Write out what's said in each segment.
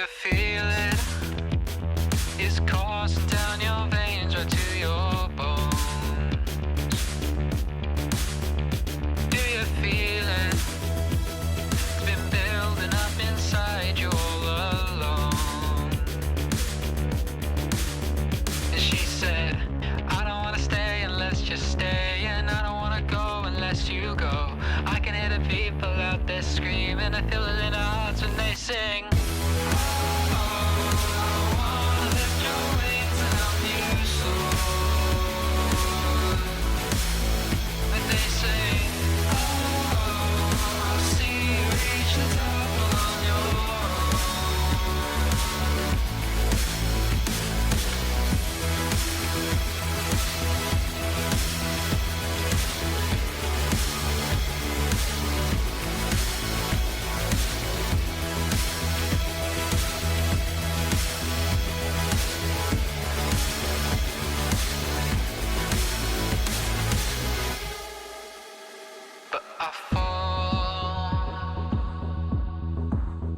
you feel it? It's coursing down your veins right to your bones. Do you feel it? It's been building up inside you all alone. And she said, I don't wanna stay unless you stay, and I don't wanna go unless you go. I can hear the people out there screaming, I feel it in their hearts when they sing.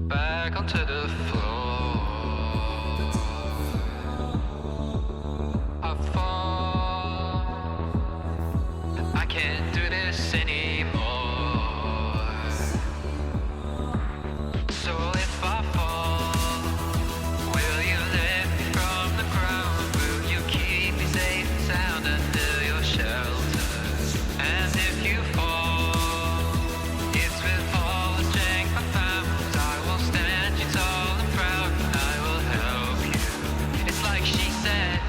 Back onto the floor, I fall, I can't do this anymore. So if I fall, will you lift me from the ground? Will you keep me safe and sound until your shelter? And if you fall, it's with all the strength I found. Stand you tall and proud, and I will help you. It's like she said,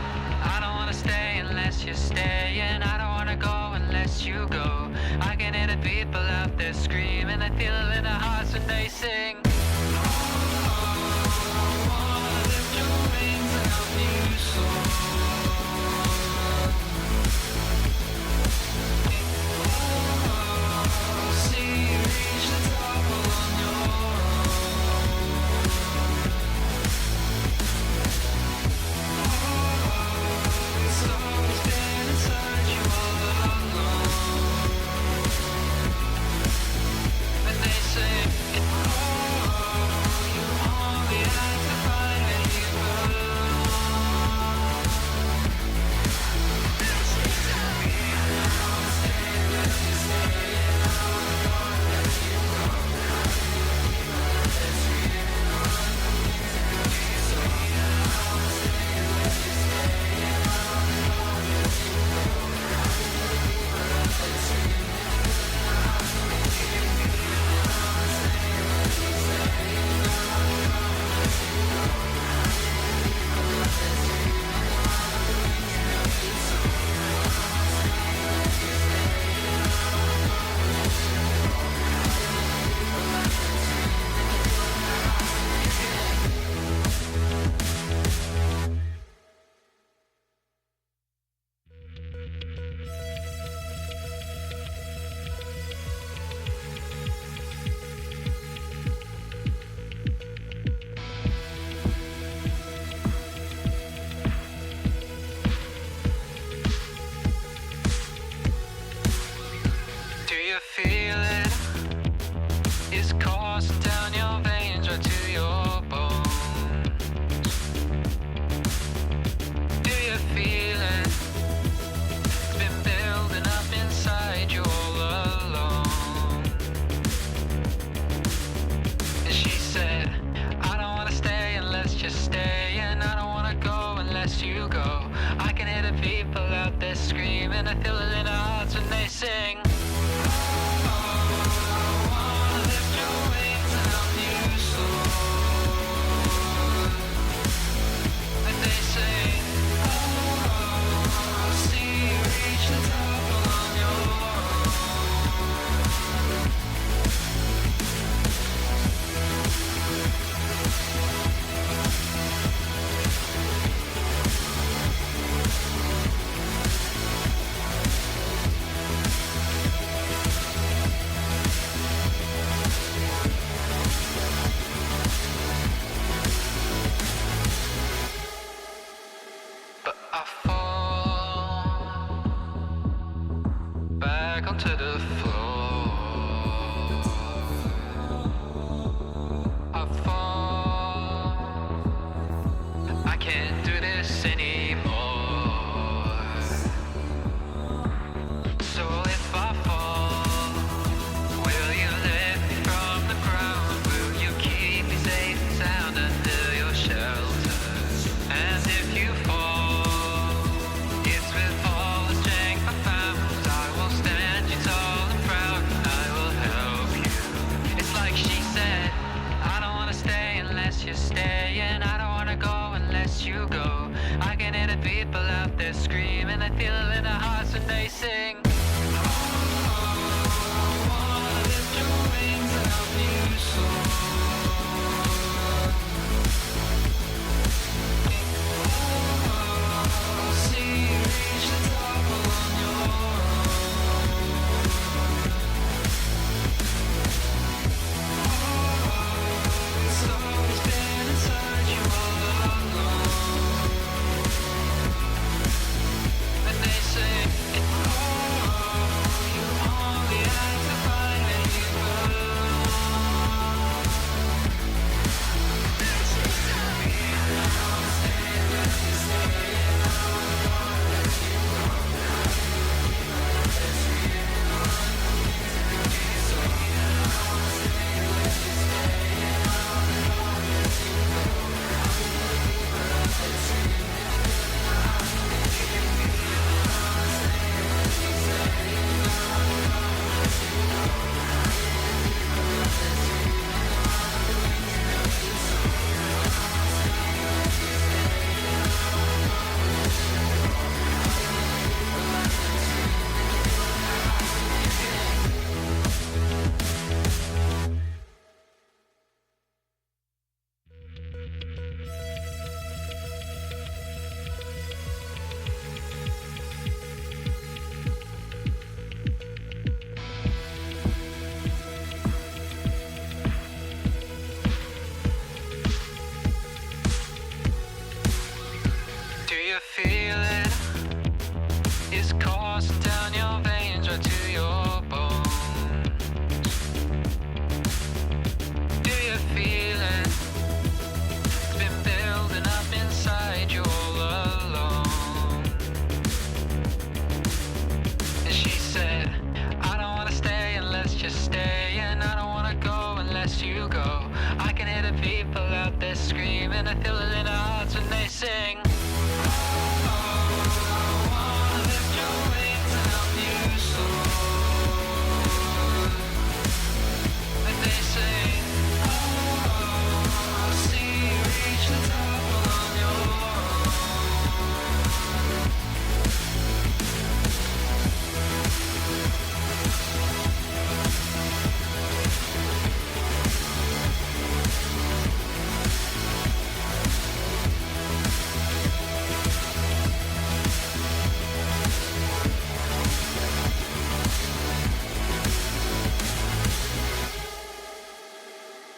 I don't wanna stay unless you stay, and I don't wanna go unless you go. I can hear the people out there screaming, I feel it in their hearts when they sing. Lift your wings and help you soar. See you reach the top on your feel it, it's coursing down your veins right to your bones. Do you feel it? It's been building up inside you all alone. And she said, I don't wanna stay unless you stay, and I don't wanna go unless you go. I can hear the people out there screaming, I feel it in their hearts when they sing. I can't do this anymore. So if I fall, will you lift me from the ground? Will you keep me safe and sound until your shelter? And if you fall, it's with all the strength I found. I will stand you tall and proud, and I will help you. It's like she said, I don't wanna stay unless you're staying. I don't wanna go unless you go. I can hear the people out there screaming. I feel it in their hearts when they sing. Do you feel it? It's coursing down your veins right to your bones. Do you feel it? It's been building up inside you all alone. And she said, I don't wanna stay unless you're staying. I don't wanna go unless you go. I can hear the people out there screaming. I feel it in their hearts when they sing.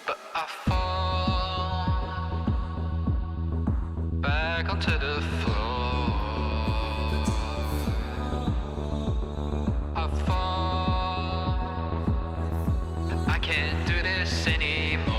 But I fall back onto the floor. I fall, I can't do this anymore.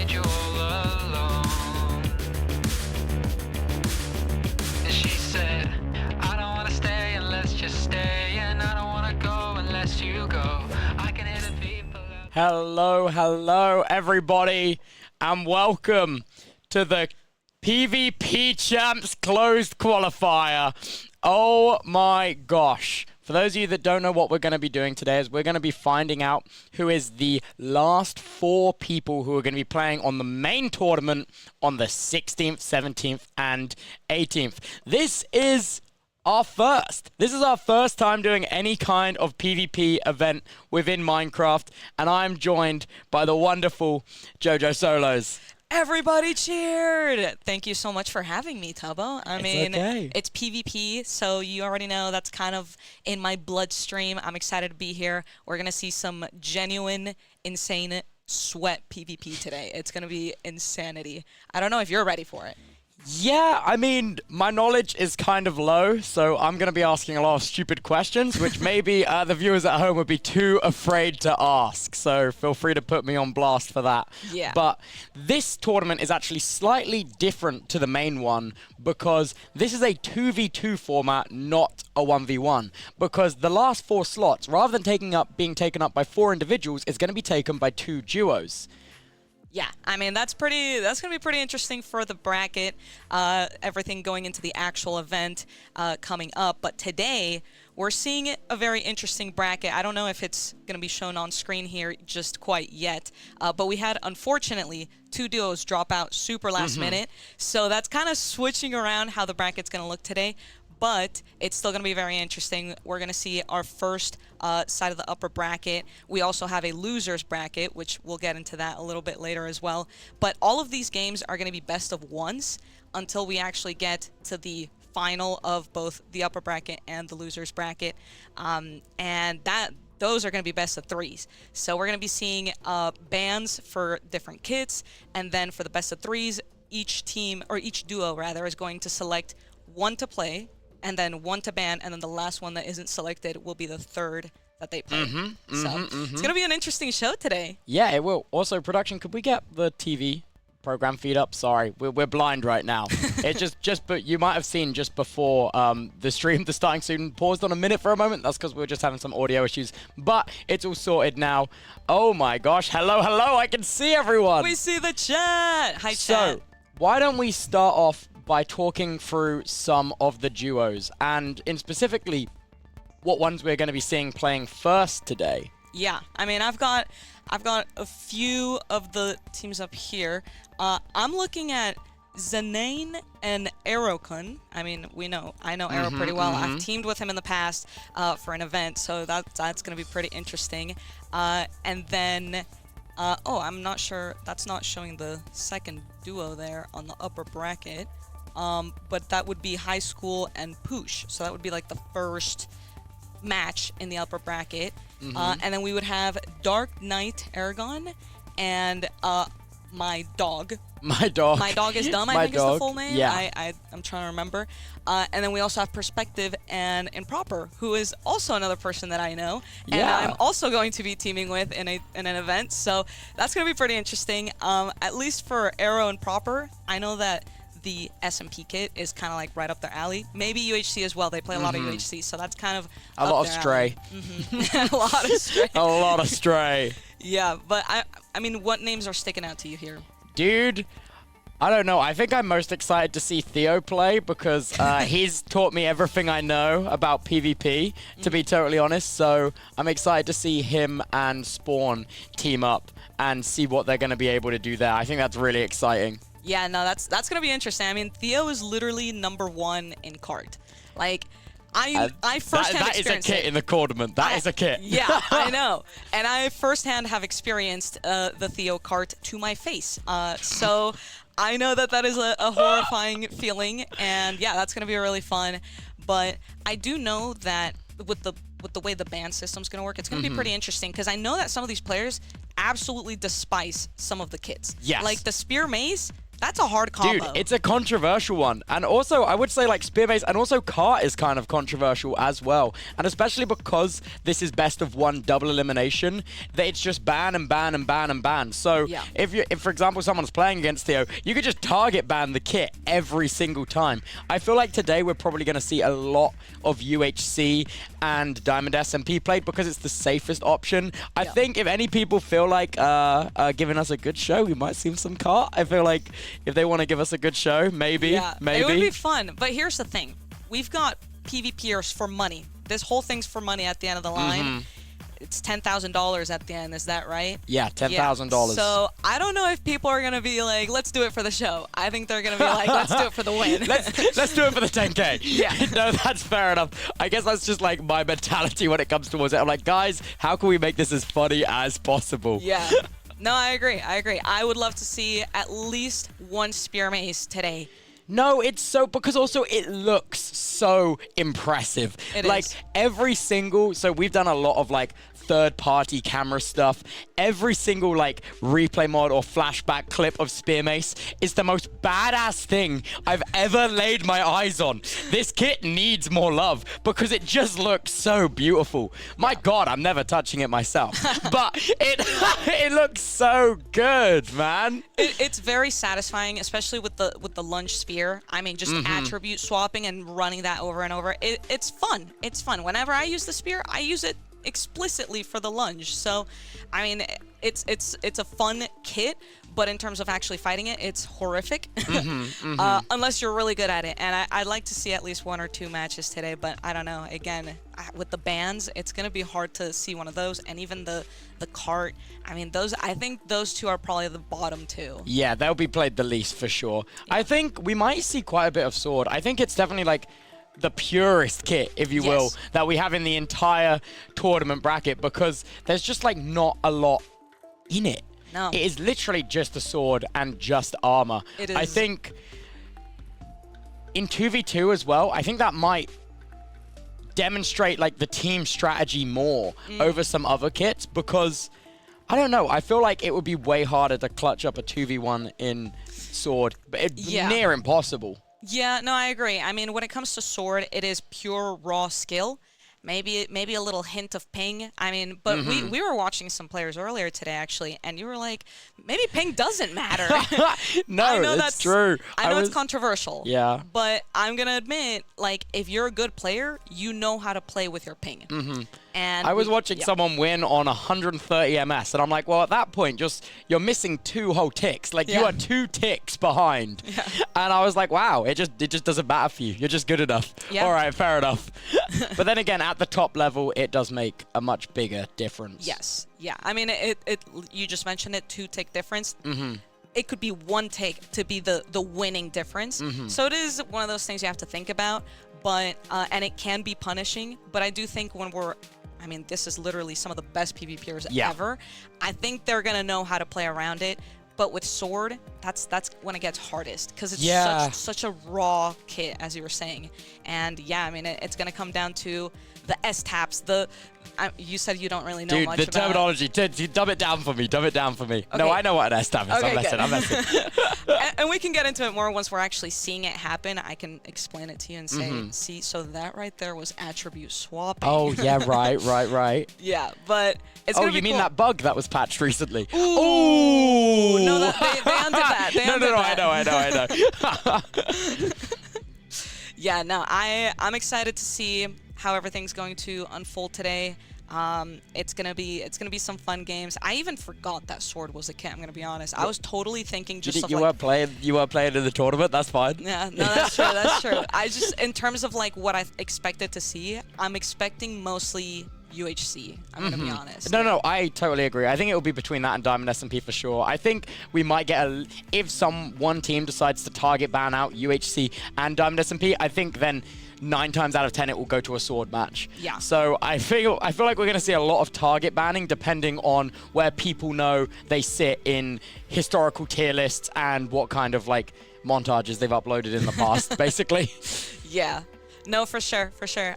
You all alone. And she said, I don't wanna stay unless you're staying. I don't wanna go unless you go. I can hear the people out. Hello, everybody, and welcome to the PvP Champs closed qualifier. Oh my gosh. For those of you that don't know what we're going to be doing today is we're going to be finding out who is the last 4 people who are going to be playing on the main tournament on the 16th, 17th, and 18th. This is our first. This is our first time doing any kind of PvP event within Minecraft, and I'm joined by the wonderful Jojosolos. Everybody cheered! Thank you so much for having me, Tubbo. I mean, okay. It's PvP, so you already know that's kind of in my bloodstream. I'm excited to be here. We're going to see some genuine, insane sweat PvP today. It's going to be insanity. I don't know if you're ready for it. Yeah, I mean, my knowledge is kind of low, so I'm going to be asking a lot of stupid questions, which maybe the viewers at home would be too afraid to ask. So feel free to put me on blast for that. Yeah. But this tournament is actually slightly different to the main one because this is a 2v2 format, not a 1v1. Because the last 4 slots, rather than being taken up by 4 individuals, is going to be taken by 2 duos. Yeah, I mean, that's going to be pretty interesting for the bracket, everything going into the actual event coming up. But today, we're seeing a very interesting bracket. I don't know if it's going to be shown on screen here just quite yet, but we had, unfortunately, 2 duos drop out super last minute. So that's kind of switching around how the bracket's going to look today. But it's still going to be very interesting. We're going to see our first side of the upper bracket. We also have a losers bracket, which we'll get into that a little bit later as well. But all of these games are going to be best of ones until we actually get to the final of both the upper bracket and the losers bracket. And those are going to be best of threes. So we're going to be seeing bans for different kits. And then for the best of threes, each team, or each duo rather, is going to select 1 to play, and then 1 to ban, and then the last one that isn't selected will be the third that they play. It's going to be an interesting show today. Yeah, it will. Also, production, could we get the TV program feed up? Sorry, we're blind right now. It but you might have seen just before the stream, the starting soon paused on a minute for a moment. That's because we were just having some audio issues, but it's all sorted now. Oh my gosh, hello, I can see everyone. We see the chat. Hi, chat. So, why don't we start off by talking through some of the duos, and in specifically what ones we're going to be seeing playing first today. Yeah, I mean, I've got a few of the teams up here. I'm looking at Zanane and Aerokun. I mean, I know Aero pretty well. I've teamed with him in the past for an event, so that's going to be pretty interesting. And then, oh, I'm not sure. That's not showing the second duo there on the upper bracket. But that would be High School and Poosh. So that would be like the first match in the upper bracket. And then we would have Dark Knight Aragon and my dog. My dog. My dog is dumb, I think is the full name. Yeah. I'm trying to remember. And then we also have Perspective and Improper, who is also another person that I know. And Yeah. I'm also going to be teaming with in an event. So that's going to be pretty interesting. At least for Arrow and Proper, I know that the SMP kit is kind of like right up their alley. Maybe UHC as well. They play a lot of UHC, so that's kind of a lot of Stray. A lot of Stray. A lot of Stray. Yeah, but I mean, what names are sticking out to you here? Dude, I don't know. I think I'm most excited to see Theo play because he's taught me everything I know about PvP, to be totally honest. So I'm excited to see him and Spawn team up and see what they're going to be able to do there. I think that's really exciting. Yeah, no, that's going to be interesting. I mean, Theo is literally #1 in cart. Like, I firsthand that is a experienced kit it. in the tournament. That is a kit. Yeah, I know. And I firsthand have experienced the Theo cart to my face. So I know that is a horrifying feeling. And yeah, that's going to be really fun. But I do know that with the way the ban system's going to work, it's going to be pretty interesting because I know that some of these players absolutely despise some of the kits. Yes. Like the Spear Mace, that's a hard combo. Dude, it's a controversial one. And also, I would say like Spear Mace and also Cart is kind of controversial as well. And especially because this is best of 1 double elimination, that it's just ban and ban and ban and ban. So Yeah. if for example, someone's playing against Theo, you could just target ban the kit every single time. I feel like today we're probably going to see a lot of UHC and Diamond SMP played because it's the safest option. I think if any people feel like giving us a good show, we might see some Cart. I feel like if they want to give us a good show, maybe, Yeah, maybe. it would be fun. But here's the thing. We've got PvPers for money this whole thing's for money at the end of the line. It's $10,000 at the end. Is that right? Yeah, $10,000. So I don't know if people are gonna be like, let's do it for the show. I think they're gonna be like, let's do it for the win. Let's do it for the 10K. Yeah. No, that's fair enough. I guess that's just like my mentality when it comes towards it. I'm like, guys, how can we make this as funny as possible? Yeah. No, I agree. I would love to see at least one spear mace today. No, it's so, because also it looks so impressive. It like is. every single, so we've done a lot of like third-party camera stuff. Every single like replay mod or flashback clip of Spear Mace is the most badass thing I've ever laid my eyes on. This kit needs more love because it just looks so beautiful. My God, I'm never touching it myself, but it looks so good, man. It's very satisfying, especially with the lunge spear. I mean, just attribute swapping and running that over and over. It's fun. It's fun. Whenever I use the spear, I use it explicitly for the lunge. So, I mean, it's a fun kit, but in terms of actually fighting it, it's horrific. Unless you're really good at it. And I'd like to see at least 1 or 2 matches today, but I don't know. Again, with the bans, it's gonna be hard to see one of those, and even the cart. I mean, I think those two are probably the bottom 2. Yeah, they'll be played the least for sure. I think we might see quite a bit of sword. I think it's definitely like the purest kit, if you will, that we have in the entire tournament bracket, because there's just like not a lot in it. No. It is literally just a sword and just armor. It is. I think in 2v2 as well, I think that might demonstrate like the team strategy more over some other kits, because I don't know, I feel like it would be way harder to clutch up a 2v1 in sword, but it's near impossible. Yeah, no, I agree. I mean, when it comes to sword, it is pure raw skill. Maybe a little hint of ping. I mean, but we were watching some players earlier today, actually, and you were like, maybe ping doesn't matter. No, that's true. I know it's controversial. Yeah. But I'm going to admit, like, if you're a good player, you know how to play with your ping. And I was watching someone win on 130 MS, and I'm like, well, at that point, you're missing 2 whole ticks. Like, you are 2 ticks behind. And I was like, wow, it just doesn't matter for you. You're just good enough. All right, fair enough. But then again, at the top level, it does make a much bigger difference. Yes. Yeah. I mean, you just mentioned it, 2 tick difference. It could be 1 take to be the winning difference. So it is one of those things you have to think about, but and it can be punishing. But I do think I mean, this is literally some of the best PvPers ever. I think they're gonna know how to play around it. But with sword, that's when it gets hardest, because it's such a raw kit, as you were saying. And yeah, I mean, it's gonna come down to the S taps. You said you don't really know much the about terminology. Dumb it down for me. Dumb it down for me. Okay. No, I know what an S tap is. Okay, I'm messing. and we can get into it more once we're actually seeing it happen. I can explain it to you and say, see, so that right there was attribute swapping. Oh, yeah, right. Yeah, but it's gonna be you mean cool. that bug that was patched recently? Ooh. No, they undid that. They undid that. I know. Yeah, no, I'm excited to see how everything's going to unfold today. It's gonna be some fun games. I even forgot that sword was a kit. I'm gonna be honest. I was totally thinking just you weren't playing in the tournament. That's fine. Yeah, no, that's true. That's true. I just, in terms of like what I expected to see, I'm expecting mostly UHC. I'm gonna be honest. No, I totally agree. I think it will be between that and Diamond SMP for sure. I think we might get if one team decides to target ban out UHC and Diamond SMP, I think then 9 times out of 10 it will go to a sword match. Yeah. So I feel like we're going to see a lot of target banning depending on where people know they sit in historical tier lists and what kind of like montages they've uploaded in the past, basically. Yeah. No, for sure.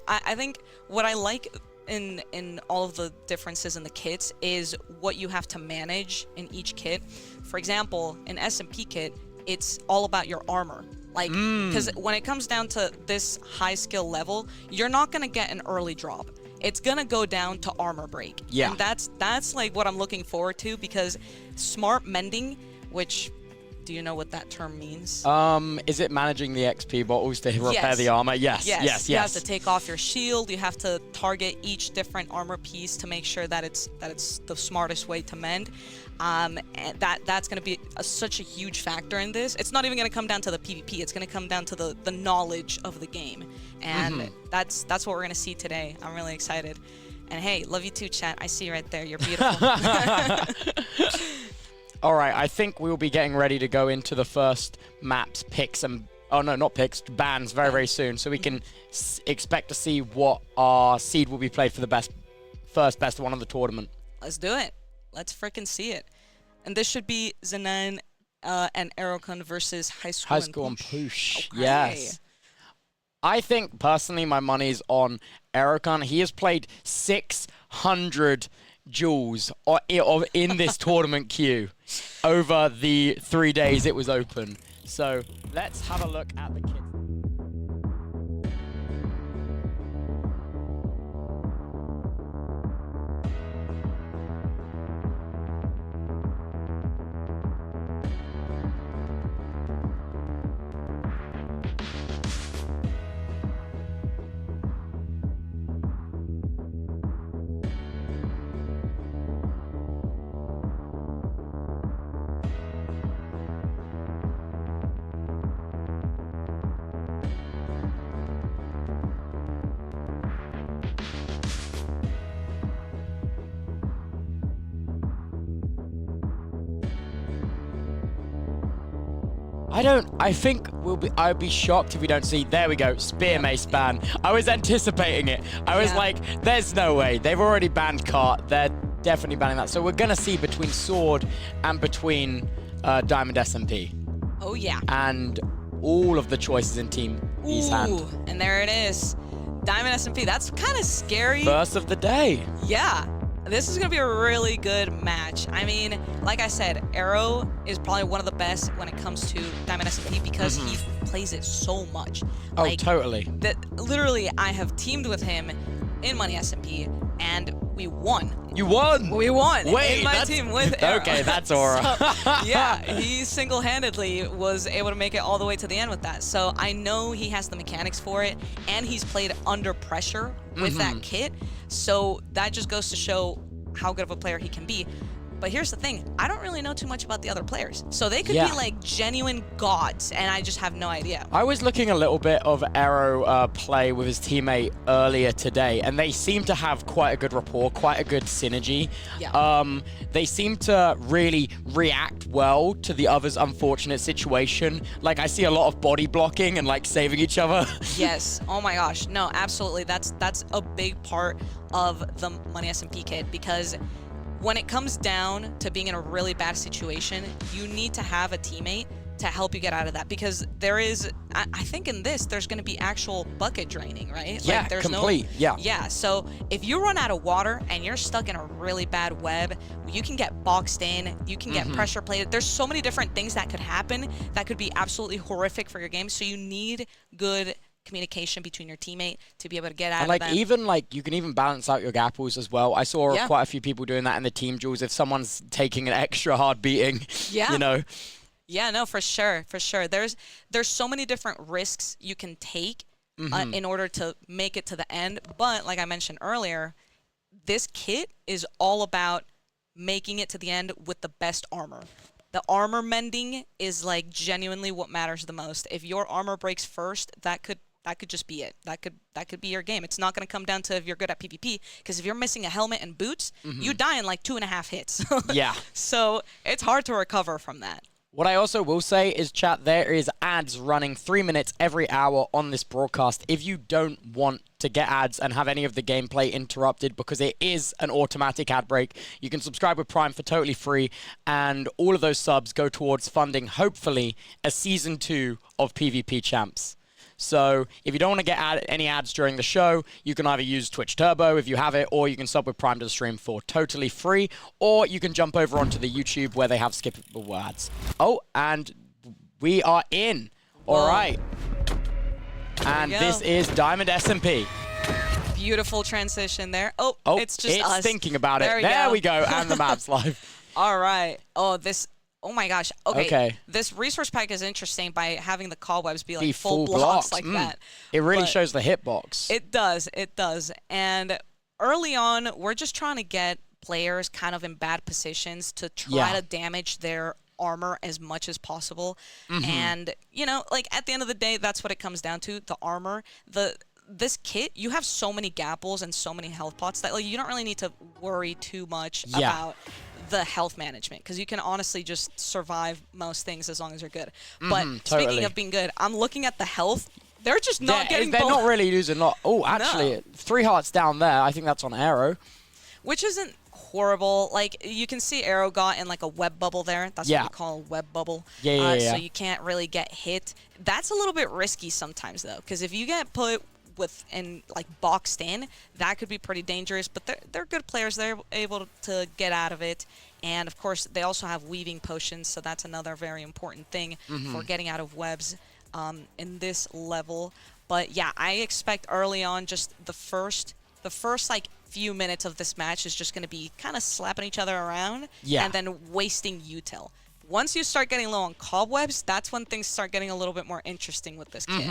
I think what I like in all of the differences in the kits is what you have to manage in each kit. For example, in SMP kit, it's all about your armor. Like, because when it comes down to this high skill level, you're not going to get an early drop. It's going to go down to armor break. And that's like what I'm looking forward to, because smart mending, which Do you know what that term means? Is it managing the XP bottles to repair the armor? Yes. You have to take off your shield. You have to target each different armor piece to make sure that it's the smartest way to mend. And that's going to be such a huge factor in this. It's not even going to come down to the PvP. It's going to come down to the knowledge of the game, and that's what we're going to see today. I'm really excited. And hey, love you too, chat. I see you right there. You're beautiful. All right, I think we'll be getting ready to go into the first maps, picks, and oh no, not picks, bans very soon, so we can expect to see what our seed will be played for the first best one of the tournament. Let's do it. Let's freaking see it. And this should be Zanan and Aerocon versus High School and Poosh. Okay. Yes. I think personally my money's on Aerocon. He has played 600 duels in this tournament queue over the 3 days it was open. So let's have a look at the kit. I think I'd be shocked if we don't see, there we go, Spear Mace ban. I was anticipating it. I was like, there's no way. They've already banned Cart. They're definitely banning that. So we're going to see between Sword and between Diamond SMP. Oh, yeah. And all of the choices in Team E's hand. And there it is. Diamond SMP. That's kind of scary. First of the day. Yeah. This is going to be a really good match. I mean, like I said, Arrow is probably one of the best when it comes to Diamond SMP because he plays it so much. Oh, like, totally. Literally, I have teamed with him in Money SMP, and we won. You won? We won. Wait, in my team with Arrow. Okay, that's Aura. So, yeah, he single-handedly was able to make it all the way to the end with that. So I know he has the mechanics for it, and he's played under pressure with that kit. So that just goes to show how good of a player he can be. But here's the thing, I don't really know too much about the other players. So they could be like genuine gods, and I just have no idea. I was looking a little bit of Arrow play with his teammate earlier today, and they seem to have quite a good rapport, quite a good synergy. Yeah. They seem to really react well to the other's unfortunate situation. Like, I see a lot of body blocking and like saving each other. Yes. Oh my gosh. No, absolutely. That's a big part of the Money SMP kit, because when it comes down to being in a really bad situation, you need to have a teammate to help you get out of that, because there is, I think in this, there's going to be actual bucket draining, right? Yeah, like, there's complete, Yeah, so if you run out of water and you're stuck in a really bad web, you can get boxed in, you can get pressure plated. There's so many different things that could happen that could be absolutely horrific for your game, so you need good communication between your teammate to be able to get out of that. Even like you can even balance out your gapples as well. I saw quite a few people doing that in the team duels. If someone's taking an extra hard beating, you know. Yeah, no, for sure, for sure. There's so many different risks you can take in order to make it to the end. But like I mentioned earlier, this kit is all about making it to the end with the best armor. The armor mending is like genuinely what matters the most. If your armor breaks first, that could just be it. That could be your game. It's not going to come down to if you're good at PvP, because if you're missing a helmet and boots, you die in like 2.5 hits. Yeah. So it's hard to recover from that. What I also will say is, chat, there is ads running 3 minutes every hour on this broadcast. If you don't want to get ads and have any of the gameplay interrupted, because it is an automatic ad break, you can subscribe with Prime for totally free, and all of those subs go towards funding, hopefully, a Season 2 of PvP Champs. So if you don't want to get any ads during the show, you can either use Twitch Turbo if you have it, or you can sub with Prime to the stream for totally free, or you can jump over onto the YouTube where they have skippable ads. Oh, and we are in. All right. And this is Diamond SMP. Beautiful transition there. Oh, it's just it's us. thinking about it. There we go. And the map's live. All right. Oh, this Oh my gosh. Okay. Okay. This resource pack is interesting by having the cobwebs be like Be full full blocks blocks. like that. It really But shows the hitbox. It does. It does. And early on, we're just trying to get players kind of in bad positions to try to damage their armor as much as possible. And, you know, like at the end of the day, that's what it comes down to, the armor. This kit, you have so many gapples and so many health pots that like you don't really need to worry too much about the health management, because you can honestly just survive most things as long as you're good. But speaking of being good, I'm looking at the health. They're just not getting They're not really losing a lot. Oh, actually, 3 hearts down there. I think that's on Arrow. Which isn't horrible. Like, you can see Arrow got in like a web bubble there. That's what we call a web bubble. Yeah. So you can't really get hit. That's a little bit risky sometimes, though, because if you get put like boxed in, that could be pretty dangerous. But they're good players. They're able to get out of it. And of course, they also have weaving potions, so that's another very important thing for getting out of webs in this level. But yeah, I expect early on, just the first like few minutes of this match is just going to be kind of slapping each other around and then wasting util. Once you start getting low on cobwebs, that's when things start getting a little bit more interesting with this kit.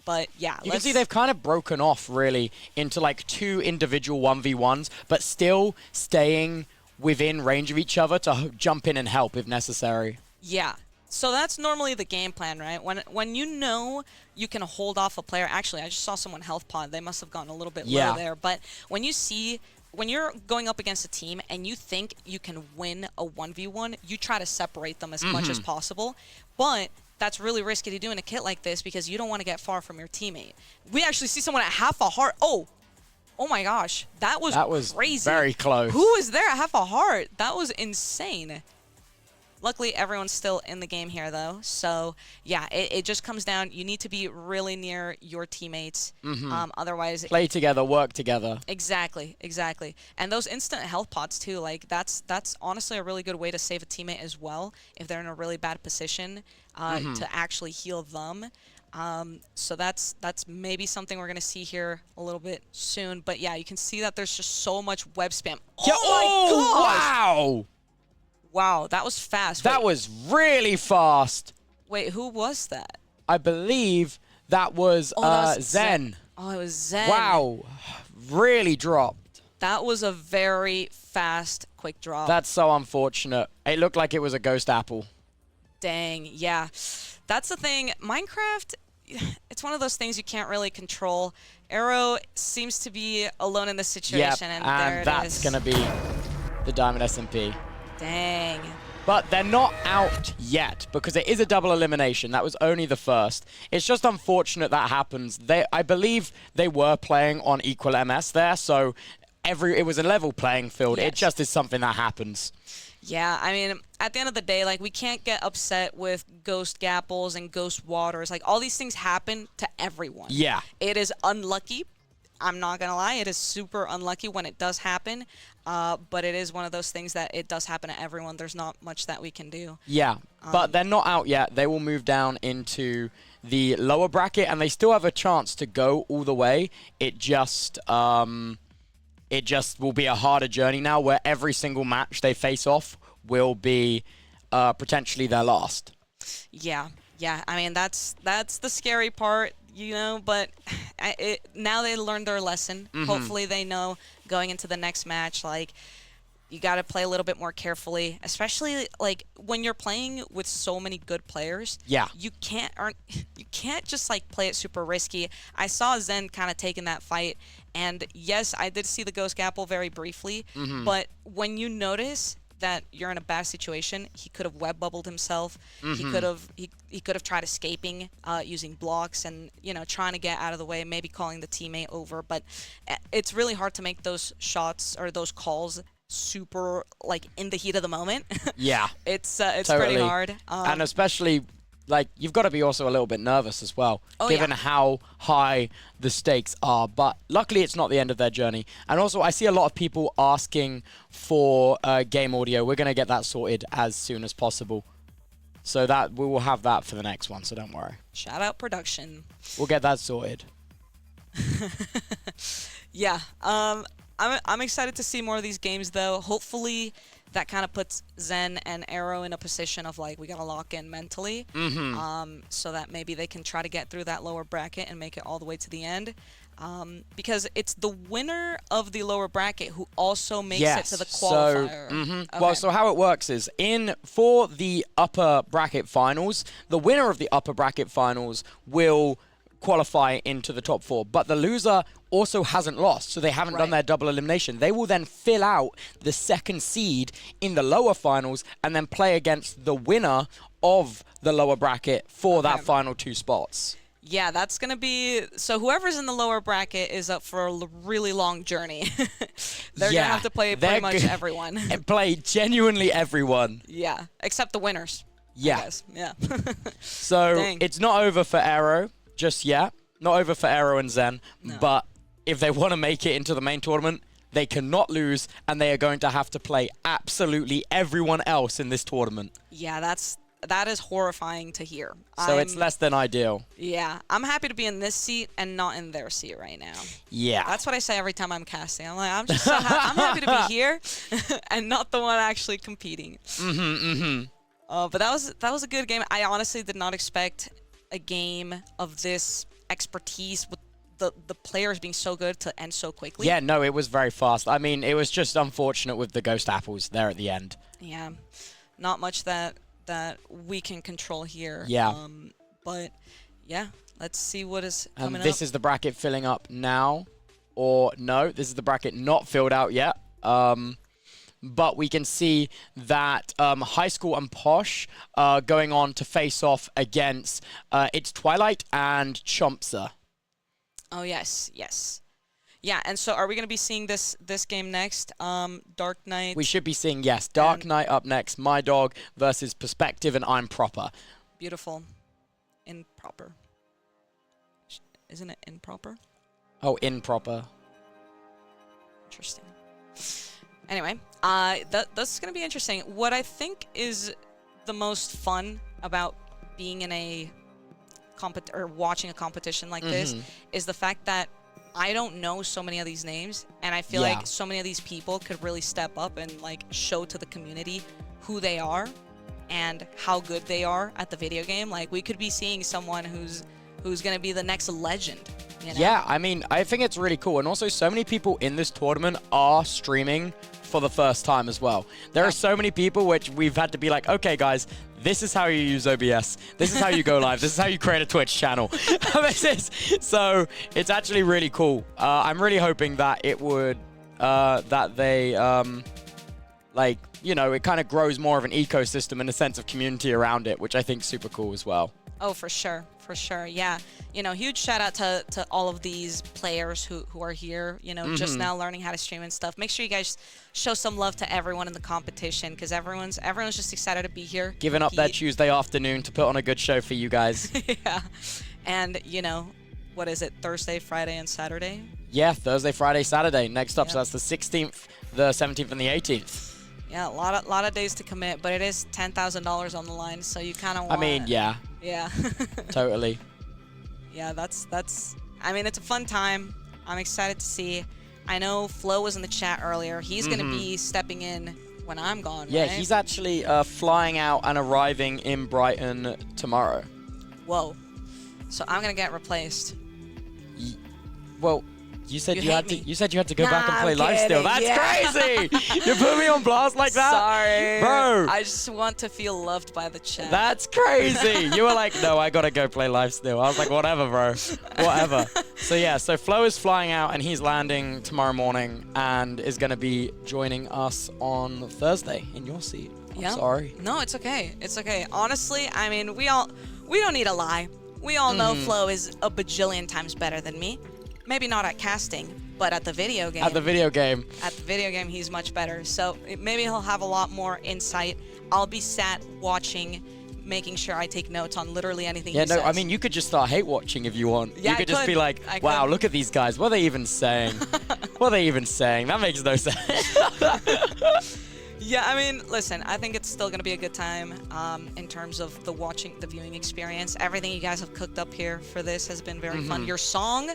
But yeah, you can see they've kind of broken off really into like 2 individual 1v1s, but still staying within range of each other to jump in and help if necessary. Yeah. So that's normally the game plan, right? When you know you can hold off a player. Actually, I just saw someone health pod. They must have gotten a little bit low there. But when you're going up against a team and you think you can win a 1v1, you try to separate them as much as possible. But that's really risky to do in a kit like this because you don't want to get far from your teammate. We actually see someone at half a heart. Oh my gosh. That was crazy. Very close. Who is there at half a heart? That was insane. Luckily, everyone's still in the game here, though. So, yeah, it just comes down. You need to be really near your teammates. Otherwise... Play together, work together. Exactly. And those instant health pots, too, like, that's honestly a really good way to save a teammate as well if they're in a really bad position to actually heal them. So that's maybe something we're going to see here a little bit soon. But, yeah, you can see that there's just so much web spam. Oh, my gosh! Wow! Wow, that was fast. That was really fast. Wait, who was that? I believe that was, Zen. Oh, it was Zen. Wow. Really dropped. That was a very fast, quick drop. That's so unfortunate. It looked like it was a ghost apple. Dang, yeah. That's the thing. Minecraft, it's one of those things you can't really control. Arrow seems to be alone in this situation, and there it is. That's going to be the Diamond SMP. Dang. But they're not out yet because it is a double elimination. That was only the first. It's just unfortunate that happens. I believe they were playing on equal MS there, so it was a level playing field. It just is something that happens. Yeah, I mean, at the end of the day, like, we can't get upset with ghost gapples and ghost waters. Like, all these things happen to everyone. Yeah. It is unlucky. I'm not going to lie. It is super unlucky when it does happen. But it is one of those things that it does happen to everyone. There's not much that we can do. Yeah, but they're not out yet. They will move down into the lower bracket, and they still have a chance to go all the way. It just will be a harder journey now, where every single match they face off will be potentially their last. Yeah. I mean, that's the scary part, you know. But now they learned their lesson. Hopefully, they know going into the next match, like, you got to play a little bit more carefully, especially like when you're playing with so many good players. Yeah. You can't just like play it super risky. I saw Zen kind of taking that fight, and yes, I did see the Ghost Gapple very briefly, but when you notice that you're in a bad situation, he could have web bubbled himself. He could have tried escaping using blocks and, you know, trying to get out of the way, maybe calling the teammate over. But it's really hard to make those shots or those calls super like in the heat of the moment. Yeah, it's totally. pretty hard. And especially, like, you've got to be also a little bit nervous as well, given how high the stakes are. But luckily, it's not the end of their journey. And also, I see a lot of people asking for game audio. We're going to get that sorted as soon as possible. So that we will have that for the next one, so don't worry. Shout out production. We'll get that sorted. Yeah. I'm excited to see more of these games, though. Hopefully, that kind of puts Zen and Arrow in a position of like, we got to lock in mentally, so that maybe they can try to get through that lower bracket and make it all the way to the end. Because it's the winner of the lower bracket who also makes it to the qualifier. So, well, so how it works is for the upper bracket finals, the winner of the upper bracket finals will qualify into the top 4, but the loser also hasn't lost, so they haven't done their double elimination. They will then fill out the second seed in the lower finals and then play against the winner of the lower bracket for that final 2 spots. Yeah, that's going to be... So whoever's in the lower bracket is up for a really long journey. They're going to have to play pretty much everyone. And play genuinely everyone. Yeah, except the winners. Yeah. I guess. Yeah. So it's not over for Arrow just yet. Not over for Arrow and Zen. No. But if they want to make it into the main tournament, they cannot lose, and they are going to have to play absolutely everyone else in this tournament. Yeah, that is horrifying to hear. So it's less than ideal. Yeah, I'm happy to be in this seat and not in their seat right now. Yeah. That's what I say every time I'm casting. I'm like, I'm just so I'm happy to be here and not the one actually competing. But that was a good game. I honestly did not expect a game of this expertise with the players being so good to end so quickly. Yeah, no, it was very fast. I mean, it was just unfortunate with the ghost apples there at the end. Yeah, not much that we can control here. Yeah. But yeah, let's see what is coming up. And this is the bracket filling up now, or no, this is the bracket not filled out yet. But we can see that High School and Posh are going on to face off against it's Twilight and Chompsa. Oh, yes. Yeah, and so are we going to be seeing this game next? Dark Knight? We should be seeing, yes, Dark Knight up next. My Dog versus Perspective, and I'm Proper. Beautiful. Improper. Isn't it improper? Oh, Improper. Interesting. Anyway, that's going to be interesting. What I think is the most fun about being in a or watching a competition like this is the fact that I don't know so many of these names, and I feel like so many of these people could really step up and like show to the community who they are and how good they are at the video game. Like, we could be seeing someone who's going to be the next legend. You know? Yeah, I mean, I think it's really cool. And also, so many people in this tournament are streaming for the first time as well. There are so many people which we've had to be like, okay, guys, this is how you use OBS. This is how you go live. This is how you create a Twitch channel. So it's actually really cool. I'm really hoping that it would, that they, like, you know, it kind of grows more of an ecosystem and a sense of community around it, which I think is super cool as well. Oh, for sure. For sure. Yeah. You know, huge shout out to all of these players who are here, you know, just now learning how to stream and stuff. Make sure you guys show some love to everyone in the competition, because everyone's just excited to be here. Giving up their Tuesday afternoon to put on a good show for you guys. Yeah. And, you know, what is it? Thursday, Friday, and Saturday? Yeah, Thursday, Friday, Saturday. Next up, so that's the 16th, the 17th, and the 18th. Yeah, a lot of days to commit, but it is $10,000 on the line, so you kind of want... I mean, yeah. Yeah. Totally. Yeah, that's... I mean, it's a fun time. I'm excited to see. I know Flo was in the chat earlier. He's going to be stepping in when I'm gone, Yeah, right? he's actually flying out and arriving in Brighton tomorrow. Whoa. So I'm going to get replaced. Well... You said you had to go back and play I'm live still. kidding. That's crazy. You put me on blast like that? Sorry. Bro. I just want to feel loved by the chat. That's crazy. You were like, no, I got to go play live still. I was like, whatever, bro. Whatever. So yeah, so Flo is flying out and he's landing tomorrow morning and is going to be joining us on Thursday in your seat. I'm sorry. No, it's okay. It's okay. Honestly, I mean, we don't need to lie. We all know Flo is a bajillion times better than me. Maybe not at casting, but at the video game. At the video game. At the video game, he's much better. So maybe he'll have a lot more insight. I'll be sat watching, making sure I take notes on literally anything he says. I mean, you could just start hate watching if you want. Yeah, you could just be like, wow, look at these guys. What are they even saying? What are they even saying? That makes no sense. Yeah, I mean, listen, I think it's still going to be a good time in terms of the viewing experience. Everything you guys have cooked up here for this has been very fun. Your song?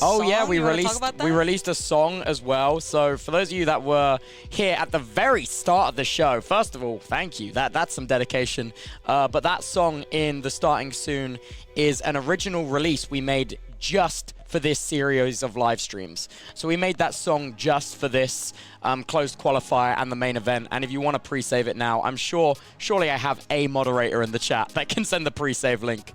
Oh yeah, we you wanna talk released about that? we released a song as well. So for those of you that were here at the very start of the show, first of all, thank you. That's some dedication. But that song in the Starting Soon is an original release we made just for this series of live streams. So we made that song just for this closed qualifier and the main event. And if you want to pre-save it now, surely I have a moderator in the chat that can send the pre-save link.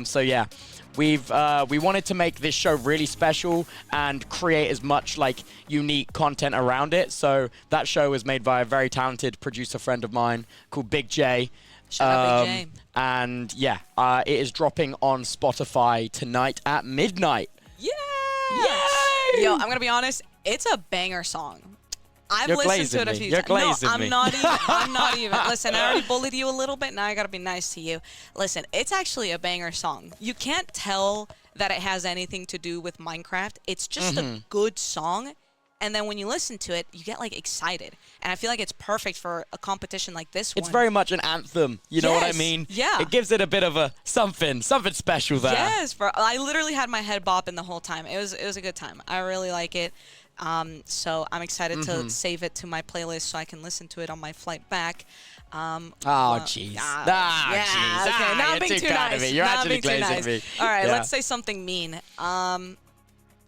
So yeah. We wanted to make this show really special and create as much like unique content around it. So that show was made by a very talented producer friend of mine called Big J. Shout out Big J. And yeah, it is dropping on Spotify tonight at midnight. Yeah! Yay! Yo, I'm going to be honest, it's a banger song. I've You're listened to glazing it a me. few You're times. glazing No, me. I'm not even. I'm not even. Listen, I already bullied you a little bit. Now I gotta be nice to you. Listen, it's actually a banger song. You can't tell that it has anything to do with Minecraft. It's just a good song. And then when you listen to it, you get like excited. And I feel like it's perfect for a competition like this one. It's very much an anthem. You know what I Yes, mean? yeah. It gives it a bit of a something special there. Yes, bro. I literally had my head bopping the whole time. It was a good time. I really like it. So I'm excited to save it to my playlist so I can listen to it on my flight back. Oh, jeez. Yeah, jeez. okay. Now I'm You're being too too kind of nice. me. You're Now I'm actually being too glazing nice. me. All right, Yeah. let's say something mean.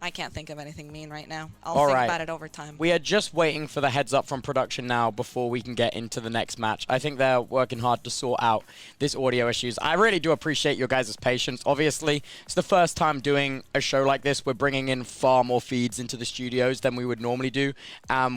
I can't think of anything mean right now. I'll All think right. about it over time. We are just waiting for the heads up from production now before we can get into the next match. I think they're working hard to sort out this audio issues. I really do appreciate your guys' patience. Obviously, it's the first time doing a show like this. We're bringing in far more feeds into the studios than we would normally do.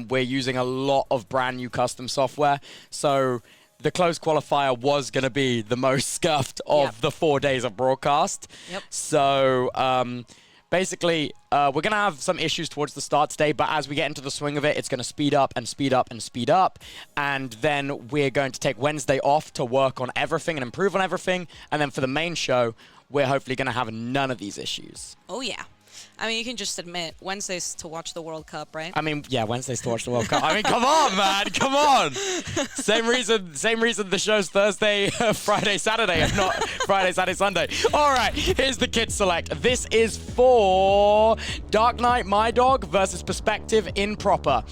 We're using a lot of brand new custom software. So the closed qualifier was going to be the most scuffed of the 4 days of broadcast. Yep. So basically, we're going to have some issues towards the start today, but as we get into the swing of it, it's going to speed up and speed up and speed up. And then we're going to take Wednesday off to work on everything and improve on everything. And then for the main show, we're hopefully going to have none of these issues. Oh, yeah. I mean, you can just admit, Wednesday's to watch the World Cup, right? I mean, yeah, Wednesday's to watch the World Cup. I mean, come on, man, come on. Same reason the show's Thursday, Friday, Saturday, and not Friday, Saturday, Sunday. All right, here's the kid select. This is for Dark Knight, My Dog versus Perspective in Proper.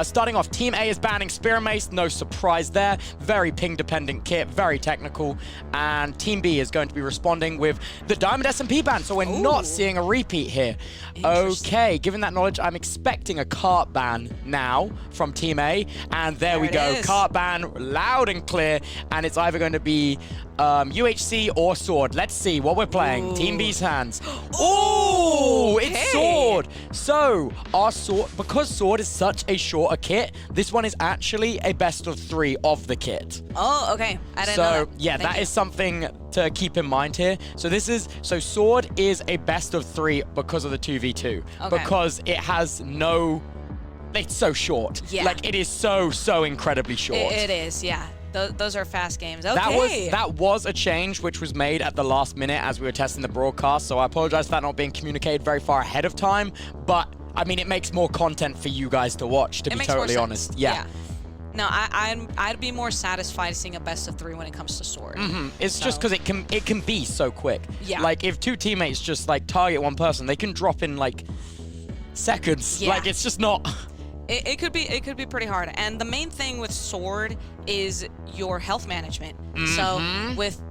Starting off, Team A is banning Spear Mace. No surprise there. Very ping-dependent kit, very technical. And Team B is going to be responding with the Diamond SMP ban, so we're not seeing a repeat here. Okay, given that knowledge, I'm expecting a cart ban now from Team A. And there we it go. is. Cart ban, loud and clear. And it's either going to be UHC or Sword. Let's see what we're playing. Team B's hands. Oh, it's Okay. Sword. So our Sword, because Sword is such a shorter kit, this one is actually a best of 3 of the kit. Oh, okay. I didn't know So that. yeah, Thank that you. is something to keep in mind here. So Sword is a best of 3 because of the 2v2. Okay. Because it has no, it's so short. Yeah. Like it is so incredibly short. It is, yeah. Those are fast games. Okay. That was a change which was made at the last minute as we were testing the broadcast. So I apologize for that not being communicated very far ahead of time. But I mean, it makes more content for you guys to watch, to It be makes more totally sense. honest. Yeah. No, I'd be more satisfied seeing a best of 3 when it comes to Sword. It's just because it can be so quick. Yeah. Like if 2 teammates just like target one person, they can drop in like seconds. Yeah. Like it's just not. It could be pretty hard. And the main thing with Sword is your health management. So with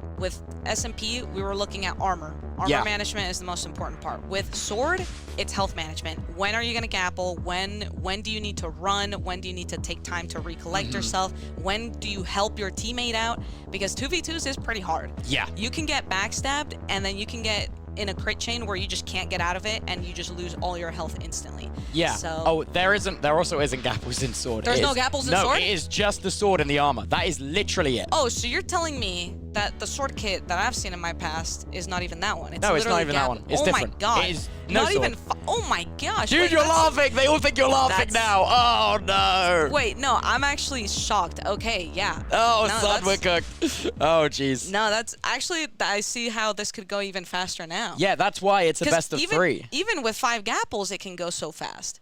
SMP, we were looking at armor. Armor management is the most important part. With Sword, it's health management. When are you going to gapple? When do you need to run? When do you need to take time to recollect yourself? When do you help your teammate out? Because 2v2s is pretty hard. Yeah. You can get backstabbed, and then you can get in a crit chain where you just can't get out of it, and you just lose all your health instantly. Yeah. So There also isn't gapples in Sword. There's It no is- gapples in no, Sword? it is just the sword and the armor. That is literally it. Oh, so you're telling me that the sword kit that I've seen in my past is not even that one? It's No, it's not literally even that one. It's oh different. my god. It is no not sword. even. Oh my gosh. Dude, wait, you're that's- laughing. They all think you're laughing that's- now. Oh no. Wait, no, I'm actually shocked. Okay, yeah. Oh, No, son, we're that's- cooked. Oh, jeez. No, that's actually. I see how this could go even faster now. Yeah, that's why it's a 'Cause best of even, 3. Even with 5 gapples, it can go so fast.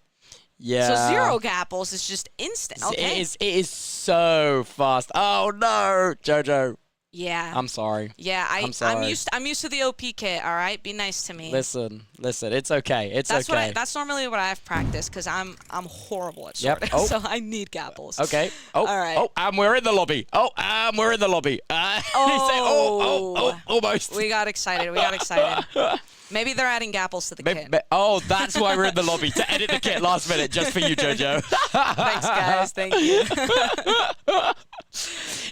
Yeah. So 0 gapples is just instant. Okay. It is so fast. Oh no, Jojo. Yeah. I'm sorry. Yeah, I'm sorry. I'm used to the OP kit, all right? Be nice to me. Listen. It's okay. It's okay. That's normally what I've practiced cuz I'm horrible at Yep. sword. Oh. So I need gapples. Okay. Oh. All right. Oh, and we're in the lobby. Oh, and we're in the lobby. Almost. We got excited. Maybe they're adding gapples to the kit. Oh, that's why we're in the lobby, to edit the kit last minute just for you, Jojo. Thanks, guys. Thank you.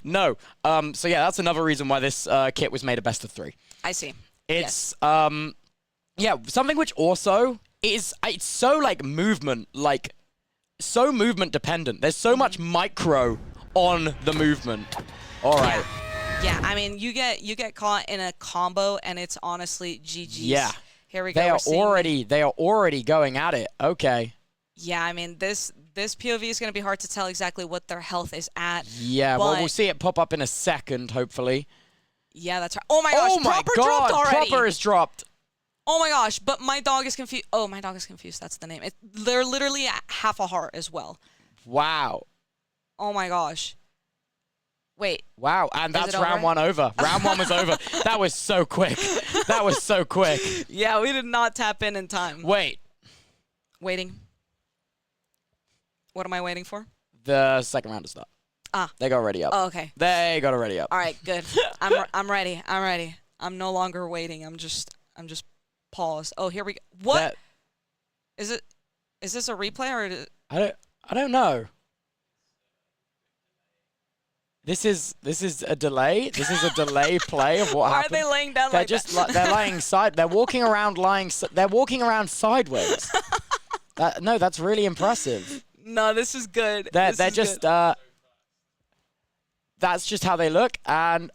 No. So yeah, that's another reason why this kit was made a best of 3. I see. It's yeah, something which also is it's so like movement dependent. There's so much micro on the movement. All right. Yeah, I mean, you get caught in a combo, and it's honestly GG's. Yeah. Here we go. They are already going at it. Okay. Yeah, I mean, this POV is going to be hard to tell exactly what their health is at. Yeah, well, we'll see it pop up in a second, hopefully. Yeah, that's right. Oh my gosh, Proper dropped already. Proper is dropped. Oh my gosh, but my dog is confused. Oh, my dog is confused. That's the name. They're literally at half a heart as well. Wow. Oh my gosh. Wait. Wow, and that's round 1 over. Round 1 was over. That was so quick. Yeah, we did not tap in time. Wait. Waiting. What am I waiting for? The second round to start. They got ready up. Oh, okay. They got already up. All right, good. I'm ready. I'm no longer waiting. I'm just paused. Oh, here we go. What? Is this a replay or I don't know. This is a delay. This is a delay play of what happened. Why are they laying down they're like just that? They're lying side. They're walking around They're walking around sideways. No, that's really impressive. No, this is good. They're just good. That's just how they look, and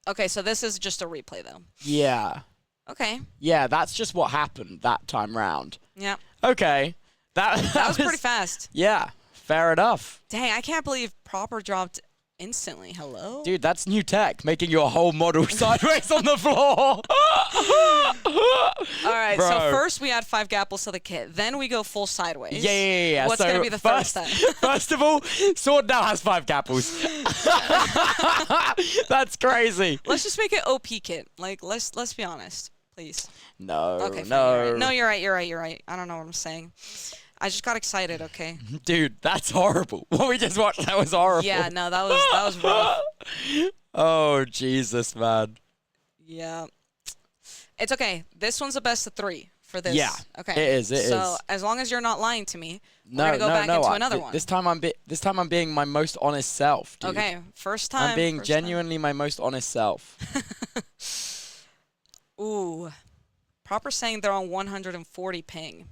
okay, so this is just a replay though. yeah. Okay. Yeah, that's just what happened that time round. Yeah. Okay. That was pretty fast. Yeah, fair enough. Dang, I can't believe Proper dropped instantly. Hello? Dude, that's new tech, making your whole model sideways on the floor. All right, Bro. so first we add 5 gapples to the kit. Then we go full sideways. Yeah. What's going to be the third step? First of all, Sword now has 5 gapples. That's crazy. Let's just make it OP kit. Like, let's be honest, please. No, Okay, fine, no. you're right. No, you're right. I don't know what I'm saying. I just got excited, okay? Dude, that's horrible. What we just watched, that was horrible. Yeah, no, that was rough. Oh, Jesus, man. Yeah. It's okay. This one's a best of 3 for this. Yeah. Okay. It is. So as long as you're not lying to me, we're gonna go back into another one. This time I'm being my most honest self, dude. Okay. First time. I'm being genuinely my most honest self. Ooh. Proper saying they're on 140 ping.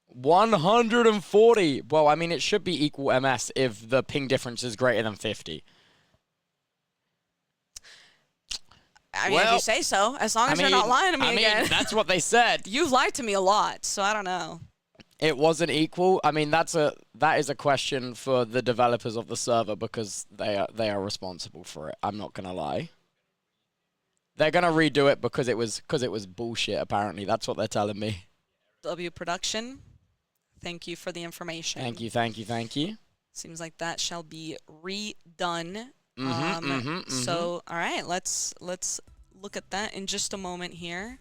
140. Well, I mean, it should be equal MS if the ping difference is greater than 50. I mean, if you say so, as long as you're not lying to me again. That's what they said. You've lied to me a lot, so I don't know. It wasn't equal. I mean, that is a question for the developers of the server because they are responsible for it. I'm not gonna lie. They're gonna redo it because it was bullshit. Apparently, that's what they're telling me. W production, thank you for the information. Thank you. Seems like that shall be redone. Mm-hmm. So, all right, let's look at that in just a moment here.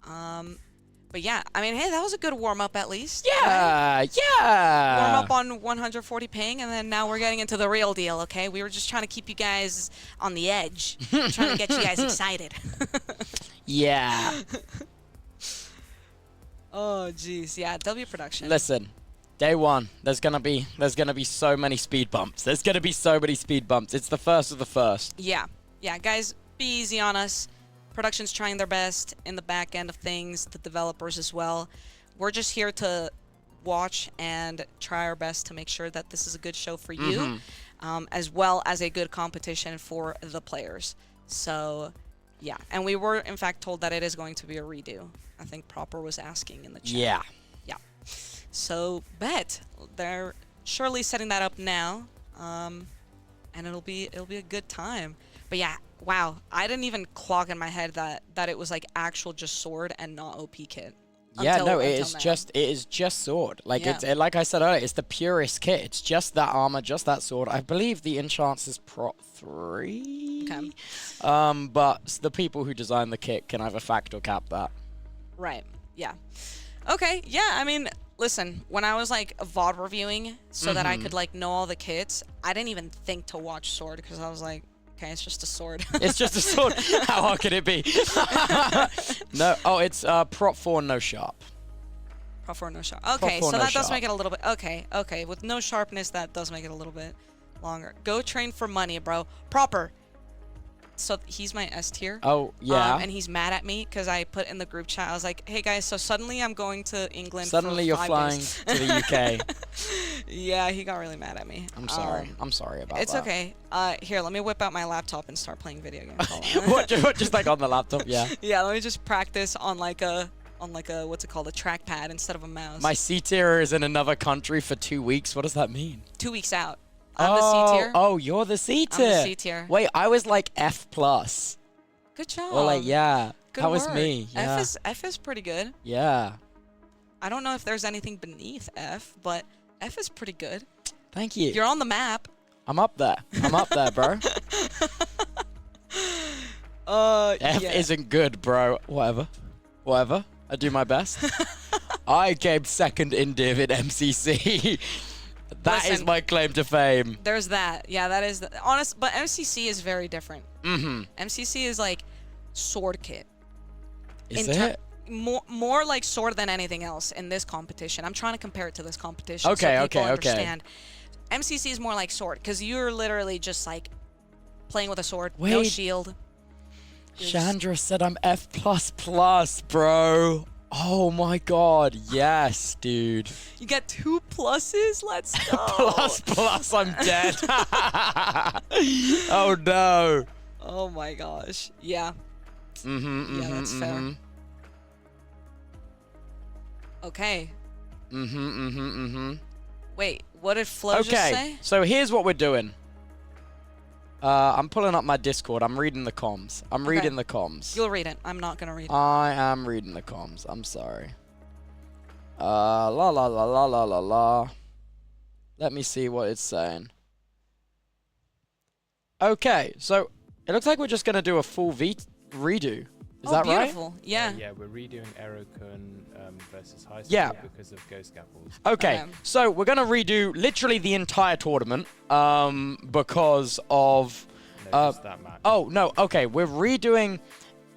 But yeah, I mean, hey, that was a good warm up at least. Yeah, right? yeah. Warm up on 140 ping, and then now we're getting into the real deal. Okay, we were just trying to keep you guys on the edge, trying to get you guys excited. Yeah. Oh, jeez. Yeah, W production. Listen, day 1, there's gonna be so many speed bumps. It's the first of the first. Yeah, guys, be easy on us. Production's trying their best in the back end of things, the developers as well. We're just here to watch and try our best to make sure that this is a good show for you, as well as a good competition for the players. So, yeah. And we were, in fact, told that it is going to be a redo. I think Proper was asking in the chat. Yeah. Yeah. So, bet. They're surely setting that up now. And it'll be a good time. But yeah, wow. I didn't even clock in my head that it was like actual just sword and not OP kit. Yeah, no, it until is now. just sword. Like Yeah. like I said earlier, it's the purest kit. It's just that armor, just that sword. I believe the enchants is prot 3. Okay. But the people who design the kit can either fact or cap that. Right. Yeah. Okay. Yeah. I mean, listen. When I was like VOD reviewing, so that I could like know all the kits, I didn't even think to watch sword because I was like, okay, it's just a sword. It's just a sword. How hard could it be? No. Oh, it's prot 4, no sharp. Prot 4, no sharp. Okay, Prot 4, so no that does sharp. make it a little bit. Okay. Okay. With no sharpness, that does make it a little bit longer. Go train for money, bro. Proper. So he's my S tier. Oh, yeah. And he's mad at me because I put in the group chat. I was like, "Hey guys, so suddenly I'm going to England. Suddenly for you're 5 flying days." to the UK. Yeah, he got really mad at me. I'm sorry. I'm sorry about It's that. okay. Here, let me whip out my laptop and start playing video games. Hold on. what, just like on the laptop? Yeah. Yeah, let me just practice on like a what's it called, a trackpad instead of a mouse. My C tier is in another country for 2 weeks. What does that mean? 2 weeks out. I'm the C tier. Oh, you're the C I'm tier. the C tier. Wait, I was like F plus. Good job. Or like, yeah. Good That was work. me. Yeah. F is pretty good. Yeah. I don't know if there's anything beneath F, but F is pretty good. Thank you. You're on the map. I'm up there. I'm up there, bro. F yeah. isn't good, bro. Whatever. Whatever. I do my best. I came second in div in MCC. That is Listen. my claim to fame. There's that. Yeah, that is honest. But MCC is very different. Mm-hmm. MCC is like sword kit. Is In ter- it? More like sword than anything else in this competition. I'm trying to compare it to this competition Okay, so people okay, okay. understand. MCC is more like sword because you're literally just like playing with a sword, no Wait. shield. You're just- Chandra said I'm F++, bro. Oh my god, yes, dude. You get 2 pluses. Let's go. Plus, I'm dead. Oh no. Oh my gosh. Yeah. Mm-hmm. Yeah, that's fair. Okay. Wait, what did Flo just Okay, say? so here's what we're doing. I'm pulling up my Discord. I'm reading the comms. I'm Okay. reading the comms. You'll read it. I'm not gonna read it. I am reading the comms. I'm sorry. La la la la la la la. Let me see what it's saying. Okay, so it looks like we're just gonna do a full redo. Is that right? Beautiful. Yeah. Yeah, we're redoing Aerokun versus High School Yeah. because of Ghost Scaffolds. Okay, Okay. so we're gonna redo literally the entire tournament because of No, just that match. oh no, okay, we're redoing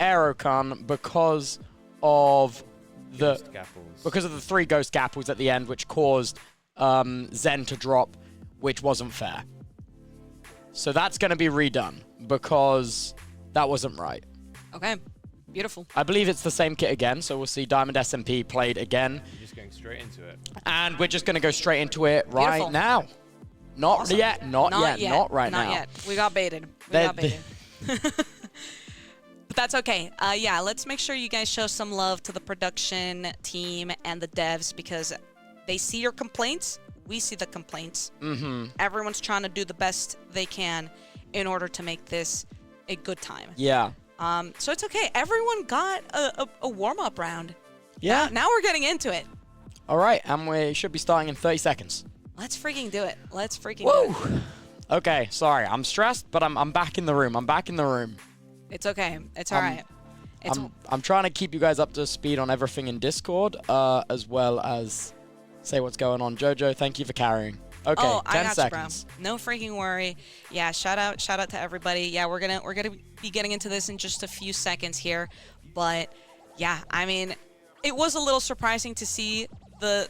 Aerokun because of the Ghost Scaffolds. because of the 3 ghost gapples at the end, which caused Zen to drop, which wasn't fair. So that's gonna be redone because that wasn't right. Okay. Beautiful. I believe it's the same kit again, so we'll see Diamond SMP played again. You're just going straight into it. And we're just going to go straight into it right Beautiful. now. Not Awesome. yet, not yet, not right Not now. yet. We got baited. We They- got baited. But that's okay. Yeah, let's make sure you guys show some love to the production team and the devs because they see your complaints. We see the complaints. Mm-hmm. Everyone's trying to do the best they can in order to make this a good time. Yeah. So it's okay. Everyone got a warm-up round. Yeah. Now we're getting into it. All right, and we should be starting in 30 seconds. Let's freaking do it. Let's freaking do it. Woo! Okay, sorry, I'm stressed, but I'm back in the room. I'm back in the room. It's okay. It's all right. It's I'm trying to keep you guys up to speed on everything in Discord, as well as say what's going on. Jojo, thank you for carrying. Okay, oh, 10 I got seconds. you, bro. No freaking worry. Yeah, shout out to everybody. Yeah, we're gonna be getting into this in just a few seconds here, but yeah, I mean, it was a little surprising to see a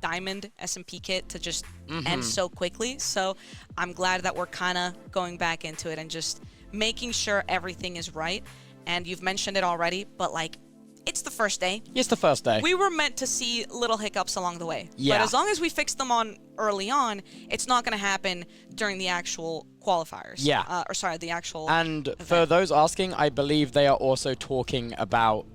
Diamond SMP kit to just end so quickly. So I'm glad that we're kind of going back into it and just making sure everything is right. And you've mentioned it already, but like, it's the first day. It's the first day. We were meant to see little hiccups along the way. Yeah. But as long as we fix them on early on, it's not going to happen during the actual qualifiers. Yeah. The actual And event. for those asking, I believe they are also talking about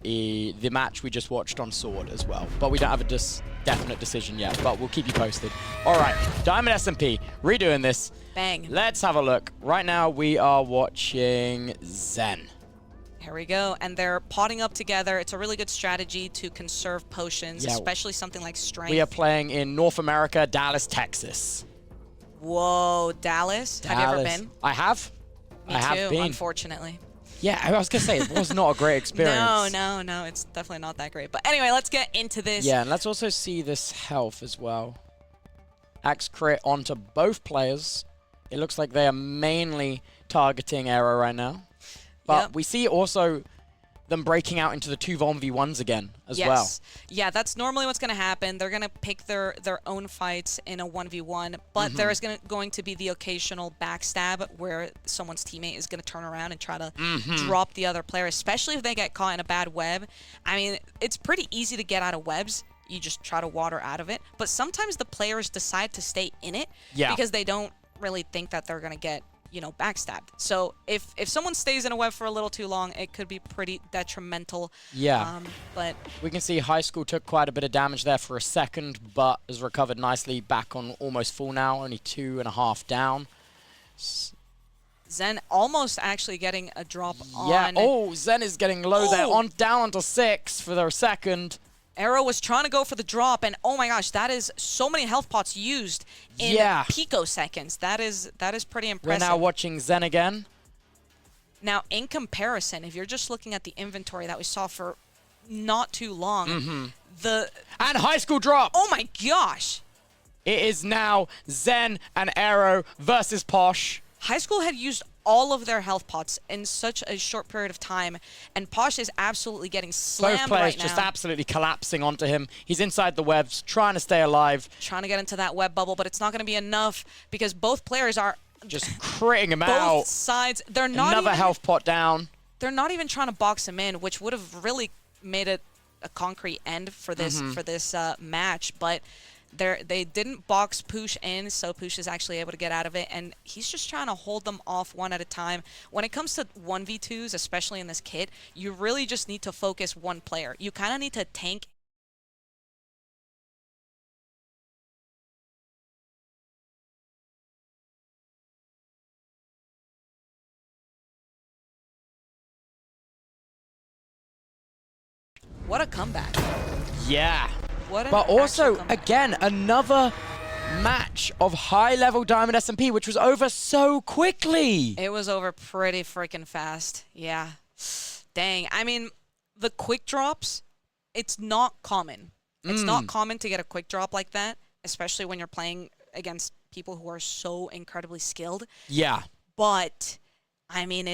the match we just watched on Sword as well. But we don't have a definite decision yet, but we'll keep you posted. All right, Diamond SMP, redoing this. Bang. Let's have a look. Right now, we are watching Zen. Here we go. And they're potting up together. It's a really good strategy to conserve potions, Yeah. especially something like strength. We are playing in North America, Dallas, Texas. Whoa, Dallas. Have you ever been? I have. Me I too, have been. unfortunately. Yeah, I was gonna say it was not a great experience. No, it's definitely not that great. But anyway, let's get into this. Yeah, and let's also see this health as well. Axe crit onto both players. It looks like they are mainly targeting Arrow right now. But Yep. we see also them breaking out into the 2v1s again as well. Yeah, that's normally what's going to happen. They're going to pick their own fights in a 1v1, but there is going to be the occasional backstab where someone's teammate is going to turn around and try to drop the other player, especially if they get caught in a bad web. I mean, it's pretty easy to get out of webs. You just try to water out of it. But sometimes the players decide to stay in it because they don't really think that they're going to get, you know, backstabbed. So if someone stays in a web for a little too long, it could be pretty detrimental. Yeah. But We can see High School took quite a bit of damage there for a second, but has recovered nicely, back on almost full now, only 2.5 down. Zen almost actually getting a drop Yeah, on. oh, Zen is getting low there, Oh. down onto 6 for their second. Arrow was trying to go for the drop, and oh my gosh, that is so many health pots used in picoseconds. That is pretty We're impressive. now watching Zen again. Now, in comparison, if you're just looking at the inventory that we saw for not too long, And High School drop! oh my gosh, It is now Zen and Arrow versus Posh. High School had used all of their health pots in such a short period of time, and Posh is absolutely getting Both slammed players right just now. absolutely collapsing onto him. He's inside the webs, trying to stay alive. Trying to get into that web bubble, but it's not going to be enough because both players are Just critting him both out. sides. They're not Another even, health pot down. They're not even trying to box him in, which would have really made it a concrete end for this match. But they didn't box Poosh in, so Poosh is actually able to get out of it, and he's just trying to hold them off one at a time. When it comes to 1v2s, especially in this kit, you really just need to focus one player. You kind of need to tank. What a comeback. Yeah. What an But actual also, comeback. again, another match of high-level Diamond SMP, which was over so quickly. It was over pretty freaking fast. Yeah. Dang. I mean, the quick drops, it's not common. It's not common to get a quick drop like that, especially when you're playing against people who are so incredibly skilled. Yeah. But, I mean,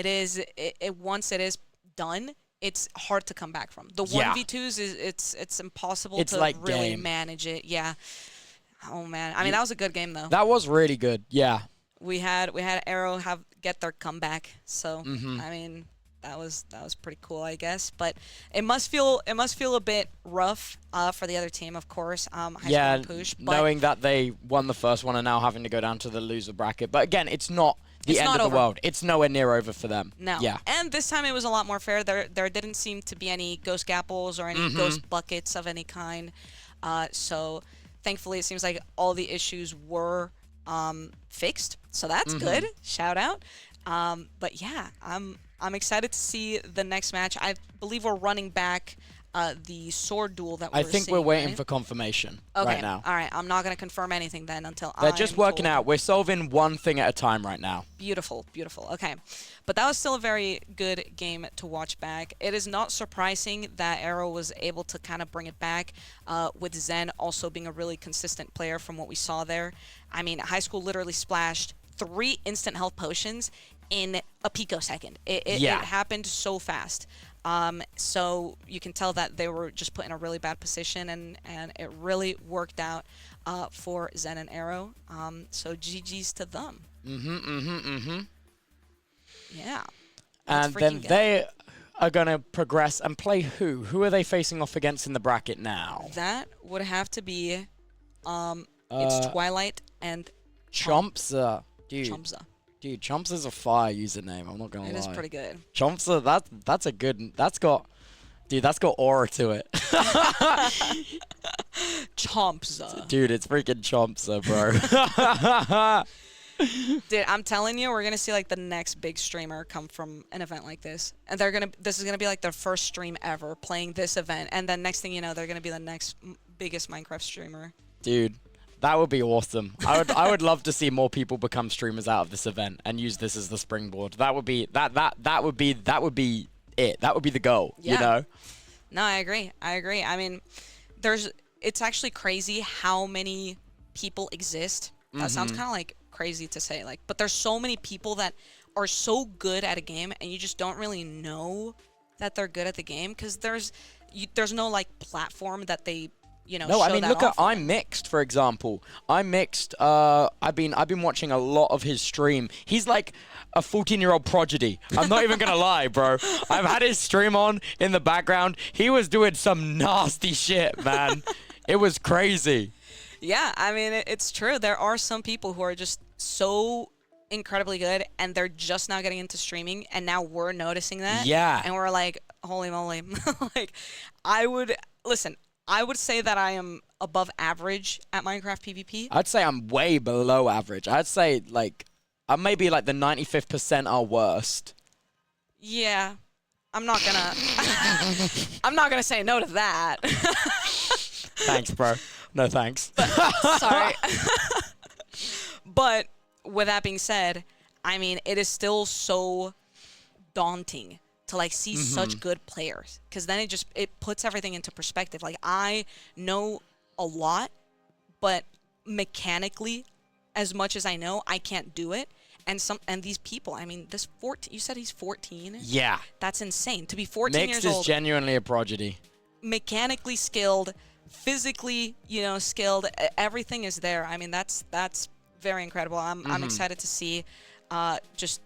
once it is done, it's hard to come back from. The Yeah. 1v2s, it's impossible It's to like really game. manage it. Yeah. Oh, man. I mean, that was a good game, though. That was really good. Yeah. We had Arrow get their comeback, so Mm-hmm. I mean that was pretty cool, I guess. But it must feel a bit rough for the other team, of course. High School Yeah, and Poosh, but knowing that they won the first one and now having to go down to the loser bracket. But again, it's not the It's end not of over. the world. It's nowhere near over for them. no. Yeah. And this time it was a lot more fair. There didn't seem to be any ghost gapples or any Mm-hmm. ghost buckets of any kind. So thankfully, it seems like all the issues were fixed. So that's Mm-hmm. good. Shout out. But yeah, I'm excited to see the next match. I believe we're running back the sword duel that we I were think we're seeing, waiting right? for confirmation Okay. right now. All right. I'm not going to confirm anything then until They're just I'm working told. out. We're solving one thing at a time right now. Beautiful, beautiful. Okay. But that was still a very good game to watch back. It is not surprising that Arrow was able to kind of bring it back, with Zen also being a really consistent player from what we saw there. I mean, High School literally splashed 3 instant health potions in a picosecond. It happened so fast. So you can tell that they were just put in a really bad position, and it really worked out for Zen and Arrow. So GG's to them. Yeah. Let's And then freaking go. they are going to progress and play who? Who are they facing off against in the bracket now? That would have to be, it's Twilight and Chompsa. Dude, Chomza. dude, Chompsa's a fire username. I'm not going to It lie. is pretty good. Chompsa, that's a good, that's got aura to it. Chomza. Dude, it's freaking Chompsa, bro. Dude, I'm telling you, we're gonna see like the next big streamer come from an event like this, and this is gonna be like their first stream ever playing this event, and then next thing you know, they're gonna be the next biggest Minecraft streamer. Dude, that would be awesome. I would love to see more people become streamers out of this event and use this as the springboard. That would be it. That would be the goal. Yeah. You know. No, I agree. I mean, it's actually crazy how many people exist. That sounds kind of like crazy to say, like, but there's so many people that are so good at a game, and you just don't really know that they're good at the game because there's no like platform that they No, show I mean, that look at off on. I'm Mixed, for example. I'm Mixed. I've been watching a lot of his stream. He's like a 14-year-old prodigy. I'm not even gonna lie, bro. I've had his stream on in the background. He was doing some nasty shit, man. It was crazy. Yeah, I mean, it's true. There are some people who are just so incredibly good, and they're just now getting into streaming, and now we're noticing that. Yeah. And we're like, holy moly. Like, I would say that I am above average at Minecraft PvP. I'd say I'm way below average. I'd say, like, I'm maybe like the 95th percentile worst. Yeah. I'm not gonna say no to that. Thanks, bro. No thanks. Sorry. But with that being said, I mean, it is still so daunting to like see such good players, because then it puts everything into perspective. Like, I know a lot, but mechanically, as much as I know, I can't do it. And these people, I mean, you said he's 14? Yeah. That's insane. To be 14 Mixed years is old, genuinely a prodigy. mechanically skilled, physically, skilled, everything is there. I mean, that's very incredible. I'm excited to see just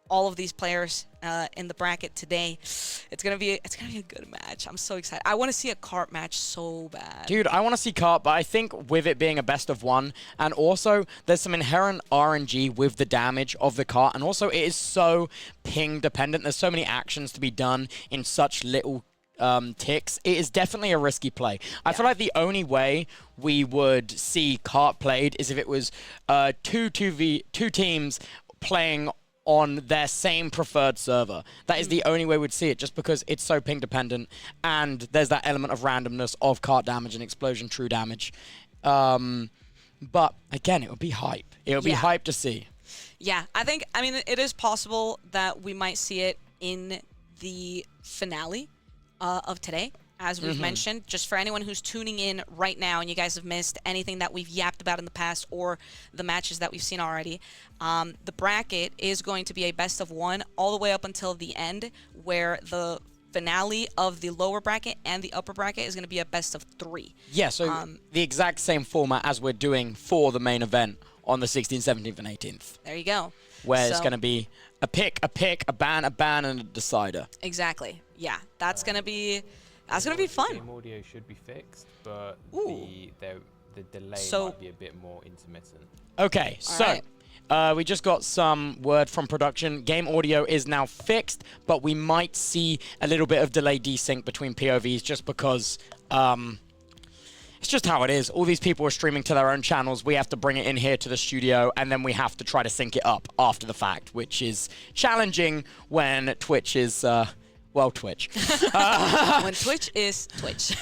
all of these players in the bracket today. It's gonna be a good match. I'm so excited. I want to see a cart match so bad. Dude, I want to see cart, but I think with it being a best of one, and also there's some inherent RNG with the damage of the cart, and also it is so ping dependent. There's so many actions to be done in such little ticks. It is definitely a risky play. I feel like the only way we would see cart played is if it was two teams playing on their same preferred server. That is the only way we'd see it, just because it's so ping dependent, and there's that element of randomness of cart damage and explosion true damage. But again, it would be hype. It would be hype to see. Yeah, I mean, it is possible that we might see it in the finale of today, as we've mentioned. Just for anyone who's tuning in right now and you guys have missed anything that we've yapped about in the past or the matches that we've seen already, the bracket is going to be a best of one all the way up until the end, where the finale of the lower bracket and the upper bracket is going to be a best of three. Yeah, so the exact same format as we're doing for the main event on the 16th, 17th, and 18th. There you go. Where it's going to be a pick, a ban, and a decider. Exactly. Yeah, that's going to be fun. Game audio should be fixed, but Ooh. the delay So- might be a bit more intermittent. Okay, so we just got some word from production. Game audio is now fixed, but we might see a little bit of delay desync between POVs just because it's just how it is. All these people are streaming to their own channels. We have to bring it in here to the studio, and then we have to try to sync it up after the fact, which is challenging when Twitch is... Twitch. When Twitch is Twitch.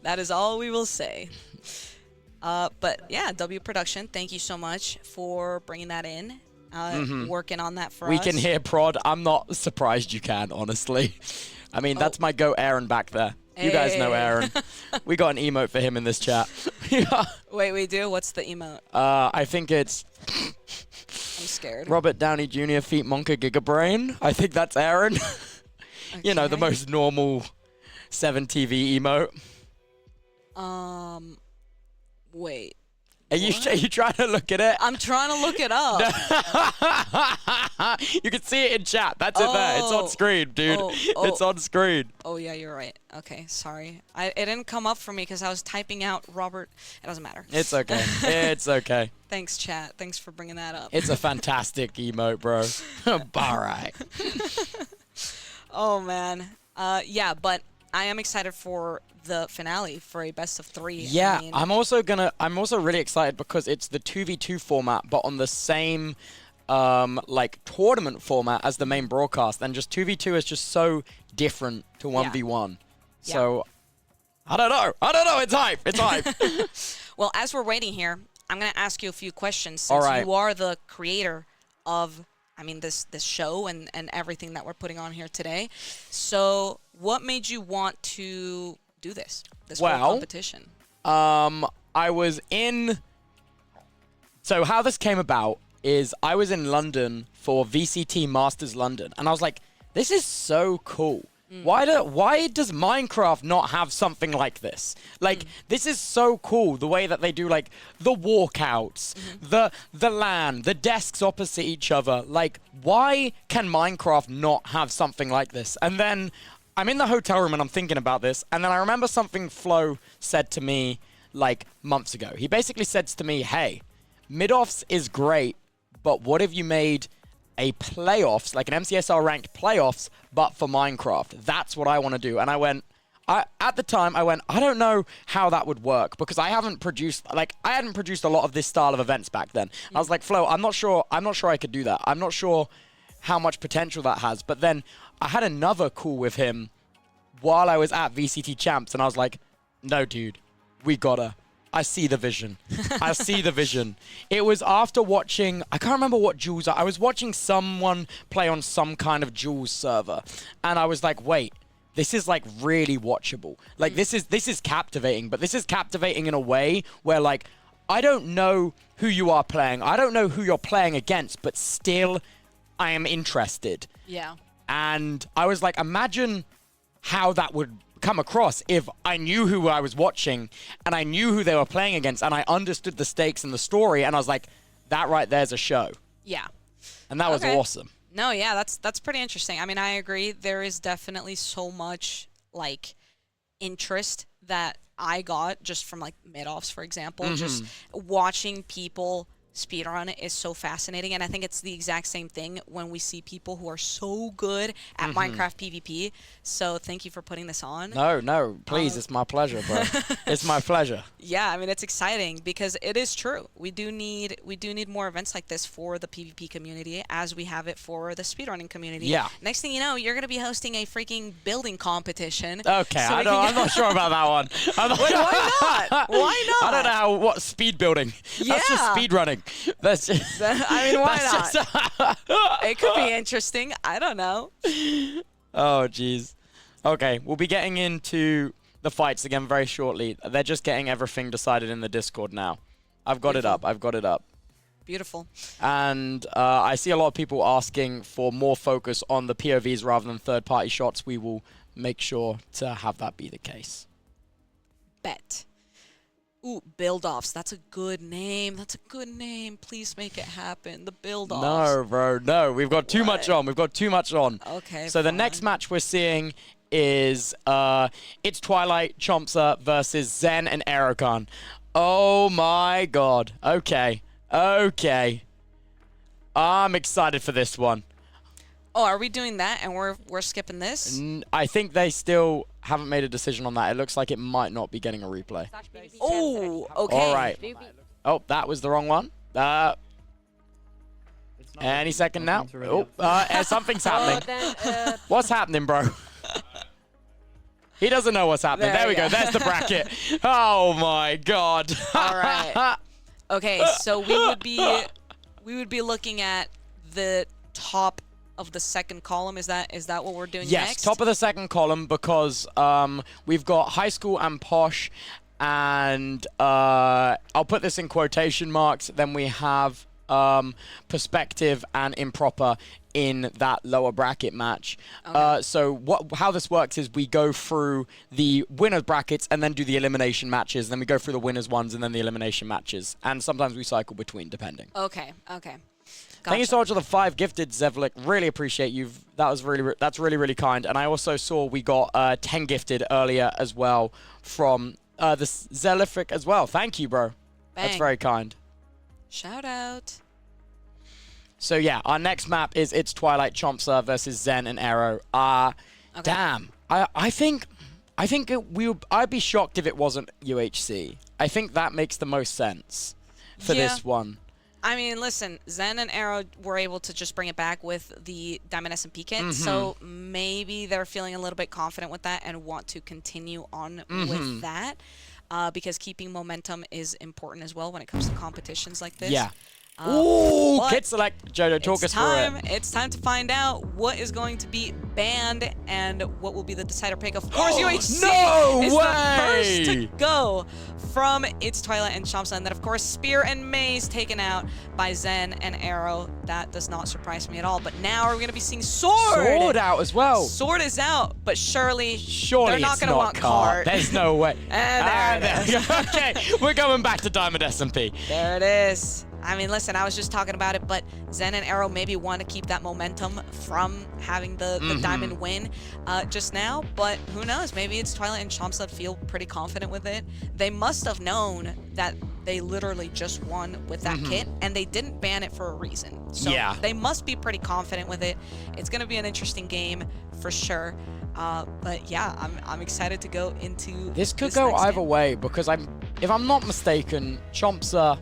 That is all we will say. But yeah, W Production, thank you so much for bringing that in, working on that for us. We can hear prod. I'm not surprised you can, honestly. I mean, that's my goat Aaron back there. You guys know Aaron. We got an emote for him in this chat. Wait, we do? What's the emote? I think it's... I'm scared. Robert Downey Jr. feet Monka Gigabrain. I think that's Aaron. You know, the Okay. most normal 7TV emote. Wait. Are you trying to look at it? I'm trying to look it up. You can see it in chat. That's it there. It's on screen, dude. It's on screen. Oh, yeah, you're right. Okay, sorry. It didn't come up for me because I was typing out Robert. It doesn't matter. It's okay. It's okay. Thanks, chat. Thanks for bringing that up. It's a fantastic emote, bro. All right. Oh, man. Yeah, but I am excited for the finale for a best of 3. Yeah, I mean, I'm also really excited because it's the 2v2 format, but on the same like tournament format as the main broadcast, and just 2v2 is just so different to 1v1. Yeah. So I don't know. It's hype. It's hype. Well, as we're waiting here, I'm going to ask you a few questions All since right. you are the creator of, I mean, this show and everything that we're putting on here today. So what made you want to do this whole competition? I was in... So how this came about is I was in London for VCT Masters London, and I was like, this is so cool. Why does Minecraft not have something like this? Like, this is so cool, the way that they do, like, the walkouts, the LAN, the desks opposite each other. Like, why can Minecraft not have something like this? And then I'm in the hotel room and I'm thinking about this, and then I remember something Flo said to me, like, months ago. He basically said to me, hey, mid-offs is great, but what if you made a playoffs, like an MCSR ranked playoffs, but for Minecraft? That's what I want to do. And I went, at the time, I don't know how that would work because I hadn't produced a lot of this style of events back then. I was like, Flo, I'm not sure I could do that. I'm not sure how much potential that has. But then I had another call with him while I was at VCT Champs, and I was like, no, dude, we gotta. I see the vision. I see the vision. It was after watching, I can't remember what Jules, I was watching someone play on some kind of Jules server, and I was like, wait, this is like really watchable. Like this is captivating, but this is captivating in a way where like, I don't know who you are playing. I don't know who you're playing against, but still I am interested. Yeah. And I was like, imagine how that would come across if I knew who I was watching and I knew who they were playing against and I understood the stakes and the story, and I was like, that right there's a show. Yeah. And that was awesome. No, yeah, that's pretty interesting. I mean, I agree. There is definitely so much like interest that I got just from like mid-offs, for example. Just watching people speedrun is so fascinating, and I think it's the exact same thing when we see people who are so good at Minecraft PvP. So thank you for putting this on. No, please, it's my pleasure, bro. It's my pleasure. Yeah, I mean, it's exciting because it is true. We do need more events like this for the PvP community as we have it for the speedrunning community. Yeah. Next thing you know, you're going to be hosting a freaking building competition. Okay, so I'm not sure about that one. Wait, why not? Why not? I don't know what speed building. That's just Yeah. speed running. That's just, I mean, why that's not? just- It could be interesting. I don't know. Oh, jeez. Okay, we'll be getting into the fights again very shortly. They're just getting everything decided in the Discord now. I've got it up. I've got it up. Beautiful. And I see a lot of people asking for more focus on the POVs rather than third-party shots. We will make sure to have that be the case. Bet. Ooh, build-offs. That's a good name. That's a good name. Please make it happen. The build-offs. No, bro, no. We've got too much on. We've got too much on. Okay, So the fine. next match we're seeing is it's Twilight, Chompsa versus Zen and Aerokan. Oh my god. Okay. Okay. I'm excited for this one. Oh, are we doing that and we're skipping this? I think they still haven't made a decision on that. It looks like it might not be getting a replay. Oh, okay. All right. Oh, that was the wrong one. Any second now. Oh, something's happening. What's happening, bro? He doesn't know what's happening. There we go. There's the bracket. Oh my god. All right. Okay, so we would be looking at the top of the second column. Is that what we're doing Yes, next? top of the second column because we've got high school and posh, and I'll put this in quotation marks. Then we have perspective and improper in that lower bracket match. Okay. So how this works is we go through the winners brackets and then do the elimination matches. Then we go through the winners ones and then the elimination matches. And sometimes we cycle between, depending. Okay. Okay. Thank you Gotcha. so much for the 5 gifted, Zevlik. Really appreciate you. That's really kind. And I also saw we got 10 gifted earlier as well from the Zelific as well. Thank you, bro. That's Bang. very kind. Shout out. So yeah, our next map is It's Twilight, Chompsa versus Zen and Arrow. Okay. Damn. I think I think I'd be shocked if it wasn't UHC. I think that makes the most sense for Yeah. this one. I mean, listen, Zen and Arrow were able to just bring it back with the Diamond S&P kit, so maybe they're feeling a little bit confident with that and want to continue on with that, because keeping momentum is important as well when it comes to competitions like this. Yeah. Ooh, but kit select. Jojo, talk us through it. It's time to find out what is going to be banned and what will be the decider pick. Of course, UHC No is way! the first to go from its Twilight and Chomsa. And then, of course, Spear and Maze taken out by Zen and Arrow. That does not surprise me at all. But now we're going to be seeing Sword. Sword out as well. Sword is out, but surely they're not it's going to want Cart. Cart. There's no way. And there it is. Okay, we're going back to Diamond S&P. There it is. I mean, listen, I was just talking about it, but Zen and Arrow maybe want to keep that momentum from having the Diamond win just now, but who knows? Maybe it's Twilight and Chomps that feel pretty confident with it. They must have known that they literally just won with that kit, and they didn't ban it for a reason. So Yeah. they must be pretty confident with it. It's going to be an interesting game for sure. But yeah, I'm excited to go into This could go next either game. way because if I'm not mistaken, Chomsa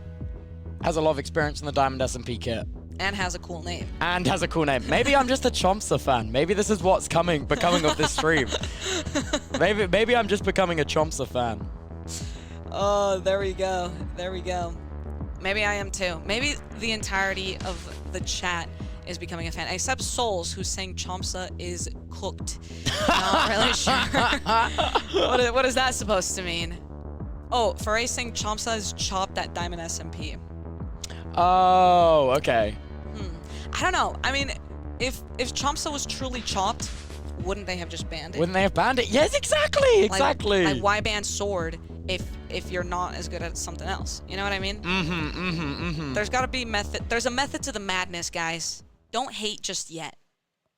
has a lot of experience in the Diamond S&P kit. And has a cool name. And has a cool name. Maybe I'm just a Chomsa fan. Maybe this is what's becoming of this stream. Maybe I'm just becoming a Chomsa fan. Oh, there we go. There we go. Maybe I am too. Maybe the entirety of the chat is becoming a fan, except Souls, who's saying Chomsa is cooked. Not really sure. What is that supposed to mean? Oh, Faray saying Chomsa is chopped at Diamond S&P. Oh, okay. I don't know. I mean, if Chomsa was truly chopped, wouldn't they have just banned it? Wouldn't they have banned it? Yes, exactly, exactly. Like why ban Sword if you're not as good at something else? You know what I mean? There's got to be method. There's a method to the madness, guys. Don't hate just yet.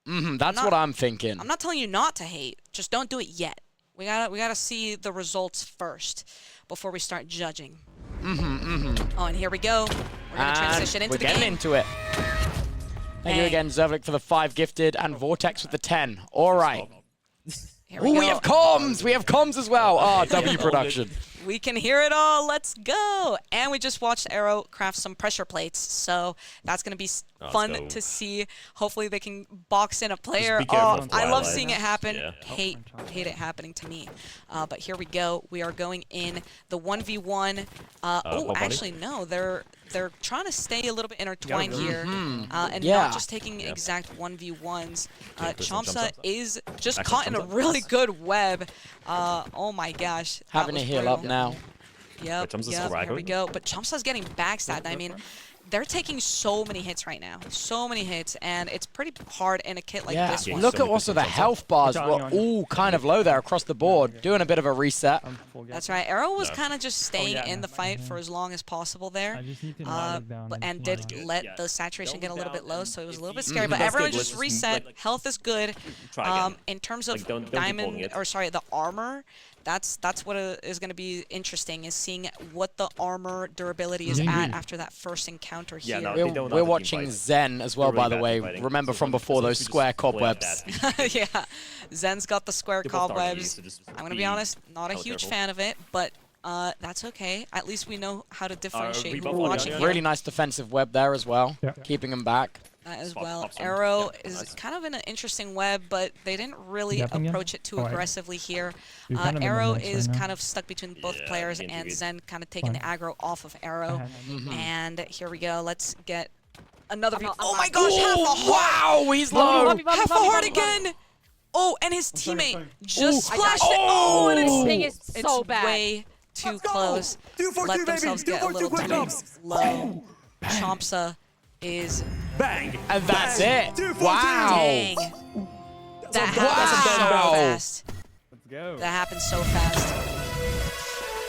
That's what I'm thinking. I'm not telling you not to hate. Just don't do it yet. We gotta see the results first before we start judging. Oh, and here we go. We're gonna transition into we're the getting game. into it. Thank you again, Zevlik, for the 5 gifted, and Vortex with the 10. All right. Here we go. We have comms! We have comms as well! Ah, W production. We can hear it all. Let's go. And we just watched Arrow craft some pressure plates, so that's going to be fun to see. Hopefully they can box in a player. be careful Oh, of I love Twilight. seeing it happen. Yeah. Hate it happening to me. But here we go. We are going in the 1v1. Oh, buddy? actually, no. They're trying to stay a little bit intertwined here and Yeah. not just taking exact 1v1s. Chomsa Chomsa. is just Actually, caught in a Chomsa. really good web. Oh my gosh. that Having to was heal up brutal. now. Yep, Chomsa's yep, still here we ragdoling? go. But Chomsa's getting backstabbed. I mean, they're taking so many hits right now. So many hits, and it's pretty hard in a kit like Yeah, this one. look at also the health bars were all kind of low there across the board, doing a bit of a reset. That's right. Arrow was No. kind of just staying in the fight for as long as possible there. And did let the saturation get a little bit low, so it was a little bit scary. But That's everyone good. just Let's reset. like, Health is good. try again. In terms of Like, don't keep pulling diamond, it. or sorry, the armor, that's what is going to be interesting, is seeing what the armor durability is at after that first encounter Yeah, here. no, they don't know We're the team watching fight. Zen as well, They're really by the bad way. at fighting. Remember So from before as long those as we square just play out cobwebs. that, Yeah, Zen's got the square They're both cobwebs. darkies, so just I'm gonna be be honest, not a hella huge careful. fan of it, but that's okay. At least we know how to differentiate who rebuff we're on watching the here. Really nice defensive web there as well, keeping them back. As Swap well. pops in. Arrow Yeah, is nice. kind of in an interesting web, but they didn't really Yapping again? approach it too Oh, I- aggressively here. You're kind of in the Arrow mix is right now. kind of stuck between both Yeah, players, can't do and it. Zen kind of taking the aggro off of Arrow. Mm-hmm. And here we go. Let's get another view. not- I'm Oh not- my gosh, half a heart! Wow, he's low. Half a heart again! Oh, and his teammate just splashed it. Oh! Oh, and This thing it's, is so it's bad. way too close. Let themselves get a little too low. Chomsa is Bang! And that's it. Wow. dang. That happens so Wow. fast. Let's go. That happens so fast.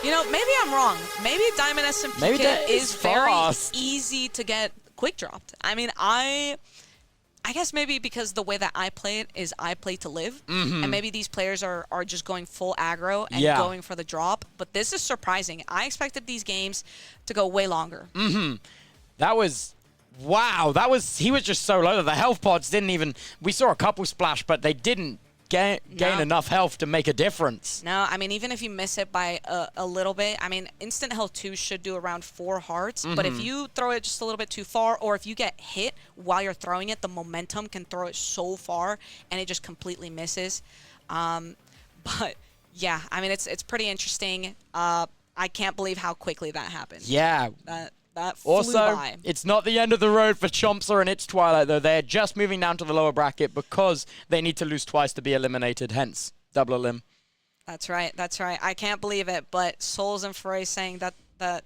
You know, maybe I'm wrong. Maybe Diamond S&P Maybe kit that is is very fast. easy to get quick dropped. I mean, I guess maybe because the way that I play it is I play to live, and maybe these players are just going full aggro and Yeah. going for the drop. But this is surprising. I expected these games to go way longer. That was, wow, he was just so low that the health pods didn't even, we saw a couple splash, but they didn't gain No. enough health to make a difference. No, I mean, even if you miss it by a little bit, I mean, instant health 2 should do around 4 hearts. But if you throw it just a little bit too far, or if you get hit while you're throwing it, the momentum can throw it so far, and it just completely misses. But yeah, I mean, it's pretty interesting. I can't believe how quickly that happened. Yeah. That flew Also, by. it's not the end of the road for Chompser and its Twilight, though. They're just moving down to the lower bracket because they need to lose twice to be eliminated, hence double elim. That's right. That's right. I can't believe it, but Souls and Foray saying that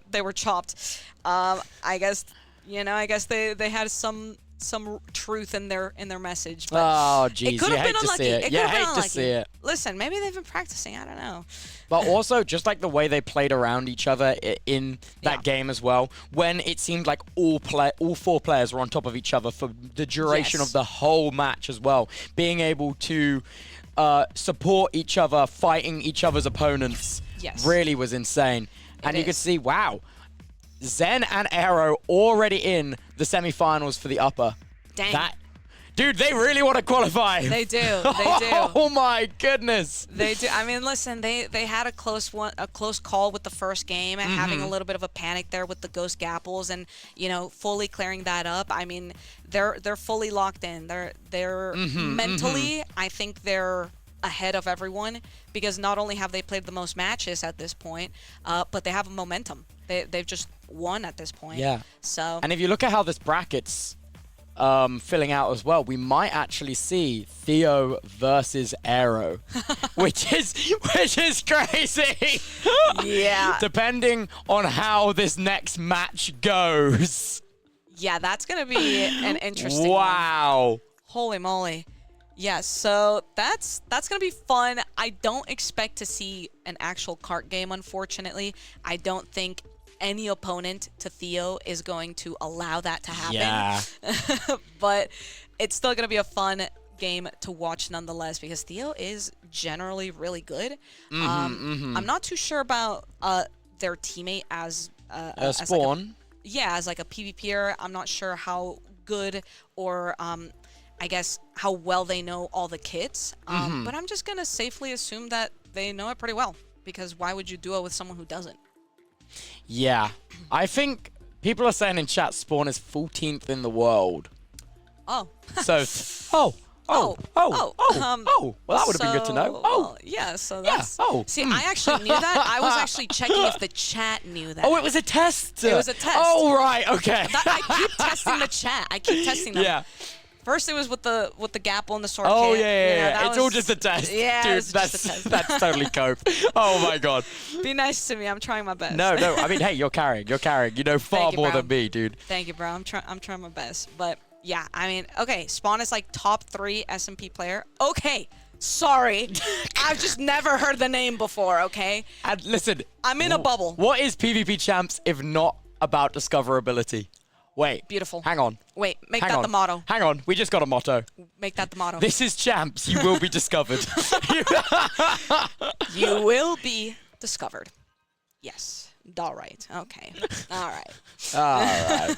they were chopped. I guess they had some truth in their message. But Oh, jeez, it could you have hate been to unlucky. see it. It You could have been hate to unlucky. see it. Listen, maybe they've been practicing. I don't know. But also, just like the way they played around each other in that Yeah. game as well, when it seemed like all 4 players were on top of each other for the duration Yes. of the whole match as well, being able to support each other, fighting each other's opponents, Yes. really was insane. And It you could is. see, wow, Zen and Aero already in the semifinals for the upper. Dang. Dude, they really want to qualify. They do. They do. Oh my goodness. They do. I mean, listen, they had a close call with the first game, and having a little bit of a panic there with the Ghost Gapples, and fully clearing that up. I mean, they're fully locked in. They're mentally, I think they're ahead of everyone, because not only have they played the most matches at this point, but they have a momentum. They've just won at this point. Yeah. So. And if you look at how this bracket's filling out as well, we might actually see Theo versus Aero, which is crazy. Yeah. Depending on how this next match goes. Yeah, that's gonna be an interesting one. Wow. Holy moly. Yeah, so that's gonna be fun. I don't expect to see an actual cart game, unfortunately. I don't think any opponent to Theo is going to allow that to happen. Yeah. But it's still gonna be a fun game to watch nonetheless, because Theo is generally really good. I'm not too sure about their teammate as Spawn. as like a PvPer. I'm not sure how good or I guess how well they know all the kits. But I'm just gonna safely assume that they know it pretty well, because why would you duo with someone who doesn't? Yeah. I think people are saying in chat Spawn is 14th in the world. Oh. So, well, that would have been good to know. Well, yeah, so that's... See, I actually knew that. I was actually checking if the chat knew that. Oh, it was a test. It was a test. Oh, right, okay. I keep testing the chat. I keep testing them. Yeah. First, it was with the Gapple and the sword Oh, kit. yeah. That It's all was- just a test. Yeah, Dude, it was just a test. that's totally cope. Oh, my God. Be nice to me. I'm trying my best. No. I mean, hey, you're carrying. You know far Thank you, more bro. than me, dude. Thank you, bro. I'm trying my best. But yeah, I mean, okay, Spawn is like top 3 SMP player. Okay, sorry. I've just never heard the name before, okay? And listen. I'm in a bubble. What is PvP Champs if not about discoverability? Wait. Beautiful. Hang on. Wait, make Hang that on. the motto. Hang on. We just got a motto. Make that the motto. This is Champs. You will be discovered. You will be discovered. Yes. All right. Okay. All right. All right.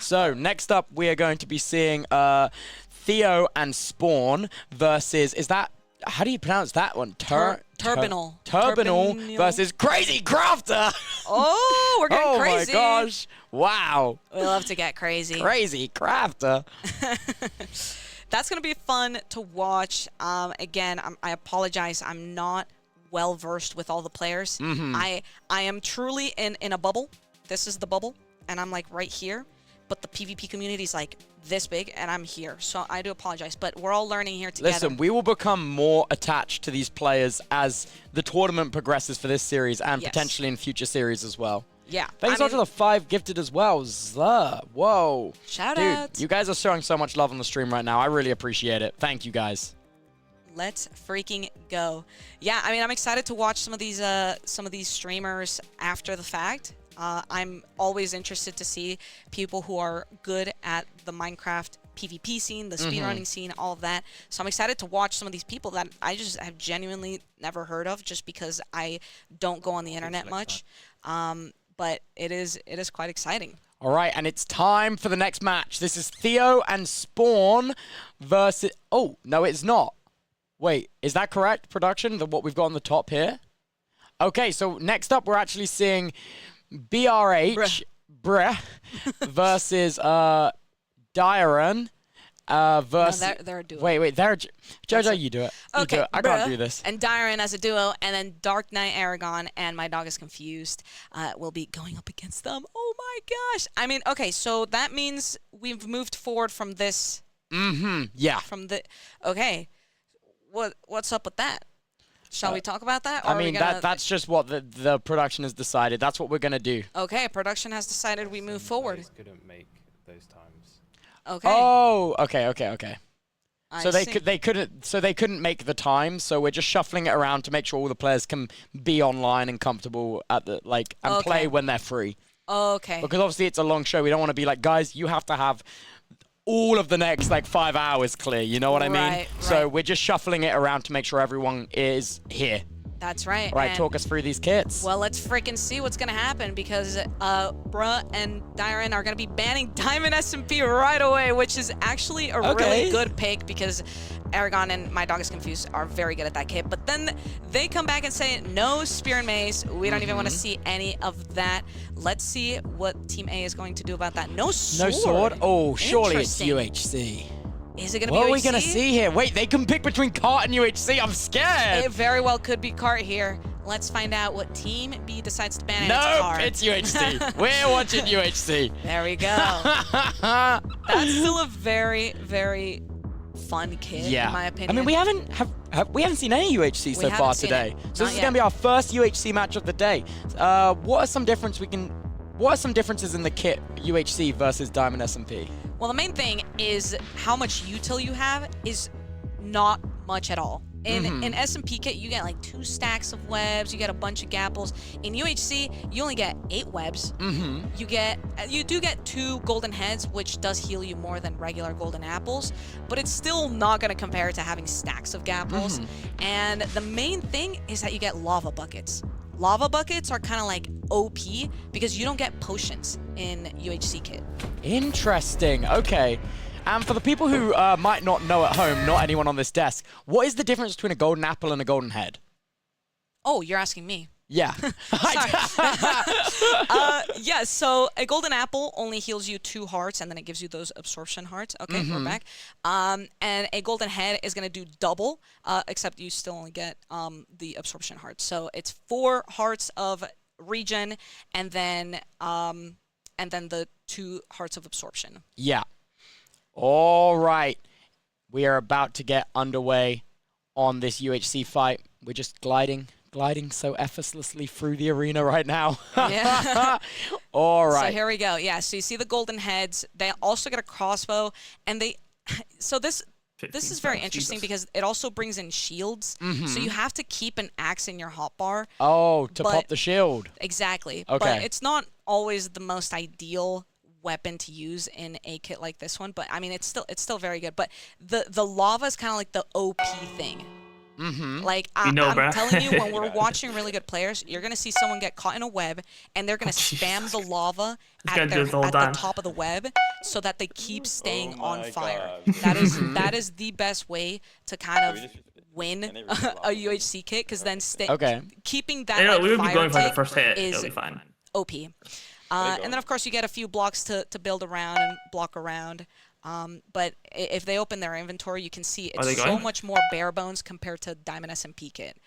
So next up, we are going to be seeing Theo and Spawn versus. Is that? How do you pronounce that one? Turbinal. Turbinal versus Crazy Crafter. Oh, we're getting crazy. Oh my gosh! Wow. We love to get crazy. Crazy Crafter. That's going to be fun to watch. Again, I apologize. I'm not well versed with all the players. I am truly in a bubble. This is the bubble, and I'm like right here. But the PvP community is like this big, and I'm here. So I do apologize, but we're all learning here together. Listen, we will become more attached to these players as the tournament progresses for this series and Yes. potentially in future series as well. Yeah. Thanks I out to the 5 gifted as well. Zla. Whoa. Shout Dude, out. you guys are showing so much love on the stream right now. I really appreciate it. Thank you guys. Let's freaking go. Yeah, I mean, I'm excited to watch some of these streamers after the fact. I'm always interested to see people who are good at the Minecraft PvP scene, the speedrunning scene, all of that. So I'm excited to watch some of these people that I just have genuinely never heard of, just because I don't go on the internet much. But it is quite exciting. All right, and it's time for the next match. This is Theo and Spawn versus... Oh, no, it's not. Wait, is that correct, production, what we've got on the top here? Okay, so next up, we're actually seeing BRH, Breh, versus Dyron. Versus... No, they're a duo. Wait, Jojo, you do it. You do Okay, it. I can't bruh, do this. And Dyron as a duo, and then Dark Knight Aragon and My Dog is Confused will be going up against them. Oh my gosh! I mean, okay, so that means we've moved forward from this. Yeah. From the okay, what's up with that? Shall we talk about that? Or I are we mean, gonna... that's just what the production has decided. That's what we're gonna do. Okay, production has decided we move forward. Players couldn't make those times. Okay. Oh, okay. I So they see. couldn't make the time. So we're just shuffling it around to make sure all the players can be online and comfortable at the and play when they're free. Okay. Because obviously it's a long show. We don't want to be like, guys, you have to have all of the next 5 hours clear. You know what I mean? Right, So right. we're just shuffling it around to make sure everyone is here. That's right. All right, and- talk us through these kits. Well, let's freaking see what's gonna happen because Bruh and Dyron are gonna be banning Diamond SMP right away, which is actually a really good pick because Aragon and My Dog is Confused are very good at that kit. But then they come back and say, no Spear and Mace. We don't even want to see any of that. Let's see what Team A is going to do about that. No sword. No sword? Oh, surely it's Interesting. UHC. Is it gonna be What are we UHC? gonna see here? Wait, they can pick between Cart and UHC. I'm scared. It very well could be Cart here. Let's find out what Team B decides to ban. And Nope, it's Cart. it's UHC. We're watching UHC. There we go. That's still a very, very fun kit, Yeah. in my opinion. I mean, we haven't seen any UHC so haven't far seen today. it. So Not this is yet. gonna be our first UHC match of the day. What are some differences in the kit UHC versus Diamond SMP? Well, the main thing is how much util you have is not much at all. In SMP kit, you get 2 stacks of webs, you get a bunch of gapples. In UHC, you only get 8 webs. You do get 2 golden heads, which does heal you more than regular golden apples, but it's still not going to compare to having stacks of gapples. And the main thing is that you get lava buckets. Lava buckets are kind of like OP because you don't get potions in UHC kit. Interesting. Okay. And for the people who might not know at home, not anyone on this desk, what is the difference between a golden apple and a golden head? Oh, you're asking me. Yeah. Yeah, so a golden apple only heals you 2 hearts, and then it gives you those absorption hearts. Okay, we're back. And a golden head is going to do double, except you still only get the absorption hearts. So it's 4 hearts of regen, and then the 2 hearts of absorption. Yeah. All right. We are about to get underway on this UHC fight. We're just gliding so effortlessly through the arena right now. Yeah. All right. So here we go. Yeah, so you see the golden heads. They also get a crossbow, and they... So this is very interesting because it also brings in shields. So you have to keep an axe in your hotbar. Oh, to pop the shield. Exactly. Okay. But it's not always the most ideal weapon to use in a kit like this one. But I mean, it's still very good. But the lava is kind of like the OP thing. Like, I'm telling you, when we're watching really good players, you're going to see someone get caught in a web, and they're going to spam the lava at the top of the web so that they keep staying on fire. That is the best way to kind of win a UHC kit, because then keeping that Yeah, we would be fire going for the take first hit. is It'll be fine. OP. And then, of course, you get a few blocks to build around and block around. But if they open their inventory, you can see it's so much more bare bones compared to Diamond SMP kit,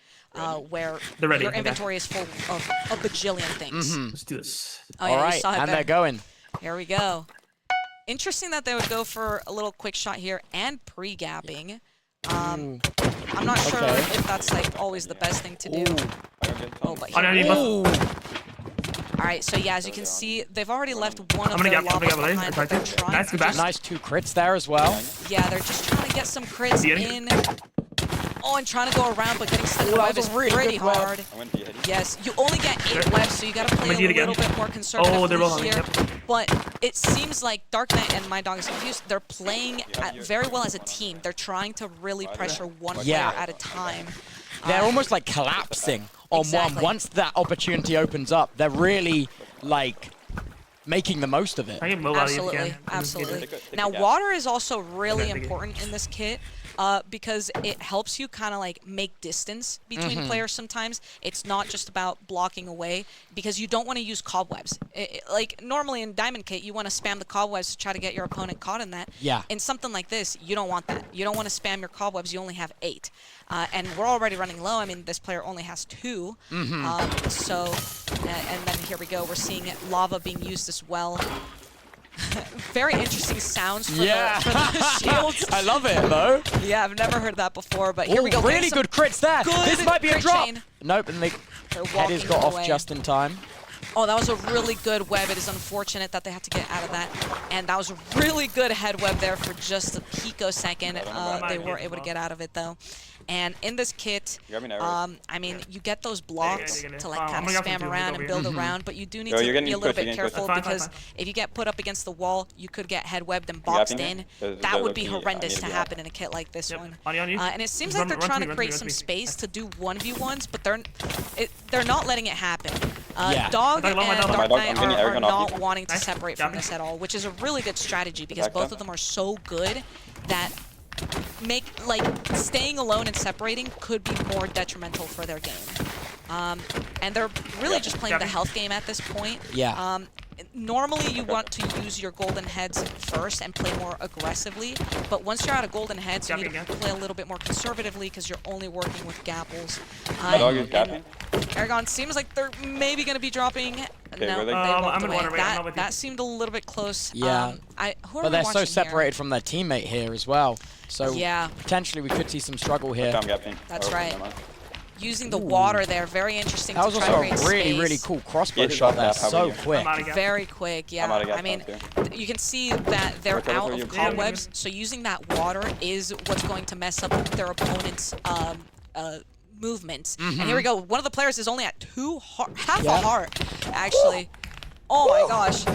where your inventory is full of a bajillion things. Let's do this. Oh, yeah, All right, and they're going. Here we go. Interesting that they would go for a little quick shot here and pre-gapping. I'm not sure if that's always the best thing to do. Oh, but here. All right, so yeah, as you can see, they've already left one of their lavas behind, but they're trying to just... Nice 2 crits there as well. Yeah, they're just trying to get some crits in. Oh, and trying to go around, but getting stuck in the web is pretty hard. Yes, you only get 8 webs, so you got to play a little bit more conservative here. But it seems like Dark Knight and My Dog is Confused, they're playing very well as a team. They're trying to really pressure one player at a time. They're almost collapsing on one. Once that opportunity opens up, they're really making the most of it. I get mobile if you Absolutely, can. absolutely. Take a Now, gap. water is also really take it. important in this kit because it helps you kind of like make distance between players sometimes. It's not just about blocking away because you don't want to use cobwebs. Like normally in Diamond Kit, you want to spam the cobwebs to try to get your opponent caught in that. Yeah. In something like this, you don't want that. You don't want to spam your cobwebs. You only have 8. And we're already running low. I mean, this player only has 2. So, and then here we go. We're seeing lava being used as well. Very interesting sounds for, for the shields. I love it though. Yeah, I've never heard that before, but here we go. Really good crits there. This might be a crit drop. chain. Nope, and the They're head has walking got off away. just in time. Oh, that was a really good web. It is unfortunate that they had to get out of that. And that was a really good head web there for just a picosecond. They were able to get out of it, though. And in this kit, I mean, you get those blocks to like kind of spam around and build around, but you do need to be a little bit careful because if you get put up against the wall, you could get head webbed and boxed in. That would be horrendous to happen in a kit like this one. And it seems like they're trying to create some space to do 1v1s, but they're not letting it happen. Dog and Dark Knight are not wanting to separate from this at all, which is a really good strategy because both of them are so good that staying alone and separating could be more detrimental for their game. And they're really just playing the health game at this point. Yeah. Normally you want to use your golden heads first and play more aggressively, but once you're out of golden heads, you need to play a little bit more conservatively because you're only working with gapples. Aragon seems like they're maybe going to be dropping. No, they I'm in won't water away. right now. That seemed a little bit close. Yeah. But they're so separated from their teammate here as well. So yeah, potentially we could see some struggle here. That's right. Using the water there, very interesting. That was also a really cool crossbow shot there, so quick. Very quick, yeah. I mean, you can see that they're out of cobwebs, so using that water is what's going to mess up their opponent's movements. And here we go. One of the players is only at half a heart, actually. Oh my gosh.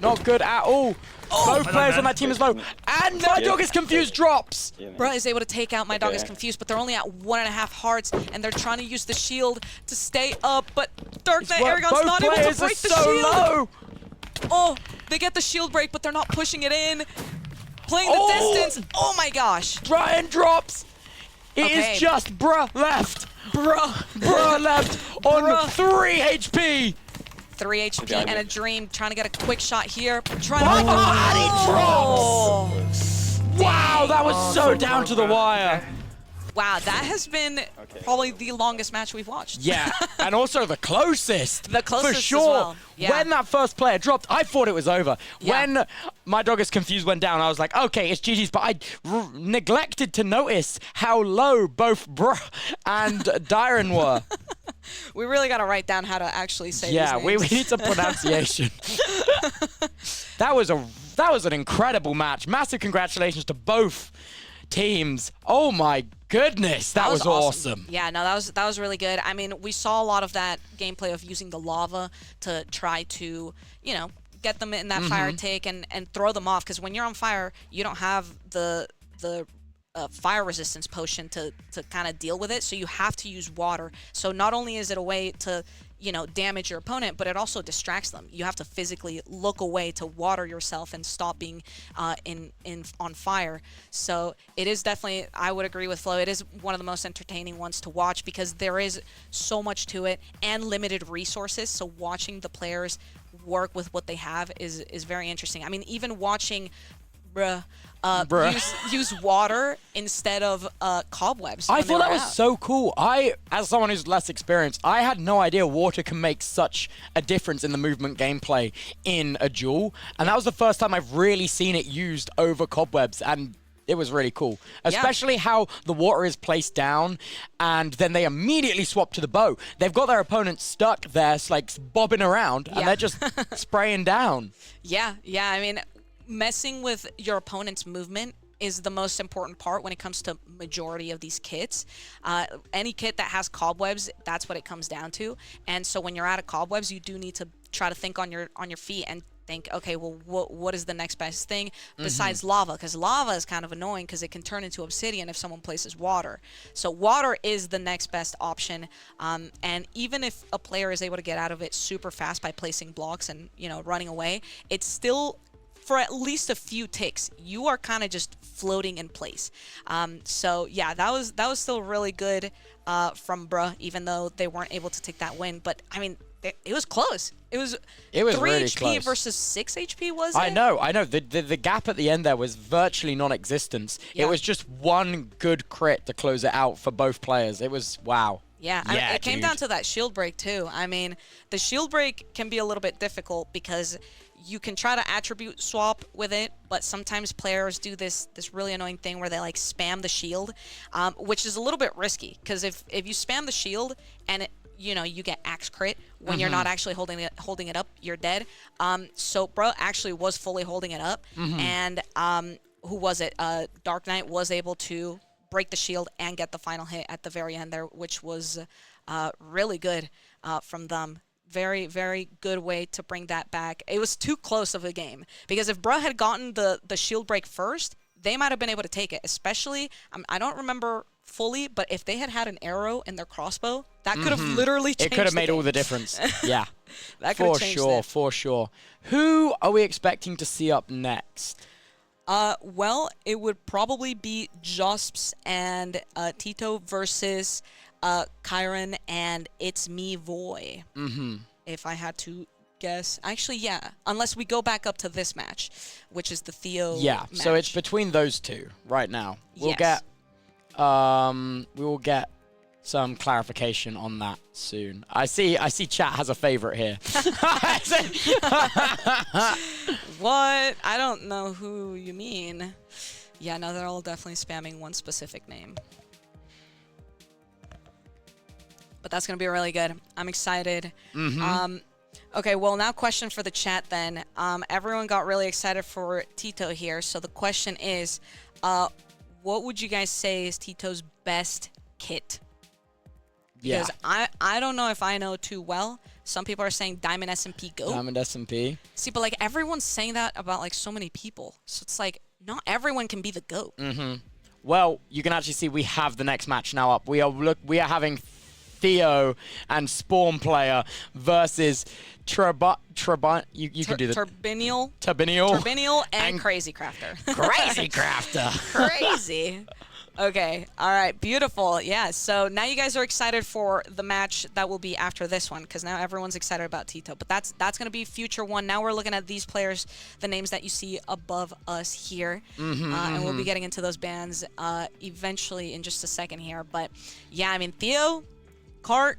Not good at all. Both players on that team is low. And my dog is confused drops. Bruh is able to take out my dog is confused, but they're only at 1.5 hearts, and they're trying to use the shield to stay up, but Dark Knight Aragon's not able to break the shield. Low. Oh, they get the shield break, but they're not pushing it in. Playing the distance. Oh my gosh. Ryan drops. It is just bruh left. Bruh left on 3 HP. 3 HP and a dream, trying to get a quick shot here. Trying and he drops! Wow, that was so down to the wire. Wow, that has been probably the longest match we've watched. Yeah, and also the closest. The closest for sure. as well. Yeah. When that first player dropped, I thought it was over. Yeah. When my dog is confused went down, I was like, okay, it's GG's, but I neglected to notice how low both Bruh and Dyron were. We really got to write down how to actually say these names. We need some pronunciation. That was an incredible match. Massive congratulations to both teams. Oh my goodness, that was awesome. Yeah, no, that was really good. I mean, we saw a lot of that gameplay of using the lava to try to, you know, get them in that fire take and throw them off, because when you're on fire, you don't have the fire resistance potion to kind of deal with it, so you have to use water. So not only is it a way to, you know, damage your opponent, but it also distracts them. You have to physically look away to water yourself and stop being on fire. So it is definitely, I would agree with Flo, it is one of the most entertaining ones to watch because there is so much to it and limited resources. So watching the players work with what they have is very interesting. I mean, even watching use water instead of cobwebs. I thought that was so cool. As someone who's less experienced, I had no idea water can make such a difference in the movement gameplay in a duel, and that was the first time I've really seen it used over cobwebs, and it was really cool. Especially how the water is placed down, and then they immediately swap to the bow. They've got their opponent stuck there, like bobbing around, and they're just spraying down. Yeah, I mean, messing with your opponent's movement is the most important part when it comes to majority of these kits. Any kit that has cobwebs, that's what it comes down to. And so when you're out of cobwebs, you do need to try to think on your feet and think, okay, well, what is the next best thing besides lava? Because lava is kind of annoying because it can turn into obsidian if someone places water. So water is the next best option. And even if a player is able to get out of it super fast by placing blocks and, you know, running away, it's still, for at least a few ticks, you are kind of just floating in place. So yeah, that was still really good from Bruh, even though they weren't able to take that win. But I mean, it was close. It was 3 really HP close. versus 6 HP, was it? I know. The gap at the end there was virtually non-existent. Yeah. It was just one good crit to close it out for both players. It was, wow. Yeah, I mean, it came down to that shield break too. I mean, the shield break can be a little bit difficult because you can try to attribute swap with it, but sometimes players do this really annoying thing where they like spam the shield, which is a little bit risky because if you spam the shield and you know, you get axe crit when you're not actually holding it up, you're dead. So bro actually was fully holding it up, and who was it? Dark Knight was able to break the shield and get the final hit at the very end there, which was really good from them. Very, very good way to bring that back. It was too close of a game because if Bruh had gotten the shield break first, they might have been able to take it. Especially, I don't remember fully, but if they had an arrow in their crossbow, that could have literally changed It could have the made game. all the difference. Yeah. That could have For changed sure, it. for sure. Who are we expecting to see up next? Well, it would probably be Josps and Tito versus Kyron and It's Me Voy. If I had to guess. Actually, yeah. Unless we go back up to this match, which is the Theo Yeah, match. so it's between those two right now. We'll Yes. we will get some clarification on that soon. I see chat has a favorite here. What? I don't know who you mean. Yeah, no, they're all definitely spamming one specific name. But that's going to be really good. I'm excited. Okay, well, now question for the chat then. Everyone got really excited for Tito here. So the question is, what would you guys say is Tito's best kit? Yeah. Because I don't know if I know too well. Some people are saying Diamond SMP GOAT. Diamond SMP. See, but like everyone's saying that about like so many people. So it's like not everyone can be the GOAT. Well, you can actually see we have the next match now up. We are having Theo and Spawn Player versus you can do the Turbinial and Crazy Crafter. Crazy Crafter. Crazy. Okay. All right. Beautiful. Yeah. So now you guys are excited for the match that will be after this one because now everyone's excited about Tito. But that's going to be future one. Now we're looking at these players, the names that you see above us here. And we'll be getting into those bands eventually in just a second here. But yeah, I mean, Theo, Cart,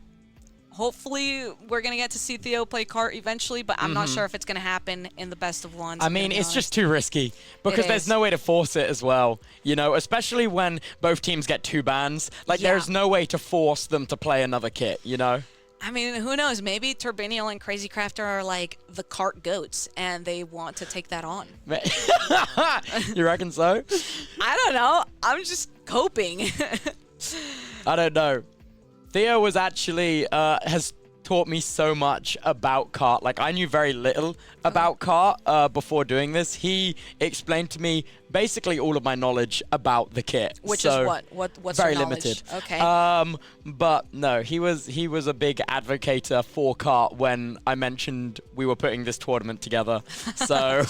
hopefully we're going to get to see Theo play Cart eventually, but I'm not sure if it's going to happen in the best of ones. I mean, it's just too risky because there's is. no way to force it as well, you know, especially when both teams get 2 bans. Like, Yeah. there's no way to force them to play another kit, you know? I mean, who knows? Maybe Turbinial and Crazy Crafter are like the Cart goats, and they want to take that on. You reckon so? I don't know. I'm just coping. I don't know. Theo was actually, has taught me so much about Cart. Like, I knew very little about Cart before doing this. He explained to me basically all of my knowledge about the kit. Which so is what? What's very your knowledge? limited. Okay. But no, he was a big advocator for Cart when I mentioned we were putting this tournament together. So,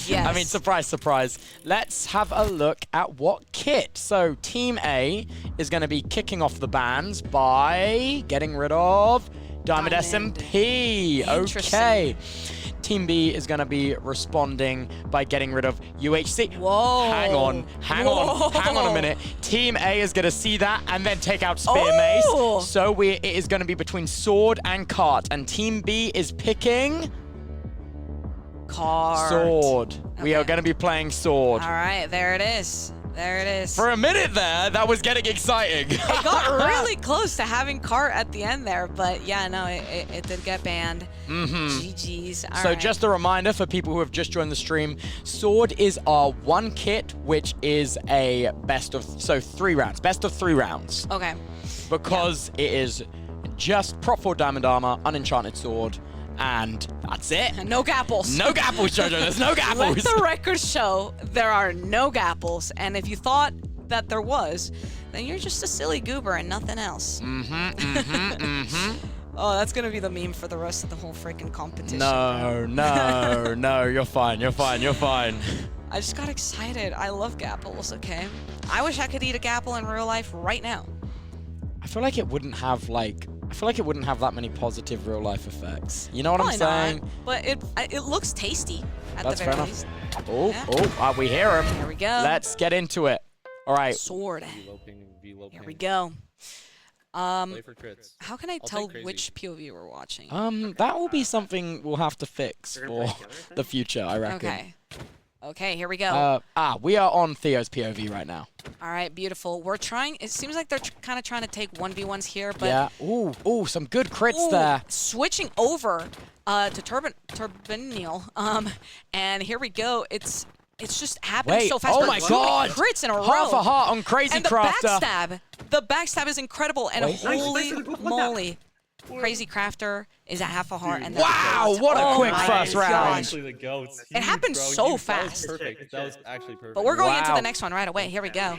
Yes. I mean, surprise, surprise. Let's have a look at what kit. So, Team A is going to be kicking off the bans by getting rid of Diamond SMP. Interesting. Okay. Team B is going to be responding by getting rid of UHC. Whoa. Hang on a minute. Team A is going to see that and then take out Spear Oh. Mace. So it is going to be between Sword and Cart. And Team B is picking Cart. Sword. We are Okay. going to be playing Sword. All right, there it is. There it is. For a minute there, that was getting exciting. It got really close to having Cart at the end there, but yeah, no, it did get banned. GG's. All So right. just a reminder for people who have just joined the stream, Sword is our one kit, which is a best of 3 rounds. Best of 3 rounds. Okay. Because it is just Prop 4 Diamond Armor, Unenchanted Sword, And that's it. No gapples. No gapples, Jojo. There's no Let gapples. the record show there are no gapples. And if you thought that there was, then you're just a silly goober and nothing else. Oh, that's going to be the meme for the rest of the whole freaking competition. No, no, no. You're fine. You're fine. You're fine. I just got excited. I love gapples, okay? I wish I could eat a gapple in real life right now. I feel like it wouldn't have that many positive real life effects. You know what Probably I'm saying? not, but it looks tasty at That's the very fair least. enough. Oh, Yeah. we hear him. Here we go. Let's get into it. All right. Sword. V-loping. Here we go. Play for crits. How can I I'll tell take crazy. which POV we're watching? That will be something we'll have to fix for the future, I reckon. Okay. Okay, here we go. We are on Theo's POV right now. All right, beautiful. We're trying. It seems like they're kind of trying to take 1v1s here, but Yeah. Ooh, some good crits there. switching over to Turbinial. And here we go. It's just happening Wait, so fast. oh We're my doing God. crits in a row. Half a heart on Crazy And the Crafter. backstab. The backstab is incredible. And Wait. holy moly. Crazy Crafter is at half a heart. And Wow, what a quick my first round. gosh. Actually, the goats. It happened so fast. That was perfect. That was actually perfect. But we're going into Wow. the next one right away. Here we go.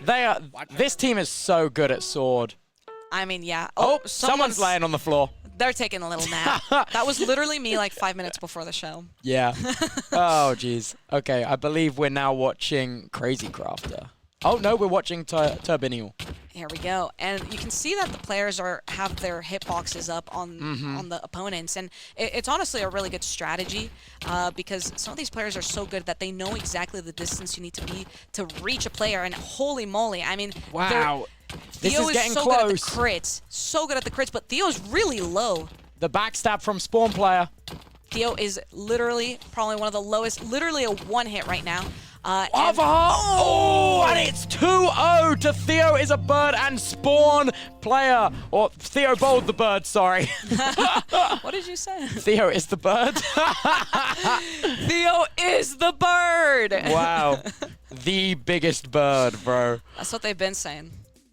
This team is so good at sword. I mean, yeah. Oh, someone's laying on the floor. They're taking a little nap. That was literally me like 5 minutes before the show. Yeah. Oh, jeez. Okay, I believe we're now watching Crazy Crafter. Oh, no, we're watching Turbinial. Here we go. And you can see that the players have their hitboxes up on the opponents. And it's honestly a really good strategy because some of these players are so good that they know exactly the distance you need to be to reach a player. And holy moly, I mean, Wow. This Theo is getting so good at the close. crits. So good at the crits, but Theo's really low. The backstab from Spawn player. Theo is literally probably one of the lowest, literally a one hit right now. Half a heart. Oh, and it's 2-0 to Theo is a bird and Spawn player. Or Theo Bold the bird, sorry. What did you say? Theo is the bird. Theo is the bird. Wow. The biggest bird, bro. That's what they've been saying.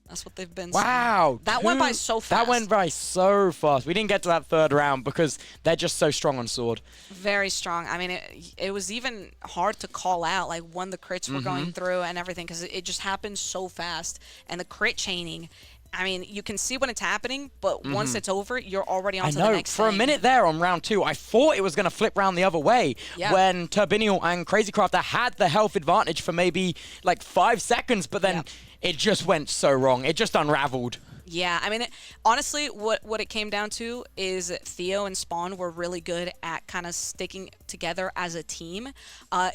That's what they've been Wow. saying. That went by so fast. That went by so fast. We didn't get to that third round because they're just so strong on sword. Very strong. I mean, it was even hard to call out, like, when the crits were going through and everything, because it just happened so fast. And the crit chaining, I mean, you can see when it's happening, but once it's over, you're already on to the next for a thing. minute there on round 2, I thought it was going to flip round the other way Yeah. when Turbinial and Crazy Crafter had the health advantage for maybe like 5 seconds, but then it just went so wrong. It just unraveled. Yeah, I mean, honestly, what it came down to is Theo and Spawn were really good at kind of sticking together as a team.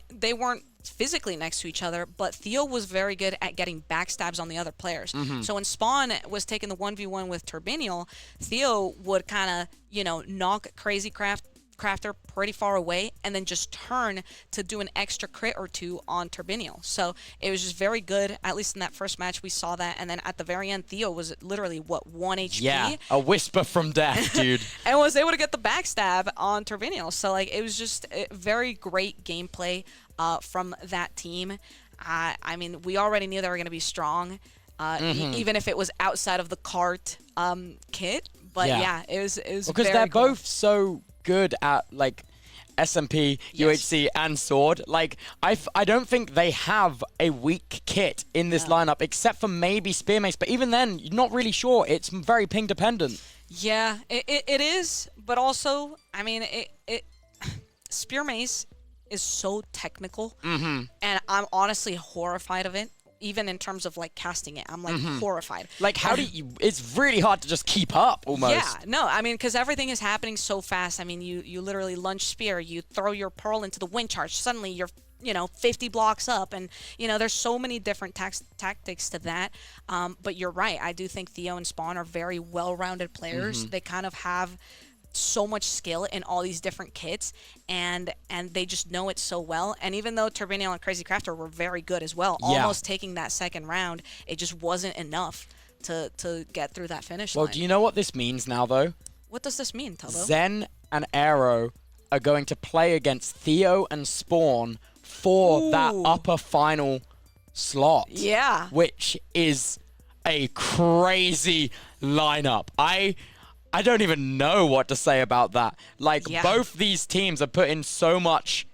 They weren't physically next to each other, but Theo was very good at getting backstabs on the other players. So when Spawn was taking the 1v1 with Turbinial, Theo would kind of, you know, knock Crazy Crafter pretty far away and then just turn to do an extra crit or two on Turbinial. So it was just very good. At least in that first match we saw that, and then at the very end Theo was literally what, 1 HP? Yeah, a whisper from death, dude. And was able to get the backstab on Turbinial. So like it was just a very great gameplay from that team. I mean, we already knew they were going to be strong, even if it was outside of the cart kit. But yeah, it was because very they're cool. both so good at like SMP, Yes. UHC, and sword. Like I don't think they have a weak kit in this lineup except for maybe Spear Mace. But even then, you're not really sure. It's very ping dependent. Yeah, it is, but also, I mean, Spear Mace is so technical, and I'm honestly horrified of it. Even in terms of like casting it, I'm like horrified. Like, how do you? It's really hard to just keep up almost. Yeah, no, I mean, because everything is happening so fast. I mean, you literally lunge spear, you throw your pearl into the wind charge. Suddenly, you're 50 blocks up, and there's so many different tactics to that. But you're right. I do think Theo and Spawn are very well-rounded players. They kind of have so much skill in all these different kits, and they just know it so well. And even though Turbinial and Crazy Crafter were very good as well, almost taking that second round, it just wasn't enough to get through that finish line. Well, do you know what this means now, though? What does this mean, Tubbo? Zen and Aero are going to play against Theo and Spawn for that upper final slot. Yeah. Which is a crazy lineup. I I don't even know what to say about that. Like, Yeah. both these teams have put in so much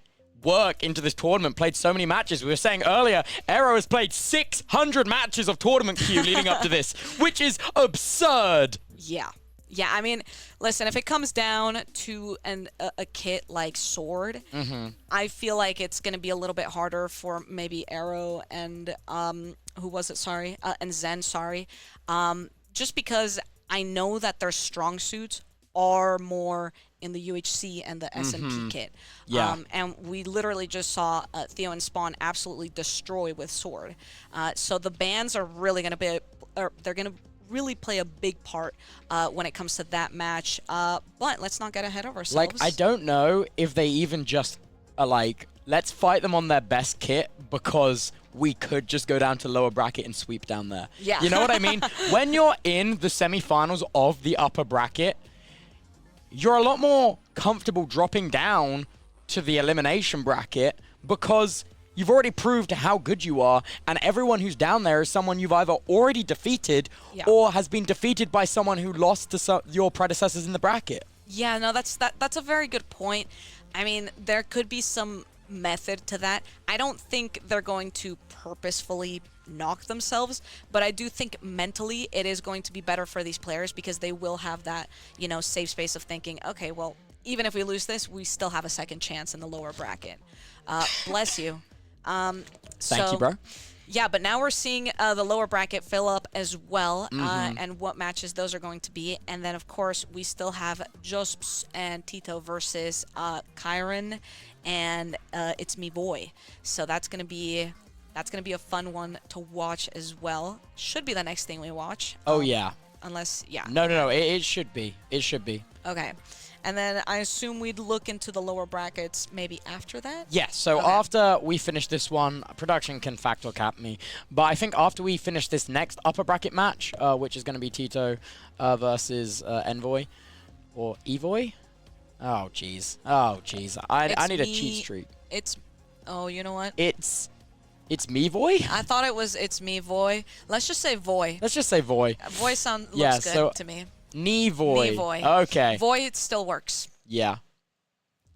work into this tournament, played so many matches. We were saying earlier, Aero has played 600 matches of tournament queue leading up to this, which is absurd. Yeah. Yeah, I mean, listen, if it comes down to a kit like Sword, I feel like it's going to be a little bit harder for maybe Arrow and, who was it, sorry? And Zen, sorry. Just because I know that their strong suits are more in the UHC and the SMP kit. Yeah. And we literally just saw Theo and Spawn absolutely destroy with Sword. So the bans are really going to be, they're going to really play a big part when it comes to that match. But let's not get ahead of ourselves. Like, I don't know if they even just are like, let's fight them on their best kit because we could just go down to lower bracket and sweep down there. Yeah. You know what I mean? When you're in the semifinals of the upper bracket, you're a lot more comfortable dropping down to the elimination bracket because you've already proved how good you are, and everyone who's down there is someone you've either already defeated or has been defeated by someone who lost to your predecessors in the bracket. Yeah, no, that's a very good point. I mean, there could be some method to that. I don't think they're going to purposefully knock themselves, but I do think mentally it is going to be better for these players because they will have that, you know, safe space of thinking, okay, well, even if we lose this, we still have a second chance in the lower bracket. Bless you. Thank you, bro. Yeah, but now we're seeing the lower bracket fill up as well, and what matches those are going to be. And then, of course, we still have Josps and Tito versus Kyron, and it's me boy. So that's gonna be a fun one to watch as well. Should be the next thing we watch. Oh, yeah. Unless, yeah. No. It should be. It should be. Okay. And then I assume we'd look into the lower brackets maybe after that? Yeah, so Okay. after we finish this one, production can fact or cap me, but I think after we finish this next upper bracket match, which is going to be Tito versus Envoy, or Evoy? Oh, jeez. I need a cheat streak. Oh, you know what? It's me, Voy? I thought it's me, Voy. Let's just say Voy. Let's just say Voy. Voy looks Yeah, good so- to me. Voy. Voy. Okay. Voy, it still works. Yeah.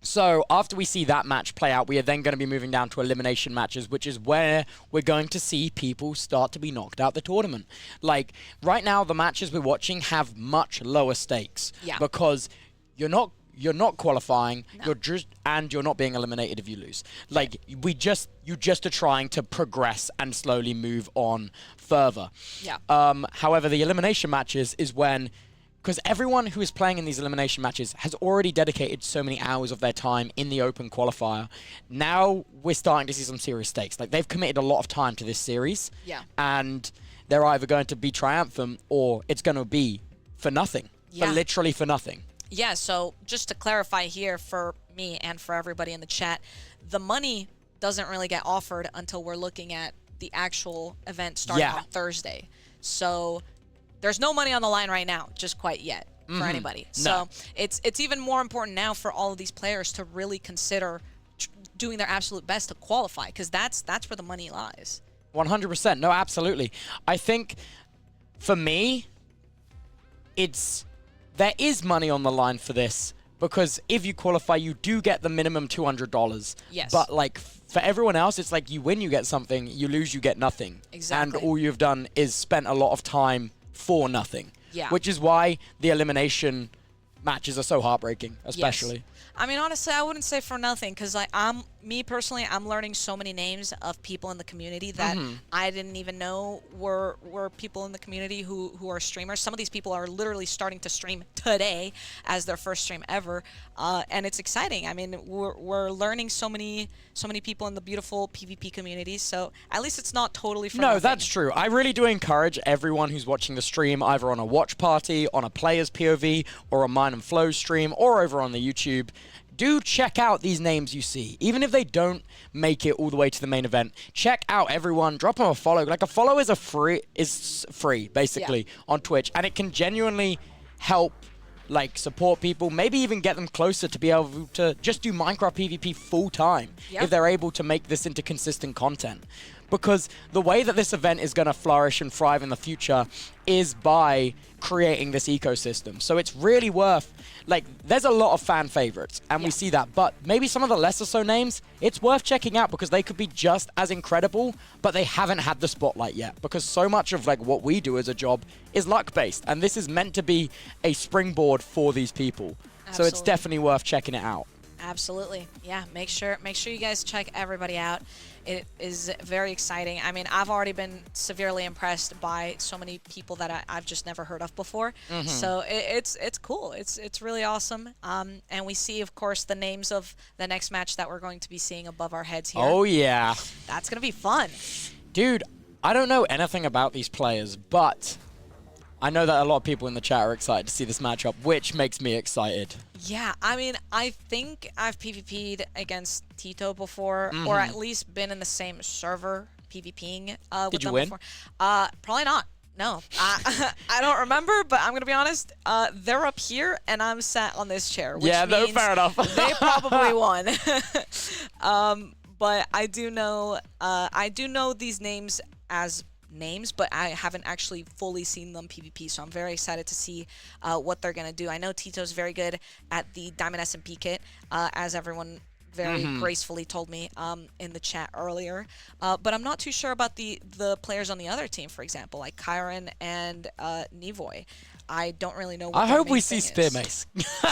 So after we see that match play out, we are then going to be moving down to elimination matches, which is where we're going to see people start to be knocked out the tournament. Like, right now, the matches we're watching have much lower stakes. Yeah. Because you're not qualifying, you're not being eliminated if you lose. Like, you just are trying to progress and slowly move on further. Yeah. However, the elimination matches is when, because everyone who is playing in these elimination matches has already dedicated so many hours of their time in the open qualifier. Now we're starting to see some serious stakes. Like, they've committed a lot of time to this series. Yeah. And they're either going to be triumphant or it's going to be for nothing. Yeah. Literally for nothing. Yeah, so just to clarify here for me and for everybody in the chat, the money doesn't really get offered until we're looking at the actual event starting on Thursday. So there's no money on the line right now, just quite yet for anybody. So it's even more important now for all of these players to really consider doing their absolute best to qualify, because that's where the money lies. 100%. No, absolutely. I think for me, there is money on the line for this, because if you qualify, you do get the minimum $200. Yes. But, like, for everyone else, it's like you win, you get something. You lose, you get nothing. Exactly. And all you've done is spent a lot of time for nothing. Yeah. Which is why the elimination matches are so heartbreaking, especially. Yes. I mean, honestly, I wouldn't say for nothing, because I'm learning so many names of people in the community that I didn't even know were people in the community who are streamers. Some of these people are literally starting to stream today as their first stream ever, and it's exciting. I mean, we're learning so many people in the beautiful PvP community. So at least it's not totally for nothing. No, that's true. I really do encourage everyone who's watching the stream, either on a watch party, on a player's POV, or a Mine and Flow stream, or over on the YouTube. Do check out these names you see. Even if they don't make it all the way to the main event, check out everyone. Drop them a follow. Like, a follow is free, basically, on Twitch. And it can genuinely help, like, support people, maybe even get them closer to be able to just do Minecraft PvP full time if they're able to make this into consistent content. Because the way that this event is going to flourish and thrive in the future is by creating this ecosystem. So it's really worth, like, there's a lot of fan favorites, and we see that, but maybe some of the lesser so names, it's worth checking out because they could be just as incredible, but they haven't had the spotlight yet, because so much of like what we do as a job is luck-based, and this is meant to be a springboard for these people. So it's definitely worth checking it out. Absolutely. Yeah, make sure you guys check everybody out. It is very exciting. I mean, I've already been severely impressed by so many people that I've just never heard of before. So it's cool. It's really awesome. And we see, of course, the names of the next match that we're going to be seeing above our heads here. Oh, yeah. That's going to be fun. Dude, I don't know anything about these players, but I know that a lot of people in the chat are excited to see this matchup, which makes me excited. Yeah, I mean, I think I've PvP'd against Tito before, or at least been in the same server PvPing with Did you them win? before. Probably not. No. I don't remember, but I'm going to be honest. They're up here, and I'm sat on this chair, which means fair enough. they probably won. But I do know these names as names, but I haven't actually fully seen them PvP, so I'm very excited to see what they're gonna do. I know Tito's very good at the Diamond SMP kit, as everyone very gracefully told me in the chat earlier, but I'm not too sure about the players on the other team, for example, like Kyron and Nevoy. I don't really know what I their hope main we see thing is. Spear Mace.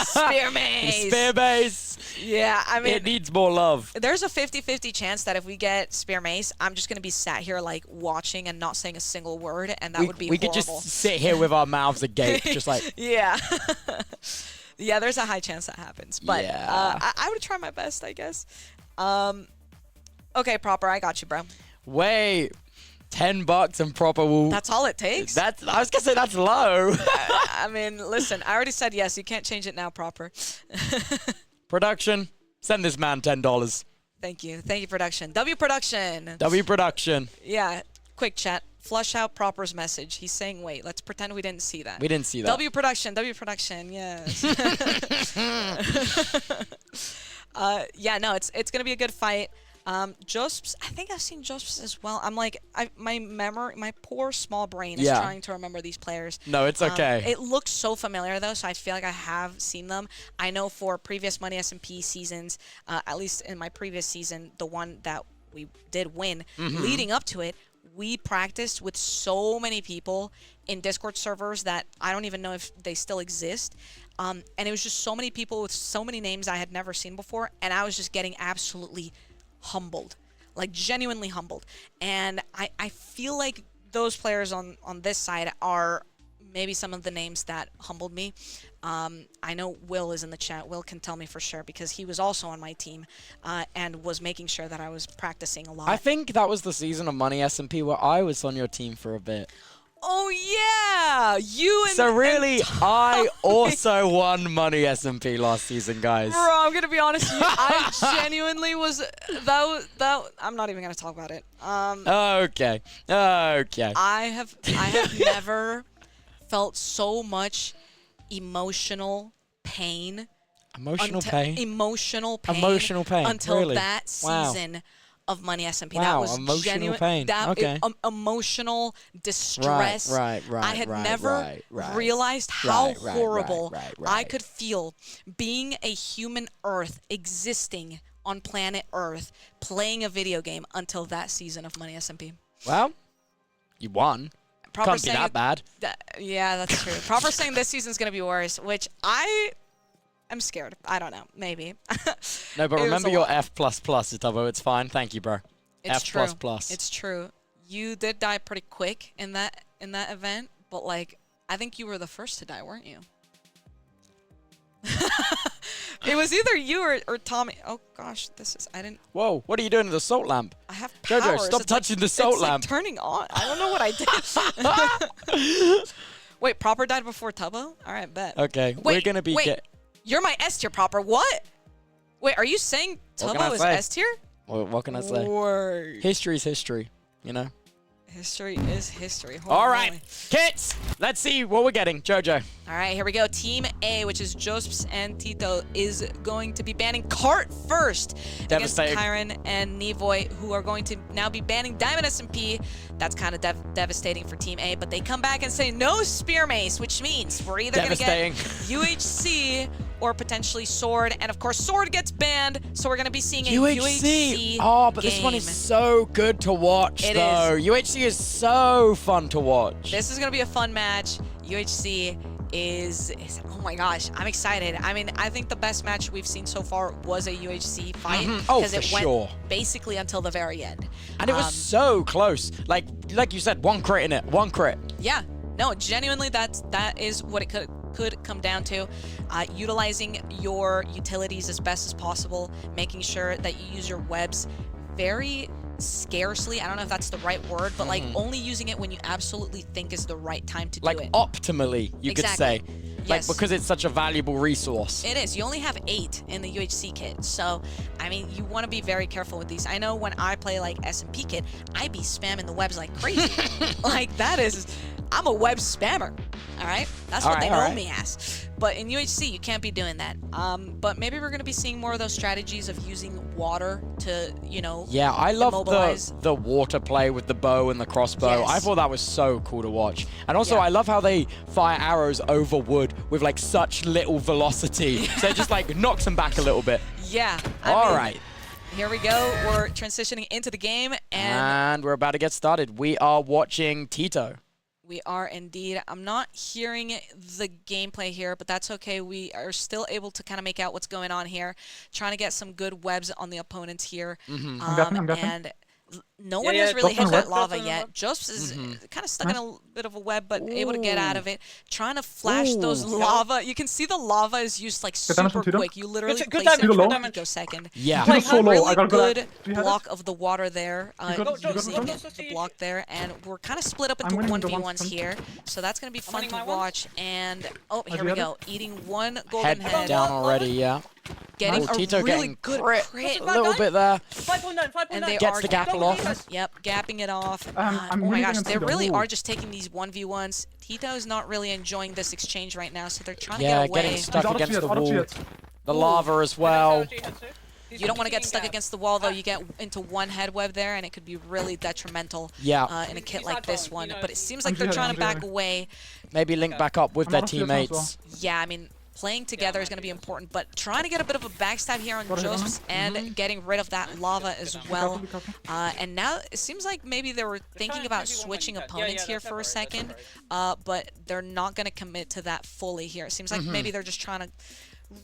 Spear Mace! Spear Mace! Yeah, I mean, It needs more love. there's a 50-50 chance that if we get Spear Mace, I'm just going to be sat here, like, watching and not saying a single word, and that would be we horrible. could just sit here with our mouths agape, just like... Yeah. Yeah, there's a high chance that happens. But Yeah. I would try my best, I guess. Okay, Proper, I got you, bro. Wait, $10 and Proper will... That's all it takes? I was gonna say that's low. I mean, listen, I already said yes. You can't change it now, Proper. Production, send this man $10. Thank you. Thank you, Production. W Production. W Production. Yeah, quick chat. Flush out Proper's message. He's saying, wait, let's pretend we didn't see that. We didn't see that. W Production, yes. Yeah, no, it's going to be a good fight. Josps, I think I've seen Josps as well. I'm like, my poor small brain is trying to remember these players. No, it's okay. It looks so familiar though, so I feel like I have seen them. I know for previous Money SMP seasons, at least in my previous season, the one that we did win, leading up to it, we practiced with so many people in Discord servers that I don't even know if they still exist. And it was just so many people with so many names I had never seen before, and I was just getting absolutely humbled, like genuinely humbled. And I feel like those players on this side are maybe some of the names that humbled me. I know Will is in the chat. Will can tell me for sure because he was also on my team and was making sure that I was practicing a lot. I think that was the season of Money SMP where I was on your team for a bit. Oh yeah, you and So really, and I also won Money SMP last season, guys. Bro, I'm gonna be honest. I genuinely was that. I'm not even gonna talk about it. Okay. I have never felt so much emotional pain. Emotional pain. Emotional pain. Emotional pain. Until Really? that Wow. season of Money SMP. Wow, That was emotional genuine pain. Okay. Emotional distress. Right. I had never realized how horrible I could feel being a human Earth existing on planet Earth playing a video game until that season of Money SMP. Well, you won. Proper Can't be that bad. Yeah, that's true. Proper saying this season's going to be worse, which I'm scared. I don't know. Maybe. No, but It was remember a your lot. F++, Tubbo. It's fine. Thank you, bro. It's F++. true. It's true. You did die pretty quick in that event, but like I think you were the first to die, weren't you? It was either you or Tommy. Oh gosh, I didn't. Whoa, what are you doing to the salt lamp? I have powers. Jojo, stop It's touching the salt it's lamp. Like turning on. I don't know what I did. Wait, Proper died before Tubbo? All right, bet. Okay, we're gonna be. You're my S tier, Proper. What? Wait, are you saying What can I Tubbo is say? S tier? What can I say? Word. History's history, you know? History is history. Holy All right, moly. kits. Let's see what we're getting. Jojo. All right, here we go. Team A, which is Josps and Tito, is going to be banning Cart first against Devastating. Kyron and Nevoy, who are going to now be banning Diamond SMP. That's kind of devastating for Team A, but they come back and say no Spear Mace, which means we're either going to get UHC or potentially Sword, and of course Sword gets banned, so we're going to be seeing a UHC Oh, but game. this one is so good to watch, It though. is. UHC is so fun to watch. This is going to be a fun match. UHC is oh my gosh, I'm excited. I mean, I think the best match we've seen so far was a UHC fight Oh, because for it went sure. basically until the very end. And it was so close. Like you said, one crit in it. One crit. Yeah, no, genuinely, that is what it could come down to. Utilizing your utilities as best as possible, making sure that you use your webs very scarcely. I don't know if that's the right word, but like only using it when you absolutely think is the right time to Like do it. optimally, you could say. Like, Yes. because it's such a valuable resource. It is. You only have 8 in the UHC kit, so I mean, you want to be very careful with these. I know when I play like SMP kit, I be spamming the webs like crazy. Like that is, I'm a web spammer. All right, that's what they know me as. But in UHC, you can't be doing that. But maybe we're gonna be seeing more of those strategies of using water to, you know. Yeah, I love immobilize. the water play with the bow and the crossbow. Yes. I thought that was so cool to watch. And also, Yeah. I love how they fire arrows over wood with like such little velocity. So it just like knocks them back a little bit. Yeah. All right. Here we go. We're transitioning into the game, and And we're about to get started. We are watching Tito. we are indeed. I'm not hearing the gameplay here, but that's okay. We are still able to kind of make out what's going on here. Trying to get some good webs on the opponents here. I'm guessing. And no one has really hit that lava yet. Joseph is kind of stuck in a bit of a web, but able to get out of it. Trying to flash those lava. You can see the lava is used like damage from super Tito. quick. You literally Good place it damage. for Good a damage. picosecond. Yeah. Like, so low. Really I got good Do you have block it? of the water there. Using the block there, and we're kind of split up into winning the 1v1s 1v1s. here, so that's going to be fun winning to my ones. watch. And oh, here you we have go, eating one golden Head head, down already, yeah. getting Oh, a Tito really getting good crit crit. a little bit there. 5.9, 5.9. And they Gets are the gapple off. Yep, gapping it off. I'm Oh my really gosh, gonna they see the really wall. are just taking these 1v1s. Tito's not really enjoying this exchange right now, so they're trying to Yeah, get away. getting stuck He's out of against the shield, out of wall. shield. The lava as well. You don't want to get stuck against the wall, though. You get into one head web there, and it could be really detrimental Yeah. in a kit He's like not this going, one. you know, But it seems like I'm they're here, trying I'm to back here. away. Maybe link back up with I'm their out of shield as well. teammates. Yeah, I mean, playing together is going to be important, but trying to get a bit of a backstab here on Got a hit on Josephs him. and getting rid of that lava as well. Be careful. And now it seems like maybe they were thinking trying about to do one switching when you opponents yeah, here that's for a separate, that's second, but they're not going to commit to that fully here. It seems like maybe they're just trying to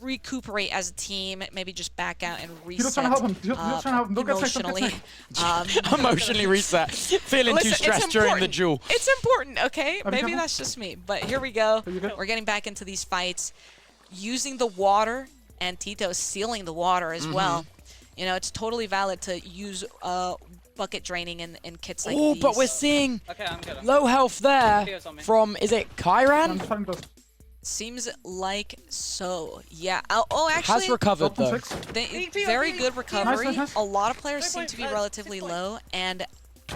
recuperate as a team, maybe just back out and reset trying to help him. Tito's trying to help him. Don't get sick, don't get emotionally. Emotionally reset. Feeling too Listen, stressed it's during the important. duel. It's important, okay? Be Maybe careful. that's just me, but here we go. you good? We're getting back into these fights, using the water, and Tito's sealing the water as well. You know, it's totally valid to use bucket draining in kits like Oh, these. but we're seeing Okay, I'm good. low health there Tears on me. from, is it I'm Kyran? just fighting those. Seems like so. Yeah. Oh, actually, Has recovered Drop though. on 6. very good recovery. Nice. A lot of players seem to be 3.5, relatively 6 low, and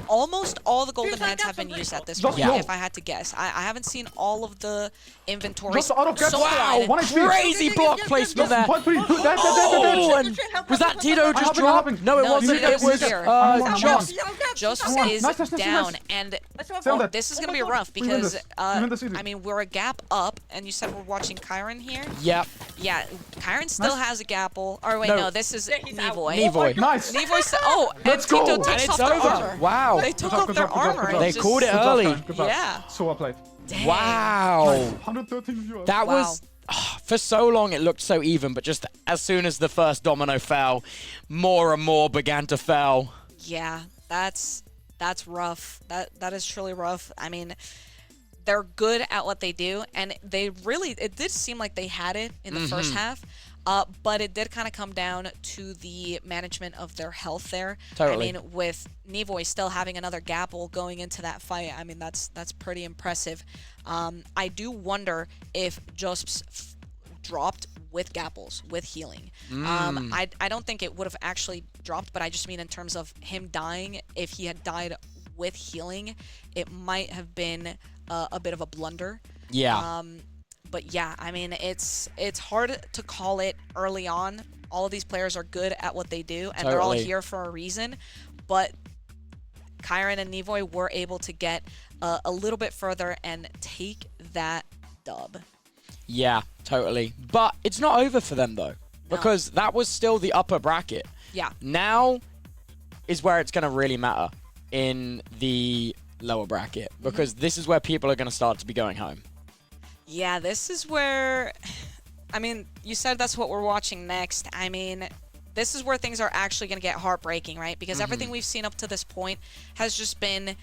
almost all the golden Dude, that heads have gap's been on used three. at this Just point, low. if I had to guess. I haven't seen all of the inventory. Just out of gas. so Wow, far. 1 HP. Crazy block placement there. Point 3. Dead. Oh, and was that Tito just helping, dropped? helping. No, it No, wasn't. Tito's It was here. I'm Joss. Joseph Nice, is nice, nice, down, nice. and Stay on that. this is going to be rough We win because, this. We win this easy. I mean, we're a gap up, and you said we're watching Kyron here. Yep. Yeah, Kyron still Nice. has a gapple. Or wait, No. no, this is Yeah, he's out. Nevoy. Nevoy. Nice. Nevoy. Oh, and Let's go. Tito And takes it's off their over. armor. Wow. They took job, off good their job, good job, armor. good and job. They just- called it Good job, early. guys. Good job. Yeah. So well played. Dang. Wow. 113 viewers. That was, for so long it looked so even, but just as soon as the first domino fell, more and more began to fall. Yeah, that's rough. That is truly rough. I mean, they're good at what they do, and it did seem like they had it in the first half. But it did kind of come down to the management of their health there. Totally. I mean, with Nevoy still having another gapple going into that fight, I mean, that's pretty impressive. I do wonder if Josps dropped with gapples, with healing. I don't think it would have actually dropped, but I just mean in terms of him dying, if he had died with healing, it might have been a bit of a blunder. Yeah. But yeah, I mean, it's hard to call it early on. All of these players are good at what they do, and they're all Totally. here for a reason. But Kyron and Nevoy were able to get a little bit further and take that dub. Yeah, totally. But it's not over for them, though, because that was still the upper bracket. Yeah. Now is where it's going to really matter in the lower bracket, because this is where people are going to start to be going home. Yeah, this is where, I mean, you said that's what we're watching next. I mean, this is where things are actually going to get heartbreaking, right? Because everything we've seen up to this point has just been,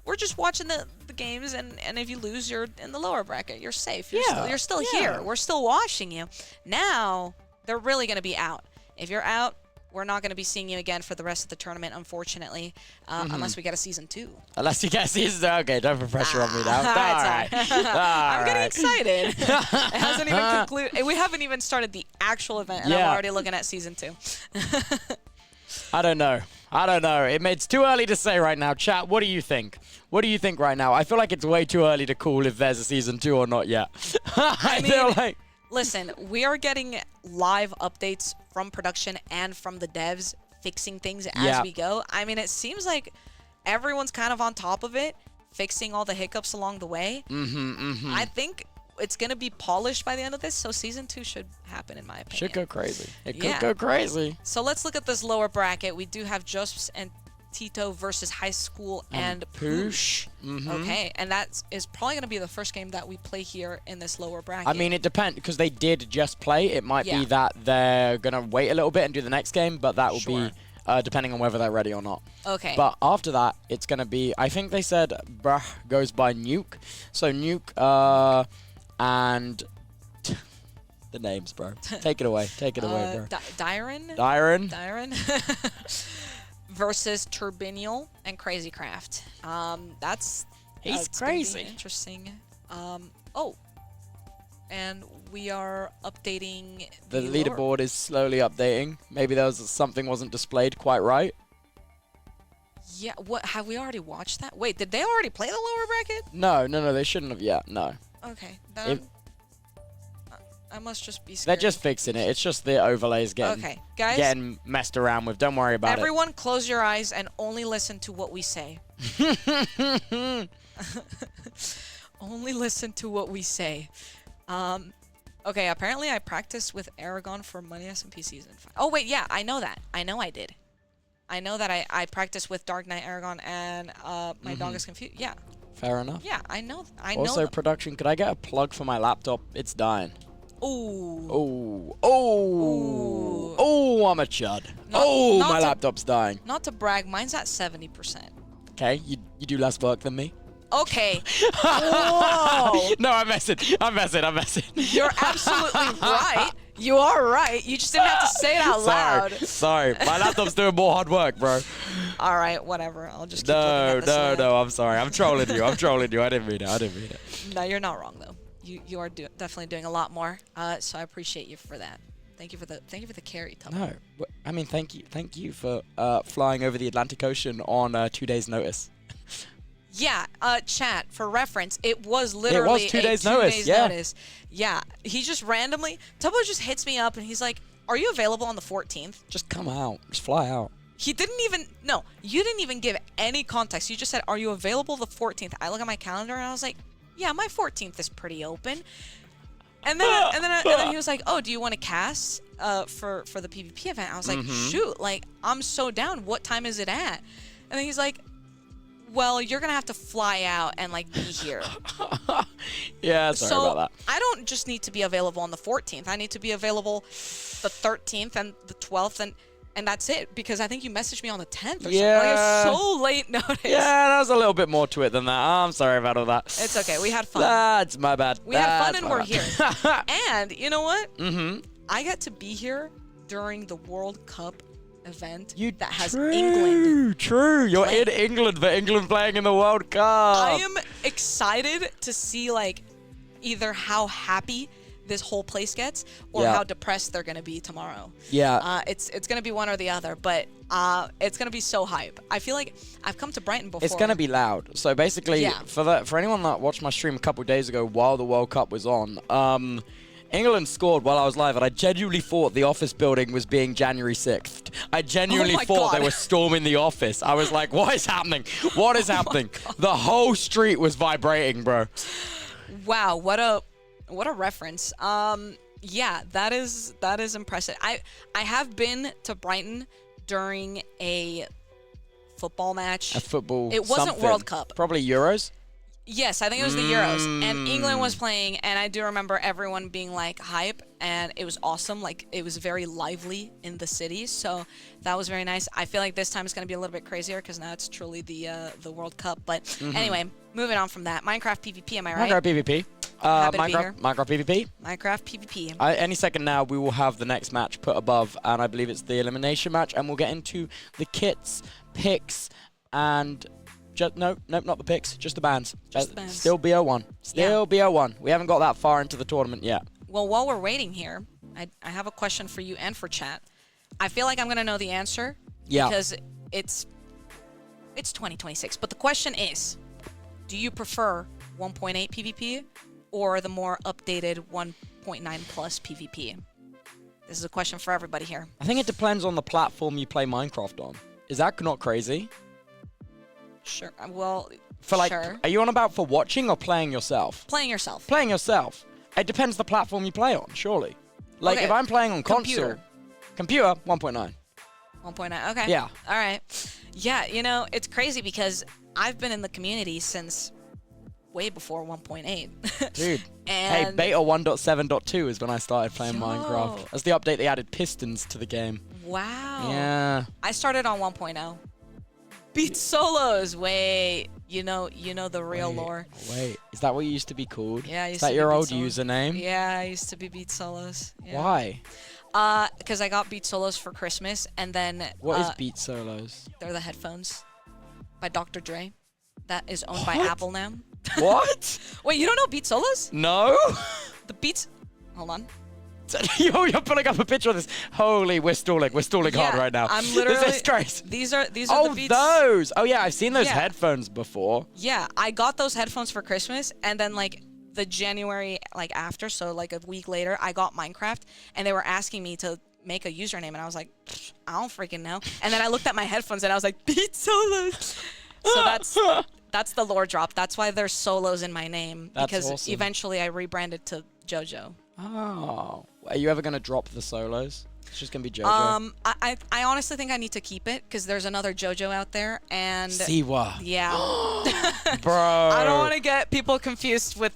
we're just watching the games, and if you lose, you're in the lower bracket. You're safe. You're still here. We're still watching you. Now, they're really going to be out. If you're out, we're not going to be seeing you again for the rest of the tournament, unfortunately, unless we get a season 2. Unless you get season, okay, don't put pressure on me now. All right. I'm getting excited. It hasn't even concluded. We haven't even started the actual event, and I'm already looking at season 2. I don't know. It's too early to say right now. Chat, what do you think? What do you think right now? I feel like it's way too early to call if there's a season 2 or not yet. I feel like... Listen, we are getting live updates from production and from the devs fixing things as we go. I mean, it seems like everyone's kind of on top of it, fixing all the hiccups along the way. I think it's going to be polished by the end of this, so season 2 should happen, in my opinion. Should go crazy. It could go crazy. So let's look at this lower bracket. We do have Josps and Tito versus High School and Poosh. Okay, and that is probably going to be the first game that we play here in this lower bracket. I mean, it depends, because they did just play. It might be that they're going to wait a little bit and do the next game, but that will be depending on whether they're ready or not. Okay. But after that, it's going to be, I think they said Bruh goes by Nuke. So Nuke and... the names, bro. Take it away. Take it away, bro. Dyron? Dyron? Versus Turbinial and Crazy Craft. That's crazy. Interesting. And we are updating The leaderboard is slowly updating. Maybe there was something wasn't displayed quite right. Yeah, what, have we already watched that? Wait, did they already play the lower bracket? No, they shouldn't have yet, no. Okay, then I must just be scared. They're just fixing it. It's just the overlays getting, guys, getting messed around with. Don't worry about everyone close your eyes and only listen to what we say. Only listen to what we say. Okay, apparently I practiced with Aragon for Money SMP Season 5. Oh, wait, yeah, I know that. I know I did. I know that I practiced with Dark Knight Aragon and my dog is confused. Yeah. Fair enough. Yeah, I know. Also, production, could I get a plug for my laptop? It's dying. Ooh. Oh, I'm a chud. My laptop's dying. Not to brag, mine's at 70%. Okay, you do less work than me. Okay. Whoa. No, I'm messing. You're absolutely right. You are right. You just didn't have to say it out loud. Sorry. My laptop's doing more hard work, bro. All right, whatever. I'll just keep looking at this. No, I'm sorry. I'm trolling you. I didn't mean it. No, you're not wrong though. You are definitely doing a lot more. So I appreciate you for that. Thank you for the carry, Tubbo. No, I mean thank you for flying over the Atlantic Ocean on 2 days' notice. Yeah, chat, for reference, it was literally 2 days notice. Yeah, he just randomly, Tubbo just hits me up and he's like, "Are you available on the 14th?" Just come out. Just fly out. He didn't even, no, you didn't even give any context. You just said, "Are you available the 14th?" I look at my calendar and I was like, "Yeah, my 14th is pretty open." And then he was like, "Oh, do you want to cast for the PvP event?" I was like, "Shoot, like I'm so down. What time is it at?" And then he's like, "Well, you're gonna have to fly out and like be here." Yeah, sorry about that. I don't just need to be available on the 14th. I need to be available the 13th and the 12th, and that's it. Because I think you messaged me on the 10th or something. Like, it was so late notice. Yeah, there's a little bit more to it than that. I'm sorry about all that. It's okay. We had fun. That's my bad. We had fun and we're here. And you know what? I got to be here during the World Cup event that has England. True. You're in England for England playing in the World Cup. I am excited to see like either how happy this whole place gets, or Yeah. how depressed they're gonna be tomorrow. Yeah. It's gonna be one or the other, but it's gonna be so hype. I feel like I've come to Brighton before. It's gonna be loud. So basically, Yeah. for anyone that watched my stream a couple days ago while the World Cup was on, England scored while I was live, and I genuinely thought the office building was being January 6th. I genuinely my thought they God. were storming the office. I was like, what is happening? What is happening? The whole street was vibrating, bro. Wow, what a reference. Yeah, that is impressive. I have been to Brighton during a football match. A football. It wasn't something. World Cup. Probably Euros. Yes, I think it was the Euros, and England was playing, and I do remember everyone being like hype, and it was awesome. Like, it was very lively in the city, so that was very nice. I feel like this time it's going to be a little bit crazier because now it's truly the World Cup. But anyway, moving on from that, Minecraft PvP, am I right? Minecraft PvP. Happy to be here. Minecraft PvP. Minecraft PvP. Any second now, we will have the next match put above, and I believe it's the elimination match, and we'll get into the kits, picks, and nope, not the picks, just the bands. Just the bands. Still BO1. Still BO1. We haven't got that far into the tournament yet. Well, while we're waiting here, I have a question for you and for chat. I feel like I'm going to know the answer. Yeah. Because it's 2026. But the question is, do you prefer 1.8 PvP or the more updated 1.9 plus PvP? This is a question for everybody here. I think it depends on the platform you play Minecraft on. Is that not crazy? Sure. Well, For like, sure. are you on about for watching or playing yourself? Playing yourself. Playing yourself. It depends the platform you play on, surely. Like, Okay. if I'm playing on Computer. computer, 1.9. 1.9. Okay. Yeah. All right. Yeah, you know, it's crazy because I've been in the community since way before 1.8. Dude. Hey, And beta 1.7.2 is when I started playing Yo. Minecraft. That's the update they added pistons to the game. wow. Yeah. I started on 1.0. Beat solos. Wait, you know the real lore. Wait, is that what you used to be called? Yeah, I Is used that to your be old Beat Solos. username? Yeah, I used to be Beat Solos. Yeah. Why? Because I got Beat Solos for Christmas, and then What is Beat Solos? they're the headphones by Dr. Dre. That is owned by What? Apple now. What? Wait, you don't know Beat Solos? No? The Beats. Hold on. Yo, you're pulling up a picture of this. Holy, we're stalling hard Yeah, right now. I'm literally. This is crazy. These are Oh, the Beats. those. Oh, yeah, I've seen those Yeah. headphones before. Yeah, I got those headphones for Christmas, and then like the January after, so like a week later, I got Minecraft, and they were asking me to make a username, and I was like, I don't freaking know. And then I looked at my headphones, and I was like, Beat Solos. So that's the lore drop. That's why there's solos in my name, That's because awesome. eventually I rebranded to JoJo. Oh. Are you ever going to drop the solos? It's just going to be JoJo. I honestly think I need to keep it because there's another JoJo out there, and Siwa. yeah. Bro. I don't want to get people confused with.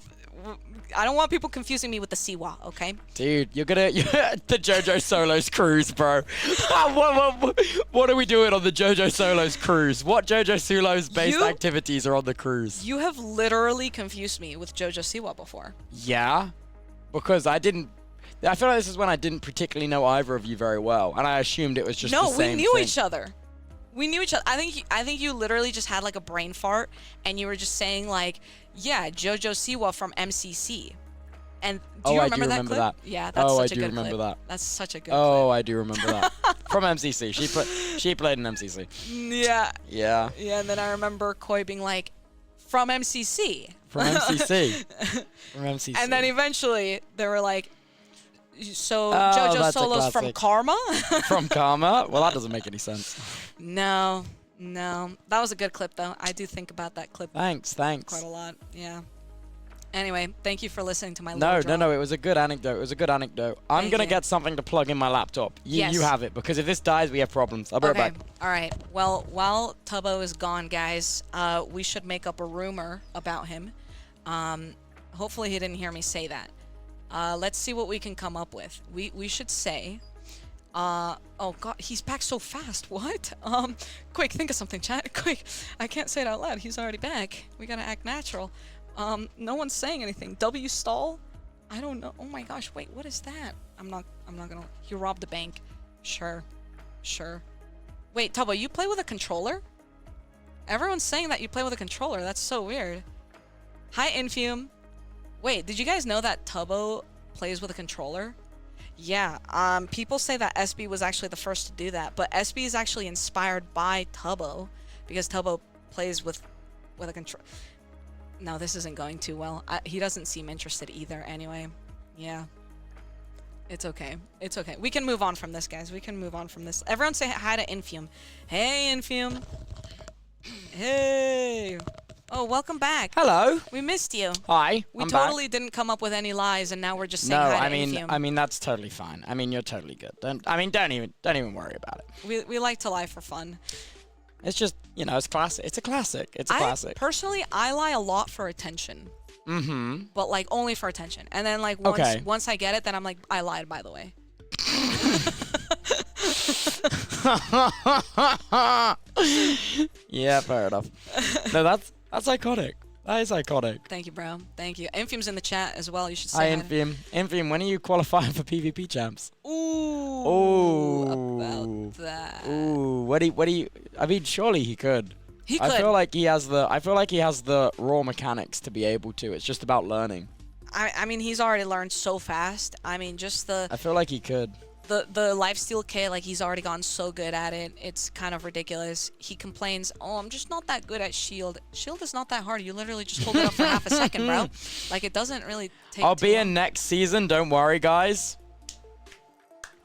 I don't want people confusing me with the Siwa. Okay. Dude, you're the JoJo Solos cruise, bro. what are we doing on the JoJo Solos cruise? What JoJo Solos based You- activities are on the cruise? You have literally confused me with JoJo Siwa before. Yeah, because I feel like this is when I didn't particularly know either of you very well, and I assumed it was just the No, same we knew thing. each other. We knew each other. I think you literally just had like a brain fart, and you were just saying like, yeah, JoJo Siwa from MCC. And do you I remember do that remember clip? that. Yeah, that's Oh, I such a do good remember clip. that. That's such a good Oh, clip. I do remember that. From MCC. She played in MCC. Yeah. Yeah. Yeah, and then I remember Koi being like, from MCC. From MCC. From MCC. And then eventually they were like, so Oh, JoJo that's a Solos from classic. Karma? From Karma? Well, that doesn't make any sense. No. That was a good clip though. I do think about that clip Thanks. quite a lot. Yeah. Anyway, thank you for listening to my No, little drama. it was a good anecdote. I'm Thank going to you. get something to plug in my laptop. Yes. You have it, because if this dies, we have problems. I'll be right back. All right. Well, while Tubbo is gone, guys, we should make up a rumor about him. Hopefully he didn't hear me say that. Let's see what we can come up with. We should say, oh God, he's back so fast. What? Quick, think of something, chat. Quick, I can't say it out loud. He's already back. We gotta act natural. No one's saying anything. W stall? I don't know. Oh my gosh, wait, what is that? I'm not gonna. He robbed a bank. Sure. Wait, Tubbo, you play with a controller? Everyone's saying that you play with a controller. That's so weird. Hi, Infume. Wait, did you guys know that Tubbo plays with a controller. Yeah, people say that SB was actually the first to do that, but SB is actually inspired by Tubbo because Tubbo plays with a control. No, this isn't going too well. He doesn't seem interested either anyway. Yeah. It's okay. It's okay. We can move on from this, guys. We can move on from this. Everyone say hi to Infume. Hey, Infume. Hey. Oh, welcome back. Hello. We missed you. Hi. We I'm totally back. didn't come up with any lies, and now we're just saying No, hi to Infume. I mean that's totally fine. I mean you're totally good. Don't even worry about it. We like to lie for fun. It's just, you know, it's classic. It's a classic. It's a classic. Personally, I lie a lot for attention. Mm-hmm. But like only for attention. And then like once I get it, then I'm like, I lied, by the way. Yeah, fair enough. No, that's iconic. That is iconic. Thank you, bro. Thank you. Infume's in the chat as well. You should Hi, say hi. Infume. Infume, when are you qualifying for PvP champs? Ooh. Ooh. About that. Ooh. What do you? I mean, surely he could. He could. I feel like he has the raw mechanics to be able to. It's just about learning. I mean, he's already learned so fast. I mean, just I feel like he could. the lifesteal kit, like he's already gotten so good at it. It's kind of ridiculous. He complains, "Oh, I'm just not that good at shield. Shield is not that hard. You literally just hold it up for half a second, bro. Like it doesn't really take." I'll too be long. in next season. Don't worry, guys.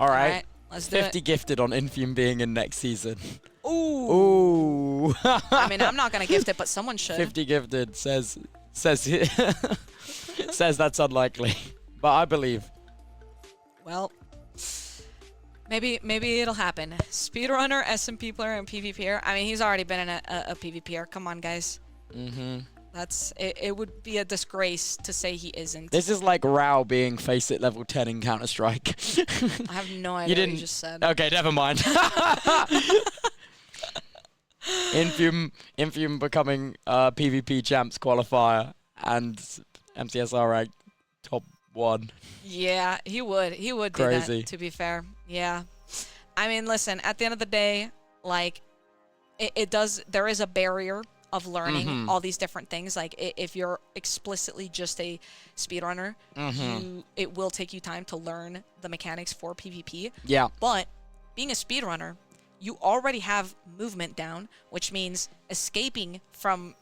All right. Let's do 50 it. gifted on Infume being in next season. Ooh. Ooh. I mean, I'm not gonna gift it, but someone should. 50 gifted says says that's unlikely, but I believe. Well, maybe it'll happen. Speedrunner, SMP player, and PvPer. I mean, he's already been in a PvPer. Come on, guys. Mm-hmm. That's it. It would be a disgrace to say he isn't. This is like Rao being face it level 10 in Counter Strike. I have no idea You what didn't. you just said. Okay, never mind. Infume becoming PvP champs qualifier and MCSR rank top 1. Yeah, he would. He would do Crazy. that, to be fair. Yeah. I mean, listen, at the end of the day, like, there is a barrier of learning all these different things. Like, if you're explicitly just a speedrunner, it will take you time to learn the mechanics for PvP. Yeah. But being a speedrunner, you already have movement down, which means escaping from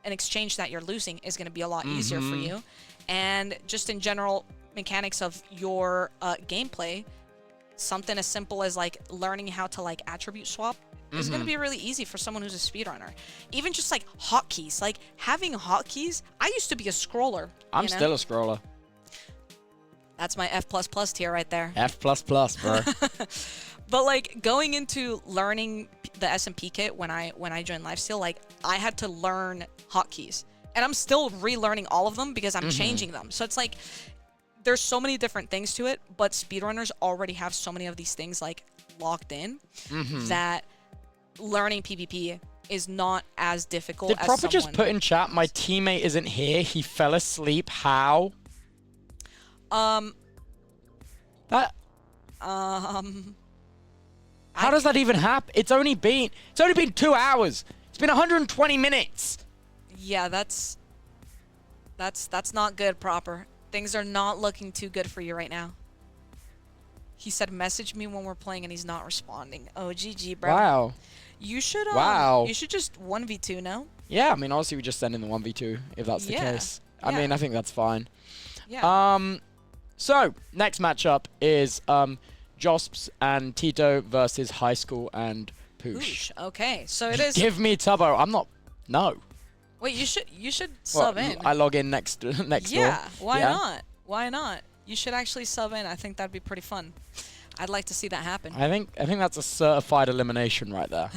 an exchange that you're losing is going to be a lot easier for you. And just in general mechanics of your gameplay, something as simple as like learning how to like attribute swap is going to be really easy for someone who's a speedrunner. Even just like hotkeys, like having hotkeys. I used to be a scroller. I'm you know? still a scroller. That's my F++ tier right there. F++, bro. But like going into learning the SMP kit when I joined Lifesteal, like I had to learn hotkeys, and I'm still relearning all of them because I'm changing them. So it's like there's so many different things to it, but speedrunners already have so many of these things like locked in that learning PvP is not as difficult. Did as Proper just someone- put in chat, my teammate isn't here, he fell asleep, how? That... How does that even happen? It's only been 2 hours. It's been 120 minutes. Yeah, that's not good, Proper. Things are not looking too good for you right now. He said, "Message me when we're playing," and he's not responding. Oh, GG, bro. Wow. You should. Wow. You should just 1v2 no? Yeah, I mean, honestly, we just send in the 1v2 if that's the Yeah, case. I yeah. mean, I think that's fine. Yeah. So next matchup is Josps and Tito versus High School and Poosh. Oosh. Okay, so it is. Give me Tubbo. I'm not. No. Wait, you should sub What, in. I log in next door. Yeah. Why Yeah? not? Why not? You should actually sub in. I think that'd be pretty fun. I'd like to see that happen. I think that's a certified elimination right there.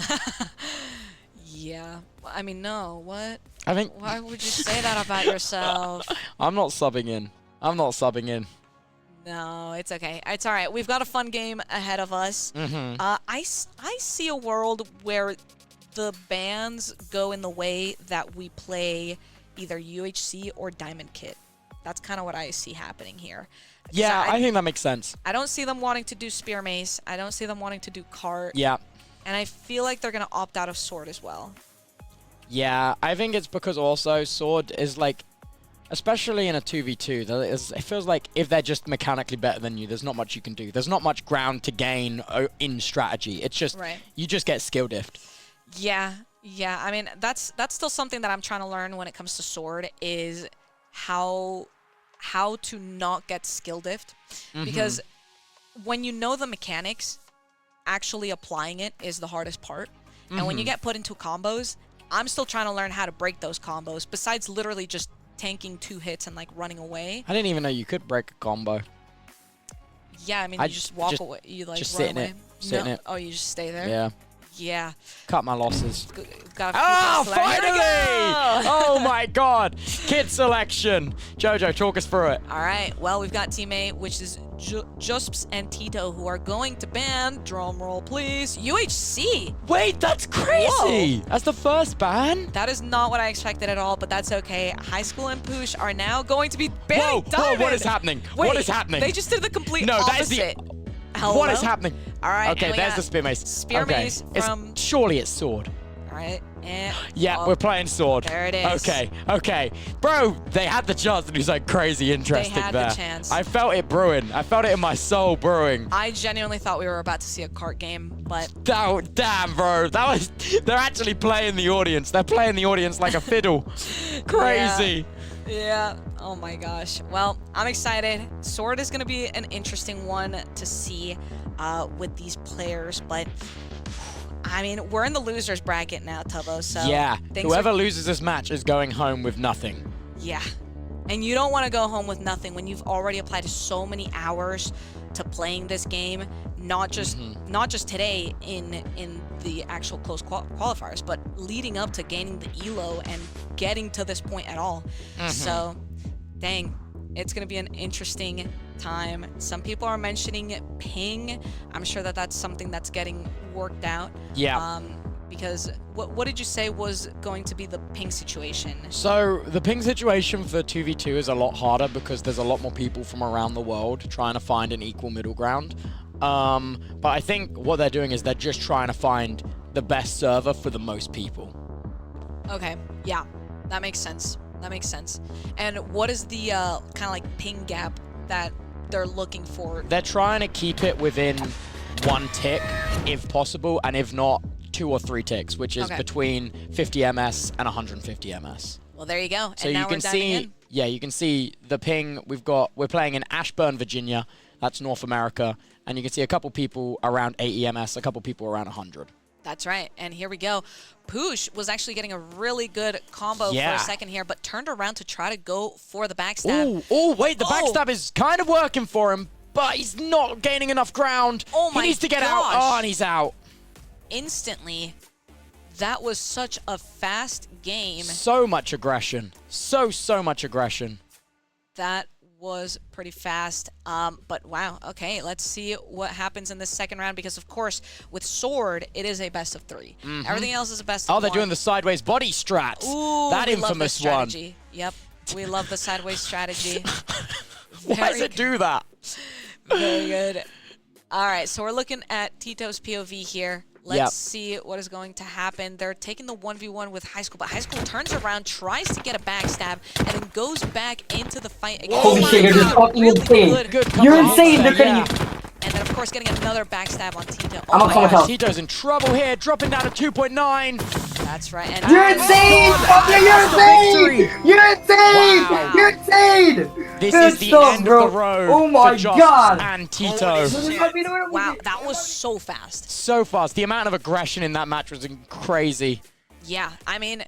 Yeah. Well, I mean, no. What? I think Why would you say that about yourself? I'm not subbing in. I'm not subbing in. No, it's okay. It's all right. We've got a fun game ahead of us. I see a world where the bans go in the way that we play either UHC or Diamond Kit. That's kind of what I see happening here. 'Cause Yeah, I think that makes sense. I don't see them wanting to do Spear Mace. I don't see them wanting to do Cart. Yeah. And I feel like they're going to opt out of Sword as well. Yeah, I think it's because also Sword is like Especially in a 2v2, it feels like if they're just mechanically better than you, there's not much you can do. There's not much ground to gain in strategy. It's just, you just get skill diffed. Yeah, yeah. I mean, that's still something that I'm trying to learn when it comes to Sword is how to not get skill diffed. Because when you know the mechanics, actually applying it is the hardest part. And when you get put into combos, I'm still trying to learn how to break those combos, besides literally just tanking 2 hits and like running away. I didn't even know you could break a combo. Yeah, I mean, you just walk away. You like just run sit in away. it. Sit in it. Oh, you just stay there? Yeah. Yeah. Cut my losses. Got a few Oh, things to learn. Here we finally! go! Oh my god. Kid selection. Jojo, talk us through it. All right. Well, we've got Team A, which is Jusps and Tito, who are going to ban, drum roll please, UHC. Wait, that's crazy. Whoa. That's the first ban? That is not what I expected at all, but that's okay. High School and Poosh are now going to be banning Diamond. Whoa, what is happening? Wait, what is happening? They just did the complete No, opposite. that is the... Hello? What is happening? All right. Okay, there's the Spear Mace. Spear Mace from... Surely it's Sword. All right. And Yeah, we're playing Sword. There it is. Okay, okay. Bro, they had the chance to do something crazy interesting They had there. the chance. I felt it brewing. I felt it in my soul brewing. I genuinely thought we were about to see a cart game, but... Oh, damn, bro. That was... They're actually playing the audience. They're playing the audience like a fiddle. Crazy. Yeah. Oh my gosh. Well, I'm excited. Sword is going to be an interesting one to see with these players, but I mean, we're in the losers bracket now, Tubbo. So yeah. Whoever loses this match is going home with nothing. Yeah. And you don't want to go home with nothing when you've already applied so many hours to playing this game, not just today in the actual close qualifiers, but leading up to gaining the elo and getting to this point at all. So, dang, it's going to be an interesting time. Some people are mentioning ping. I'm sure that that's something that's getting worked out. Yeah. Because what did you say was going to be the ping situation? So the ping situation for 2v2 is a lot harder because there's a lot more people from around the world trying to find an equal middle ground. But I think what they're doing is they're just trying to find the best server for the most people. Okay, yeah, that makes sense. That makes sense. And what is the kind of like ping gap that they're looking for? They're trying to keep it within 1 tick if possible, and if not, 2 or 3 ticks, which is between 50 ms and 150 ms. Well, there you go. So and now you can see, you can see the ping. We're playing in Ashburn, Virginia. That's North America, and you can see a couple people around 80 ms, a couple people around 100. That's right. And here we go. Poosh was actually getting a really good combo for a second here, but turned around to try to go for the backstab. Oh, wait, the backstab is kind of working for him, but he's not gaining enough ground. Oh my He needs to get out. Oh, and he's out. Instantly, that was such a fast game. So much aggression. So much aggression. That was pretty fast. But wow, okay, let's see what happens in this second round, because of course with Sword it is a best of 3. Everything else is a best of 1. Oh, they're doing the sideways body strats. Ooh, that we infamous love this one. strategy. Yep, we love the sideways strategy. Why does it do that? Very good. All right, so we're looking at Tito's POV here. Let's see what is going to happen. They're taking the 1v1 with High School, but High School turns around, tries to get a backstab, and then goes back into the fight again. Holy shit, you're just fucking insane. You're insane defending. And then, of course, getting another backstab on Tito. I'm on someone's house. Tito's in trouble here, dropping down to 2.9. That's right. And You're insane! Fucker, you're insane! You're insane! Wow. You're insane! This Good is the stuff, end bro. of the road Oh my for Joss god! and Tito. wow, that was so fast. So fast. The amount of aggression in that match was crazy. Yeah, I mean,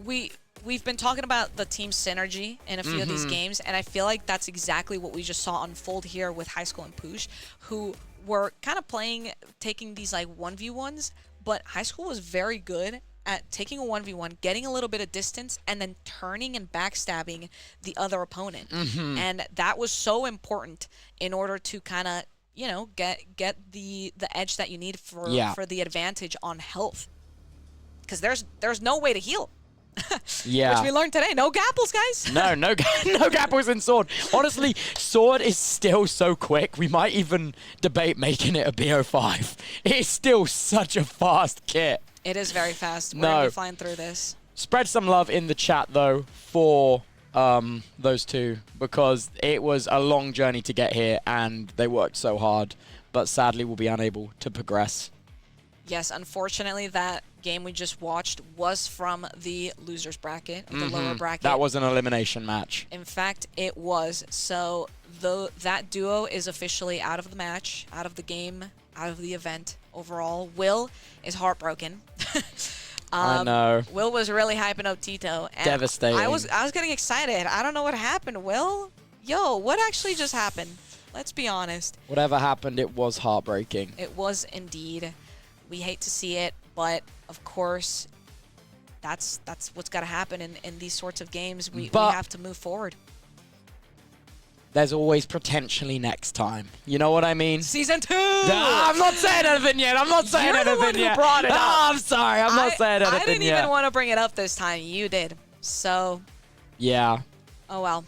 we've been talking about the team synergy in a few of these games, and I feel like that's exactly what we just saw unfold here with High School and Poosh, who were kind of taking these like 1v1s, but High School was very good at taking a 1v1, getting a little bit of distance, and then turning and backstabbing the other opponent. And that was so important in order to kind of, you know, get the edge that you need for the advantage on health. Because there's no way to heal. Yeah. Which we learned today. No gapples, guys. No gapples in Sword. Honestly, Sword is still so quick. We might even debate making it a BO5. It's still such a fast kit. It is very fast. We're going to be flying through this. Spread some love in the chat, though, for those two, because it was a long journey to get here and they worked so hard, but sadly will be unable to progress. Yes, unfortunately, that game we just watched was from the losers bracket, the lower bracket. That was an elimination match. In fact, it was. So that duo is officially out of the match, out of the game, out of the event overall. Will is heartbroken. I know. Will was really hyping up Tito. And Devastating. I was getting excited. I don't know what happened. Will? Yo, what actually just happened? Let's be honest. Whatever happened, it was heartbreaking. It was indeed. We hate to see it, but of course, that's what's got to happen in these sorts of games. We have to move forward. There's always potentially next time. You know what I mean? Season 2! I'm not saying anything yet. I'm not saying You're the anything one who yet. brought it up. I'm sorry. I'm not saying anything I didn't yet. even want to bring it up this time. You did. So, Yeah. oh well.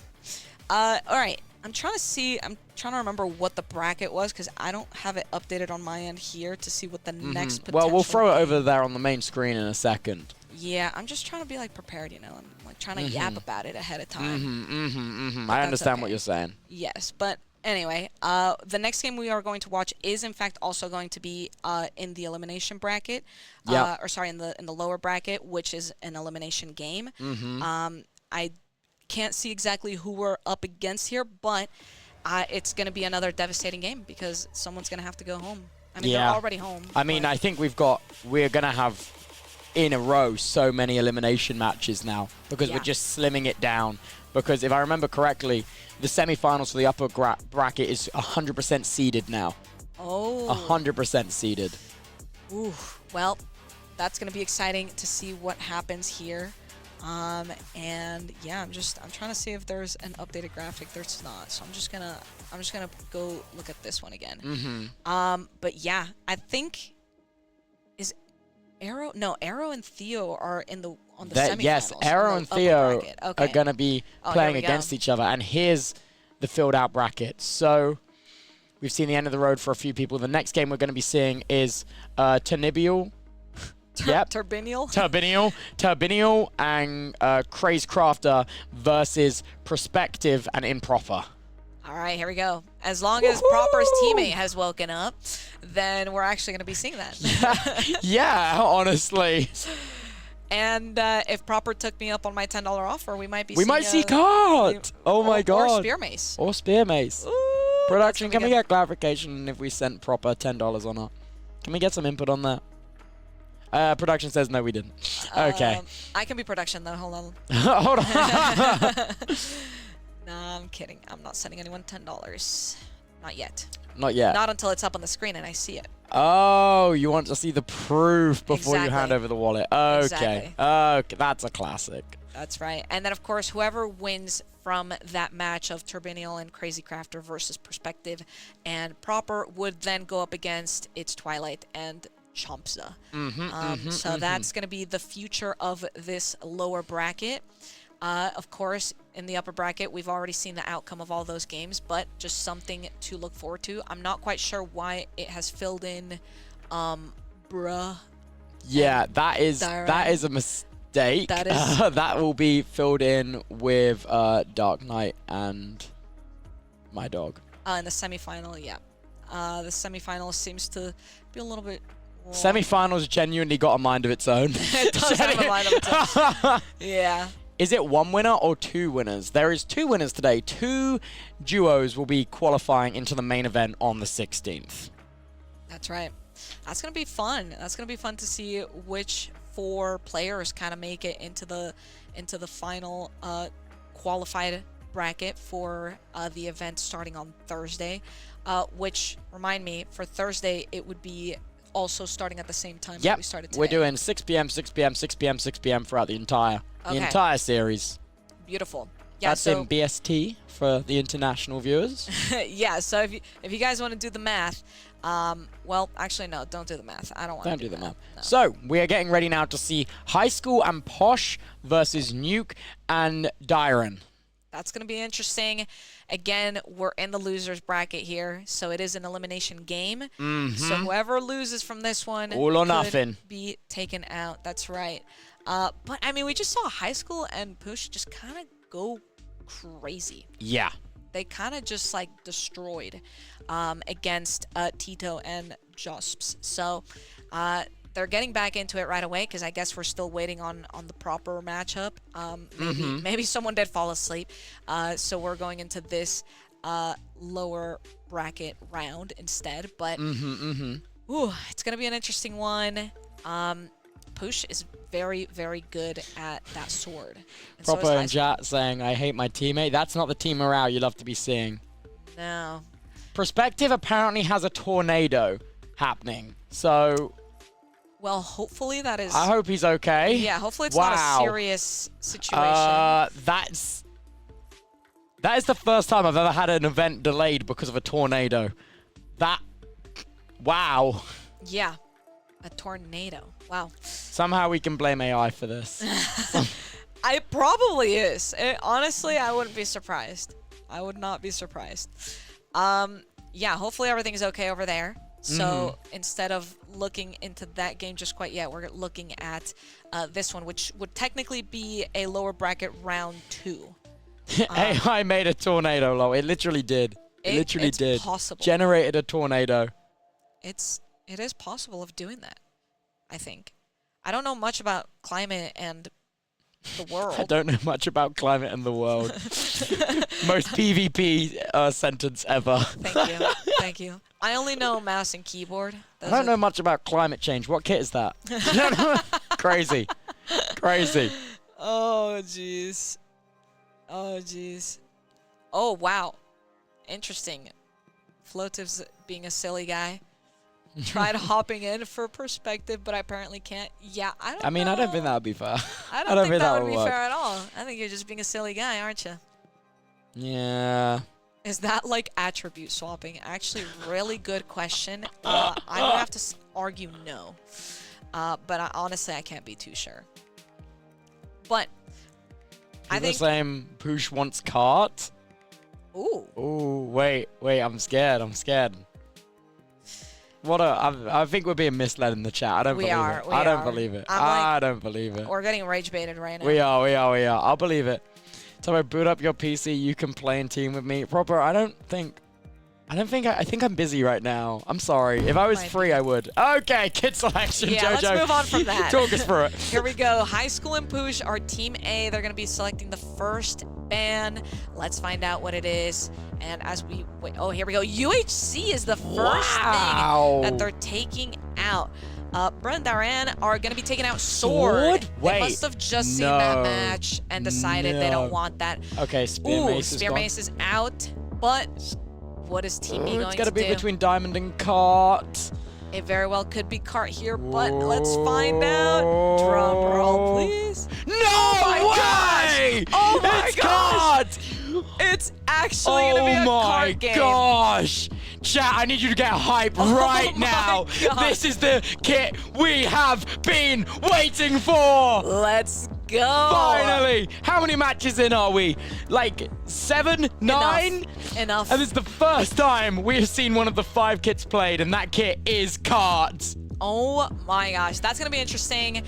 All right. I'm trying to remember what the bracket was because I don't have it updated on my end here to see what the next potential. Well, we'll throw it over there on the main screen in a second. Yeah, I'm just trying to be like prepared, you know. I'm like trying to yap about it ahead of time. I understand okay. what you're saying. Yes, but anyway, the next game we are going to watch is in fact also going to be in the elimination bracket. Yeah. Or sorry, in the lower bracket, which is an elimination game. I can't see exactly who we're up against here, but it's going to be another devastating game because someone's going to have to go home. I mean, they're already home. I mean, I think we're going to have in a row so many elimination matches now because we're just slimming it down. Because if I remember correctly, the semifinals for the upper bracket is 100% seeded now. Oh. 100% seeded. Ooh, well, that's going to be exciting to see what happens here. And yeah, I'm trying to see if there's an updated graphic. There's not, so I'm just gonna go look at this one again. But yeah, I think Arrow and Theo are on the semifinals. Yes, Arrow and Theo are gonna be playing here we against go. each other, and here's the filled out bracket. So we've seen the end of the road for a few people. The next game we're gonna be seeing is Turbinial. Turbinial and Craze Crafter versus Perspective and Improper. All right, here we go. As long as Proper's teammate has woken up, then we're actually going to be seeing that. Yeah, honestly. And if Proper took me up on my $10 offer, we might be We might see Cart. Oh my god. Or Spear Mace. Or Spear Mace. Ooh, Production, can we get clarification if we sent Proper $10 or not? Can we get some input on that? Production says no, we didn't. Okay. I can be production though. Hold on. Hold on. Nah, I'm kidding. I'm not sending anyone $10. Not yet. Not yet. Not until it's up on the screen and I see it. Oh, you want to see the proof before you hand Exactly. over the wallet. Okay. Exactly. Okay, that's a classic. That's right. And then, of course, whoever wins from that match of Turbinial and Crazy Crafter versus Perspective and Proper would then go up against its Twilight and CHAMPS. So that's going to be the future of this lower bracket. Of course, in the upper bracket, we've already seen the outcome of all those games, but just something to look forward to. I'm not quite sure why it has filled in Bruh. Yeah, that is a mistake. That is that will be filled in with Dark Knight and my dog. in the semifinal, yeah. The semifinal seems to be a little bit wrong. Semifinals genuinely got a mind of its own. It does have a mind of its own. Yeah. Is it one winner or two winners? There is two winners today. Two duos will be qualifying into the main event on the 16th. That's right. That's going to be fun. That's going to be fun to see which 4 players kind of make it into the final qualified bracket for the event starting on Thursday. Which, remind me, for Thursday, it would be also starting at the same time that we started today. We're doing 6 p.m., 6 p.m., 6 p.m., 6 p.m. throughout the entire series. Beautiful. Yeah, That's in BST for the international viewers. yeah, so if you guys want to do the math, well, actually, no, don't do the math. I don't want to do the math. No. So, we are getting ready now to see High School and Posh versus Nuke and Dyron. That's going to be interesting. Again, we're in the losers bracket here, so it is an elimination game. So whoever loses from this one all or could nothing be taken out. That's right. But I mean, we just saw High School and Push just kind of go crazy. Yeah. They kind of just like destroyed against Tito and Josps. So they're getting back into it right away because I guess we're still waiting on the proper matchup. Maybe someone did fall asleep. So we're going into this lower bracket round instead. But ooh, it's going to be an interesting one. Push is very, very good at that sword. And so Proper is in chat saying, I hate my teammate. That's not the team morale you love to be seeing. No. Perspective apparently has a tornado happening. So Well, hopefully that is... I hope he's okay. Yeah, hopefully it's not a serious situation. That is the first time I've ever had an event delayed because of a tornado. Wow. Yeah, a tornado. Wow. Somehow we can blame AI for this. It probably is. Honestly, I wouldn't be surprised. I would not be surprised. Yeah, hopefully everything's okay over there. So instead of looking into that game just quite yet, we're looking at this one, which would technically be a lower bracket round 2. AI made a tornado, lol. It literally did. It literally it's did. Possible. Generated a tornado. It is possible of doing that, I think. I don't know much about climate and the world. I don't know much about climate and the world. Most PvP sentence ever. Thank you. Thank you. I only know mouse and keyboard. I don't know much about climate change. What kit is that? Crazy. Crazy. Oh, jeez. Oh, jeez. Oh, wow. Interesting. Floative's being a silly guy. Tried hopping in for perspective, but I apparently can't. Yeah, I don't know. I don't think that would be fair. I don't think that would be fair at all. I think you're just being a silly guy, aren't you? Yeah. Is that like attribute swapping? Actually, really good question. I would have to argue no. But honestly, I can't be too sure. But I think... the same push wants cart. Ooh. Ooh, wait, I'm scared. I think we're being misled in the chat. I don't believe it. I don't believe it. I don't believe it. We're getting rage baited right now. We are. I'll believe it. So boot up your PC. You can play in team with me. Proper. I think I'm busy right now. I'm sorry. If I was free, I would. Okay, kid selection, yeah, Jojo. let's move on from that. Talk us through it. Here we go. High School and Push are Team A. They're going to be selecting the first ban. Let's find out what it is. And as we wait, oh, here we go. UHC is the first thing that they're taking out. Daran are going to be taking out Sword. Wait, they must have just seen that match and decided they don't want that. Okay, Spear Mace is Spear gone. Mace is out, but what is Team E going to do? It's going to be between Diamond and Cart. It very well could be Cart here, but let's find out. Drum roll, please. No way! Oh my God! It's actually going to be a cart game. Oh my gosh! Chat, I need you to get hype right now. This is the kit we have been waiting for. Let's go. Finally! How many matches in are we? Like 7, 9? Enough. And this is the first time we have seen one of the 5 kits played, and that kit is Cart. Oh my gosh, that's going to be interesting.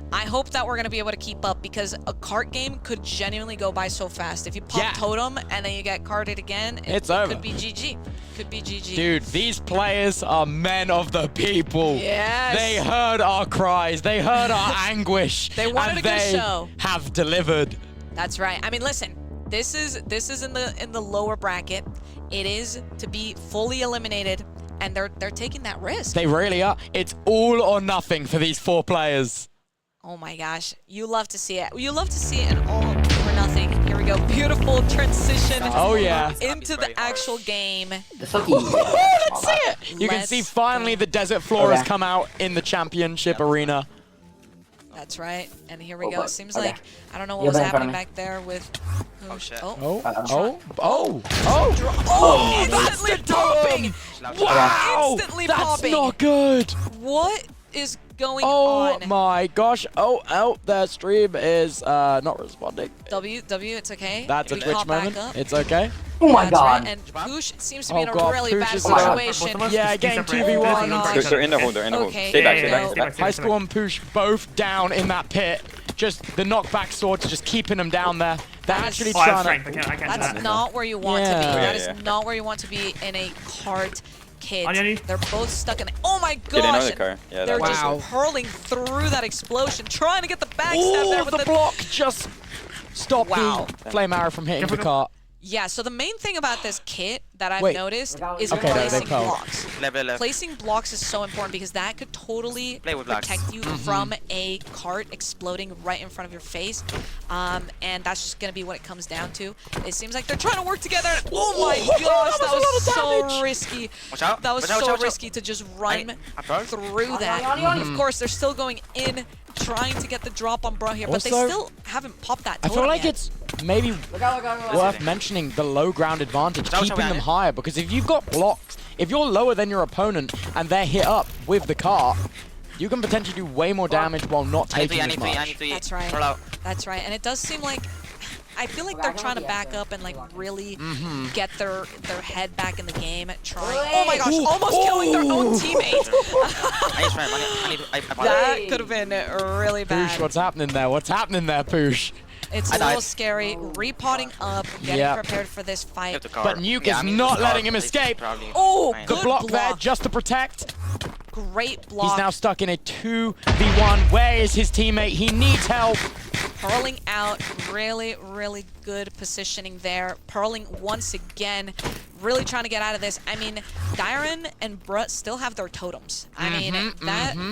I hope that we're going to be able to keep up because a cart game could genuinely go by so fast. If you pop Totem and then you get carted again, it's over. Could be GG. Could be GG. Dude, these players are men of the people. Yes. They heard our cries. They heard our anguish. They wanted a good show. Have delivered. That's right. I mean, listen, this is in the lower bracket. It is to be fully eliminated, and they're taking that risk. They really are. It's all or nothing for these 4 players. Oh my gosh, you love to see it. You love to see it in all or nothing. Here we go, beautiful transition. Oh yeah. Into the actual game. Let's see it. You can see finally the Desert Floor has come out in the championship arena. That's right. And here we go. It seems like I don't know what was happening back there with. Instantly popping. Wow. Instantly That's popping. not good. What is going Oh on? my gosh. Oh, their stream is not responding. W, it's okay. That's a Twitch moment. It's okay. Oh my god. Right. And Poosh seems to be in a really bad situation. Yeah, getting 2v1. They're in the hole, they're in the hole. Okay, Stay back. High School and Poosh both down in that pit. Just the knockback swords just keeping them down there. They're That is- actually Oh, I have trying strength. to. I can't do That's that. not where you want to be. Yeah. That Yeah, is yeah. not where you want to be in a cart kit. On any? They're both stuck in the. Oh my Get in on gosh! the car. Yeah, They're that just Wow. hurling through that explosion, trying to get the backstab there Oh, with the block just stopped Wow. the flame arrow from hitting the cart. Yeah, so the main thing about this kit that I've Wait. noticed is Okay, no, they placing fell. blocks. Left. Placing blocks is so important because that could totally Play with blocks. protect you Mm-hmm. from a cart exploding right in front of your face. And that's just going to be what it comes down to. It seems like they're trying to work together. And, oh my gosh, that was so risky. Watch out. That was Watch out, so watch out. risky to just run I'm sorry. through that. Of course, they're still going in, trying to get the drop on Bro here, but they Also, still haven't popped that I totem feel like yet. it's maybe worth mentioning the low ground advantage, Watch out, keeping them Ryan. higher, because if you've got blocks, if you're lower than your opponent and they're hit up with the cart, you can potentially do way more damage while not I need taking as to, I much. need to. That's right. Roll out. That's right, and it does seem like I feel like they're trying to back up and like really get their head back in the game. Trying. Oh my gosh! Almost killing their own teammate. I need strength. I That could have been really Poosh, bad. what's happening there? What's happening there, Poosh? It's I a little died. scary. Repotting up, getting Yeah. prepared for this fight. But Nuke is not letting him escape. Oh, The good block there block. just to protect. Great block. He's now stuck in a 2v1. Where is his teammate? He needs help. Purling out, really, really good positioning there. Purling once again, really trying to get out of this. I mean, Dyron and Brut still have their totems. I mean,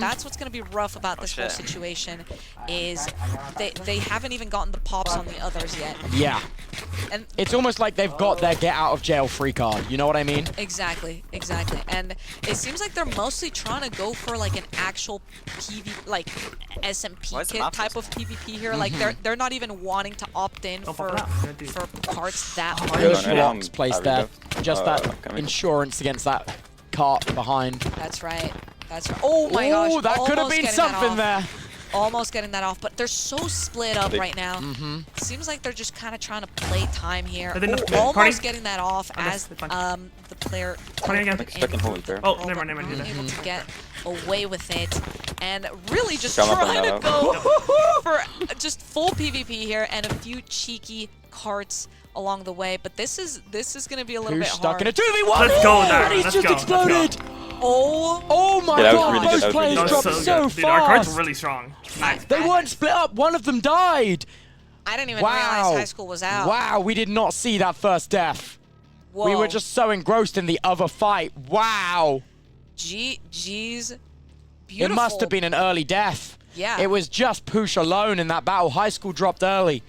that's what's going to be rough about this whole shit. situation is they haven't even gotten the pops on the others yet. Yeah. And It's almost like they've got their get out of jail free card. You know what I mean? exactly. And it seems like they're mostly trying to go for like an actual PV, like SMP Why is the kit map type so of PvP here. Like they're not even wanting to opt in for carts that Yeah, hard. no, Good no, blocks I'm placed happy there. Just that coming. insurance against that cart behind. That's right. That's right. Oh my gosh. Ooh, that could have almost been getting that something off. there. Almost getting that off, but they're so split up Big. right now. Seems like they're just kind of trying to play time here. Are they enough Ooh, to- almost Party? getting that off Oh, as that's fine. the player Party again. teleported Stuck in in. holes there. Oh, All never but mind, never mind. not able to get away with it, and really just Come up trying to and go for just full PvP here and a few cheeky carts along the way. But this is going to be a little Who's bit stuck hard. in a 2v1? Let's go, Darren. And he's Let's just go, let's go. exploded. Oh my Yeah, that was god, really good, those that was really players That was dropped so so good. Dude, our cards fast. are really strong. Nice. They weren't split up. One of them died. I didn't even Wow. realize high school was out. Wow, we did not see that first death. Whoa. We were just so engrossed in the other fight. Wow. GG's. Beautiful. It must have been an early death. Yeah. It was just Poosh alone in that battle. High school dropped early.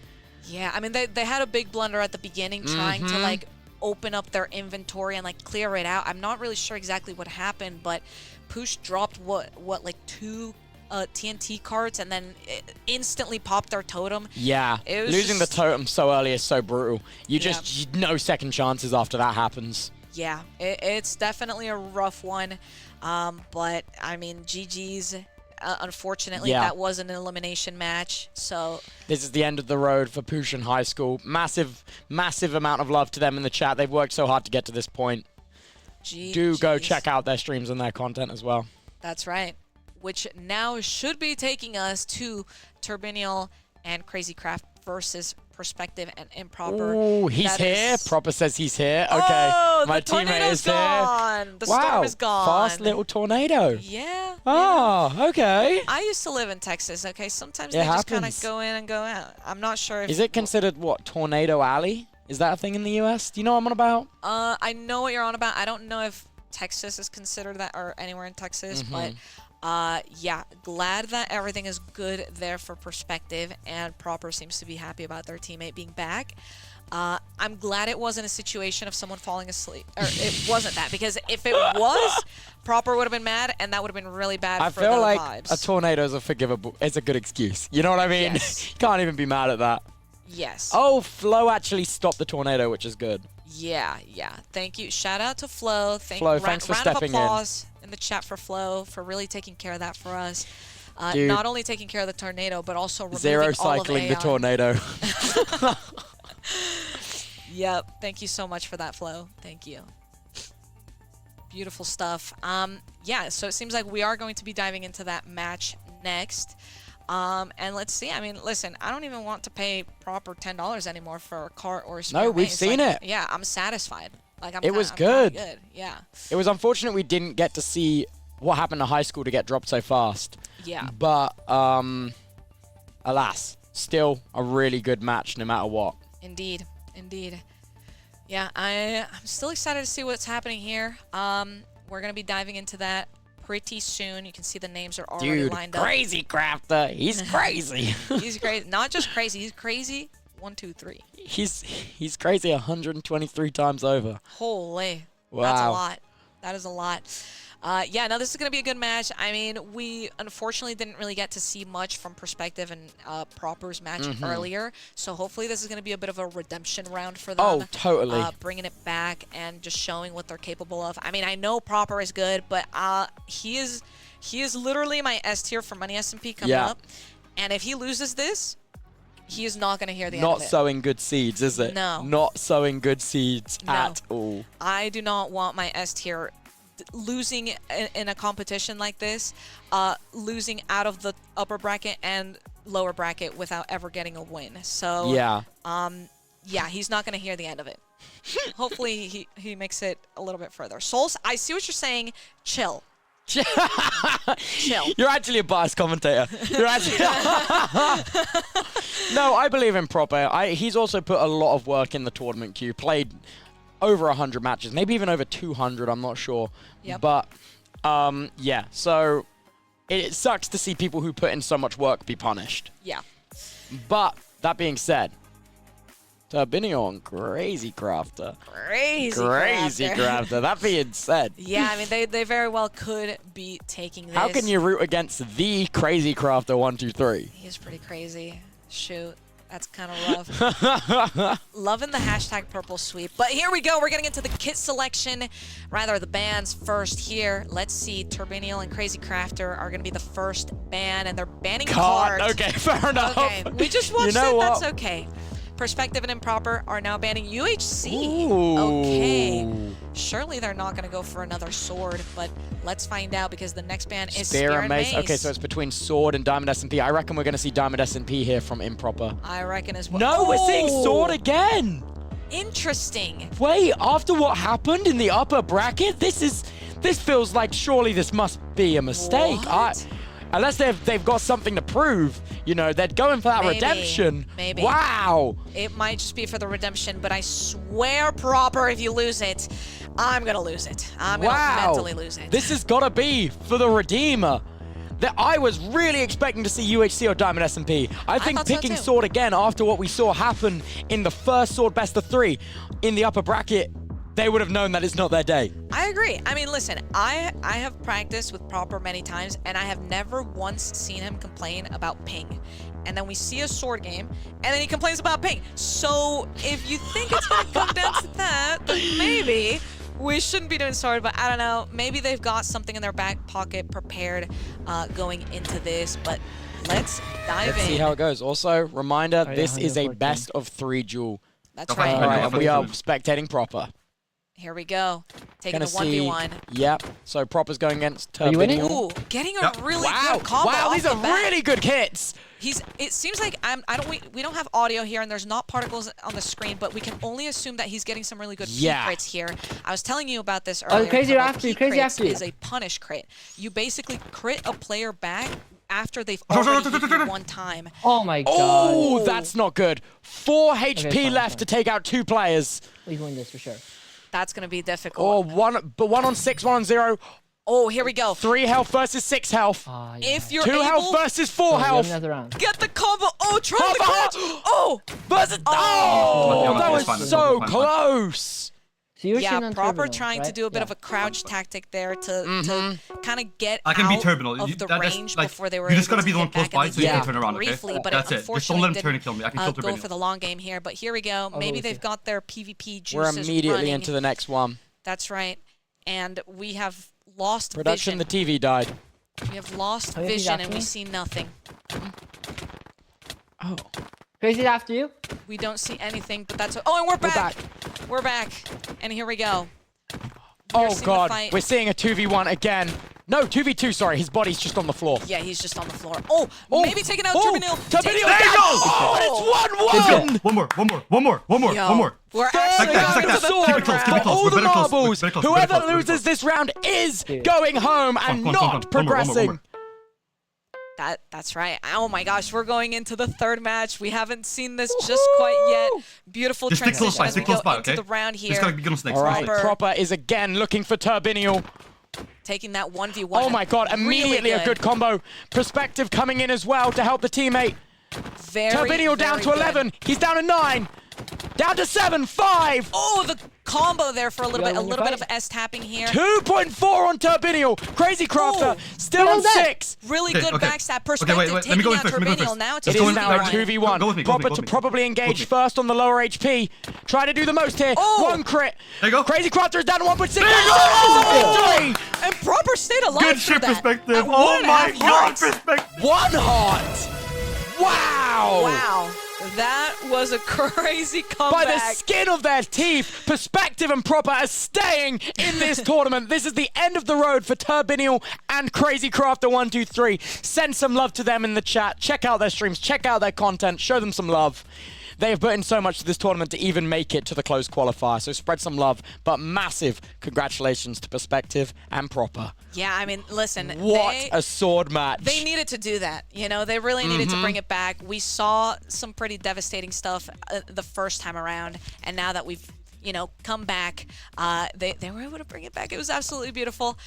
Yeah, I mean, they had a big blunder at the beginning trying to, like, open up their inventory and, like, clear it out. I'm not really sure exactly what happened, but Poosh dropped, what like 2 TNT carts and then instantly popped their totem. Yeah. It was Losing just- the totem so early is so brutal. You just, no second chances after that happens. Yeah, it's definitely a rough one. But, I mean, GG's. Unfortunately, Yeah. that was an elimination match, so... This is the end of the road for Pushin High School. Massive, massive amount of love to them in the chat. They've worked so hard to get to this point. Do go check out their streams and their content as well. That's right. Which now should be taking us to Turbinial and Crazy Craft versus Perspective and Improper. Ooh, he's That here. is- Proper says he's here. Okay, Oh, my the teammate tornado's is here. gone. The Wow, storm is gone. fast little tornado. Yeah. Oh, okay. I used to live in Texas, okay? Sometimes It they just kind happens. of go in and go out. I'm not sure if... Is it considered, what, Tornado Alley? Is that a thing in the US? Do you know what I'm on about? I know what you're on about. I don't know if Texas is considered that or anywhere in Texas, but yeah, glad that everything is good there for Perspective, and Proper seems to be happy about their teammate being back. I'm glad it wasn't a situation of someone falling asleep, or it wasn't that, because if it was, Proper would have been mad, and that would have been really bad I for feel the like vibes. a tornado is a forgivable, it's a good excuse. You know what I mean? Yes. You can't even be mad at that. Yes. Oh, Flo actually stopped the tornado, which is good. Yeah. Thank you. Shout out to Flo. Flo, thanks for round stepping in. of applause in the chat for Flo for really taking care of that for us. Dude. Not only taking care of the tornado, but also removing Zero all of cycling the AI. tornado. Yep. Thank you so much for that, Flo. Thank you. Beautiful stuff. Yeah, so it seems like we are going to be diving into that match next. And let's see. I mean, listen, I don't even want to pay proper $10 anymore for a cart or a No, spare we've mace. seen Like, it. Yeah, I'm satisfied. Like I'm. It was I'm kinda good. Yeah. It was unfortunate we didn't get to see what happened to high school to get dropped so fast. Yeah. But, alas, still a really good match no matter what. Indeed. Yeah, I'm still excited to see what's happening here. We're gonna be diving into that pretty soon. You can see the names are already Dude, lined up. crazy crafter. He's crazy. He's crazy. Not just crazy. He's crazy. 1, 2, 3. He's crazy 123 times over. Holy. Wow. That's a lot. That is a lot. Yeah, no, this is going to be a good match. I mean, we unfortunately didn't really get to see much from Perspective and Proper's match earlier. So hopefully this is going to be a bit of a redemption round for them. Oh, totally. Bringing it back and just showing what they're capable of. I mean, I know Proper is good, but he is literally my S tier for Money S&P coming up. And if he loses this, he is not going to hear the end of it. Not sowing good seeds, is it? No. Not sowing good seeds No. at all. I do not want my S tier losing in a competition like this, losing out of the upper bracket and lower bracket without ever getting a win. So Yeah. yeah, he's not going to hear the end of it. Hopefully he makes it a little bit further. Souls, I see what you're saying. Chill. Chill. You're actually a biased commentator. You're actually No, I believe in Proper. He's also put a lot of work in the tournament queue. Played over 100 matches, maybe even over 200. I'm not sure. Yep. But yeah. So it sucks to see people who put in so much work be punished. Yeah. But that being said, Turbinion, crazy crafter. Crazy Crazy crafter. That being said. Yeah, I mean, they very well could be taking this. How can you root against the crazy crafter 123? He's pretty crazy. Shoot. That's kind of rough. Loving the hashtag purple sweep. But here we go. We're getting into the kit selection. Rather, the bans first here. Let's see. Turbinial and Crazy Crafter are going to be the first ban, and they're banning Card. Okay, fair enough. Okay, we just watched You know it. what? That's okay. Perspective and Improper are now banning UHC. Ooh. Okay. Surely they're not going to go for another sword, but let's find out because the next ban is Spear and Mace. Okay, so it's between Sword and Diamond S&P. I reckon we're going to see Diamond S&P here from Improper. I reckon as well. No, we're seeing Oh! Sword again. Interesting. Wait, after what happened in the upper bracket, this feels like surely this must be a mistake. What? Unless they've got something to prove, you know, they're going for that Maybe. redemption. Maybe. Wow. It might just be for the redemption, but I swear, Proper, if you lose it, I'm going to lose it. I'm going to mentally lose it. This has got to be for the Redeemer. That I was really expecting to see UHC or Diamond S&P. I think thought so picking too. Sword again after what we saw happen in the first Sword best of 3 in the upper bracket, they would have known that it's not their day. I agree. I mean, listen, I have practiced with Proper many times, and I have never once seen him complain about ping. And then we see a Sword game, and then he complains about ping. So if you think it's going to come down to that, then maybe we shouldn't be doing Sword, but I don't know. Maybe they've got something in their back pocket prepared going into this, but let's dive Let's in. see how it goes. Also, reminder, yeah, this is a 114. best of 3 duel. That's Okay. right. All right, Yeah, and we are spectating Proper. Here we go. Taking Gonna the see. 1v1. Yep. So Proper's going against Are you winning? Turbinion. Ooh, getting a Yep. really Wow! good combo Wow! off These the are bat. really good hits. It seems like we don't have audio here, and there's not particles on the screen, but we can only assume that he's getting some really good key Yeah. crits here. I was telling you about this earlier. Crazy how after you, key crazy crits after you. is a punish crit. You basically crit a player back after they've already hit you one time. Oh my god. Oh, that's not good. 4 HP fine, left fine. to take out 2 players. We win this for sure. That's going to be Oh, difficult. one on 6, 1 on 0. Oh, here we go. 3 health versus 6 health. Yeah. If you're 2 able, health versus 4 we have health. another round. get the combo. Oh, try the Half crit. a- Oh, Versus. Oh. Oh, that It's was fine, it's so fine, fine. close. So you're yeah, cheating on Proper Turbinal, trying to right? do a bit Yeah. of a crouch tactic there to kind of get I can out beat Turbinal. of You- the that's, range like, before they were you just able gotta be to the one hit close back, by and so you they can did turn around, okay? briefly, but That's it it. Just don't unfortunately let him turn and didn't kill me. I can kill go Turbinal. for the long game here. But here we go. Maybe with they've you. got their PvP juices We're immediately running. into the next one. That's right. And we have lost Production, vision. the TV died. We have lost Oh, yeah, he's vision after and we me? see nothing. Oh. Crazy after you. We don't see anything, but that's... Oh, and we're back. back. We're back. And here we go. Oh seeing the god, fight. we're seeing a 2v1 again. No, 2v2, sorry. His body's just on the floor. Yeah, he's just on the floor. Oh, maybe taking out Turbinil. Turbinil There you down! go! Oh, it's 1-1! One more. Yo, One more. We're Like actually that, going like to the that. Keep third it close, keep it round. close. All We're the very close, marbles. we're very close, we're very Whoever close, we're very loses close. this round is going home and Come on, not progressing. That's right. Oh my gosh, we're going into the third match. We haven't seen this just quite yet. Beautiful Just stick close transition by, as we stick close go by, into okay? the round here. Just gotta be good on snakes. All right, Proper. Proper is again looking for Turbinil. Taking that 1v1. Oh my god, immediately a good combo. Perspective coming in as well to help the teammate. Very, Turbinil down very to good. 11. He's down to 9. Down to 7, 5. Oh, the combo there for a little bit. A on your little bit of fight. S-tapping here. 2.4 on Turbinil. Crazy Crafter Ooh. still on 6. Really Okay, good okay. backstab. Okay, Perspective wait, let me taking go in out first, let me go in Turbinil. first. Now it's It a is go in now a first. 2v1. Go with me, Proper go with to me. probably Go engage with me. first on the lower HP. Try to do the most here. Oh. 1 crit. There you go. Crazy Crafter is down to 1.6. There you go. Victory. And Proper stayed alive Good for shit that. perspective. At Oh 1.5 my god, hearts. perspective. 1 heart. Wow. Wow. That was a crazy By comeback. the skin of their teeth, Perspective and Proper are staying in this tournament. This is the end of the road for Turbinil and Crazy Crafter 123. Send some love to them in the chat. Check out their streams. Check out their content. Show them some love. They have put in so much to this tournament to even make it to the closed qualifier, so spread some love. But massive congratulations to Perspective and Proper. Yeah, I mean, listen. What a sword match. They needed to do that. You know, they really needed to bring it back. We saw some pretty devastating stuff the first time around, and now that we've, you know, come back, they were able to bring it back. It was absolutely beautiful.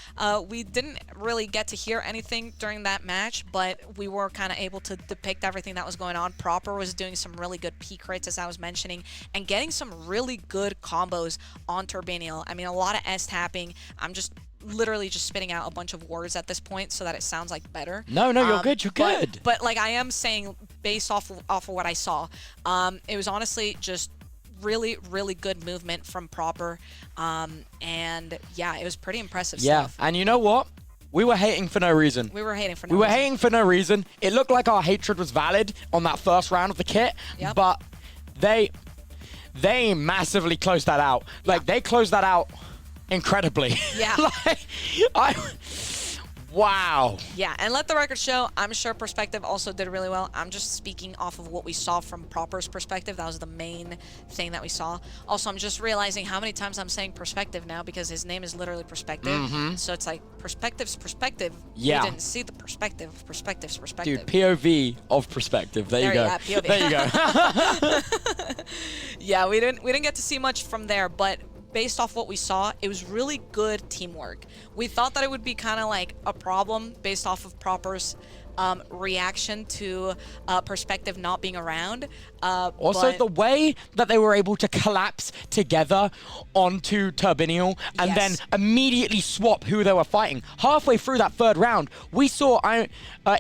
We didn't really get to hear anything during that match, but we were kind of able to depict everything that was going on. Proper was doing some really good peak rates, as I was mentioning, and getting some really good combos on Turbinil. I mean, a lot of S-tapping. I'm just literally just spitting out a bunch of words at this point so that it sounds like better. No, you're good. You're good. But like I am saying, based off of what I saw, it was honestly just really, really good movement from Proper. And yeah, it was pretty impressive stuff. And you know what? We were hating for no reason. We were hating for no We were reason. hating for no reason. It looked like our hatred was valid on that first round of the kit, Yep. but they massively closed that out. Like, they closed that out incredibly. Yeah. Wow. Yeah, and let the record show, I'm sure Perspective also did really well. I'm just speaking off of what we saw from Proper's perspective. That was the main thing that we saw. Also, I'm just realizing how many times I'm saying Perspective now because his name is literally Perspective. So it's like, Perspective's perspective. Yeah. You didn't see the perspective. Perspective's perspective. Dude, POV of Perspective. There you go. POV. There you go. Yeah, we didn't get to see much from there, but based off what we saw, it was really good teamwork. We thought that it would be kind of like a problem based off of Proper's reaction to Perspective not being around. Also, but the way that they were able to collapse together onto Turbinil and then Yes. immediately swap who they were fighting. Halfway through that third round, we saw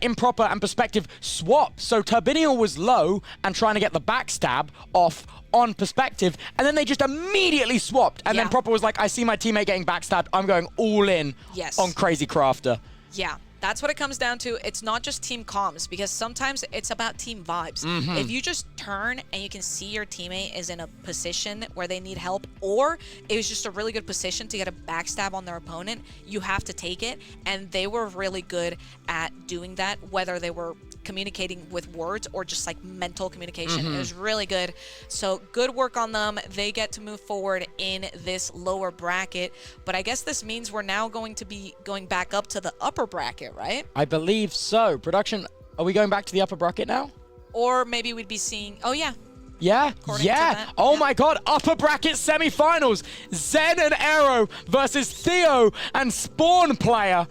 Improper and Perspective swap. So Turbinil was low and trying to get the backstab off on Perspective, and then they just immediately swapped. And then Yeah. Proper was like, I see my teammate getting backstabbed. I'm going all in Yes. on Crazy Crafter. Yeah, that's what it comes down to. It's not just team comms, because sometimes it's about team vibes. If you just turn and you can see your teammate is in a position where they need help, or it was just a really good position to get a backstab on their opponent, you have to take it. And they were really good at doing that, whether they were communicating with words or just like mental communication. It was really good. So good work on them. They get to move forward in this lower bracket, but I guess this means we're now going to be going back up to the upper bracket, right? I believe so. Production, are we going back to the upper bracket now? Or maybe we'd be seeing, oh yeah, Yeah, According to yeah. that, Oh yeah. my god, upper bracket semifinals. Zen and Aero versus Theo and Spawn Player.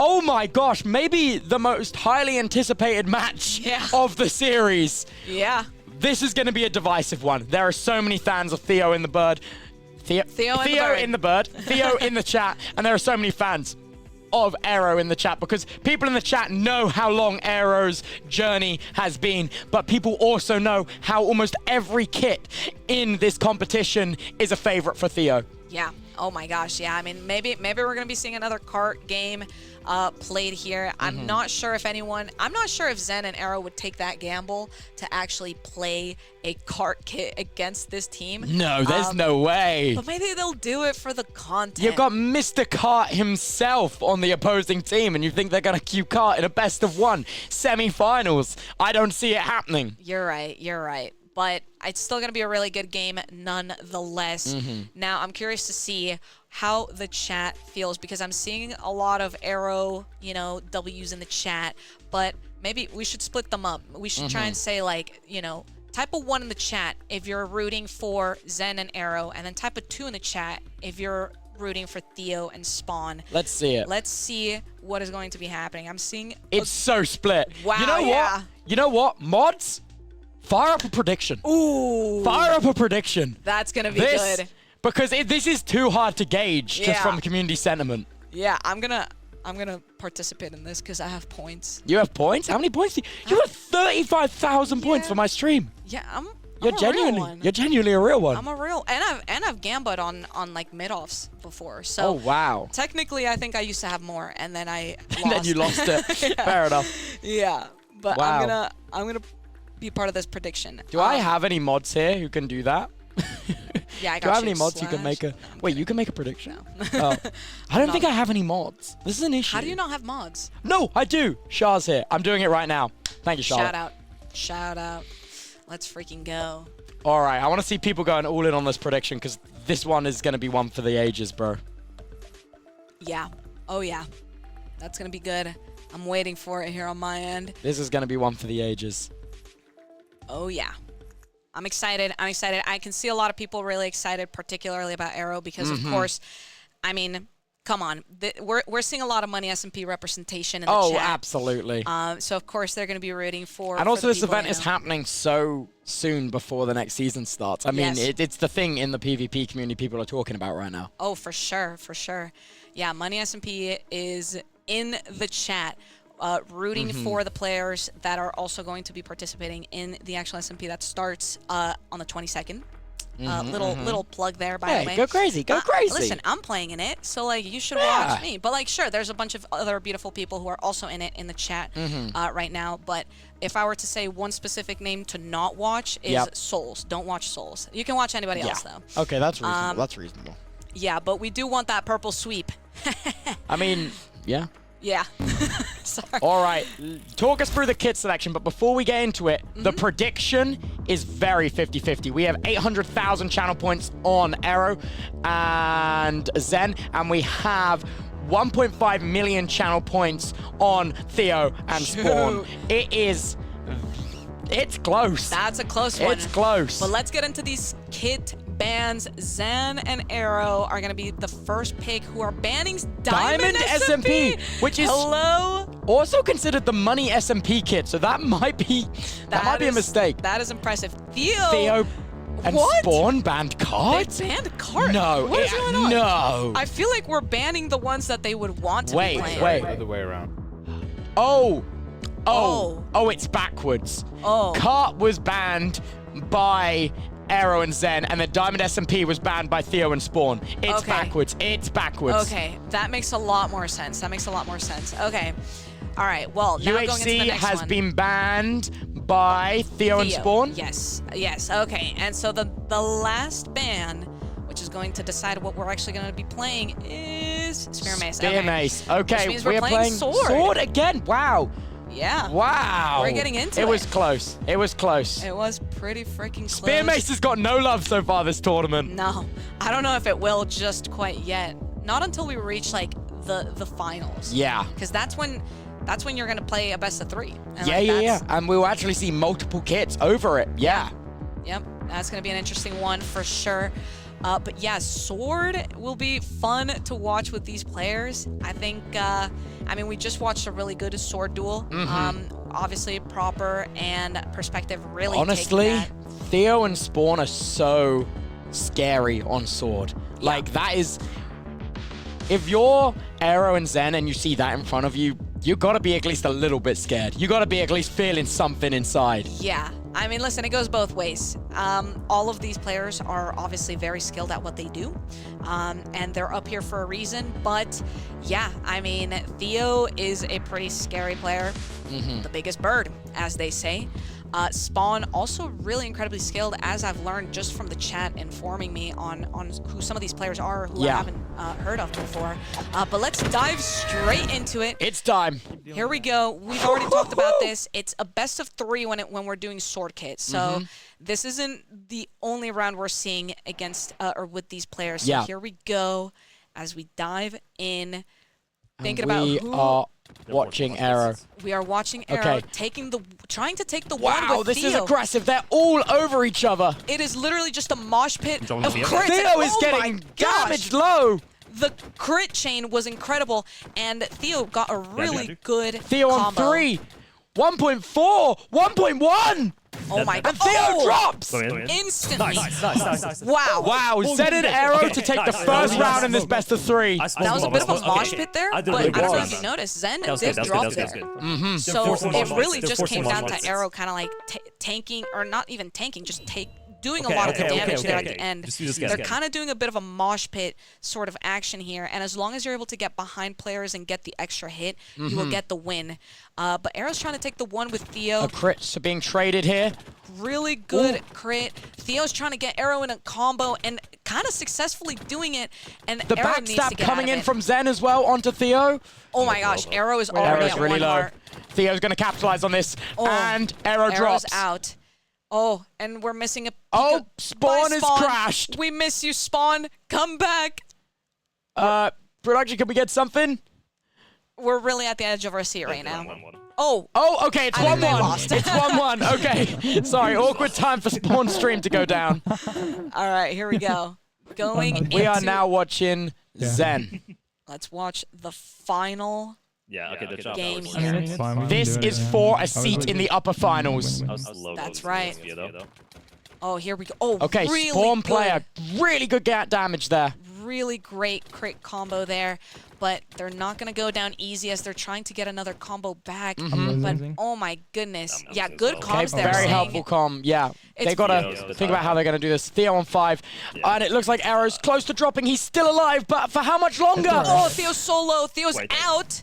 Oh my gosh, maybe the most highly anticipated match Yeah. of the series. yeah. This is going to be a divisive one. There are so many fans of Theo in the bird. Theo in the bird. Theo in the chat, and there are so many fans of Aero in the chat because people in the chat know how long Aero's journey has been, but people also know how almost every kit in this competition is a favorite for Theo. Yeah. Oh my gosh, yeah. I mean, maybe we're gonna be seeing another cart game played here. I'm not sure if Zen and Arrow would take that gamble to actually play a cart kit against this team. No, there's no way. But maybe they'll do it for the content. You've got Mr. Cart himself on the opposing team, and you think they're gonna queue Cart in a best of one semi-finals? I don't see it happening. You're right. But it's still going to be a really good game nonetheless. Now, I'm curious to see how the chat feels because I'm seeing a lot of Arrow, W's in the chat, but maybe we should split them up. We should try and say, like, type a 1 in the chat if you're rooting for Zen and Arrow, and then type a 2 in the chat if you're rooting for Theo and Spawn. Let's see it. Let's see what is going to be happening. I'm seeing... It's so split. Wow, You know yeah. what? You know what? Mods, fire up a prediction. Ooh. Fire up a prediction. That's going to be good. Because this is too hard to gauge just Yeah. from the community sentiment. Yeah, I'm gonna participate in this because I have points. You have points? How many points do you have? 35,000 points for my stream. Yeah, I'm You're a real genuinely, one. you're genuinely a real one. I'm a real, and I've gambled on like mid-offs before. So Oh wow. technically, I think I used to have more, and then I lost. And then you lost it. Yeah. Fair enough. Yeah, but Wow. I'm gonna be part of this prediction. Do I have any mods here who can do that? Yeah, I got Do I have you, any mods who can Slash. make a... No, I'm Wait, kidding. you can make a prediction? No. Oh. I don't No. think I have any mods. This is an issue. How do you not have mods? No, I do. Shah's here. I'm doing it right now. Thank you, Shah. Shout out. Let's freaking go. All right, I want to see people going all in on this prediction because this one is going to be one for the ages, bro. Yeah. Oh yeah. That's gonna be good. I'm waiting for it here on my end. This is going to be one for the ages. Oh yeah. I'm excited. I can see a lot of people really excited, particularly about Arrow, because of course, I mean, come on, we're seeing a lot of Money SMP representation in the Oh, chat. absolutely. So of course they're going to be rooting for. And for also the this people event they is know. happening so soon before the next season starts. I mean, Yes. it's the thing in the PvP community people are talking about right now. Oh, for sure. Yeah, Money SMP is in the chat. Rooting for the players that are also going to be participating in the actual SMP that starts on the 22nd. Little plug there, by the way. Hey, go crazy, go crazy. Listen, I'm playing in it, so like you should Yeah. watch me. But like, sure, there's a bunch of other beautiful people who are also in it in the chat right now. But if I were to say one specific name to not watch is Yep. Souls. Don't watch Souls. You can watch anybody else though. Okay, that's reasonable. That's reasonable. Yeah, but we do want that purple sweep. I mean, yeah. Yeah. Sorry. All right, talk us through the kit selection, but before we get into it, the prediction is very 50-50. We have 800,000 channel points on Arrow and Zen, and we have 1.5 million channel points on Theo and Spawn. It's close. That's a close one. It's close. But let's get into these kit bans. Zen and Arrow are going to be the first pick who are banning Diamond SMP, which is also considered the money SMP kit, so that might be a mistake. That is impressive. Theo and What? Spawn banned cards? They banned cards. No, What is going on? no. I feel like we're banning the ones that they would want to be playing. Wait. Other way around. Oh, Oh. it's backwards. Oh. Cart was banned by Arrow and Zen, and then Diamond SMP was banned by Theo and Spawn. It's Okay. backwards. It's backwards. Okay, that makes a lot more sense. Okay. All right, well, now going into the UHC next has one. been banned by Theo and Spawn. Yes, okay. And so the last ban, which is going to decide what we're actually going to be playing, is Spear Mace. Spear Mace. Okay, Which means we we're are playing Sword. Sword again. Wow. Yeah. Wow. We're getting into it. It was close. It was close. It was pretty freaking close. Spear Mace has got no love so far this tournament. No, I don't know if it will just quite yet. Not until we reach like the finals. Yeah. Because that's when you're gonna play a best of 3. And, Yeah, like, yeah. that's- And we'll actually see multiple kits over it. Yeah. Yep, that's gonna be an interesting one for sure. But yeah, Sword will be fun to watch with these players. I think, I mean, we just watched a really good Sword duel. Obviously, Proper and Perspective really Honestly, taking that. Theo and Spawn are so scary on Sword. Like, that is... If you're Arrow and Zen and you see that in front of you, you gotta be at least a little bit scared. You gotta be at least feeling something inside. Yeah, I mean, listen, it goes both ways. All of these players are obviously very skilled at what they do, and they're up here for a reason. But yeah, I mean, Theo is a pretty scary player, the biggest bird, as they say. Spawn also really incredibly skilled, as I've learned just from the chat informing me on who some of these players are who I haven't heard of before. But let's dive straight into it. It's time. Here we go. We've already talked about this. It's a best of 3 when we're doing sword kits. So this isn't the only round we're seeing against or with these players. So here we go as we dive in. Thinking about who are watching Arrow. We are watching Arrow trying to take the one Wow, with this Theo. is aggressive. They're all over each other. It is literally just a mosh pit of Theo crits. is getting damaged low. The crit chain was incredible, and Theo got a really good Theo combo. on 3. 1.4. 1.1. Oh my god. And Theo drops. Instantly. Nice. Wow. Wow, Zen and Arrow to take the first round in this best of 3. That was a bit of a mosh pit there, but I don't know if you noticed. Zen did drop there. So it really just came down to Arrow kind of like tanking, or not even tanking, just doing a lot of the damage there at the end. They're kind of doing a bit of a mosh pit sort of action here, and as long as you're able to get behind players and get the extra hit, you will get the win. But Arrow's trying to take the one with Theo. Crits are being traded here. Really good crit. Theo's trying to get Arrow in a combo and kind of successfully doing it. And The Arrow needs to backstab get coming out of in it. from Zen as well onto Theo. Oh my gosh, Arrow is already Arrow's at really one low. heart. Theo's going to capitalize on this, and Arrow Arrow's drops. out. Oh, and we're missing a... Oh, Spawn is crashed. We miss you, Spawn. Come back. Production, can we get something? We're really at the edge of our seat right now. 1-1. Oh. Oh, okay, it's I think they 1-1. lost. It's 1-1. Okay. Sorry, awkward time for Spawn stream to go down. All right, here we go. Going We are into- now watching Zen. Let's watch the final Yeah, okay, the game was- here. It's fine, we can This do it, is yeah. for I a was seat like- in the upper finals. I was low That's going right. for this, though. Oh, here we go. Oh, Okay, really Spawn good. player. Really good damage there. Really great crit combo there, but they're not going to go down easy as they're trying to get another combo back. But oh my goodness. I'm Yeah, so good sorry. comms there. Very saying- helpful comm. Yeah, they It's- got Theo's to the think about top. how they're going to do this. Theo on 5. And it looks like Arrow's close to dropping. He's still alive, but for how much longer? Oh, Theo's solo. Theo's Wait. out.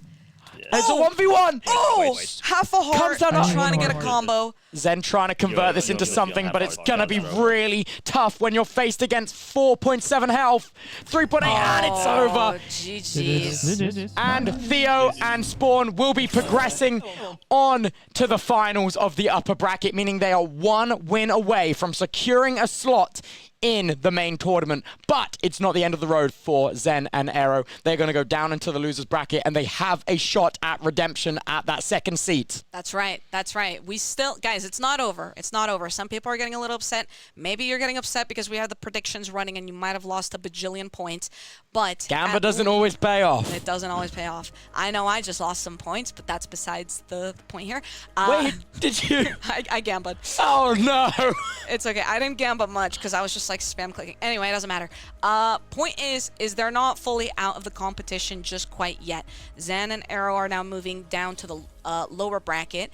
It's a 1v1. Oh, wait. half a heart. Comes down Trying to get a to- combo. Zen trying to convert this into you're something, but half it's hour, going to be bro. really tough when you're faced against 4.7 health, 3.8, and it's over. GG's. And Theo and Spawn will be progressing on to the finals of the upper bracket, meaning they are 1 win away from securing a slot in the main tournament. But it's not the end of the road for Zen and Arrow. They're going to go down into the losers bracket, and they have a shot at redemption at that second seat. That's right. That's right. We still, guys, it's not over. It's not over. Some people are getting a little upset. Maybe you're getting upset because we have the predictions running and you might have lost a bajillion points. But Gamba doesn't always pay off. It doesn't always pay off. I know I just lost some points, but that's besides the point here. Wait, did you? I gambad. Oh, no. It's okay. I didn't gamba much because I was just like spam clicking. Anyway, it doesn't matter. Point is they're not fully out of the competition just quite yet. Zen and Arrow are now moving down to the lower bracket,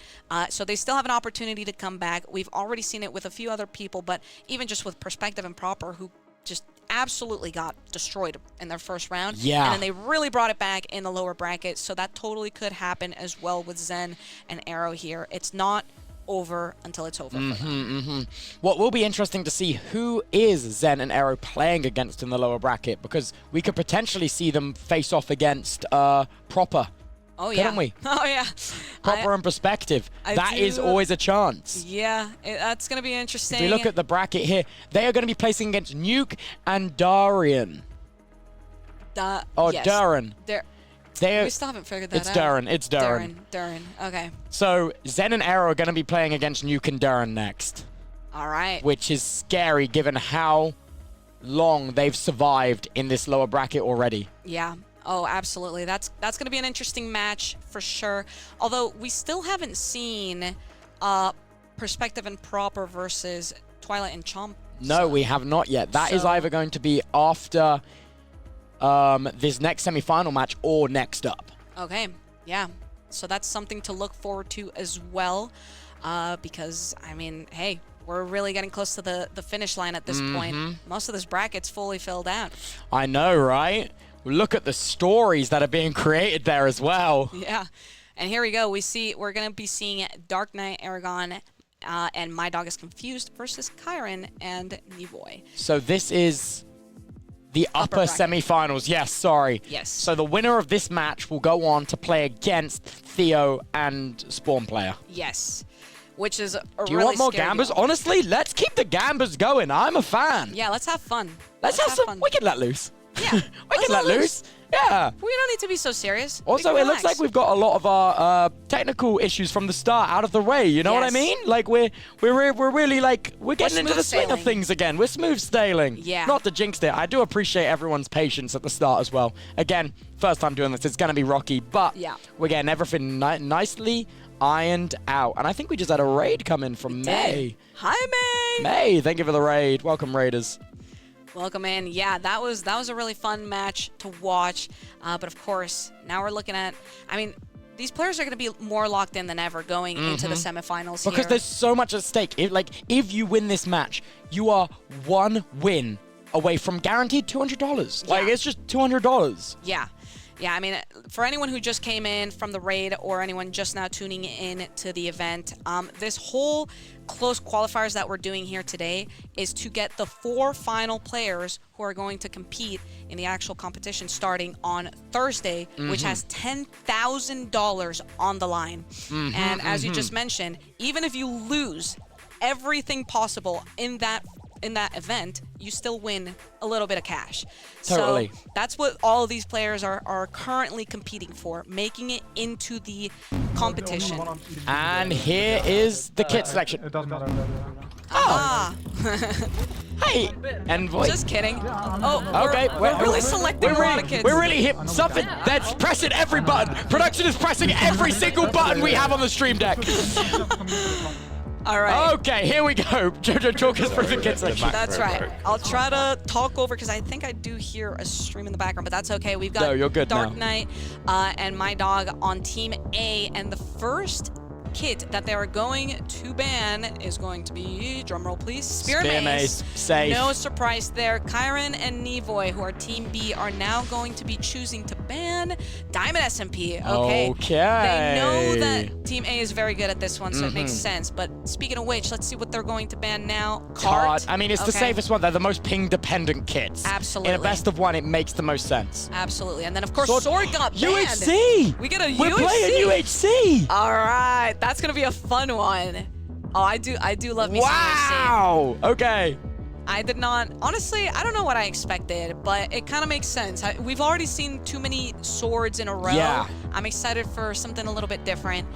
so they still have an opportunity to come back. We've already seen it with a few other people, but even just with Perspective and Proper, who just absolutely got destroyed in their first round. Yeah. And then they really brought it back in the lower bracket, so that totally could happen as well with Zen and Arrow here. It's not over until it's over. for them. What will be interesting to see who is Zen and Arrow playing against in the lower bracket, because we could potentially see them face off against Proper. Oh yeah. Couldn't we? Oh yeah. Proper and Perspective. I That is do- always a chance. Yeah, that's gonna be interesting. If we look at the bracket here, they are going to be placing against Nuke and Darian. yes. Duran. We still haven't figured that It's out. Duran. It's Duran. Duran. Okay. So Zen and Arrow are going to be playing against Nuke and Duran next, All right. which is scary given how long they've survived in this lower bracket already. Yeah. Oh, absolutely. That's going to be an interesting match for sure. Although we still haven't seen Perspective and Proper versus Twilight and Chomp. No, we have not yet. That is So- either going to be after this next semi-final match or next up. Okay. Yeah. So that's something to look forward to as well. because, I mean, hey, we're really getting close to the finish line at this point. Most of this bracket's fully filled out. I know, right? Look at the stories that are being created there as well. Yeah. And here we go. We're going to be seeing Dark Knight, Aragon, and My Dog is Confused versus Kyron and Nivoy. So this is the upper bracket. semi-finals. Yes, sorry. Yes. So the winner of this match will go on to play against Theo and Spawn Player. Yes. Which is a Do you really want more scary gambas? deal. Honestly, let's keep the gambas going. I'm a fan. Yeah, let's have fun. Let's have some. fun. We can let loose. Yeah. We let's can let loose. Yeah. We don't need to be so serious. We Also, can it looks relax. like we've got a lot of our technical issues from the start out of the way. You know what I Yes. mean? Like we're really like we're getting into smooth the swing of sailing. things again. We're smooth sailing. Yeah. Not to jinx it. I do appreciate everyone's patience at the start as well. Again, first time doing this, it's gonna be rocky, but Yeah. we're getting everything nicely ironed out. And I think we just had a raid come in from May. Hi, May. May, thank you for the raid. Welcome, Raiders. Welcome in. Yeah, that was a really fun match to watch. But of course, now we're looking at. I mean, these players are going to be more locked in than ever going into the semifinals Because here. there's so much at stake. If you win this match, you are one win away from guaranteed $200. Like, Yeah. it's just $200. Yeah. Yeah, I mean, for anyone who just came in from the raid or anyone just now tuning in to the event, this whole close qualifiers that we're doing here today is to get the 4 final players who are going to compete in the actual competition starting on Thursday, which has $10,000 on the line. And as you just mentioned, even if you lose everything possible in that event, you still win a little bit of cash. Totally. So that's what all of these players are currently competing for, making it into the competition. And here is the kit selection. It doesn't matter. Ah, Hey, Envoy. just kidding. Oh, Okay, we're really selecting a lot of kids. We're really hip. Something that's pressing every button. Production is pressing every single button we have on the stream deck. All right. Okay, here we go. Jojo, talk us through the kit selection. That's right. I'll try to talk over because I think I do hear a stream in the background, but that's okay. We've got No, you're good Dark now. Knight and My Dog on Team A, and the first kit that they are going to ban is going to be, drumroll please, Spear Mace. Safe. No surprise there. Kyron and Nivoy, who are Team B, are now going to be choosing to ban Diamond SMP. Okay. They know that Team A is very good at this one, so it makes sense. But speaking of which, let's see what they're going to ban now. Card. I mean, it's the Okay. safest one. They're the most ping-dependent kits. Absolutely. In a best of one, it makes the most sense. Absolutely. And then, of course, Sword got banned. UHC! We get a We're UHC. playing UHC! All right. That's going to be a fun one. Oh, I do love me some UHC. Wow! Okay. I did not, honestly, I don't know what I expected, but it kind of makes sense. We've already seen too many swords in a row. Yeah. I'm excited for something a little bit different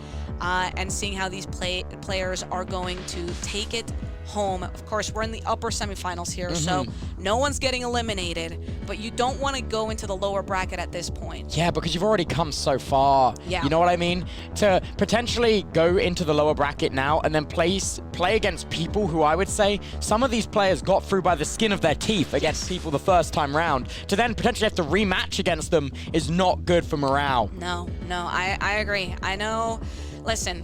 and seeing how these players are going to take it home. Of course, we're in the upper semifinals here, so no one's getting eliminated, but you don't want to go into the lower bracket at this point. Yeah, because you've already come so far. Yeah. You know what I mean? To potentially go into the lower bracket now and then play against people who I would say some of these players got through by the skin of their teeth against people the first time round. To then potentially have to rematch against them is not good for morale. No, I agree. I know, listen,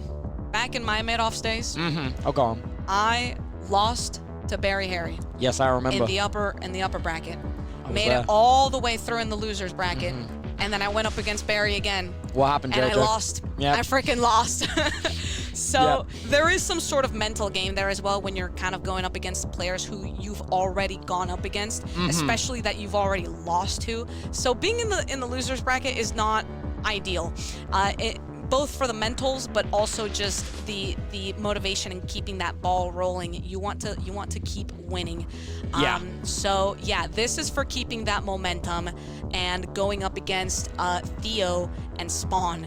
back in my mid-offs days, Oh, go on. I lost to Barry Harry Yes, I remember. in the upper bracket. was Made there. it all the way through in the losers bracket, and then I went up against Barry again, What happened, and Jojo? I lost. Yep. I freaking lost. So Yep. there is some sort of mental game there as well when you're kind of going up against players who you've already gone up against, especially that you've already lost to. So being in the losers bracket is not ideal. Both for the mentals, but also just the motivation and keeping that ball rolling. You want to keep winning. Yeah. So yeah, this is for keeping that momentum and going up against Theo and Spawn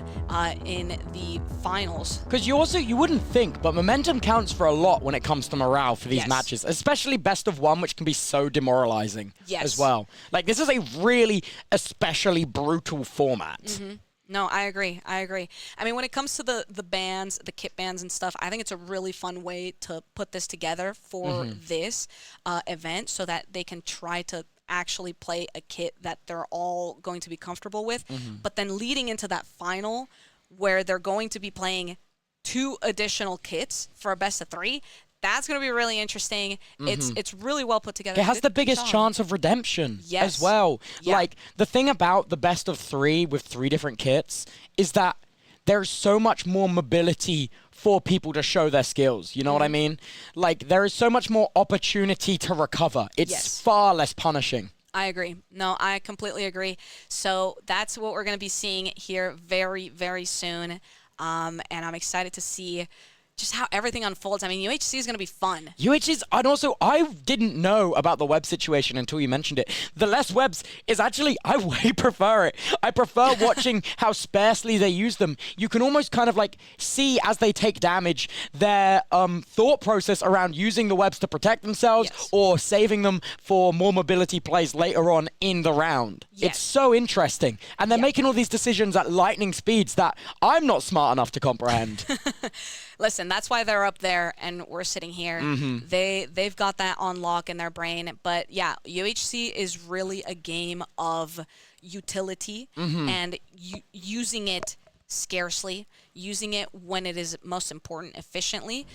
in the finals. Because you wouldn't think, but momentum counts for a lot when it comes to morale for these Yes. matches, especially best of one, which can be so demoralizing Yes. as well. Like, this is a really especially brutal format. No, I agree. I mean, when it comes to the bands, the kit bands and stuff, I think it's a really fun way to put this together for this event so that they can try to actually play a kit that they're all going to be comfortable with. But then leading into that final where they're going to be playing 2 additional kits for a best of 3. That's going to be really interesting. It's really well put together. It has the Good biggest job. chance of redemption Yes. as well. Yeah. Like, the thing about the best of 3 with 3 different kits is that there's so much more mobility for people to show their skills. You know what I mean? Like, there is so much more opportunity to recover. It's Yes. far less punishing. I agree. No, I completely agree. So that's what we're going to be seeing here very, very soon. And I'm excited to see just how everything unfolds. I mean, UHC is going to be fun. UH is, and also, I didn't know about the web situation until you mentioned it. The less webs is actually, I way prefer it. I prefer watching how sparsely they use them. You can almost kind of like see as they take damage their thought process around using the webs to protect themselves Yes. or saving them for more mobility plays later on in the round. Yes. It's so interesting. And they're making all these decisions at lightning speeds that I'm not smart enough to comprehend. Listen, that's why they're up there and we're sitting here. They've got that on lock in their brain. But yeah, UHC is really a game of utility and using it scarcely, using it when it is most important efficiently,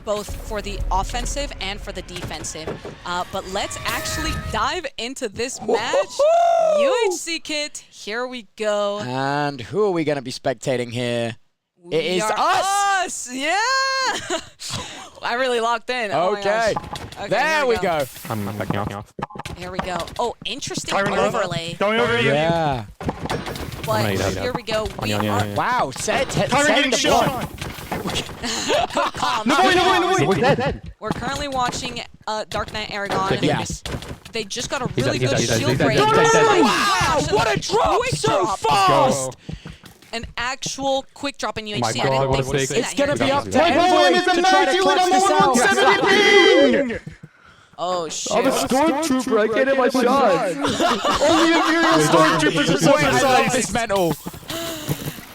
both for the offensive and for the defensive. But let's actually dive into this match. UHC kit, here we go. And who are we going to be spectating here? It We is are us! Yeah! I really locked in. Oh my Okay. gosh. Okay, There here we go. I'm backing off. Here we go. Oh, interesting Tyron, overlay. Going over you. Yeah. But no, you don't. here we go. We On you. are Wow, setting getting the shot. point. calm. No, he's dead. We're currently watching Dark Knight Aragon. Yes. They just got a really dead, good he's dead, shield he's dead, break. he's dead, he's dead. Oh my Wow, gosh, what and a drop quick so drop. fast! An actual quick drop in UHC. my I God, didn't what a think we'd fake. see It's that going to here. be up to My poem Envoy is a to try to magic clutch with this a out. 170 ping! Oh, shit. I'm a stormtrooper, I can't hit my shots. Only Imperial stormtroopers are so Wait, I love precise. this mental.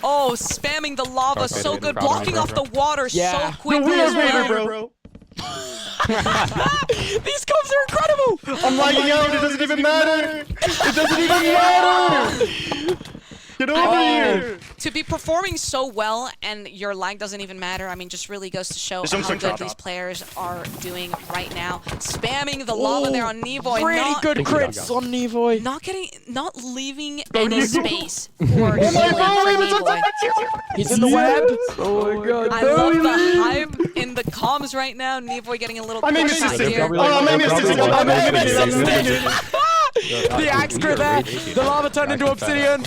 Oh, spamming the lava so good. Blocking off the water Yeah. so quickly as well. bro. These comps are incredible. I'm lagging out, it doesn't even matter. It doesn't even matter. Get over here. To be performing so well and your lag doesn't even matter, I mean, just really goes to show how good these players are doing right now. Spamming the lava there on Nevoy. Really good crits on Nevoy. Not leaving any space for healing for Nevoy. He's in the web. Oh my god. I love the hype in the comms right now. Nevoy getting a little I'm aim closer assisting. here. I'm aim assisting. I'm aim assisting. The axe crit there. The lava turned into obsidian.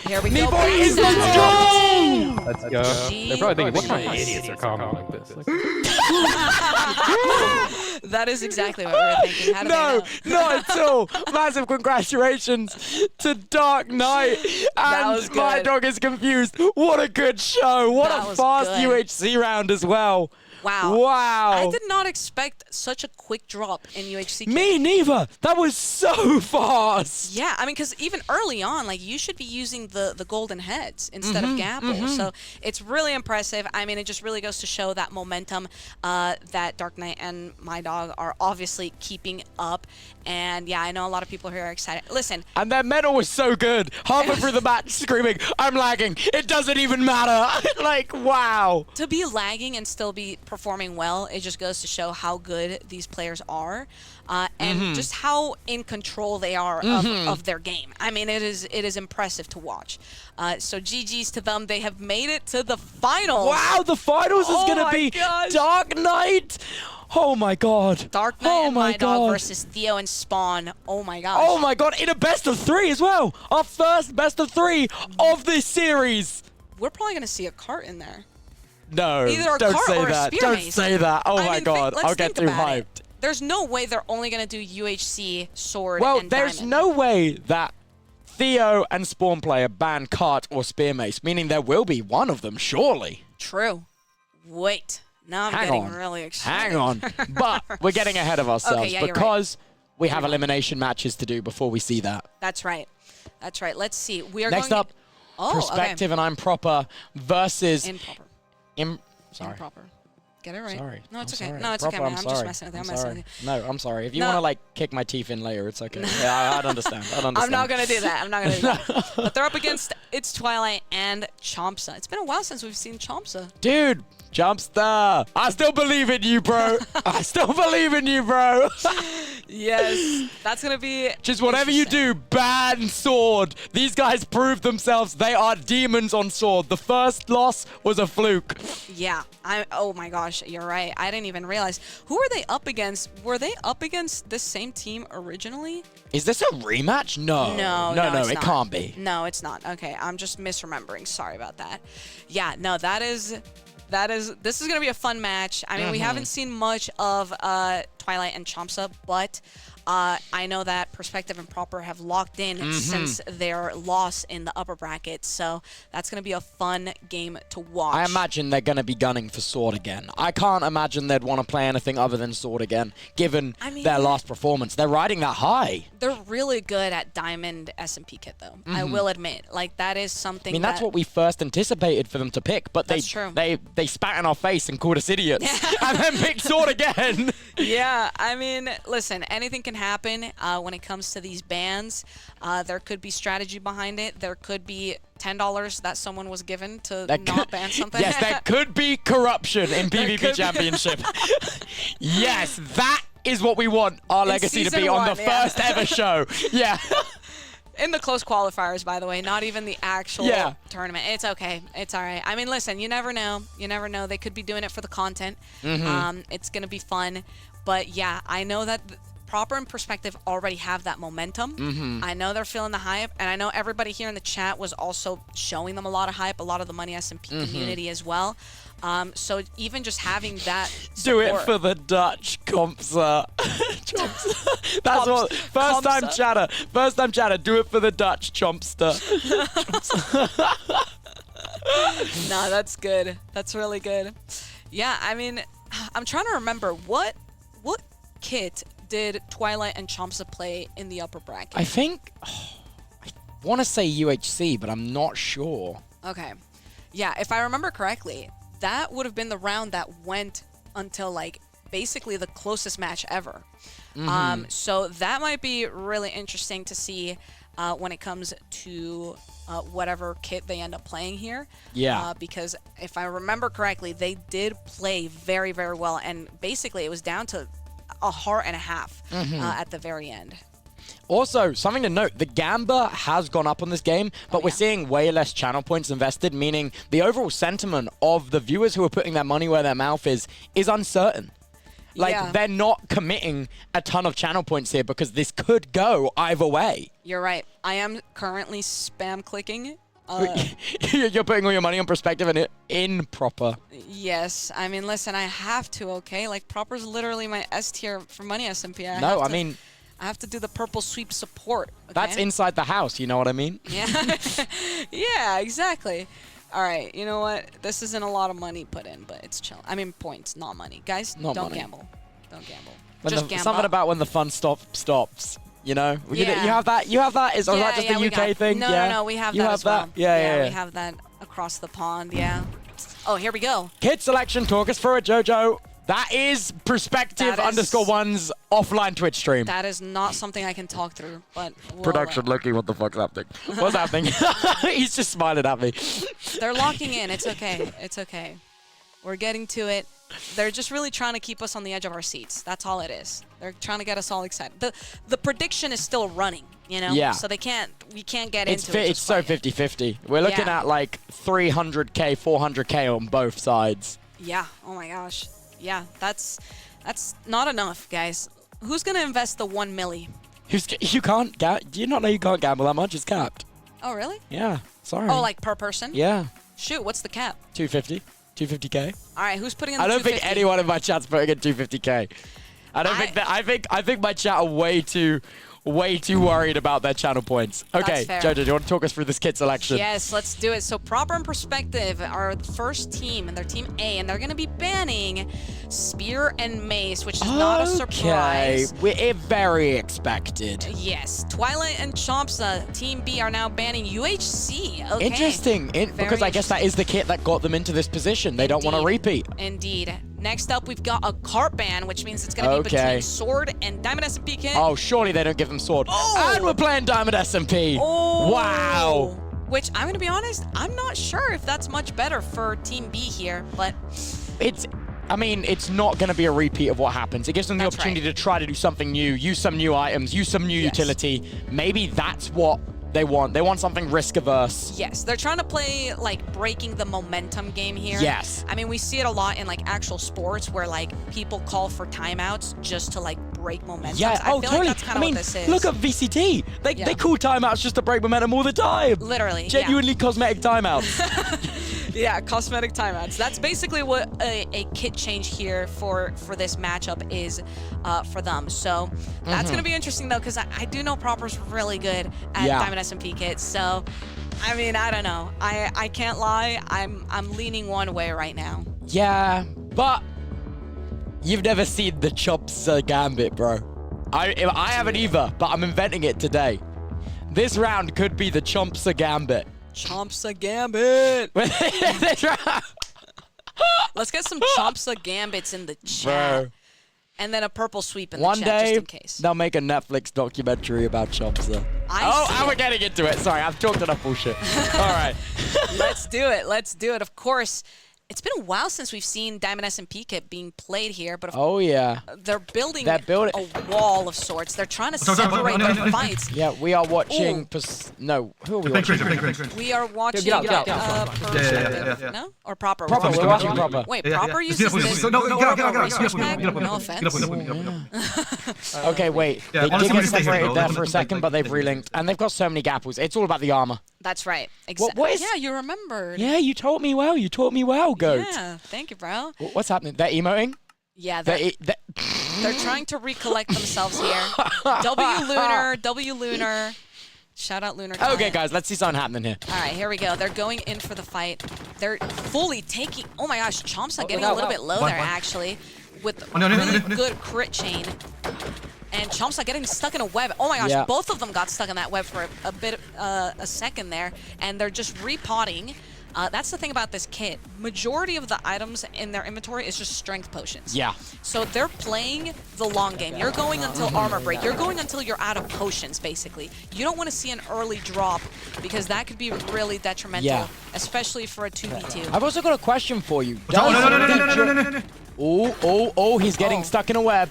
Here we go. Nevoy is the Backstab. Let's go. They're probably thinking, what kind of idiots are calling like this? Like, That is exactly what we were thinking. How do No, they know? not at all. Massive congratulations to Dark Knight. That was And my good. dog is confused. What a good show. What That a was fast good. UHC round as well. Wow. Wow. I did not expect such a quick drop in UHC. Me neither. That was so fast. Yeah, I mean, because even early on, like, you should be using the golden heads instead of Gapple. So it's really impressive. I mean, it just really goes to show that momentum that Dark Knight and my dog are obviously keeping up. And yeah, I know a lot of people here are excited. Listen, And their medal was so good. Halfway through the match, screaming, "I'm lagging. It doesn't even matter." Like, wow. to be lagging and still be performing well, it just goes to show how good these players are. And just how in control they are of their game. I mean, it is impressive to watch. So GG's to them. They have made it to the finals. Wow, the finals is Oh going to my be gosh. Dark Knight. Oh my god. Dark Knight Oh and my my dog God. versus Theo and Spawn. Oh my gosh. Oh my god, in a best of 3 as well. Our first best of 3 of this series. We're probably gonna see a cart in there. No, Either a don't cart say or a that. spear Don't mace. say that. Oh I my mean, god, let's I'll get think too about hyped. it. There's no way they're only gonna do UHC sword Well, and there's diamond. no way that Theo and Spawn player ban cart or spear mace, meaning there will be one of them, surely. True. Wait. Now I'm Hang getting on. really excited. Hang on. But we're getting ahead of ourselves yeah, you're right. because we have elimination matches to do before we see that. That's right. That's right. Let's see. We are Next going. up, Oh, Perspective and I'm Proper versus Okay. Improper. Sorry. Improper. Get it right. Sorry. No, it's I'm okay. sorry. No, it's okay, Proper, man. I'm just messing with you. I'm messing with you. No, I'm sorry. If you No. want to like kick my teeth in later, it's okay. Yeah, I'd understand. I'd understand. I'm not gonna do that. I'm not gonna do that. But they're up against It's Twilight and Champsa. It's been a while since we've seen Champsa. Dude, Jumpster. I still believe in you, bro. I still believe in you, bro. Yes, that's gonna be Just whatever you do, ban Sword. These guys proved themselves. They are demons on Sword. The first loss was a fluke. Yeah. Oh my gosh, you're right. I didn't even realize. Who were they up against? Were they up against this same team originally? Is this a rematch? No. No, No, it's it not. can't be. No, it's not. Okay, I'm just misremembering. Sorry about that. Yeah, no, this is gonna be a fun match. I mean, we haven't seen much of Twilight and Champsa, but I know that Perspective and Proper have locked in since their loss in the upper bracket, so that's gonna be a fun game to watch. I imagine they're going to be gunning for Sword again. I can't imagine they'd want to play anything other than Sword again, given their last performance. They're riding that high. They're really good at Diamond SMP kit, though. I will admit, like that is something. I mean, that's what we first anticipated for them to pick, but That's true. they spat in our face and called us idiots, and then picked Sword again. Yeah, I mean, listen, anything can happen when it comes to these bans. There could be strategy behind it. There could be $10 that someone was given to not ban something. Yes, there could be corruption in PvP Championship. Yes, that is what we want our legacy to be season on the one, yeah. first ever show. Yeah. In the close qualifiers, by the way, not even the actual Yeah. tournament. It's okay. It's all right. I mean, listen, you never know. You never know. They could be doing it for the content. It's going to be fun. But yeah, I know that Proper and Perspective already have that momentum. I know they're feeling the hype, and I know everybody here in the chat was also showing them a lot of hype, a lot of the Money SMP community as well. So even just having that Do it support- for the Dutch Compsa. That's what first time chatter. Do it for the Dutch Chompster. No, that's good. That's really good. Yeah, I mean, I'm trying to remember what kit did Twilight and Champsa play in the upper bracket? I think I want to say UHC, but I'm not sure. Okay. Yeah, if I remember correctly, that would have been the round that went until like basically the closest match ever. So that might be really interesting to see when it comes to whatever kit they end up playing here. Yeah. Because if I remember correctly, they did play very, very well, and basically it was down to a heart and a half at the very end. Also, something to note, the Gamba has gone up on this game, but we're seeing way less channel points invested, meaning the overall sentiment of the viewers who are putting their money where their mouth is uncertain. Like, they're not committing a ton of channel points here because this could go either way. You're right. I am currently spam clicking. You're putting all your money on Perspective and in Proper. Yes. I mean, listen, I have to, okay? Like, Proper's literally my S tier for Money SMP. I have to do the purple sweep support. Okay? That's inside the house, you know what I mean? Yeah. Yeah, exactly. All right, you know what? This isn't a lot of money put in, but it's chill. I mean, points, not money. Guys, don't gamble. Don't gamble. Just gamble. Something about when the fun stops. You know, Yeah. you have that. You have that. Is that just a UK thing? No, we have you that have as well. that? Yeah. We have that across the pond. Yeah. Oh, here we go. Kid selection. Talk us through it, Jojo. That is Perspective _1's offline Twitch stream. That is not something I can talk through, but we'll, Production looking, what the fuck's happening? What's happening? He's just smiling at me. They're locking in. It's okay. It's okay. We're getting to it. They're just really trying to keep us on the edge of our seats. That's all it is. They're trying to get us all excited. The prediction is still running, you know? Yeah. So we can't get into it. It's so 50-50. We're looking at like 300k, 400k on both sides. Yeah. Oh my gosh. Yeah, that's not enough, guys. Who's gonna invest the 1 milli? You can't. Do you not know you can't gamble that much? It's capped. Oh, really? Yeah. Sorry. Oh, like per person? Yeah. Shoot, what's the cap? 250. 250k. All right, who's putting in the I don't 250? think anyone in my chat's putting in 250k. I don't think that. I think my chat are way too worried about their channel points. Okay, That's fair. Jojo, do you want to talk us through this kit selection? Yes, let's do it. So Proper and Perspective are the first team, and they're Team A, and they're going to be banning Spear and Mace, which is not a surprise. We're very expected. Yes. Twilight and Champsa, Team B, are now banning UHC. Okay. Interesting, because I guess that is the kit that got them into this position. They don't want to repeat. Indeed. Next up, we've got a cart ban, which means it's going to be between Sword and Diamond SMP Kit. Oh, surely they don't give them Sword. Oh! And we're playing Diamond SMP. Oh! Wow. Which, I'm going to be honest, I'm not sure if that's much better for Team B here, but... I mean, it's not going to be a repeat of what happens. It gives them the opportunity to try to do something new, use some new items, use some new utility. Maybe that's what they want. They want something risk-averse. Yes, they're trying to play, like, breaking the momentum game here. Yes. I mean, we see it a lot in, like, actual sports where, like, people call for timeouts just to, like, break momentum. Yeah, I feel totally. like that's kind of what this is. Look at VCT. They call timeouts just to break momentum all the time. Literally, Genuinely cosmetic timeouts. Yeah, cosmetic timeouts. That's basically what a kit change here for this matchup is for them. So that's going to be interesting, though, because I do know Proper's really good at Diamond SMP kits. So, I mean, I don't know. I can't lie. I'm leaning one way right now. Yeah, but you've never seen the Chops Gambit, bro. I haven't either, but I'm inventing it today. This round could be the Chomps Gambit. Chomps Gambit. Let's get some Chomps Gambits in the chat. Bro. And then a purple sweep in the chat, just in case. They'll make a Netflix documentary about Chomps. And we're getting into it. Sorry, I've talked enough bullshit. All right. Let's do it. Let's do it. Of course, it's been a while since we've seen Diamond SMP kit being played here, but they're building a wall of sorts. They're trying to separate their fights. Yeah, we are watching. No, who are we watching? We are watching. No, or Proper. Proper. We're watching Proper. Wait, Proper uses this. No offense. Okay, wait. They did get separated there for a second, but they've relinked, and they've got so many gapples. It's all about the armor. That's right. What is? Yeah, you remembered. Yeah, you taught me well. You taught me well, Goat. Yeah, thank you, bro. What's happening? They're emoting? Yeah, they're trying to recollect themselves here. W Lunar. Shout out Lunar. Okay, guys, let's see something happening here. All right, here we go. They're going in for the fight. They're fully taking... Oh my gosh, Chomps are getting a little bit low there, actually, with really good crit chain. And Chomps are getting stuck in a web. Oh my gosh, both of them got stuck in that web for a second there, and they're just repotting. That's the thing about this kit. Majority of the items in their inventory is just strength potions. Yeah. So they're playing the long game. You're going until armor break. You're going until you're out of potions, basically. You don't want to see an early drop because that could be really detrimental, especially for a 2v2. I've also got a question for you. No. Oh, he's getting stuck in a web.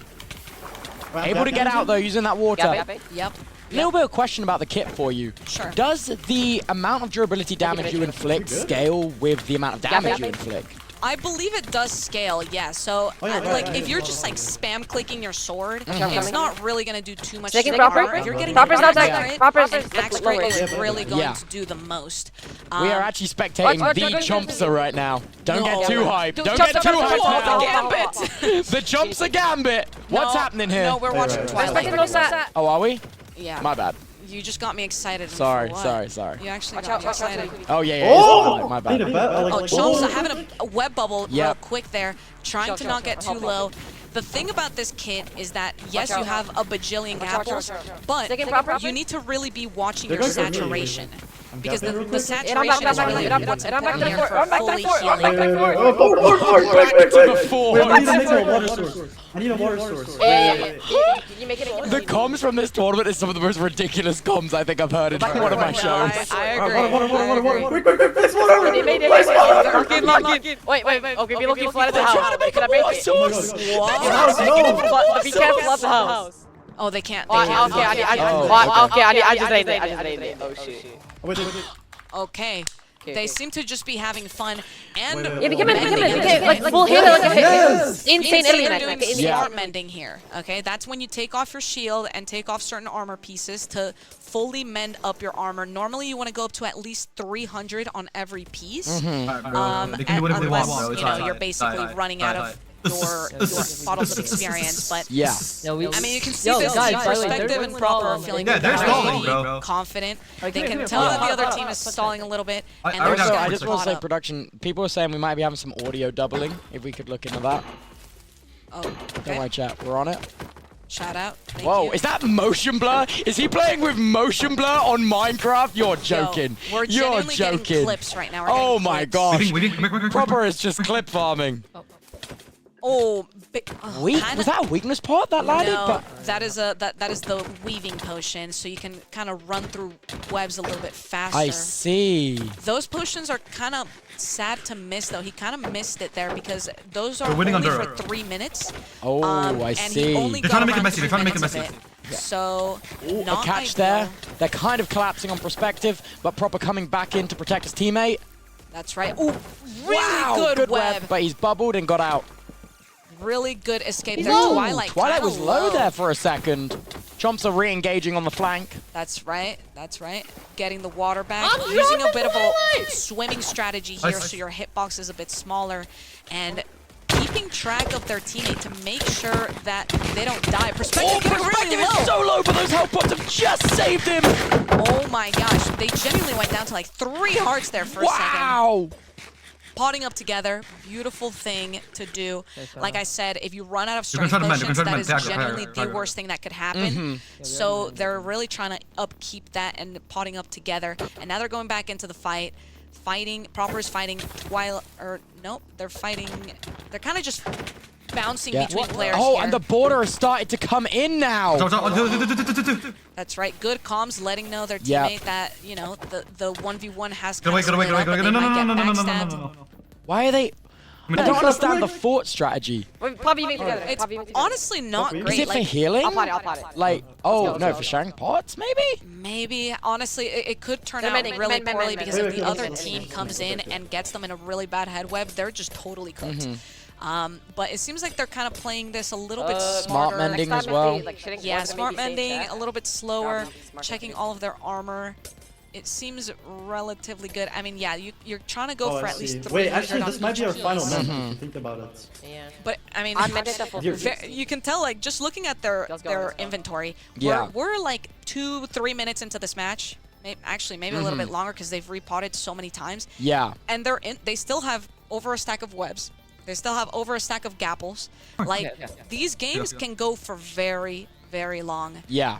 Able to get out, though, using that water. Yep. A little bit of question about the kit for you. Sure. Does the amount of durability damage you inflict scale with the amount of damage you inflict? I believe it does scale, yeah. So, like, if you're just, like, spam clicking your sword, it's not really going to do too much to your armor. If you're getting max crit is really going to do the most. We are actually spectating the Chompsa right now. Don't get too hyped. Don't get too hyped now. The Chompsa Gambit. What's happening here? No, we're watching Twilight. Oh, are we? Yeah. My bad. You just got me excited. Sorry. You actually got me excited. Oh, yeah. My bad. Oh, Chomps having a web bubble real quick there, trying to not get too low. The thing about this kit is that, yes, you have a bajillion gapples, but you need to really be watching your saturation. Because the saturation is really what's important here for fully healing. I need a water source. The comms from this tournament is some of the most ridiculous comms I think I've heard in one of my shows. I agree. Quick, place water! Wait. Okay, be looking flat at the house. Can I make it? Be careful of the house. Oh, they can't. Okay, I just ate it. Oh, shit. Wait. Okay. They seem to just be having fun and We'll hit it like a insane they're element. doing smart mending here. Okay, that's when you take off your shield and take off certain armor pieces to fully mend up your armor. Normally, you want to go up to at least 300 on every piece. Unless you're basically running out of your bottles of experience, but I mean, you can see this perspective and Proper feeling very confident. They can tell that the other team is stalling a little bit, and they're just I just want to say, production. People are saying we might be having some audio doubling. If we could look into that. Oh, okay. Don't worry, chat. We're on it. Shout out. Whoa, is that motion blur? Is he playing with motion blur on Minecraft? You're joking. We're genuinely getting clips right now. Oh my gosh. Proper is just clip farming. Oh, Weak? Was that a weakness part that landed? No, But that is the weaving potion, so you can kind of run through webs a little bit faster. I see. Those potions are kind of sad to miss, though. He kind of missed it there because those are They're winning only under- for 3 minutes. Oh, I and see. He only They're got trying to make it around messy, they're 3 trying to make it minutes messy. of it. So, A not catch ideal. there. They're kind of collapsing on perspective, but Proper coming back in to protect his teammate. That's right. Ooh, really Wow, good web. But he's bubbled and got out. Really good escape there. Ooh, Twilight Twilight kinda was low there for a second. Chomps are re-engaging on the flank. That's right. That's right. Getting the water back. Using a bit of a swimming strategy here so your hitbox is a bit smaller. And keeping track of their teammate to make sure that they don't die. Perspective getting really low. is so low, but those health pots have just saved him. Oh my gosh. They genuinely went down to like 3 hearts there for a second. Wow. Potting up together, beautiful thing to do. Like I said, if you run out of You're strength gonna try to potions, mend, that you're is gonna try to mend. genuinely the worst thing that could happen. So they're really trying to upkeep that and potting up together. And now they're going back into the fight. Fighting, Proper is fighting Twilight, or nope, they're fighting, they're kind of just bouncing between players Oh, here. and the border has started to come in now. That's right, good comms letting know their Yep. teammate that, you know, the 1v1 has Get away, kind get of away, split get up away, and get away. they No, might no, get no, no, no, no, backstabbed. no, no. Why are they... I don't understand the fort strategy. Probably make together. It's honestly not Is great. it for Like, healing? I'll pot it. Like, oh, no, for sharing pots, maybe? maybe, honestly, it could turn They're out mending, really mend, poorly mend, because mend. if the Wait, other wait, team wait, comes wait, in wait. and gets them in a really bad head web, they're just totally cooked. But it seems like they're kind of playing this a little bit Smart smarter. mending Next as time well. if they, like, shitting Yeah, towards them, smart maybe save mending, chat. a little bit slower, Smart checking mending. all of their armor. It seems relatively good. I mean, yeah, you're trying to go for at least 300 Wait, actually, on this might each be our piece. final match if you think about it. Yeah. But I mean, I meant it to full you can tell, like, just looking at their Let's go, their let's go. inventory. Yeah. We're like 2-3 minutes into this match. Actually, maybe a little bit longer because they've repotted so many times. Yeah. And they still have over a stack of webs. They still have over a stack of gapples. Like, these games can go for very, very long. Yeah.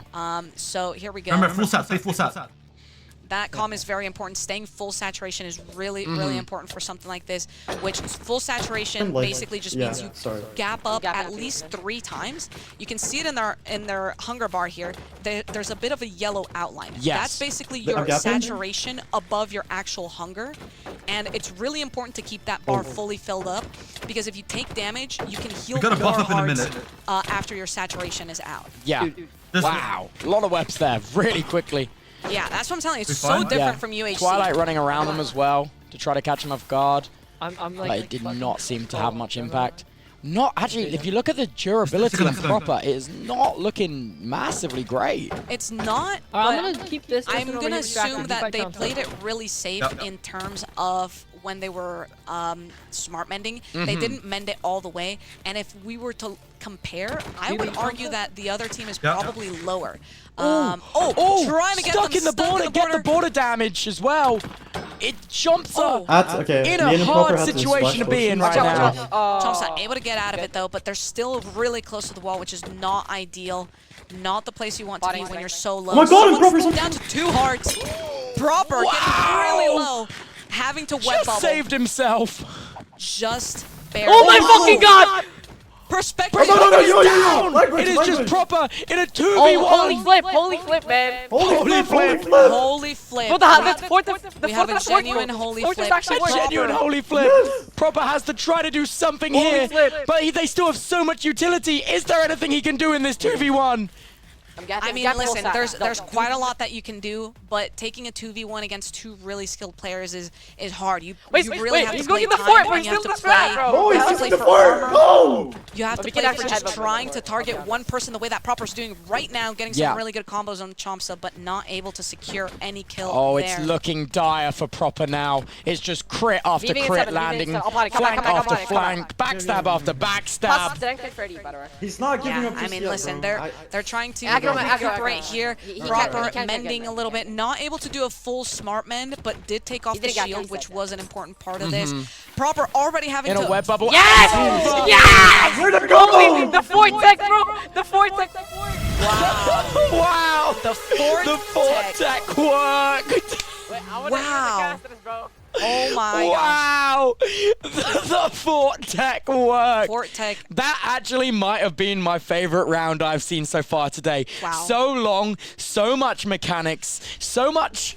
So here we go. Remember, full sat, stay full sat. That comm is very important. Staying full saturation is really, really important for something like this, which full saturation Like- basically just yeah, means you sorry. gap up Gap at up, least yeah. 3 times. You can see it in their hunger bar here. There's a bit of a yellow outline. Yes. That's basically The your gap in? saturation above your actual hunger. And it's really important to keep that bar fully filled up, because if you take damage, you can heal gotta more buff up in a hearts minute. after your saturation is out. Yeah. This- Wow. A lot of webs there, really quickly. Yeah, that's what I'm telling you. It's We so fine? different Yeah. from UHC. Twilight running around them as well to try to catch him off guard. I'm But like, it did not seem to have much impact. Not actually, if you look at the durability of Proper, it is not looking massively great. It's not, I'm but gonna keep this. I'm person over gonna here distracted. assume Keep that back they down. played it really safe Yep. in terms of when they were smart mending. Mm-hmm. They didn't mend it all the way, and if we were to compare, I would argue that the other team is Yep. probably lower. Oh, trying to get stuck them in the stuck border, get the border damage as well. It jumps Oh. up Okay. in me a and Proper hard had this situation to splash be in potion. right Watch now. out, watch out. Chomp's not able to get out of it though, but they're still really close to the wall, which is not ideal. Not the place you want to be Botting when right. you're so low. Oh my God, Someone's Proper's down to 2 hearts. Proper getting really low, having to web Just bubble. saved himself. Just barely. Oh my fucking god! Perspective. It is just Proper in a 2v1. Oh, holy flip, man. Holy flip! Holy flip. What the hell? That's fourth. The We have a fourth fourth genuine fourth. holy Fourth is flip. actually A worse. genuine holy flip. Proper has to try to do something Holy here, flip. but they still have so much utility. Is there anything he can do in this 2v1? I mean, listen, there's quite a lot that you can do, but taking a 2v1 against 2 really skilled players is hard. You really have he's to going play to get the fort, time, but and he's you have still to the strat, play. bro. Oh, You he's have to using play the for fort! armor. No! You have to we play can for actually just headbutt trying the to target one person the way that Proper's doing right now, getting some Yeah. really good combos on Chompsa, but not able to secure any kill Oh, there. it's looking dire for Proper now. It's just crit after Leaving it crit seven, leaving it landing, seven. I'll party. Come flank on, come on, after come on, come on. flank, backstab after Plus, backstab. strength is 30, by the way. He's not giving Yeah, up I just mean, yet, listen, bro. they're trying to Aggro, aggro, recuperate aggro. here. He Proper can't mending get a little bit, not able to do a full smart mend, but did take off He the didn't get shield, that, which he was an important part of this. Proper already having In to a web bubble. Yes! Oh, Yes! Where'd it go? Holy, the fourth tech, bro! The fourth tech, Wow! the fourth The fort tech. tech worked! Wait, I wanna Wow. hear the cast of this, bro. Oh my gosh. Wow! The Fort Tech work. Fort Tech. That actually might have been my favorite round I've seen so far today. Wow. So long, so much mechanics, so much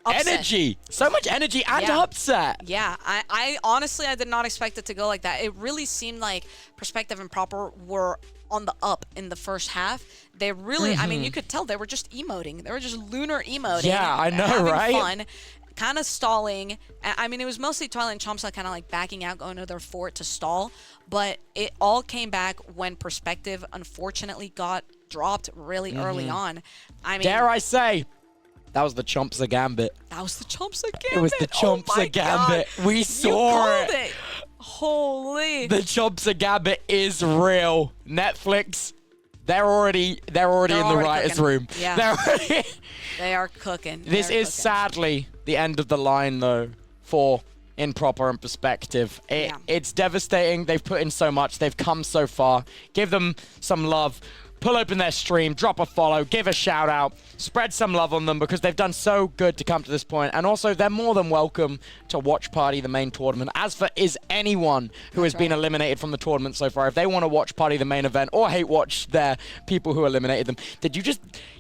Upset. energy. So much energy and Yeah. upset. Yeah, I honestly, I did not expect it to go like that. It really seemed like Perspective and Proper were on the up in the first half. They really, I mean, you could tell they were just emoting. They were just lunar emoting. Yeah, I know, having right? fun, kind of stalling. I mean, it was mostly Twilight and Chomps kind of like backing out, going to their fort to stall. But it all came back when Perspective, unfortunately, got dropped really early on. I mean, Dare I say, that was the Chomps Gambit. that was the Chomps Gambit. It was the Oh my Chomps Gambit. God. We You saw called it. it. Holy. The Chomps Gambit is real. Netflix, they're already in the already writers' cooking. room. Yeah. They're already They are cooking. This They're is cooking. sadly the end of the line, though, for In Proper and Perspective. Yeah. It's devastating. They've put in so much. They've come so far. Give them some love. Pull open their stream, drop a follow, give a shout out, spread some love on them because they've done so good to come to this point. And also, they're more than welcome to watch party the main tournament. As for is anyone who has been eliminated from the tournament so far, if they want to watch party the main event or hate watch their people who eliminated them,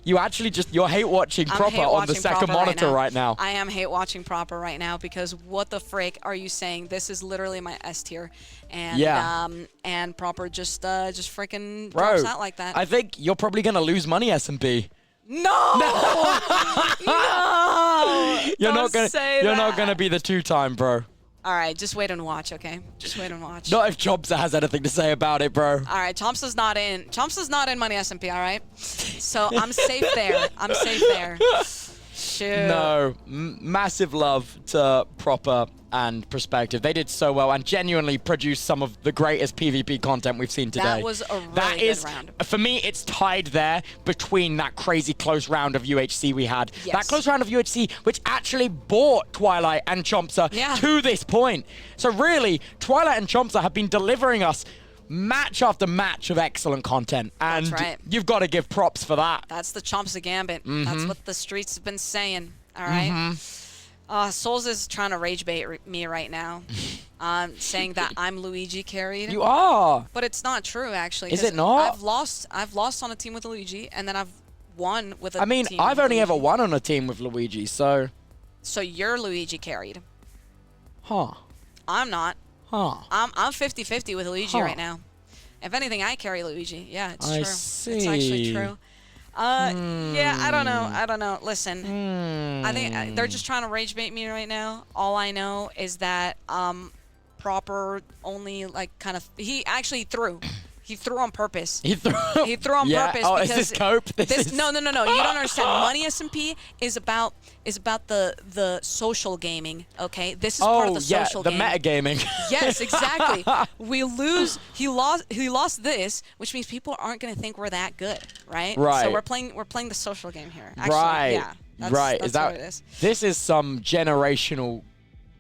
you're hate watching I'm Proper hate on the watching second Proper monitor right now. I am hate watching Proper right now because what the frick are you saying? This is literally my S tier, and Yeah. and Proper just freaking Bro, drops out like that. I think you're probably going to lose money, S&P. no, no, You're Don't not gonna say you're not that. gonna be the two-time, bro. All right, just wait and watch, okay? Just wait and watch. Not if Chomps has anything to say about it, bro. All right, Chomps is not in. Chomps is not in Money S&P. All right, so I'm safe there. I'm safe there. Shoot. No, massive love to Proper and Perspective. They did so well and genuinely produced some of the greatest PvP content we've seen today. That was a really good round. For me, it's tied there between that crazy close round of UHC we had. Yes. That close round of UHC, which actually brought Twilight and Chompsa Yeah. to this point. So really, Twilight and Chompsa have been delivering us match after match of excellent content. And That's right. you've got to give props for that. That's the Chomps Gambit. Mm-hmm. That's what the streets have been saying. All right. Souls is trying to rage bait me right now, saying that I'm Luigi carried. You are. But it's not true, actually. Is 'cause it not? I've lost on a team with Luigi, and then I've won with a I mean, team I've with only ever Luigi. won on a team with Luigi, so... So you're Luigi carried. Huh. I'm not. Huh. I'm 50-50 with Luigi Huh. right now. If anything, I carry Luigi. Yeah, it's I true. It's actually see. true. Yeah, I don't know. I don't know. Listen, I think they're just trying to rage bait me right now. All I know is that Proper only like kind of he actually threw. He threw on purpose. He threw. He threw on Yeah. purpose Oh, because is this cope? This is... no. You don't understand. Money S&P is about the social gaming. Okay, this is part of the social the game. metagaming. Yes, exactly. We lose. He lost this, which means people aren't going to think we're that good, right? Right. So we're playing the social game here. Actually, Right. Yeah. That's, right. That's Is that what it is. This is some generational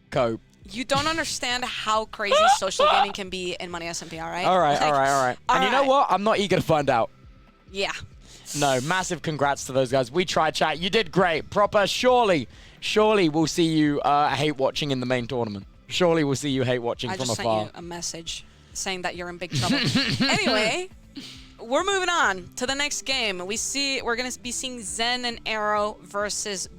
cope. You don't understand how crazy social gaming can be in Money S&P. All right. All right. Like, All right. And you know right. what? I'm not eager to find out. Yeah. No, massive congrats to those guys. We tried, chat. You did great. Proper. Surely we'll see you hate watching in the main tournament. Surely we'll see you hate watching I from just afar. sent you a message saying that you're in big trouble. Anyway, we're moving on to the next game. We're gonna be seeing Zen and Arrow versus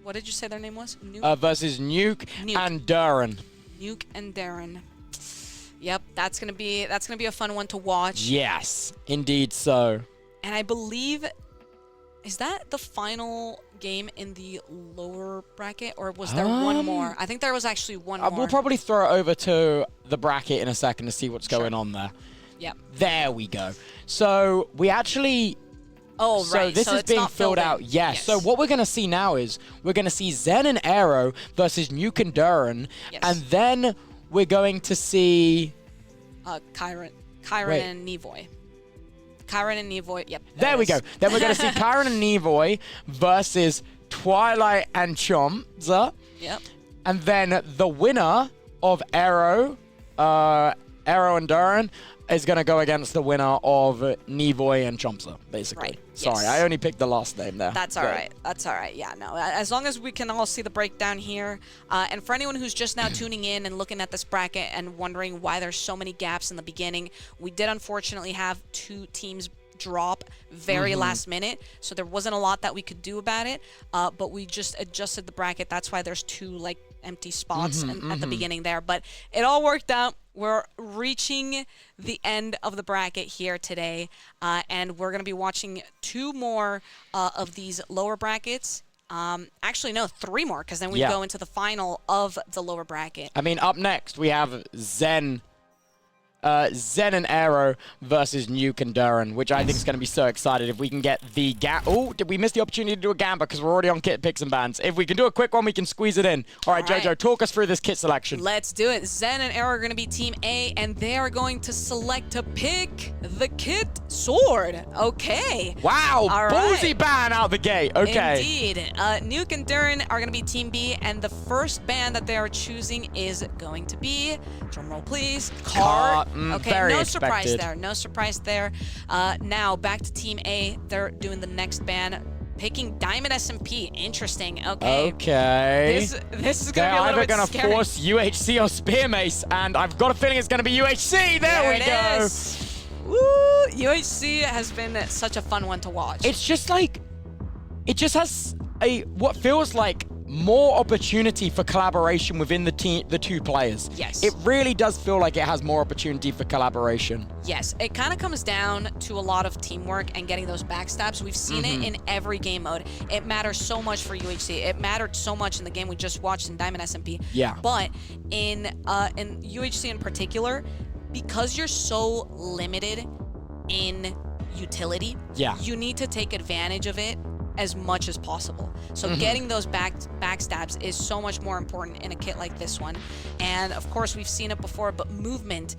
what did you say their name was? Versus Nuke Nuke. and Duran. Nuke and Darren. Yep, that's gonna be a fun one to watch. Yes, indeed so. And I believe, is that the final game in the lower bracket, or was there one more? I think there was actually one more. We'll probably throw it over to the bracket in a second to see what's going on there. Yep. There we go. So we actually... Oh, So right. this is it's being not filled out. in. Yes. So what we're going to see now is we're going to see Zen and Arrow versus Nuke and Duran. Yes. And then we're going to see... Kyron Wait. and Nevoy. Kyron and Nevoy. Yep. There we go. Then we're going to see Kyron and Nevoy versus Twilight and Chomps. Yep. And then the winner of Arrow Arrow and Duran is going to go against the winner of Nevoy and Chompsa, basically. Right, Sorry, yes. I only picked the last name there. That's all right. That's all right. Yeah, no. As long as we can all see the breakdown here, and for anyone who's just now tuning in and looking at this bracket and wondering why there's so many gaps in the beginning, we did unfortunately have 2 teams drop very last minute, so there wasn't a lot that we could do about it, but we just adjusted the bracket. That's why there's 2 like empty spots at the beginning there, but it all worked out. We're reaching the end of the bracket here today, and we're going to be watching 2 more of these lower brackets. Actually, no, 3 more, because then we go into the final of the lower bracket. I mean, up next, we have Zen and Arrow versus Nuke and Duran, which I think is going to be so excited if we can get the Oh, did we miss the opportunity to do a Gamba because we're already on kit picks and bans? If we can do a quick one, we can squeeze it in. All right, Jojo, talk us through this kit selection. Let's do it. Zen and Arrow are going to be Team A, and they are going to select to pick the kit sword. Okay. Wow, All ballsy right. ban out the gate. Okay. Indeed. Nuke and Duran are going to be Team B, and the first ban that they are choosing is going to be, drumroll please, Card. Okay, very no surprise expected. there. No surprise there. Now, back to Team A. They're doing the next ban, picking Diamond SMP. Interesting. Okay. Okay. This is They're going to be a little either bit going to scary. force UHC or Spear Mace, and I've got a feeling it's going to be UHC. There we it go. is. Woo! UHC has been such a fun one to watch. It's just like, it just has what feels like more opportunity for collaboration within the 2 players. Yes. It really does feel like it has more opportunity for collaboration. Yes, it kind of comes down to a lot of teamwork and getting those backstabs. We've seen it in every game mode. It matters so much for UHC. It mattered so much in the game we just watched in Diamond SMP. Yeah. But in UHC in particular, because you're so limited in utility, you need to take advantage of it as much as possible. So getting those backstabs is so much more important in a kit like this one. And of course, we've seen it before, but movement,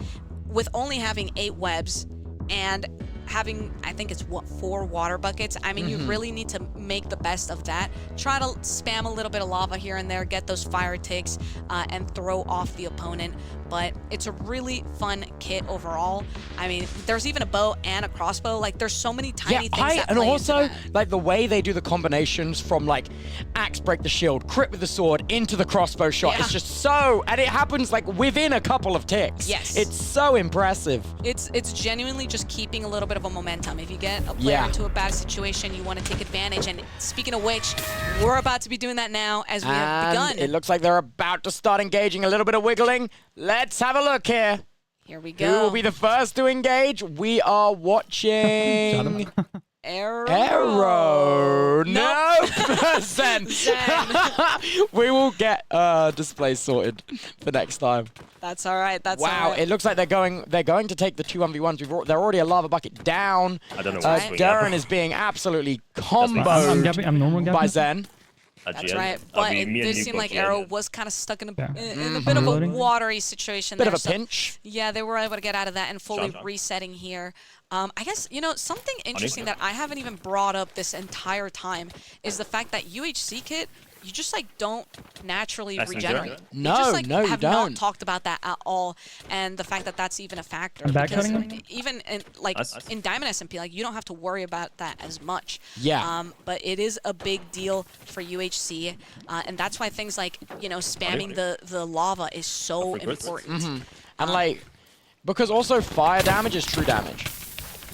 with only having 8 webs and having, I think it's 4 water buckets. I mean, you really need to make the best of that. Try to spam a little bit of lava here and there, get those fire ticks, and throw off the opponent. But it's a really fun kit overall. I mean, there's even a bow and a crossbow. Like, there's so many tiny things that and play also into that. like the way they do the combinations from like axe break the shield, crit with the sword into the crossbow shot. It's just so, and it happens like within a couple of ticks. Yes. It's so impressive. It's genuinely just keeping a little bit of a momentum. If you get a player into a bad situation, you want to take advantage. And speaking of which, we're about to be doing that now as we have begun. It looks like they're about to start engaging. A little bit of wiggling. Let's have a look here. Here we go. Who will be the first to engage? We are watching Arrow. No, Zen. We will get display sorted for next time. That's all right. That's all Wow, right. it looks like they're going to take the 2 1v1s. They're already a lava bucket down. I don't know what's Darren is being absolutely comboed I'm normal by Zen. That's right. But it did seem like Arrow was kind of stuck in a bit of a Reloading. watery situation Bit there. of a so pinch. yeah, they were able to get out of that and fully resetting here. I guess, you know, something interesting that I haven't even brought up this entire time is the fact that UHC kit, you just like don't naturally regenerate. No, you just, like, no, you have don't. not talked about that at all, and the fact that that's even a factor. back Because cutting them? even in like in Diamond SMP, like you don't have to worry about that as much. Yeah. But it is a big deal for UHC, and that's why things like, you know, spamming the lava is so important. And like, because also fire damage is true damage.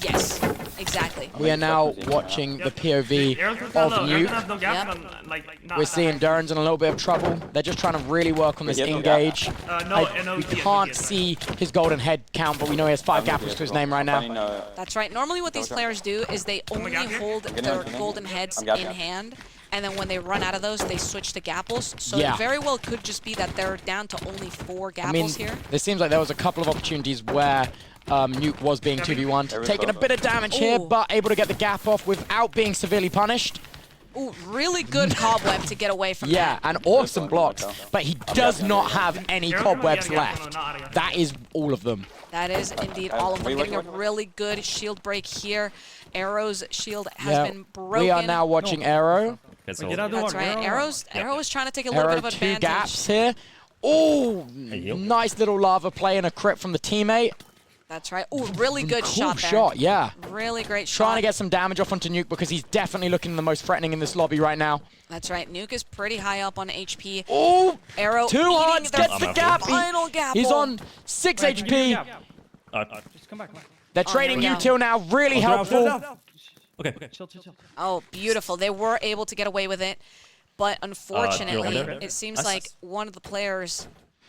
Yes, exactly. We are now watching the POV of Nuke. We're seeing Duran's in a little bit of trouble. They're just trying to really work on this engage. We can't see his golden head count, but we know he has 5 gapples to his name right now. That's right. Normally what these players do is they only hold their golden heads in hand, and then when they run out of those, they switch to gapples. So it very well could just be that they're down to only 4 gapples here. There seems like there was a couple of opportunities where Nuke was being 2v1'd, taking a bit of damage here, but able to get the gap off without being severely punished. Ooh, really good cobweb to get away from Yeah, that. and awesome blocks, but he does not have any cobwebs left. That is all of them. That is indeed all of them. Getting a really good shield break here. Arrow's shield has been broken. We are now watching Arrow. That's right. Arrow is trying to take a little bit of Arrow, 2 advantage. gaps here. Oh, nice little lava play and a crit from the teammate. That's right. Oh, really good Cool shot there. shot, yeah. Really great shot. Trying to get some damage off onto Nuke because he's definitely looking the most threatening in this lobby right now. That's right. Nuke is pretty high up on HP. Oh, Arrow 2 eating hearts, their gets the gap. final gapple. He's on 6 HP. Just come back. They're trading here we go. util now, really helpful. Okay, chill. Oh, beautiful. They were able to get away with it. But unfortunately, there? it seems like one of the players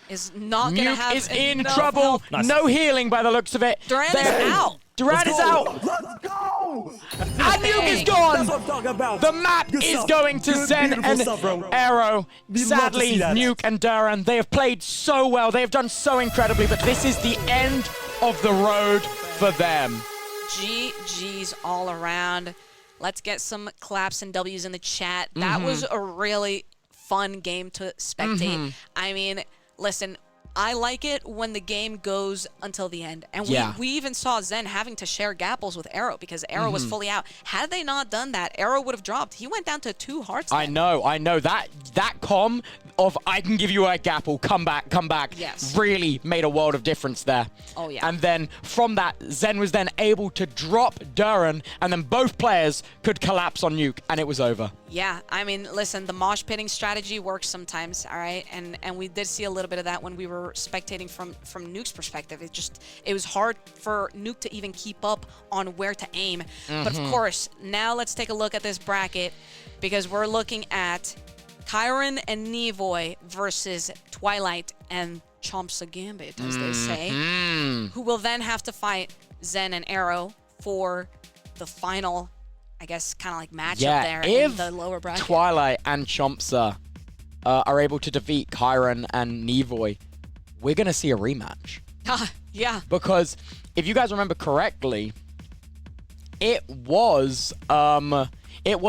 is not going to have Nuke is in enough trouble. health. No healing by the looks of it. Duran is out. Duran is out. Let's go! And Nuke is gone. That's what I'm talking about. The map Good is stuff. going to Good, Zen beautiful and stuff, bro. Arrow. We love to Sadly, see that. Nuke and Duran, they have played so well. They have done so incredibly, but this is the end of the road for them. GG's all around. Let's get some claps and W's in the chat. That was a really fun game to spectate. I mean, listen, I like it when the game goes until the end. And we even saw Zen having to share gapples with Arrow because Arrow was fully out. Had they not done that, Arrow would have dropped. He went down to 2 hearts. I know. That comm of I can give you a gapple, come back, Yes. really made a world of difference there. Oh, yeah. And then from that, Zen was then able to drop Duran, and then both players could collapse on Nuke, and it was over. Yeah, I mean, listen, the mosh pitting strategy works sometimes, all right? And we did see a little bit of that when we were spectating from Nuke's perspective. It was hard for Nuke to even keep up on where to aim. But of course, now let's take a look at this bracket because we're looking at Kyron and Nevoy versus Twilight and Chomps a Gambit, as they say, who will then have to fight Zen and Arrow for the final, I guess, kind of like matchup there in the lower bracket. Twilight and Chompsa are able to defeat Kyron and Nevoy, we're going to see a rematch. Yeah. Because if you guys remember correctly, it was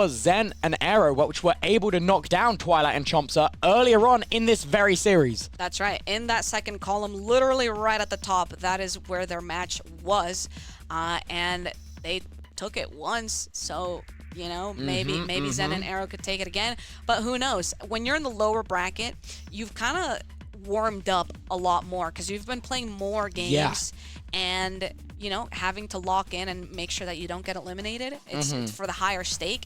Zen and Arrow which were able to knock down Twilight and Chompsa earlier on in this very series. That's right. In that second column, literally right at the top, that is where their match was. And they took it once, so you know, maybe Zen and Arrow could take it again, but who knows? When you're in the lower bracket, you've kind of warmed up a lot more because you've been playing more games and you know, having to lock in and make sure that you don't get eliminated. It's for the higher stake.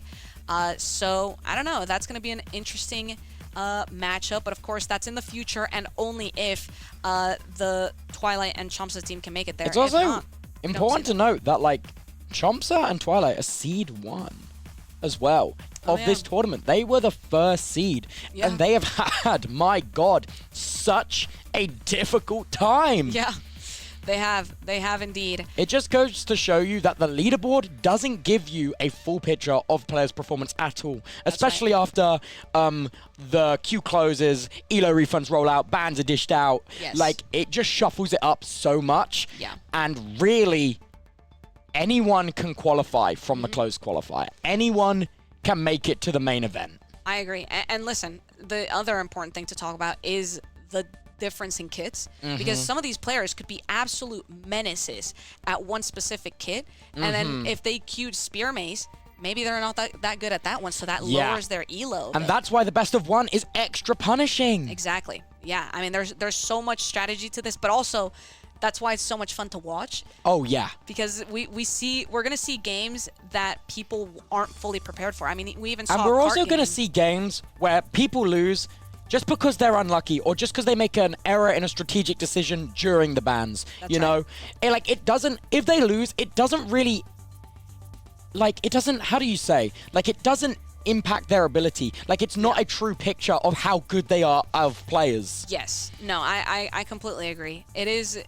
So I don't know, that's going to be an interesting matchup, but of course that's in the future and only if the Twilight and Chompsa team can make it there. It's also If not, important to note that like Chompsa and Twilight are seed 1 as well of this tournament. They were the first seed and they have had, my God, such a difficult time. Yeah, they have indeed. It just goes to show you that the leaderboard doesn't give you a full picture of players' performance at all, especially after the queue closes, ELO refunds roll out, bans are dished out. Like, it just shuffles it up so much. And really, anyone can qualify from the closed qualifier. Anyone can make it to the main event. I agree. And listen, the other important thing to talk about is the difference in kits, because some of these players could be absolute menaces at one specific kit, and then if they queued Spear Mace, maybe they're not that good at that one, so that lowers their elo. And that's why the best of one is extra punishing. Exactly. Yeah, I mean, there's so much strategy to this, but also that's why it's so much fun to watch. Oh yeah, because we're gonna see games that people aren't fully prepared for. I mean, we even saw. And we're also gonna see games where people lose just because they're unlucky or just because they make an error in a strategic decision during the bans. That's you know, it doesn't. If they lose, it doesn't really. Like, it doesn't. How do you say? Like, it doesn't impact their ability. Like, it's not a true picture of how good they are of players. Yes. No, I completely agree. It is.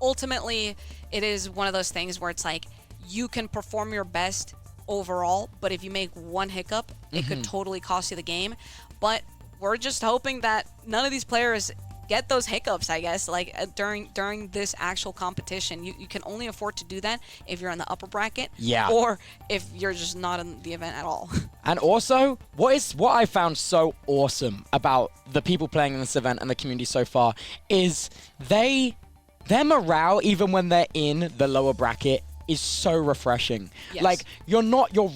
Ultimately, it is one of those things where it's like you can perform your best overall, but if you make one hiccup, it could totally cost you the game. But we're just hoping that none of these players get those hiccups, I guess, like during this actual competition. You can only afford to do that if you're in the upper bracket, or if you're just not in the event at all. And also, what I found so awesome about the people playing in this event and the community so far is their morale, even when they're in the lower bracket, is so refreshing. Yes. Like, you're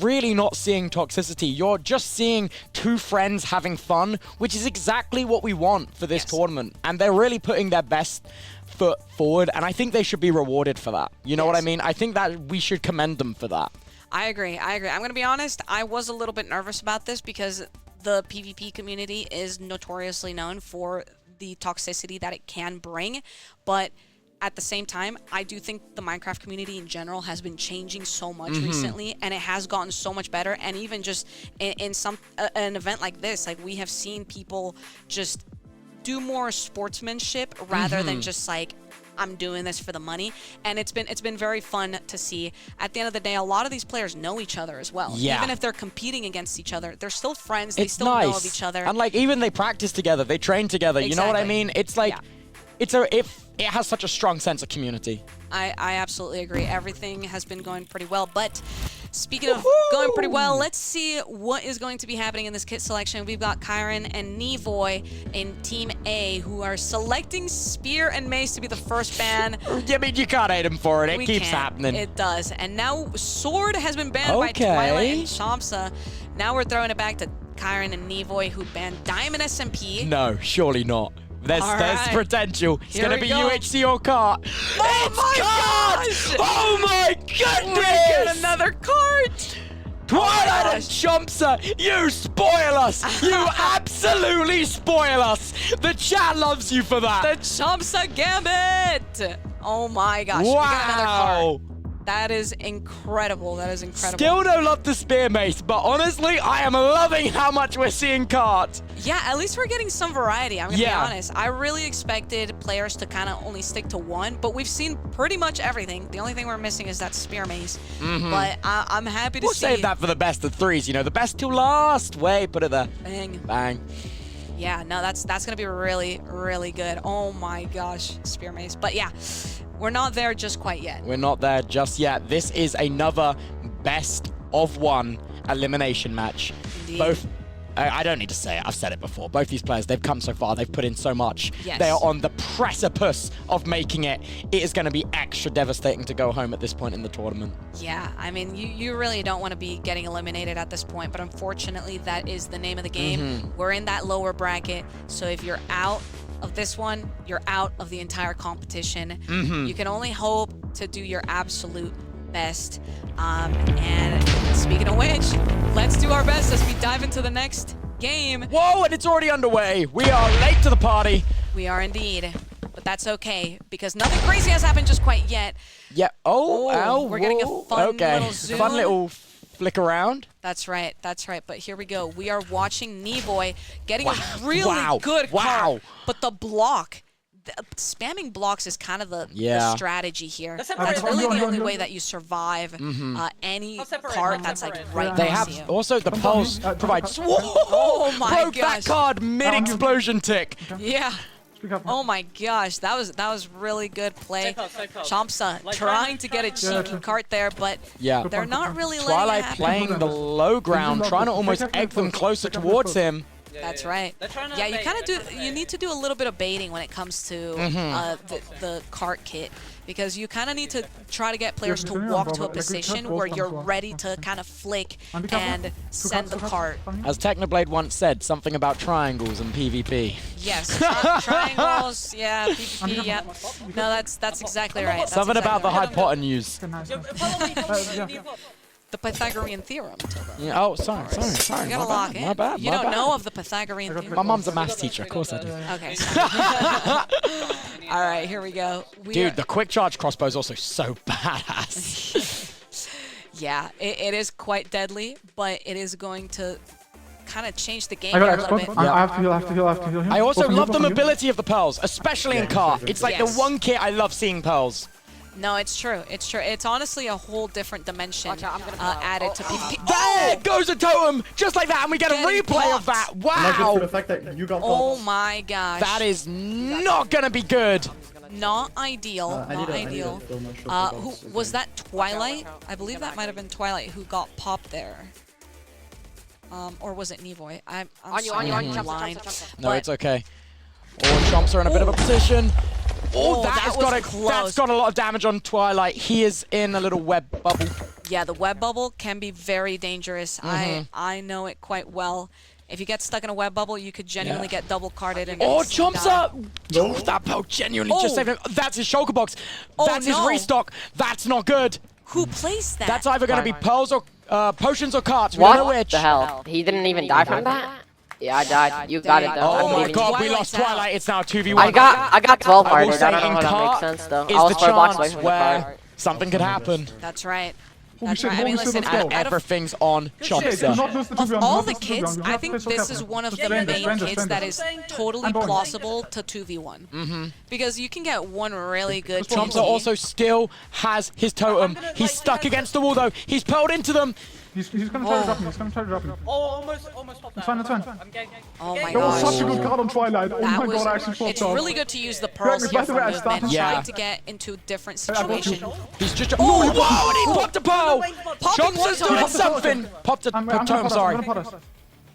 really not seeing toxicity. You're just seeing two friends having fun, which is exactly what we want for this tournament. And they're really putting their best foot forward, and I think they should be rewarded for that. You know what I mean? I think that we should commend them for that. I agree. I'm going to be honest. I was a little bit nervous about this because the PvP community is notoriously known for the toxicity that it can bring. But at the same time, I do think the Minecraft community in general has been changing so much recently, and it has gotten so much better. And even just in an event like this, like we have seen people just do more sportsmanship rather than just like, I'm doing this for the money. And it's been very fun to see. At the end of the day, a lot of these players know each other as well. Yeah. Even if they're competing against each other, they're still friends. They It's still nice. know of each other. And like, even they practice together, they train together. You know what I Exactly. mean? It's like, it has such a strong sense of community. I absolutely agree. Everything has been going pretty well. But speaking of going pretty well, let's see what is going to be happening in this kit selection. We've got Kyron and Nevoy in Team A, who are selecting Spear and Mace to be the first ban. I mean, you can't hate him for it. It We keeps can't. happening. It does. And now Sword has been banned by Okay. Twilight and Champsa. Now we're throwing it back to Kyron and Nevoy, who banned Diamond SMP. No, surely not. There's All right. potential. It's Here gonna we be go. UHC or cart. Oh my Cart! gosh! Oh my goodness! We get another cart! Twilight and gosh. Champsa, you spoil us! You absolutely spoil us! The chat loves you for that! The Champsa Gambit! Oh my gosh. We got another cart. Wow! That is incredible. That is incredible. Still don't love the Spear Mace, but honestly, I am loving how much we're seeing cart. Yeah, at least we're getting some variety. I'm going to be Yeah. honest. I really expected players to kind of only stick to one, but we've seen pretty much everything. The only thing we're missing is that Spear Mace. But I'm happy to We'll see. save that for the best of threes, you know, the best till last. Wait, put it there. Bang. Bang. Yeah, no, that's going to be really, really good. Oh my gosh, Spear Mace. But yeah, we're not there just quite yet. We're not there just yet. This is another best of one elimination match. Indeed. Both, I don't need to say it, I've said it before. Both these players, they've come so far, they've put in so much. Yes. They are on the precipice of making it. It is going to be extra devastating to go home at this point in the tournament. Yeah, I mean, you really don't want to be getting eliminated at this point, but unfortunately, that is the name of the game. We're in that lower bracket, so if you're out of this one, you're out of the entire competition. You can only hope to do your absolute best. And speaking of which, let's do our best as we dive into the next game. Whoa, and it's already underway. We are late to the party. We are indeed, but that's okay because nothing crazy has happened just quite yet. Yeah. Oh, Oh, ow, we're getting a whoa. fun okay. little zoom. Fun little flick around. That's right, that's right. But here we go. We are watching Nevoy getting Wow, a really wow, good wow. card, but the block. Spamming blocks is kind of the strategy here. That's really the only way that you survive any card that's like right They next to you. have also the pulse provides. Oh my Broke that gosh. card mid-explosion tick. Yeah. Oh my gosh, that was really good play. Champsa trying to get a cheeky cart there, but Yeah. they're not really letting it Twilight happen. playing the low ground, trying to almost egg them closer towards him. That's right. Yeah, you kind of you need to do a little bit of baiting when it comes to the cart kit, because you kind of need to try to get players to walk to a position where you're ready to kind of flick and send the cart. As Technoblade once said, something about triangles and PvP. Yes, triangles, yeah, PvP, yeah. No, that's exactly right. That's Something about the exactly right. hypotenuse. The Pythagorean theorem, Tubbo. Yeah, oh, sorry. You gotta lock in. My bad. You don't know of the Pythagorean theorem? My mom's a maths teacher, of course I do. Okay. Sorry. All right, here we go. Dude, the quick charge crossbow is also so badass. Yeah, it is quite deadly, but it is going to kind of change the game I here got a little expert. bit. I have to heal him. I also Both of you, love both the of you. mobility of the pearls, especially in cart. It's like Yes. the one kit I love seeing pearls. No, it's true. It's true. It's honestly a whole different dimension added to PvP. There goes a totem, just like that, and we get a Getting replay of that. popped. Not good for Wow, the fact that you got Oh caught. my gosh. that is not gonna be good. not ideal. I Not need a ideal. film, not sure Who about was that? Twilight? I believe that might have been Twilight who got popped there. Or was it Nevoy? I'm On you, sorry, on you, I'm Champsa, blind. Champsa, Champsa. No, But- it's okay. All chomps are in a bit of a position. Oh, that that's was got close. that's got a lot of damage on Twilight. He is in a little web bubble. Yeah, the web bubble can be very dangerous. I know it quite well. If you get stuck in a web bubble, you could genuinely get double carded. And Oh, instantly Chomps die. up! Oh, that poke genuinely just saved him. That's his shulker box. Oh, That's his no. restock. That's not good. Who placed that? That's either going to be pearls or potions or carts. We don't know What which. the hell? He didn't even die from that? Yeah, I died. You got it though. I Oh my believe in you. god, we Twilight's lost out. Twilight. It's now 2v1. I got 12 I will hearted. say I don't know in how that cart makes sense though. is I was the 4 blocks away chance from the where cart. something could happen. That's right. Holy That's shit, right. I mean, holy shit, listen, let's go. out of Everything's on Chompster. Of all the kids, I think this is one of the main kids that is totally plausible to 2v1. Because you can get one really good Chompster team. also still has his totem. He's stuck against the wall though. He's pulled into them. He's gonna try to drop me. He's gonna try to drop me. Oh, almost popped It's fine, it's fine. Oh my That was gosh. such a good card on Twilight. Oh That my was, god, I actually popped it's off. really good to use the pearls By here the for way, I movement, started- Yeah. trying to get into different I got you. situations. He's just. Oh, wow, and he popped a pearl. Popping one Chompster's time. doing something. Popped a I'm gonna totem, pot us, sorry. I'm gonna pot us.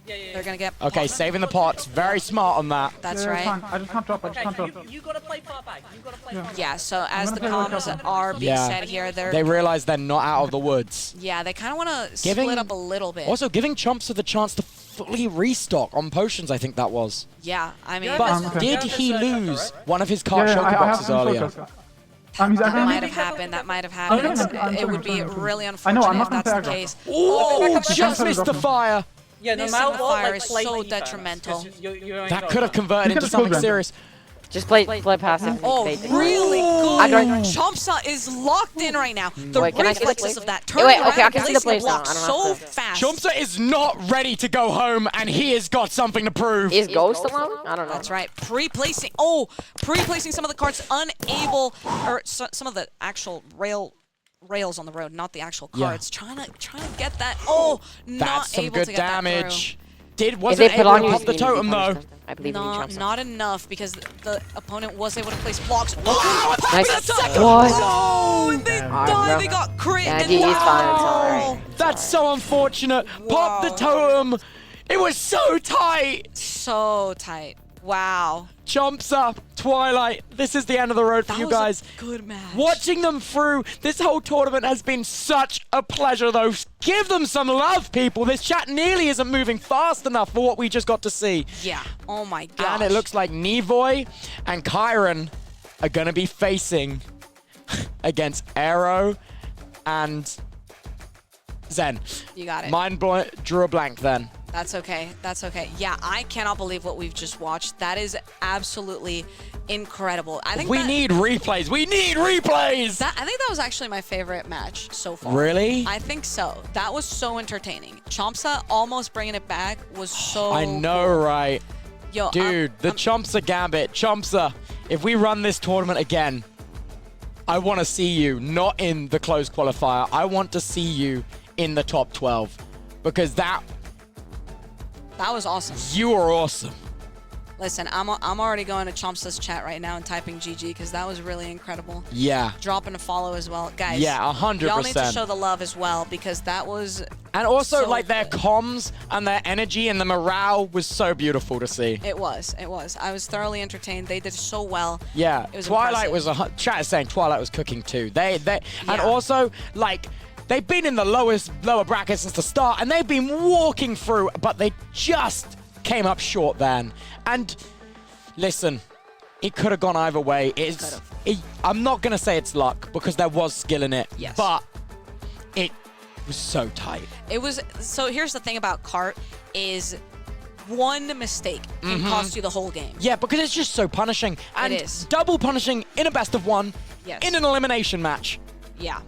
They're gonna get Okay, saving the pots. Very smart on that. That's Yeah, it's right. fine. I just can't drop, I just can't drop. You gotta play far back. You gotta play far back. Yeah, so as the gonna play really comms careful. are being Yeah. said here, they're They realize they're not out of the woods. yeah, they kind of want to Giving- split up a little bit. Also, giving Chompster the chance to fully restock on potions, I think that was. Yeah, I mean, But okay. did he lose one of his cart Yeah, shulker I have boxes some earlier? shulkers. He's that actually- might have happened. That might have happened. I'm It would be sorry. really I know, unfortunate I'm not if that's gonna the tag case. Oh, I'm just sorry, missed the Doctor. fire. Yeah, no Missing matter the what, fire like, is play so defense, 'cause detrimental. you're only That got- could have converted You into could've something killed them. serious. Just play passive. Oh, bait. really I good. don't- Chompsa is locked in right now. The Wait, can I see the reflexes play? of that Wait, turn wait, around, okay, I can see the placing a plays now. block I don't so have to- fast. Chompster is not ready to go home, and he has got something to prove. Is Ghost alone? I don't know. That's right. Pre-placing some of the carts, unable, or some of the actual rails on the road, not the actual Yeah. carts. Trying to get that. Oh, not That's some able good to get damage. If Wasn't they put able on to you, pop the you need to be totem though. punished. I believe in you, Not, Chompster. not enough because the opponent was able to place blocks. Oh, Nice. popping a second. What? Oh, and they Alright, died. bro. They got crit. Yeah, and GG's fine, it's wow. alright. That's so unfortunate. Pop the totem. It was so tight. So tight. Wow. Chompster, Twilight. This is the end of the road for That you was guys. a good match. Watching them through this whole tournament has been such a pleasure, though. Give them some love, people. This chat nearly isn't moving fast enough for what we just got to see. Yeah. Oh my gosh. And it looks like Nevoy and Kyron are going to be facing against Aero and Zen. You got it. Mine drew a blank then. That's okay. That's okay. Yeah, I cannot believe what we've just watched. That is absolutely incredible. I think We need replays. We need replays. I think that was actually my favorite match so far. Really? I think so. That was so entertaining. Chompsa almost bringing it back was so I know, cool. right? Yo, Dude, the Chompsa Gambit. Chompsa, if we run this tournament again, I want to see you not in the closed qualifier. I want to see you in the top 12 because that was awesome. you are awesome. Listen, I'm already going to Chompsa's chat right now and typing GG because that was really incredible. Yeah. Dropping a follow as well. Guys, Yeah, 100%. y'all need to show the love as well because that was And also, so like, their good. comms and their energy and the morale was so beautiful to see. It was. I was thoroughly entertained. They did so well. Yeah, It was Twilight impressive. was chat is saying Twilight was cooking too. And Yeah. also, like, they've been in the lower bracket since the start, and they've been walking through, but they just came up short then. And listen, it could have gone either way. I'm not gonna say it's luck because there was skill in it. Yes. But it was so tight. It was. So here's the thing about Cart is one mistake can cost you the whole game. Yeah, because it's just so punishing. And is. double punishing in a best of one Yes. in an elimination match. Yeah.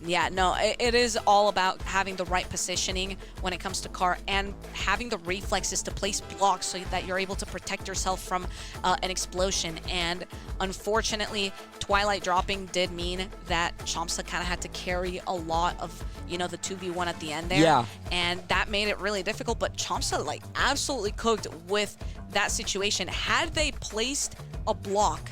Yeah, no, it is all about having the right positioning when it comes to Cart and having the reflexes to place blocks so that you're able to protect yourself from an explosion. And unfortunately, Twilight dropping did mean that Chompsa kind of had to carry a lot of, the 2v1 at the end there. Yeah. And that made it really difficult, but Chompsa, like, absolutely cooked with that situation. Had they placed a block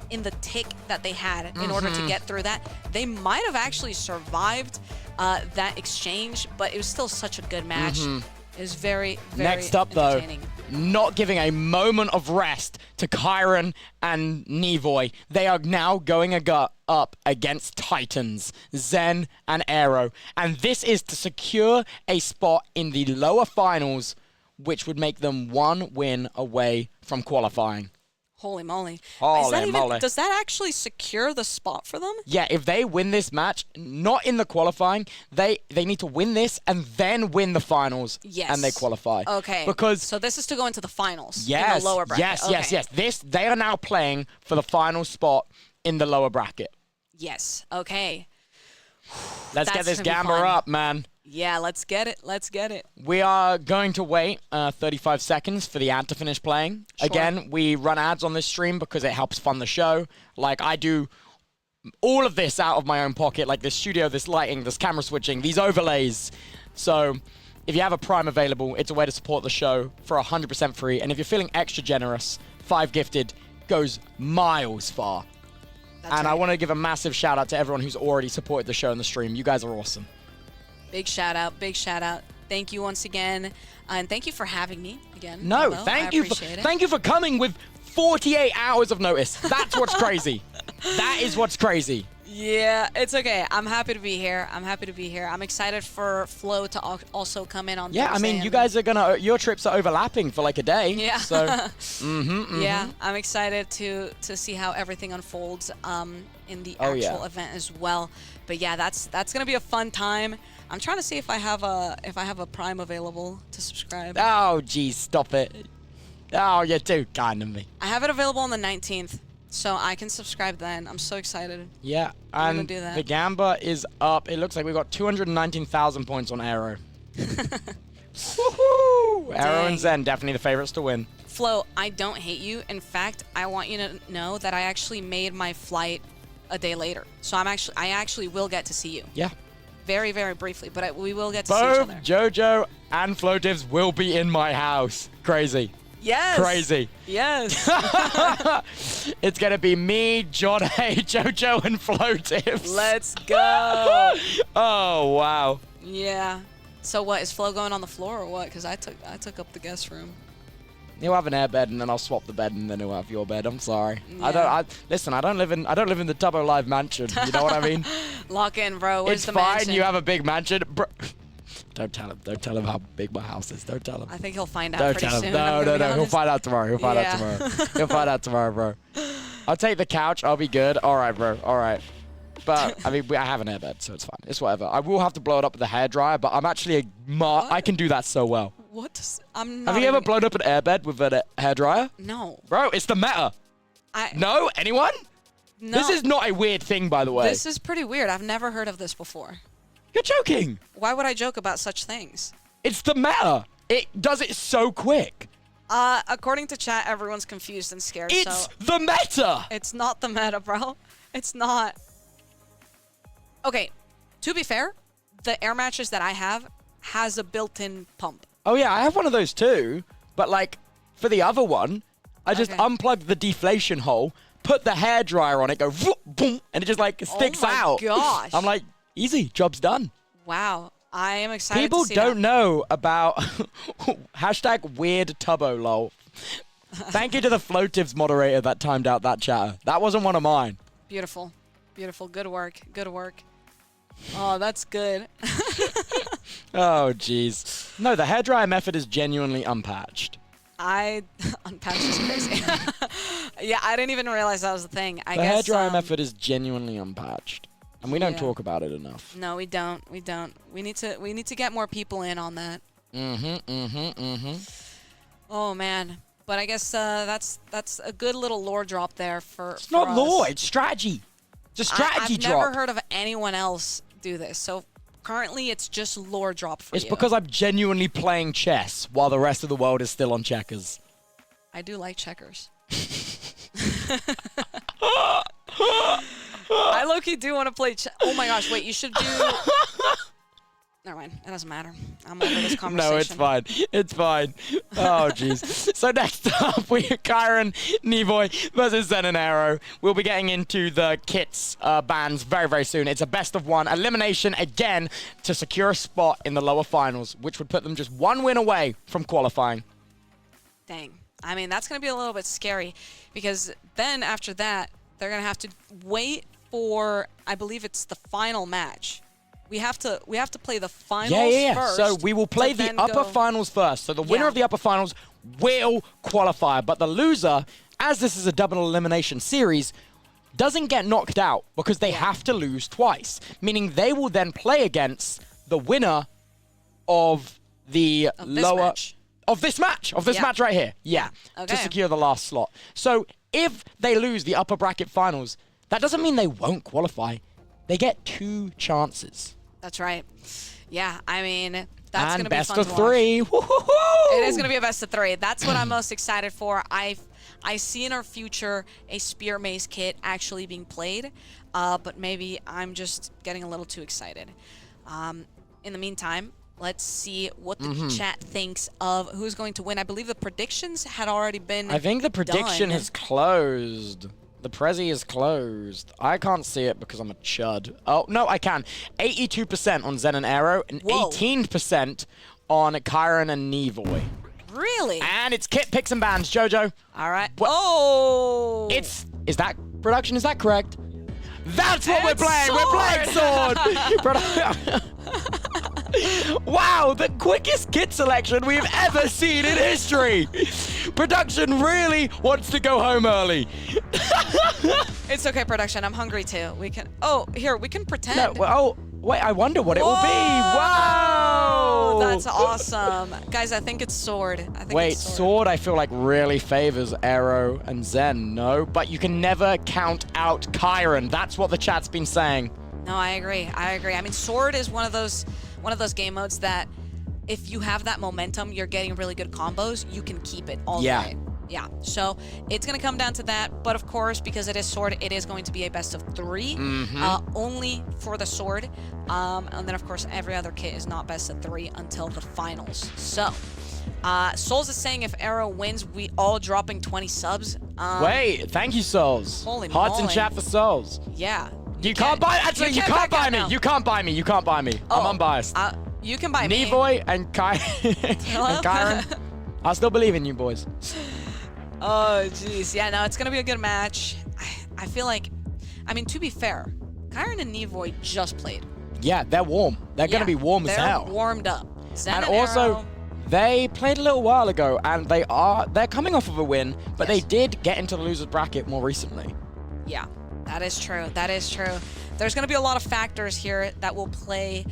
in the tick that they had in order to get through that, they might have actually survived that exchange, but it was still such a good match. It was very, very Next up, though, entertaining. not giving a moment of rest to Kyron and Nevoy. They are now going up against Titans, Zen and Aero. And this is to secure a spot in the lower finals, which would make them 1 win away from qualifying. Holy moly. Holy moly. Does that actually secure the spot for them? Yeah, if they win this match, not in the qualifying, they need to win this and then win the finals. Yes. And they qualify. Okay. Because so this is to go into the finals. yes, In the lower bracket. yes. They are now playing for the final spot in the lower bracket. Yes. Okay. Let's get That's this gonna be gamber fun. up, man. Yeah, let's get it. Let's get it. We are going to wait 35 seconds for the ad to finish playing. Sure. Again, we run ads on this stream because it helps fund the show. Like, I do all of this out of my own pocket, like this studio, this lighting, this camera switching, these overlays. So if you have a Prime available, it's a way to support the show for 100% free. And if you're feeling extra generous, 5 gifted goes miles far. That's And I right. want to give a massive shout out to everyone who's already supported the show and the stream. You guys are awesome. Big shout out. Big shout out. Thank you once again. And thank you for having me again. No, Tubbo. thank I you. appreciate it. Thank you for coming with 48 hours of notice. That's what's crazy. That is what's crazy. Yeah, it's okay. I'm happy to be here. I'm excited for Flo to also come in on Yeah, I Thursday mean, you and- guys are gonna. Your trips are overlapping for like a day. Yeah. So. Yeah, I'm excited to see how everything unfolds in the Oh, actual yeah. event as well. But yeah, that's gonna be a fun time. I'm trying to see if I have a Prime available to subscribe. Oh, geez, stop it. Oh, you're too kind of me. I have it available on the 19th, so I can subscribe then. I'm so excited. Yeah, I'm gonna and do that. the Gamba is up. It looks like we've got 219,000 points on Aero. Woohoo! Aero Dang. and Zen, definitely the favorites to win. Flo, I don't hate you. In fact, I want you to know that I actually made my flight a day later. So I actually will get to see you. Yeah. Very, very briefly, but we will get to see each Both other. Jojo and Floatives will be in my house. Crazy. Yes. Crazy. Yes. It's gonna be me, John A, Jojo, and Floatives. Let's go. Oh, wow. Yeah. So what, is Flo going on the floor or what? Because I took up the guest room. You'll have an air bed, and then I'll swap the bed, and then you'll have your bed. I'm sorry. Yeah. Listen. I don't live in the Tubbo Live mansion. You know what I mean? Lock in, bro. Where's It's the fine. mansion? You have a big mansion, bro. Don't tell him. Don't tell him how big my house is. Don't tell him. I think he'll find out Don't pretty tell soon. him. I'm No. gonna be He'll honest. find out tomorrow. He'll find out Yeah. tomorrow. He'll find out tomorrow, bro. I'll take the couch. I'll be good. All right, bro. All right. But I mean, I have an airbed, so it's fine. It's whatever. I will have to blow it up with a hairdryer, but I'm actually I can do that so well. What? I'm not Have you ever even- blown up an airbed with a hairdryer? No. Bro, it's the meta. No? Anyone? No. This is not a weird thing, by the way. This is pretty weird. I've never heard of this before. You're joking. Why would I joke about such things? It's the meta. It does it so quick. According to chat, everyone's confused and scared. It's so the meta. it's not the meta, bro. It's not. Okay, to be fair, the air mattress that I have has a built-in pump. Oh, yeah, I have one of those too. But, like, for the other one, I just Okay. unplugged the deflation hole, put the hairdryer on it, go, vroom, boom, and it just, like, sticks Oh my out. gosh. I'm like, easy, job's done. Wow, I am excited People to see don't that. know about hashtag weird Tubbo, lol. Thank you to the Floatives moderator that timed out that chatter. That wasn't one of mine. Beautiful. Beautiful. Good work. Good work. Oh, that's good. Oh, jeez. No, the hairdryer method is genuinely unpatched. Unpatched is crazy. Yeah, I didn't even realize that was the thing. I The guess hairdryer method is genuinely unpatched. And we don't Yeah. talk about it enough. No, we don't. We don't. We need to get more people in on that. Oh man. But I guess that's a good little lore drop there for It's not us. law, it's strategy. It's a strategy I've drop. never heard of anyone else do this. So currently it's just lore drop for It's you. because I'm genuinely playing chess while the rest of the world is still on checkers. I do like checkers. I low-key do want to play oh my gosh, wait, you should do... Never mind, it doesn't matter. I'm over this conversation. No, it's fine. It's fine. Oh, jeez. So next up, we have Kyron, Nevoy versus Zen and Aero. We'll be getting into the kits bans very, very soon. It's a best of one elimination again to secure a spot in the lower finals, which would put them just one win away from qualifying. Dang. I mean, that's going to be a little bit scary because then after that, they're going to have to wait for, I believe it's the final match. We have to play the finals first. So we will play the upper finals first. So the winner of the upper finals will qualify, but the loser, as this is a double elimination series, doesn't get knocked out because they have to lose twice, meaning they will then play against the winner of the of this match right here. Yeah. Okay. To secure the last slot. So if they lose the upper bracket finals, that doesn't mean they won't qualify. They get 2 chances. That's right. Yeah, I mean, that's going to be best fun of to 3. watch. It is going to be a best of 3. That's what I'm most excited for. I see in our future a Spear Maze kit actually being played, but maybe I'm just getting a little too excited. In the meantime, let's see what the chat thinks of who's going to win. I believe the predictions had already been I think the prediction has closed. The Prezi is closed. I can't see it because I'm a chud. Oh, no, I can. 82% on Zen and Aero and 18% on Kyron and Nevoy. Really? And it's kit picks and bans, Jojo. All right. Oh! Is that production? Is that correct? That's what we're playing. Sword. We're playing Sword. Wow, the quickest kit selection we've ever seen in history. Production really wants to go home early. It's okay, production. I'm hungry too. We can. Oh, here we can pretend. No, well, wait. I wonder what it will be. Wow, that's awesome, guys. I think it's Sword. Wait, Sword. I feel like really favors Aero and Zen. No, but you can never count out Kyron. That's what the chat's been saying. No, I agree. I mean, Sword is one of those game modes that if you have that momentum, you're getting really good combos, you can keep it all day. Yeah, so it's going to come down to that. But of course, because it is Sword, it is going to be a best of 3, only for the Sword. And then, of course, every other kit is not best of 3 until the finals. So, Souls is saying if Aero wins, we all dropping 20 subs. Wait, thank you, Souls. Holy Hearts in moly. chat for Souls. Yeah. You can't buy. Actually, you can't buy me. You can't buy me. You can't buy me. I'm unbiased. You can buy me. Nevoy and Kyron. I still believe in you, boys. Oh, jeez. Yeah, no, it's going to be a good match. I feel like, I mean, to be fair, Kyron and Nevoy just played. Yeah, they're warm. They're going to be warm as hell. They're warmed up. Zen and also, Aero, they played a little while ago, and they're coming off of a win, but they did get into the loser's bracket more recently. Yeah, that is true. That is true. There's going to be a lot of factors here that will play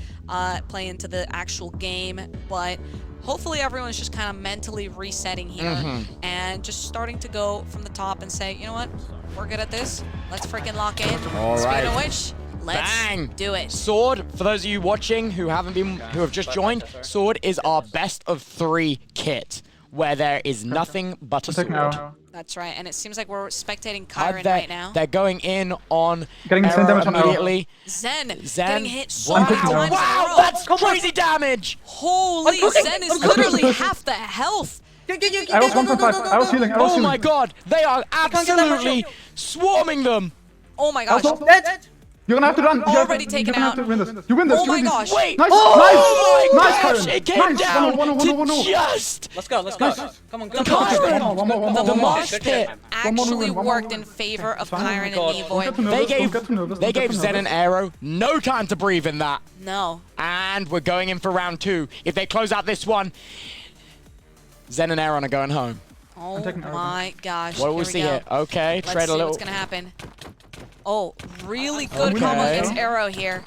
into the actual game, but hopefully everyone's just kind of mentally resetting here and just starting to go from the top and say, you know what, we're good at this. Let's freaking lock in. All right. Speaking of which, let's do it. Sword, for those of you watching who have just joined, Sword is our best of 3 kit, where there is nothing but a sword. That's right, and it seems like we're spectating Kyron right now. They're going in on Getting Aero immediately. Zen getting hit so Wow, many times in a row. That's crazy damage! Holy, Zen is literally half the health. I was 1.5. I was healing. Oh my god, they are absolutely swarming them! Oh my gosh. You're gonna have to run. Already taken out. You win this. Oh my gosh. Wait! Nice! Oh my Nice, gosh! Kyron. It came down One. to just Let's go. Come on, go. Kyron! The mosh pit Actually worked in favor of Kyron and Nevoy. They gave Zen and Aero no time to breathe in that. No. And we're going in for round 2. If they close out this one, Zen and Aaron are going home. Oh my gosh. What do we see here? Okay, Let's trade a see little. what's gonna happen. Oh, really good combo against Aero here.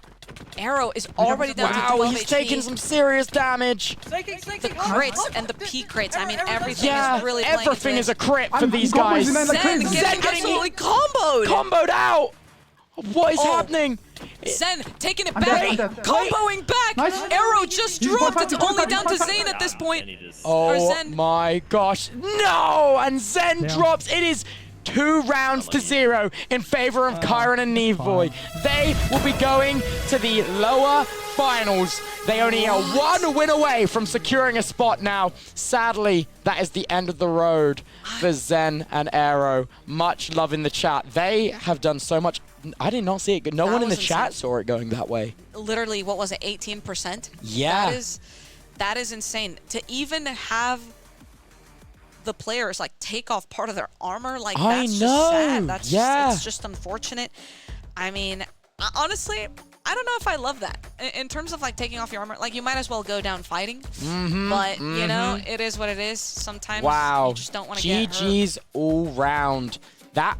Aero is already down to 12 Wow, he's HP. taking some serious damage. The crits and the P crits. I mean, everything is really playing everything into is a crit for these guys. Zen getting absolutely comboed. Comboed out. What is happening? Zen taking it back, comboing back. Nice. Aero just dropped. It's only down to Zane at this point. Oh Zen. my gosh. No! And Zen drops. It is 2 rounds to 0 in favor of Kyron and Nevoy. They will be going to the lower finals. They only are 1 win away from securing a spot now. Sadly, that is the end of the road for Zen and Aero. Much love in the chat. They have done so much. I did not see it. No one in the chat saw it going that way. Literally, what was it, 18%? Yeah. That is insane. To even have the players like take off part of their armor. Like I that's just know, sad. That's yeah. just, it's just unfortunate. I mean, honestly, I don't know if I love that. In terms of like taking off your armor, like you might as well go down fighting. But you know, it is what it is. Sometimes Wow. you just don't want to get hurt. GG's all round. That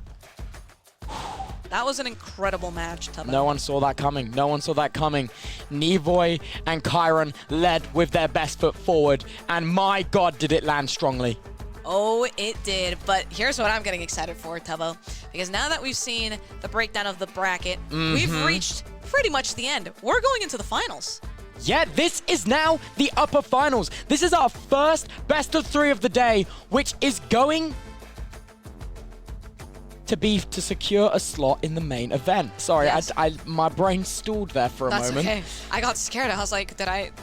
That was an incredible match, Tubbo. no one saw that coming. No one saw that coming. Nevoy and Kyron led with their best foot forward, and my God, did it land strongly. Oh, it did. But here's what I'm getting excited for, Tubbo. Because now that we've seen the breakdown of the bracket, we've reached pretty much the end. We're going into the finals. Yeah, this is now the upper finals. This is our first best of 3 of the day, which is going to be to secure a slot in the main event. Sorry, Yes. my brain stalled there for a That's moment. okay. I got scared. I was like,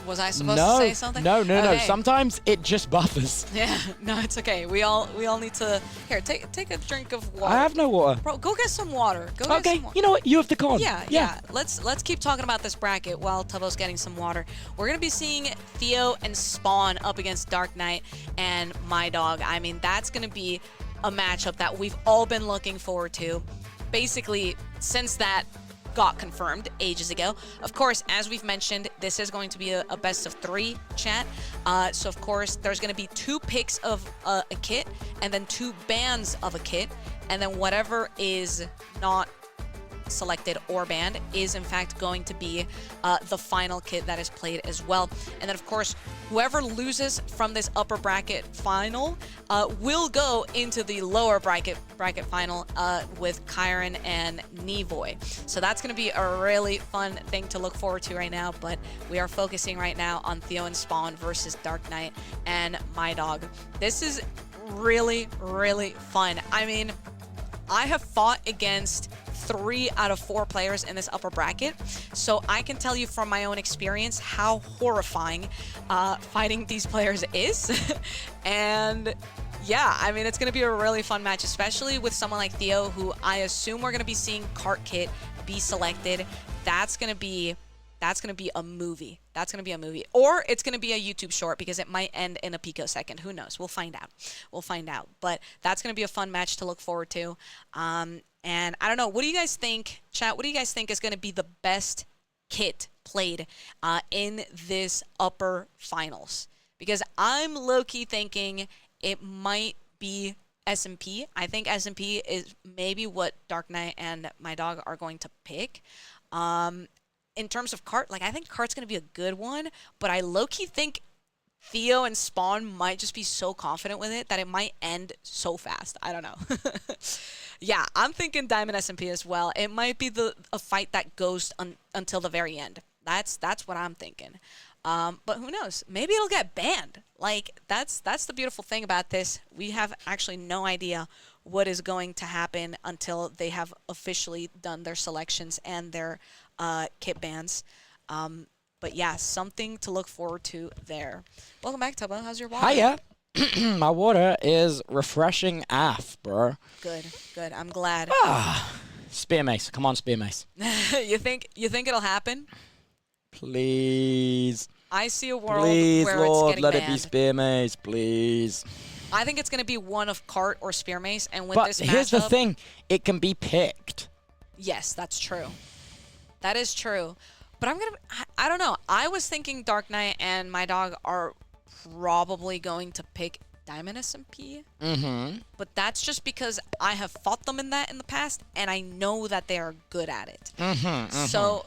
was I supposed to say something? No. Okay. Sometimes it just buffers. Yeah, no, it's okay. We all need to here. Take a drink of water. I have no water. Bro, go get some water. Go get Okay, some water. you know what? You have the con. Yeah. Let's keep talking about this bracket while Tubbo's getting some water. We're gonna be seeing Theo and Spawn up against Dark Knight and My Dog. I mean, that's gonna be a matchup that we've all been looking forward to, basically since that got confirmed ages ago. Of course, as we've mentioned, this is going to be a best of 3 chat. So of course, there's going to be 2 picks of a kit and then 2 bans of a kit, and then whatever is not selected or banned is in fact going to be the final kit that is played as well. And then of course, whoever loses from this upper bracket final will go into the lower bracket final with Kyron and Nevoy. So that's going to be a really fun thing to look forward to right now, but we are focusing right now on Theo and Spawn versus Dark Knight and My Dog. This is really, really fun. I mean, I have fought against 3 out of 4 players in this upper bracket, so I can tell you from my own experience how horrifying fighting these players is. And yeah, I mean, it's going to be a really fun match, especially with someone like Theo, who I assume we're going to be seeing Cart Kit be selected. That's going to be a movie. That's going to be a movie. Or it's going to be a YouTube short because it might end in a picosecond. Who knows? We'll find out. We'll find out. But that's going to be a fun match to look forward to. And I don't know. What do you guys think, chat? What do you guys think is going to be the best kit played in this upper finals? Because I'm low-key thinking it might be SMP. I think SMP is maybe what Dark Knight and My Dog are going to pick. In terms of Cart, like I think Cart's going to be a good one, but I low-key think Theo and Spawn might just be so confident with it that it might end so fast. I don't know. Yeah, I'm thinking Diamond SMP as well. It might be a fight that goes until the very end. That's what I'm thinking. But who knows? Maybe it'll get banned. Like that's the beautiful thing about this. We have actually no idea what is going to happen until they have officially done their selections and their kit bans. But yeah, something to look forward to there. Welcome back, Tubbo. How's your water? Hiya. My water is refreshing AF, bro. Good. I'm glad. Spear Mace. Come on, Spear Mace. You think it'll happen? Please. I see a world Please, where Lord, it's getting let banned. it be Spear Mace, please. I think it's going to be one of Cart or Spear Mace, and with But this here's the matchup- thing. It can be picked. Yes, that's true. That is true. But I don't know. I was thinking Dark Knight and My Dog are probably going to pick Diamond SMP. But that's just because I have fought them in the past, and I know that they are good at it. So,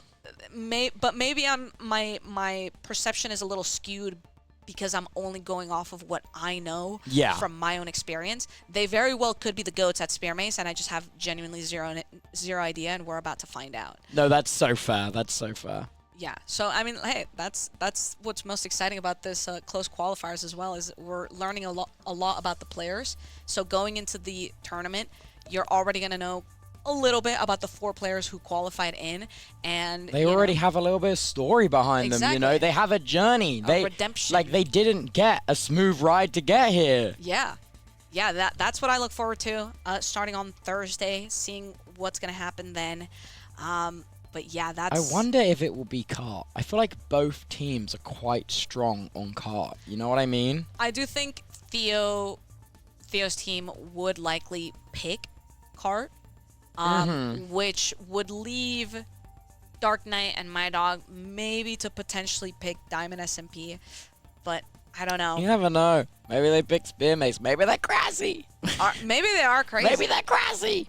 maybe my perception is a little skewed because I'm only going off of what I know from my own experience. They very well could be the GOATs at Spear Mace, and I just have genuinely zero idea, and we're about to find out. No, that's so fair. That's so fair. Yeah, so I mean, hey, that's what's most exciting about this close qualifiers as well, is we're learning a lot about the players. So going into the tournament, you're already going to know a little bit about the 4 players who qualified in, and they already have a little bit of story behind them, you know. They have a journey. A redemption. Like they didn't get a smooth ride to get here. Yeah, that's what I look forward to. Starting on Thursday, seeing what's going to happen then. But yeah, that's... I wonder if it will be Cart. I feel like both teams are quite strong on Cart. You know what I mean? I do think Theo Theo's team would likely pick Cart, which would leave Dark Knight and My Dog maybe to potentially pick Diamond SMP, but I don't know. You never know. Maybe they pick Spear Mace. Maybe they're crazy. Maybe they are crazy. Maybe they're crazy.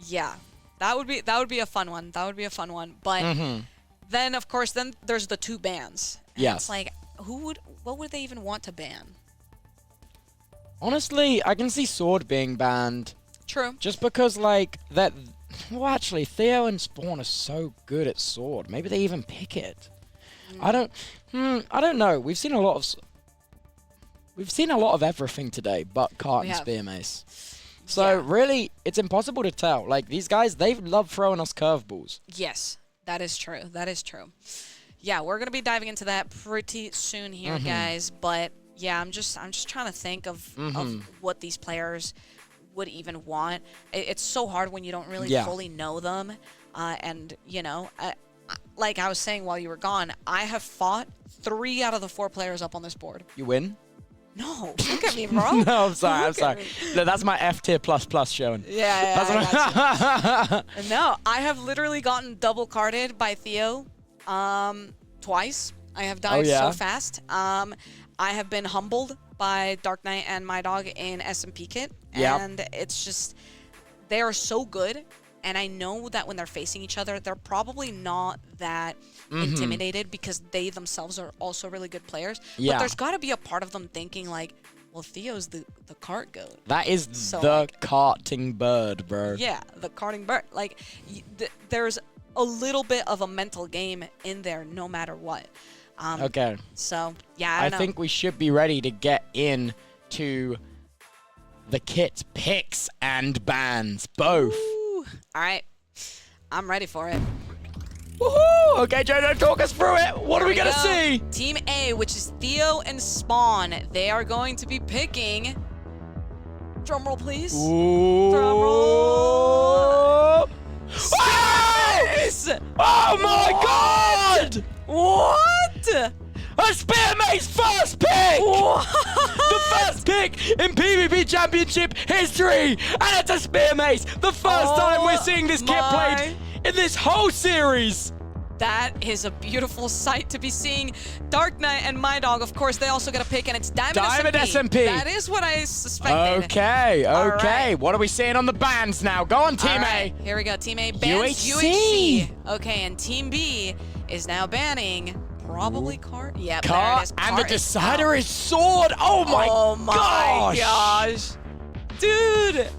Yeah, that would be a fun one. That would be a fun one. But then, of course, then there's the 2 bans. And Yes. It's like, what would they even want to ban? Honestly, I can see Sword being banned. True. Just because, like, that... Well, actually, Theo and Spawn are so good at Sword. Maybe they even pick it. I don't know. We've seen a lot of everything today, but Cart and Spear Mace. So, really, it's impossible to tell. Like, these guys, they love throwing us curveballs. Yes, that is true. That is true. Yeah, we're gonna be diving into that pretty soon here, guys. But yeah, I'm just trying to think of what these players would even want. It's so hard when you don't really fully know them. And you know, like I was saying while you were gone, I have fought 3 out of the 4 players up on this board. You win? No, look at me, bro. No, I'm sorry. No, that's my F tier plus showing. Yeah, I got you. No, I have literally gotten double carded by Theo twice. I have died so fast. I have been humbled by Dark Knight and My Dog in SMP kit. And it's just, they are so good. And I know that when they're facing each other, they're probably not that intimidated because they themselves are also really good players. But there's got to be a part of them thinking like, well, Theo's the cart goat. That is the carting bird, bro. Yeah, the carting bird. Like, there's a little bit of a mental game in there no matter what. Okay. So, yeah, I don't know. think we should be ready to get in to the kit picks and bans, both. Ooh. All right. I'm ready for it. Woohoo! Okay, Jojo, talk us through it. What are we gonna see? Team A, which is Theo and Spawn. They are going to be picking. Drumroll, please. Ooh. Drumroll. Space! Oh my God! What? A Spear Mace first pick! What? The first pick in PvP Championship history! And it's a Spear Mace! The first time we're seeing this kit played in this whole series! That is a beautiful sight to be seeing. Dark Knight and My Dog, of course, they also get a pick, and it's Diamond SMP. That is what I suspected. Okay. Right. What are we seeing on the bans now? Go on, Team A. Here we go. Team A bans UHC. Okay, and Team B is now banning probably Cart. Yeah, Cart, and the decider is Sword. Oh my gosh. Dude.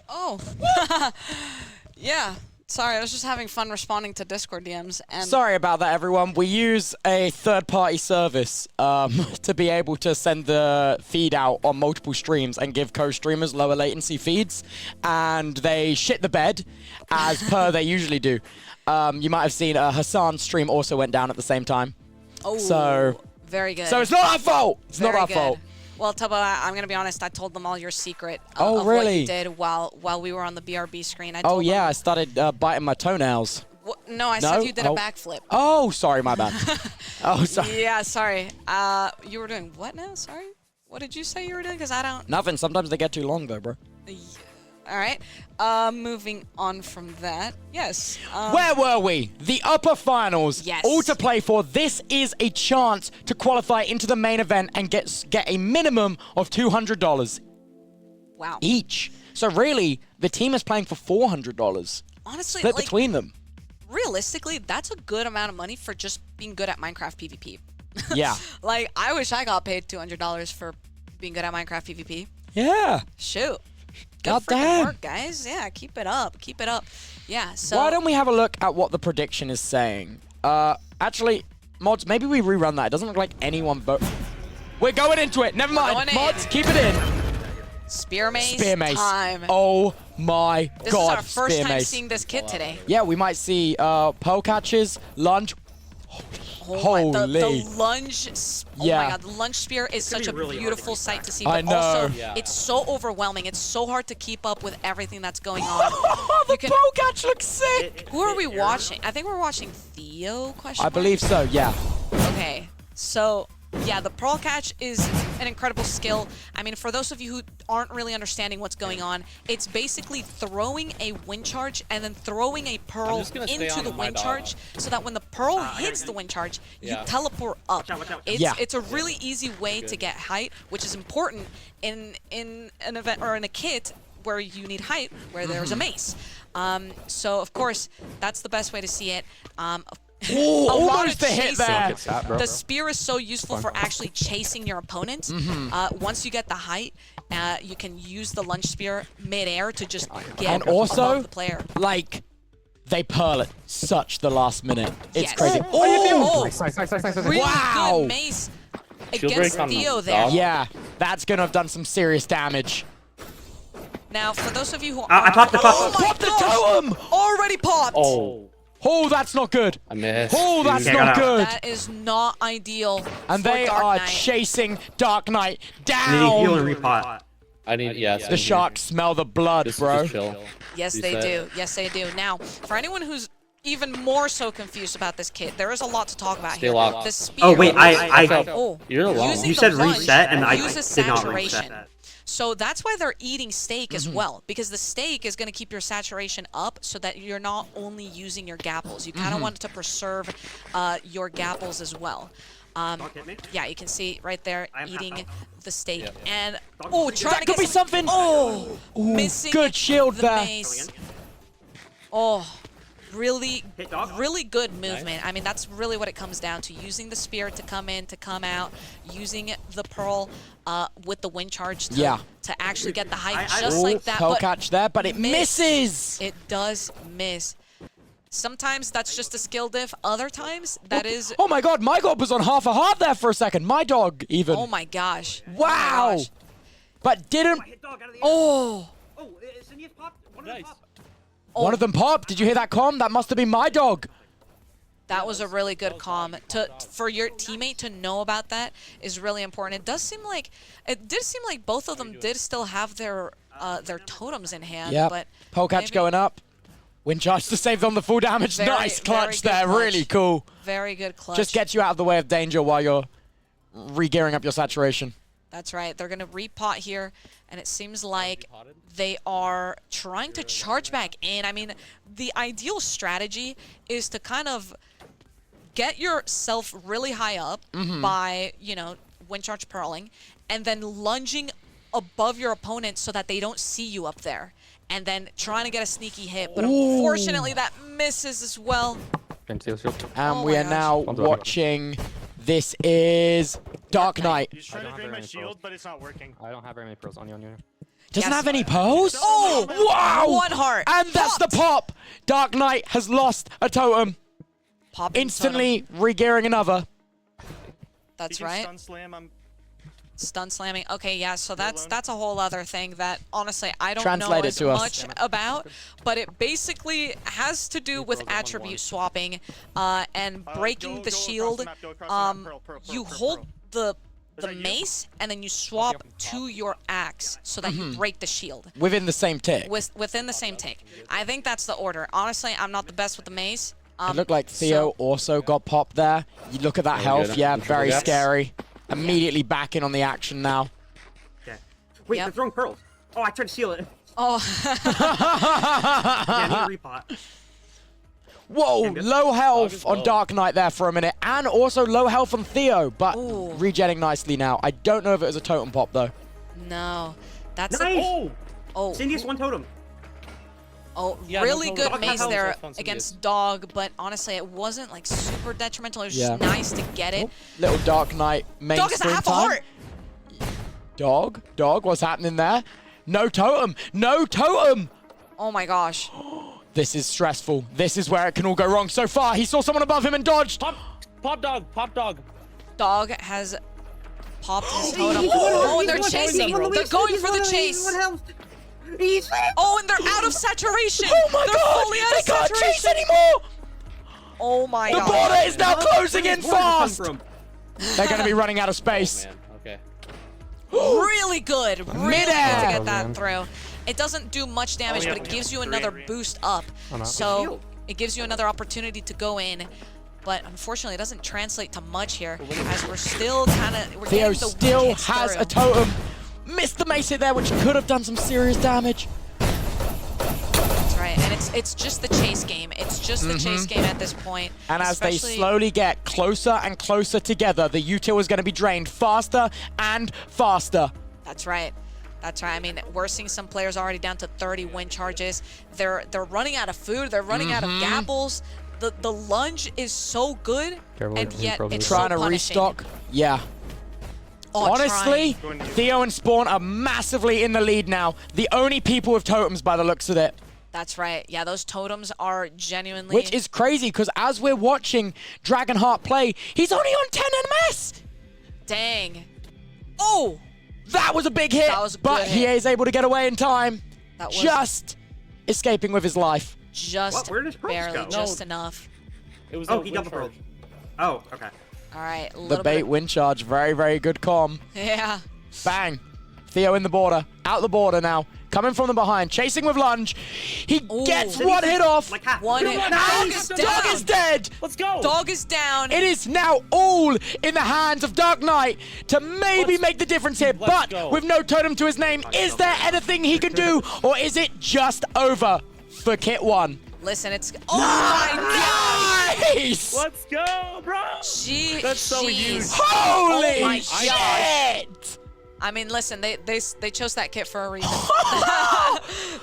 Oh. Yeah. Sorry, I was just having fun responding to Discord DMs. And Sorry about that, everyone. We use a third-party service to be able to send the feed out on multiple streams and give co-streamers lower latency feeds, and they shit the bed, as per they usually do. You might have seen Hassan's stream also went down at the same time. Oh, So very good. it's not our fault. It's not Very our good. fault. Well, Tubbo, I'm gonna be honest. I told them all your secret Oh, of what really? you did while we were on the BRB screen. I Oh told yeah, I them, started biting my toenails. no, I No? said you did Oh. a backflip. Oh, sorry, my bad. Oh, sorry. Yeah, sorry. You were doing what now? Sorry. What did you say you were doing? Because I don't. Nothing. Sometimes they get too long though, bro. All right. Moving on from that. Yes. Where were we? The upper finals. Yes. All to play for. This is a chance to qualify into the main event and get a minimum of $200 Wow. each. So really, the team is playing for $400. Honestly, Split like between them. realistically, that's a good amount of money for just being good at Minecraft PvP. Yeah. Like, I wish I got paid $200 for being good at Minecraft PvP. Yeah. Shoot. Good God freaking damn. work, guys. Yeah, keep it up. Keep it up. Yeah, so... Why don't we have a look at what the prediction is saying? Actually, mods, maybe we rerun that. It doesn't look like anyone vote. We're going into it. Never mind. going in. Mods, keep it in. Spear mace Spear mace. time. Oh my This god. is our first Spear time mace. seeing this kit today. Yeah, we might see pearl catches, lunge. Oh my, the Holy. lunge, oh Yeah. my god, the lunge spear is such a beautiful sight to see, I but also know. Yeah. it's so overwhelming. It's so hard to keep up with everything that's going on. The You can- pearl catch looks sick. Who are we watching? I think we're watching Theo, question I mark? believe so, yeah. Okay, so yeah, the pearl catch is an incredible skill. I mean, for those of you who aren't really understanding what's going on, it's basically throwing a wind charge and then throwing a pearl just gonna stay into on the my wind dog. charge, so that when the pearl hits the wind charge, you Yeah. teleport up. It's Yeah. it's a really easy way to get height, which is important in an event or in a kit where you need height, where there's a mace. So of course, that's the best way to see it. Ooh, A lot of almost a hit chasing. there. It's that, bro. The spear is so useful for actually chasing your opponents. Once you get the height, you can use the lunge spear mid-air to just get And also, above the player. like, they pearl at such the last minute. It's Yes. crazy. Oh, Nice, nice, nice, nice, nice. really Wow. good mace Shield against break on Theo the there. dog. Yeah, that's gonna have done some serious damage. Now, for those of you who I popped the oh pop. my Pop the gosh, totem! already popped. Oh, Oh, that's not good. I missed. Oh, that's Yeah, not got out. good. That is not ideal. And for they Dark are Knight. chasing Dark Knight Need a heal and down. repot. I need, yes. The sharks smell the blood, Just, bro. Just chill. Yes, they Reset. do. Yes, they do. Now, for anyone who's even more so confused about this kit, there is a lot to talk about Stay here. locked. The spear. Oh wait, I Oh, You're alone. using you the said lunge reset and I uses did not saturation. reset. So that's why they're eating steak as well, because the steak is going to keep your saturation up so that you're not only using your gapples. You kind of want to preserve your gapples as well. hit me. Yeah, you can see right there I am eating half the steak. Yeah. And, oh, trying That to could get be something. Oh, Ooh, missing good shield the there. mace. Oh, really, Hit dog. really good movement. I mean, that's really what it comes down to. Using the spear to come in, to come out. Using the pearl with the wind charge to actually get the height just Ooh, like that. pearl But catch there, but it miss. misses. it does miss. Sometimes that's just a skill diff. Other times, that is... Oh my god, my god was on half a heart there for a second. My dog, even. Oh my gosh. Wow. Oh my gosh. But didn't. Hit dog out of the air. Oh. Oh, Sinia's popped. One of them Nice. popped. One of them popped. Did you hear that comm? That must have been my dog. That was a really good comm. For your teammate to know about that is really important. It did seem like both of them did still have their totems in hand. Yep. But Pole catch maybe- going up. Wind charge to save on the full damage. Very- Nice very clutch good there. clutch. Really cool. Very good clutch. Just gets you out of the way of danger while you're re-gearing up your saturation. That's right. They're going to repot here, and it seems like they are trying to charge back in. I mean, the ideal strategy is to kind of get yourself really high up by, wind charge pearling, and then lunging above your opponent so that they don't see you up there, and then trying to get a sneaky hit. But unfortunately, that misses as well. Can see the shield. And Oh we my are gosh. now One to the watching. This is Dark Knight. He's trying to don't drain have my very many shield, pearls. but it's not working. I don't have very many pearls on you. Doesn't Yes. have any pearls? Oh! Wow! 1 heart. And that's the pop. Dark Knight has lost a totem. Popping Instantly re-gearing another. totem. That's right. Stun slam. Stun slamming. Okay, yeah, so that's a whole other thing that honestly I don't Translate know it as to us. much about, but it basically has to do with attribute swapping and breaking the shield. You hold the mace and then you swap to your axe so that you break the shield Within the same tick. within the same take. I think that's the order. Honestly, I'm not the best with the mace. It looked like Theo also got popped there. You look at that health, good. yeah, Triple very gaps. scary. Immediately back in on the action now. Okay. Wait, Yep. they're throwing pearls. Oh, I tried to steal it. Oh, Yeah, I need a repot. Whoa, low health on low. Dark Knight there for a minute. And also low health on Theo, but Ooh. regenning nicely now. I don't know if it was a totem pop, though. no. That's Nice! oh. Cindy's 1 totem. Oh, Yeah, really no good problem. mace Dog there has health. against Dog, but honestly, it wasn't like super detrimental. It was Yeah. just nice to get it. Little Dark Knight main Dog is a screen half a time. heart. Dog, what's happening there? No totem, no totem! Oh my gosh. This is stressful. This is where it can all go wrong. So far, he saw someone above him and dodged. Pop dog. Dog has popped his totem. Oh, and they're chasing. They're going for the chase. Oh, and they're out of saturation. Oh my they're god! fully out They of can't chase saturation. anymore! Oh my The god. border is now closing in fast! From? They're going to be running out of space. Man, okay. Really good. Really good to Mid-air. get that through. It doesn't do much damage, but it gives you another boost up. So it gives you another opportunity to go in. But unfortunately, it doesn't translate to much here, as we're still kind of... Theo still has a totem. Missed the mace hit there, which could have done some serious damage. That's right, and it's just the chase game. It's just the chase game at this point. And as they especially- slowly get closer and closer together, the util is going to be drained faster and faster. That's right. That's right. I mean, we're seeing some players already down to 30 win charges. They're running out of food. They're running out of gapples. The lunge is so good, Careful, and yet probably it's Trying so to punishing. restock. Yeah. Oh, Honestly, trying. Theo and Spawn are massively in the lead now. The only people with totems by the looks of it. That's right. Yeah, those totems are genuinely... Which is crazy, because as we're watching Dragonheart play, he's only on 10 NMS! Dang. Oh! That was a big hit, That was a but good he hit. is able to get away in time. That was Just escaping with his life. just What? Where did his pearls barely, go? just enough. It was Oh, a he wind double charge. pearl. Oh, okay. All right, a The little bait bit. wind charge, very, very good comm. Yeah. Bang. Theo in the border, out the border now. Coming from the behind, chasing with lunge. He Ooh. gets one hit off. Like half. One hit. Dog is down. Dog is dead. Let's go. Dog is down. It is now all in the hands of Dark Knight to maybe make the difference here, but go. with no totem to his name, is there anything he can do, or is it just over for Kit 1? Listen, it's... Oh my god! Nice! Let's go, bro. That's so huge. Holy Oh my shit! I mean, listen, they chose that kit for a reason.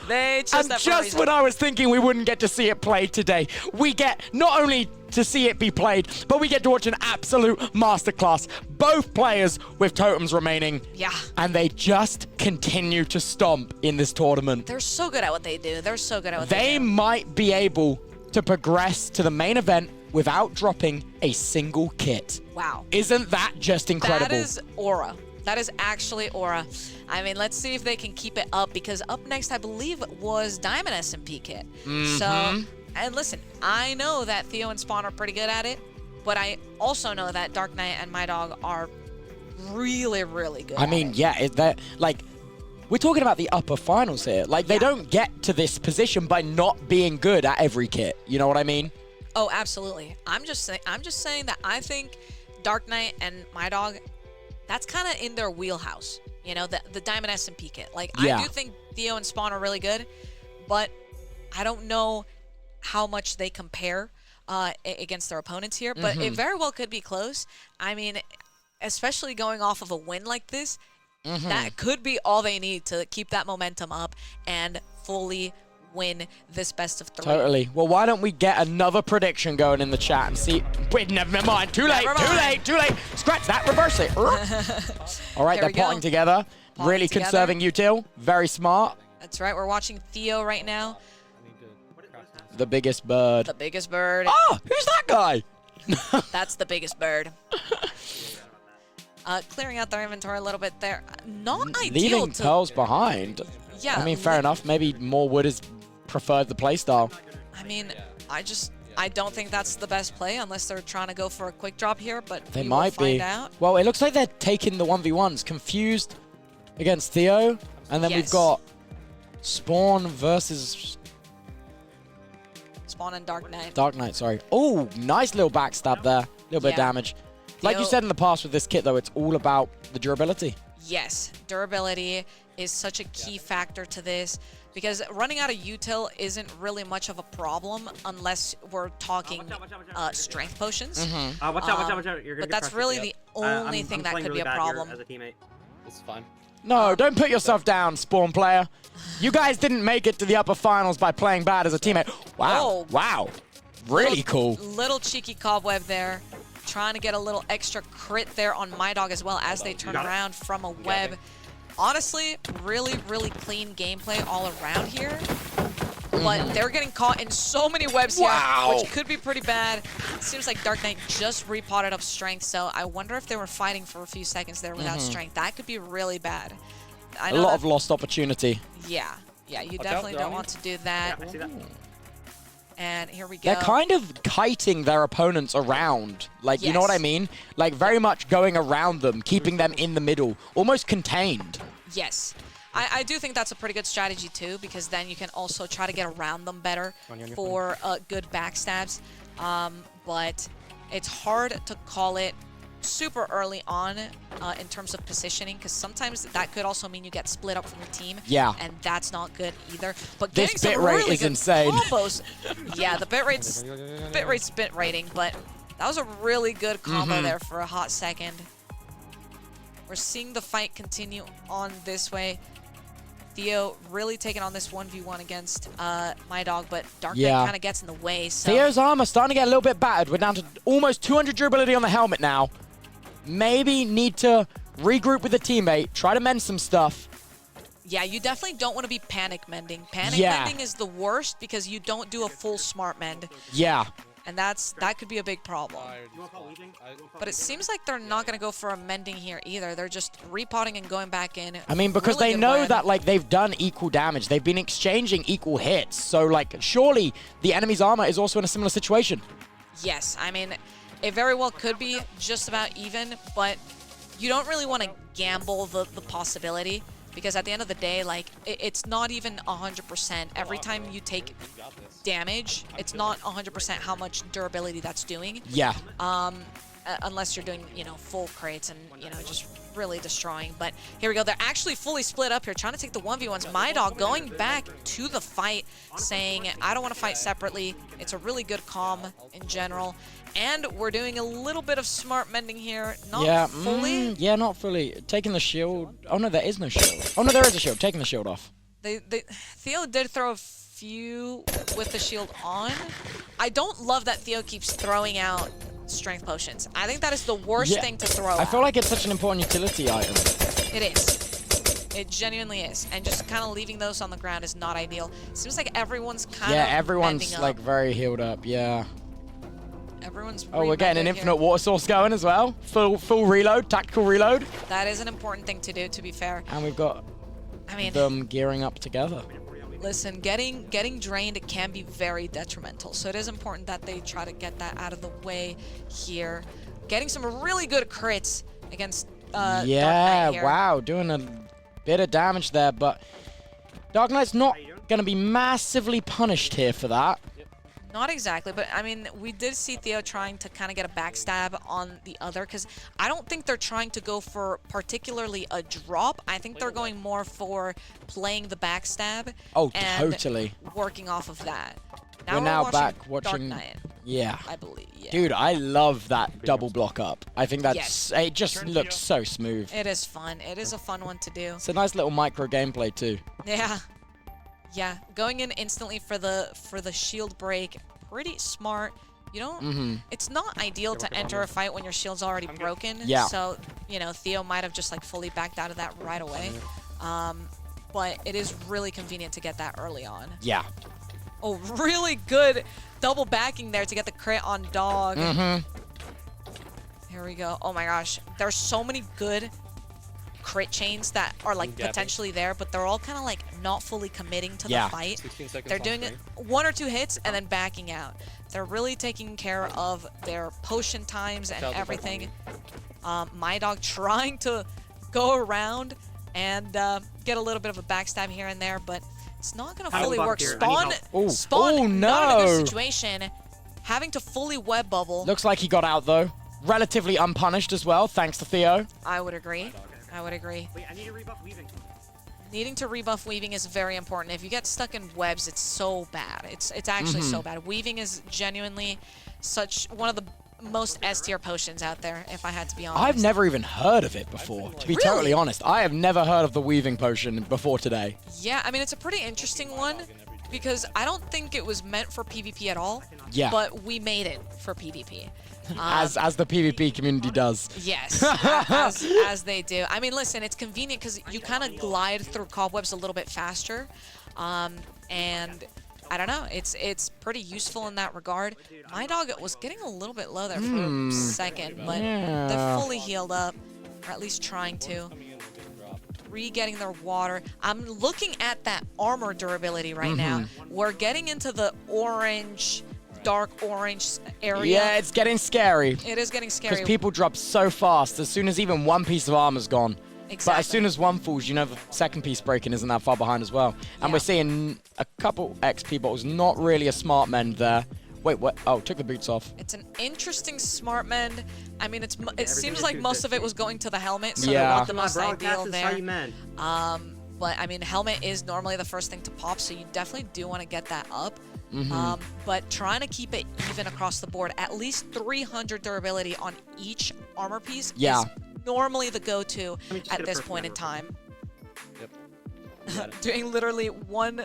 They chose And that for a just reason. when I was thinking we wouldn't get to see it played today, we get not only to see it be played, but we get to watch an absolute masterclass. Both players with totems remaining. Yeah. And they just continue to stomp in this tournament. They're so good at what they do. They're so good at what they They do. might be able to progress to the main event without dropping a single kit. Wow. Isn't that just incredible? That is aura. That is actually aura. I mean, let's see if they can keep it up, because up next, I believe, was Diamond SMP kit. So, and listen, I know that Theo and Spawn are pretty good at it, but I also know that Dark Knight and My Dog are really, really good I at mean, it. yeah, that like we're talking about the upper finals here. Like they don't get to this position by not being good at every kit. You know what I mean? Oh, absolutely. I'm just saying that I think Dark Knight and My Dog, that's kind of in their wheelhouse. You know, the Diamond SMP kit. Like, Yeah. I do think Theo and Spawn are really good, but I don't know how much they compare against their opponents here. But it very well could be close. I mean, especially going off of a win like this, that could be all they need to keep that momentum up and fully win this best of 3. Totally. Well, why don't we get another prediction going in the chat and see? Wait, never mind. Too late. Never Too mind. late. Too late. Scratch that. Reverse it. All right, There they're we go. potting together. popping Really together. conserving util. Very smart. That's right. We're watching Theo right now. The biggest bird. The biggest bird. Oh, who's that guy? That's the biggest bird. Clearing out their inventory a little bit there. Not ideal Leaving to... pearls behind. Yeah. I mean, fair enough. Maybe more wood is preferred the playstyle. I mean, I don't think that's the best play unless they're trying to go for a quick drop here, but They we might will be. find out. Well, it looks like they're taking the 1v1s. Confused against Theo. And then we've Yes. got Spawn versus Spawn and Dark Knight. Dark Knight, sorry. Oh, nice little backstab there. Little bit of Yeah. damage. Like you Theo- said in the past with this kit, though, it's all about the durability. Yes, durability is such a key factor to this because running out of util isn't really much of a problem unless we're talking strength potions. Watch out, watch out, watch out. You're gonna But get that's crushed, really Theo. the only thing I'm that playing could be really a bad here problem. as a teammate. It's fine. No, don't put yourself down, Spawn player. You guys didn't make it to the upper finals by playing bad as a teammate. Wow, Oh. wow. Really cool. Little cheeky cobweb there. Trying to get a little extra crit there on my dog as well as they turn got it. around from a web. Honestly, really, really clean gameplay all around here. But they're getting caught in so many webs here, Wow. which could be pretty bad. Seems like Dark Knight just repotted up strength, so I wonder if they were fighting for a few seconds there without strength. That could be really bad. I A know lot that- of lost opportunity. Yeah, you out, definitely they're don't on want you. to do that. Yeah, I see that. And here we go. They're kind of kiting their opponents around. Like, you know what I Yes. mean? Like, very much going around them, keeping them in the middle, almost contained. Yes. I do think that's a pretty good strategy too, because then you can also try to get around them better for good backstabs. But it's hard to call it super early on in terms of positioning, because sometimes that could also mean you get split up from your team. Yeah. And that's not good either. But This getting some bit rate really is good insane. combos. Yeah, the bit rate's bit rating, but that was a really good combo there for a hot second. We're seeing the fight continue on this way. Theo really taking on this 1v1 against my dog, but Dark Knight kind of gets in the way. So Theo's armor starting to get a little bit battered. We're down to almost 200 durability on the helmet now. Maybe need to regroup with a teammate, try to mend some stuff. yeah, you definitely don't want to be panic mending. Panic Yeah. mending is the worst because you don't do a full smart mend, Yeah. and that could be a big problem. You want to call leaving? But it seems like they're not going to go for a mending here either. They're just repotting and going back in. I mean, because Really they good know win. that, like, they've done equal damage. They've been exchanging equal hits. So, like, surely the enemy's armor is also in a similar situation. Yes, I mean, it very well could be just about even, but you don't really want to gamble the possibility, because at the end of the day, like, it's not even 100%. Every time you take damage, it's not 100% how much durability that's doing. Yeah. Unless you're doing, full crates and, just really destroying. But here we go. They're actually fully split up here, trying to take the 1v1s. My dog going back to the fight, saying, I don't want to fight separately. It's a really good comm in general. And we're doing a little bit of smart mending here. Not fully. Yeah, not fully. Taking the shield. Oh, no, there is no shield. Oh, no, there is a shield. Taking the shield off. Theo did throw a few with the shield on. I don't love that Theo keeps throwing out strength potions. I think that is the worst thing to throw I feel out. like it's such an important utility item. It is. It genuinely is. And just kind of leaving those on the ground is not ideal. Seems like everyone's kind of Yeah, everyone's, bending like, up. very healed up. Yeah. Everyone's Oh, we're getting an re-mended infinite here. water source going as well. Full reload, tactical reload. That is an important thing to do, to be fair. And we've got I mean, them gearing up together. listen, getting drained can be very detrimental. So it is important that they try to get that out of the way here. Getting some really good crits against Dark Yeah, Knight here. wow, doing a bit of damage there, but Dark Knight's not going to be massively punished here for that. Not exactly, but I mean, we did see Theo trying to kind of get a backstab on the other, because I don't think they're trying to go for particularly a drop. I think they're going more for playing the backstab. Oh, and totally. working off of that. We're now back Dark watching. Knight, Yeah. I believe. Yeah. Dude, I love that double block up. I think that's Yes. it just looks so smooth. It is fun. It is a fun one to do. It's a nice little micro gameplay too. Yeah. Yeah, going in instantly for the shield break, pretty smart. You don't. It's not ideal to enter a fight when your shield's already broken. Yeah. So you know, Theo might have just like fully backed out of that right away. But it is really convenient to get that early on. Yeah. Oh, really good double backing there to get the crit on Dog. Here we go. Oh my gosh, there's so many good crit chains that are like potentially there, but they're all kind of like not fully committing to the fight. They're doing 1 or 2 hits and then backing out. They're really taking care of their potion times and everything. My Dog trying to go around and get a little bit of a backstab here and there, but it's not going to fully work. Spawn not in a good situation, having to fully web bubble. Looks like he got out though. Relatively unpunished as well, thanks to Theo. I would agree. I would agree. Wait, I need to rebuff weaving. Needing to rebuff weaving is very important. If you get stuck in webs, it's so bad. It's actually so bad. Weaving is genuinely one of the most S tier potions out there, if I had to be honest. I've never even heard of it before, to be totally honest. I have never heard of the weaving potion before today. Yeah, I mean, it's a pretty interesting one because I don't think it was meant for PvP at all. Yeah. But we made it for PvP. As the PvP community does. Yes, as they do. I mean, listen, it's convenient because you kind of glide through cobwebs a little bit faster, and I don't know, it's pretty useful in that regard. My Dog was getting a little bit low there for a second, but they're fully healed up, or at least trying to. Re-getting their water. I'm looking at that armor durability right now. We're getting into the orange, dark orange area. Yeah, it's getting scary. It is getting scary. Because people drop so fast as soon as even one piece of armor's gone. Exactly. But as soon as one falls, you know the second piece breaking isn't that far behind as well. And we're seeing a couple XP bottles, not really a smart mend there. Wait, what? Oh, took the boots off. It's an interesting smart mend. I mean, it seems like most of it was going to the helmet, so Yeah. they're not the most ideal there. there. But I mean, helmet is normally the first thing to pop, so you definitely do want to get that up. But trying to keep it even across the board, at least 300 durability on each armor piece is normally the go-to at this point in time. Doing literally one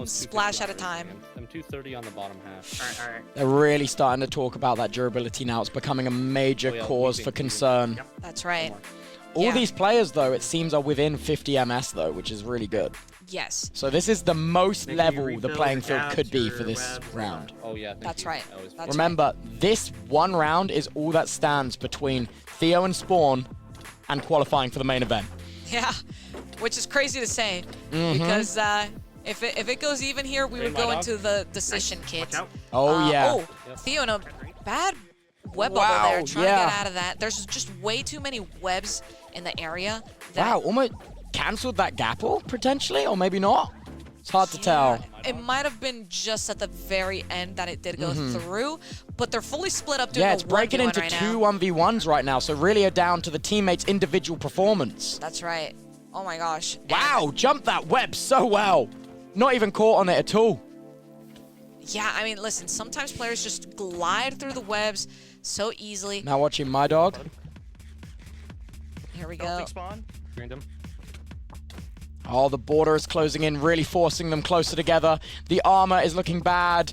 splash at a time. I'm 230 on the bottom half. All right. They're really starting to talk about that durability now. It's becoming a major cause for concern. That's right. All these players, though, it seems are within 50 MS, though, which is really good. Yes. So this is the most Making level you the refill playing your field could be tabs, for this your webs, round. Oh yeah, thank That's you. right. That's Remember, this one round is all that stands between Theo and Spawn and qualifying for the main event. Yeah, which is crazy to say because if it goes even here, we would go into the decision kit. Oh, yeah. Oh, Theo in a bad web bubble there, trying to get out of that. There's just way too many webs in the area. Wow, almost cancelled that gapple, potentially, or maybe not. It's hard to tell. It might have been just at the very end that it did go through, but they're fully split up doing Yeah, it's breaking into right two now. 1v1s right now, so really are down to the teammates' individual performance. That's right. Oh my gosh. Wow, jumped that web so well. Not even caught on it at all. Yeah, I mean, listen, sometimes players just glide through the webs so easily. Now watching My Dog. Here we go. Greened him. Oh, the border is closing in, really forcing them closer together. The armor is looking bad.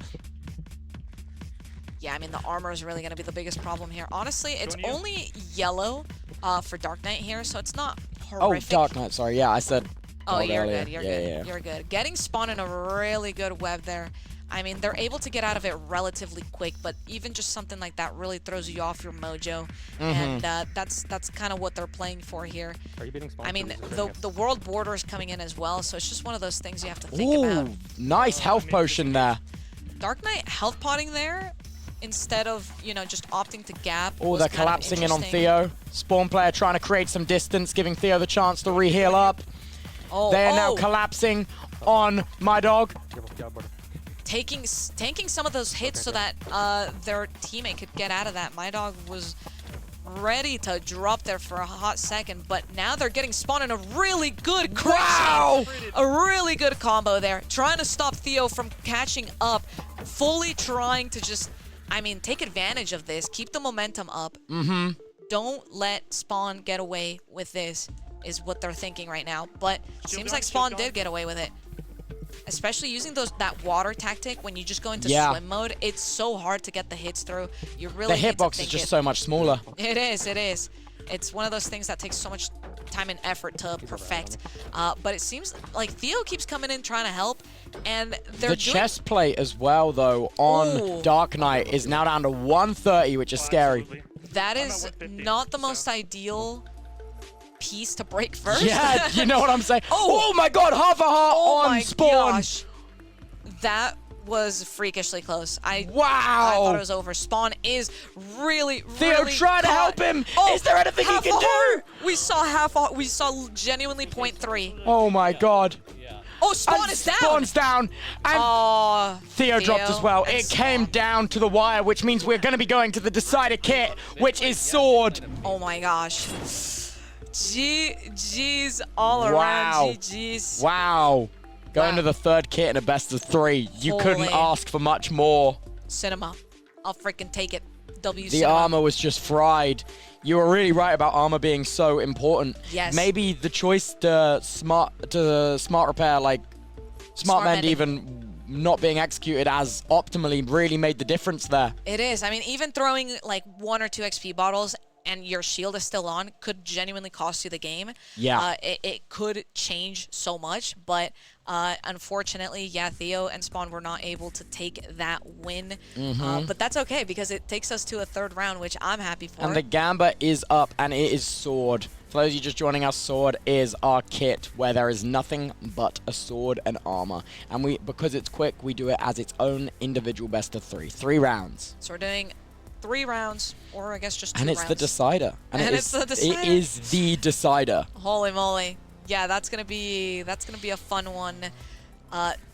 Yeah, I mean, the armor is really going to be the biggest problem here. Honestly, it's only yellow for Dark Knight here, so it's not horrific. Oh, Dark Knight, sorry. Yeah, I said Oh, gold you're earlier. good. You're Yeah, good. yeah. You're good. Getting spawned in a really good web there. I mean, they're able to get out of it relatively quick, but even just something like that really throws you off your mojo, and that's kind of what they're playing for here. Are you beating spawn? I mean, the world border is coming in as well, so it's just one of those things you have to think about. Ooh, nice health potion there. Dark Knight health potting there instead of, you know, just opting to gap. Oh, was they're kind of collapsing in on interesting. Theo. Spawn player trying to create some distance, giving Theo the chance to re-heal up. Oh, They are now collapsing on My Dog. tanking some of those hits so that their teammate could get out of that. My Dog was ready to drop there for a hot second, but now they're getting spawned in a really good crit chain. A really good combo there. Trying to stop Theo from catching up. Fully trying to just, I mean, take advantage of this. Keep the momentum up. Don't let Spawn get away with this, is what they're thinking right now. But seems like Spawn did get away with it. especially using that water tactic when you just go into swim mode. It's so hard to get the hits through. You really The need to hitbox is think just it. so much smaller. It is. It is. It's one of those things that takes so much time and effort to perfect. But it seems like Theo keeps coming in trying to help, and they're The doing chest plate as well, though, on Ooh. Dark Knight is now down to 130, which is scary. that is not the most ideal piece to break first. Yeah, you know what I'm saying? Oh. Oh my god, half a heart Oh on my Spawn. gosh. That was freakishly close. I Wow. thought it was over. Spawn is really, Theo, really try to caught. help him. Oh, Is there anything he half can a do? heart. We saw half a heart. We saw genuinely 0.3. Oh my god. Oh, Spawn And is down. Spawn's down. And Oh, Theo dropped as well. and It came Spawn. down to the wire, which means we're going to be going to the decider kit, which is Sword. Oh my gosh. GG's all around. Wow. GG's. Wow. Going Wow. to the third kit in a best of 3. You couldn't Holy. ask for much more. Cinema. I'll freaking take it. W The Cinema. armor was just fried. You were really right about armor being so important. Yes. Maybe the choice to smart repair, like smart mend, mending. even not being executed as optimally, really made the difference there. It is. I mean, even throwing like 1 or 2 XP bottles and your shield is still on could genuinely cost you the game. Yeah. It could change so much, but unfortunately, yeah, Theo and Spawn were not able to take that win. But that's okay because it takes us to a 3rd round, which I'm happy for. And the Gamba is up, and it is Sword. For those of you just joining us, Sword is our kit where there is nothing but a sword and armor. And because it's quick, we do it as its own individual best of 3. 3 rounds. So we're doing 3 rounds, or I guess just 2 And it's rounds. the decider. And it it's the decider. It is the decider. Holy moly. Yeah, that's gonna be a fun one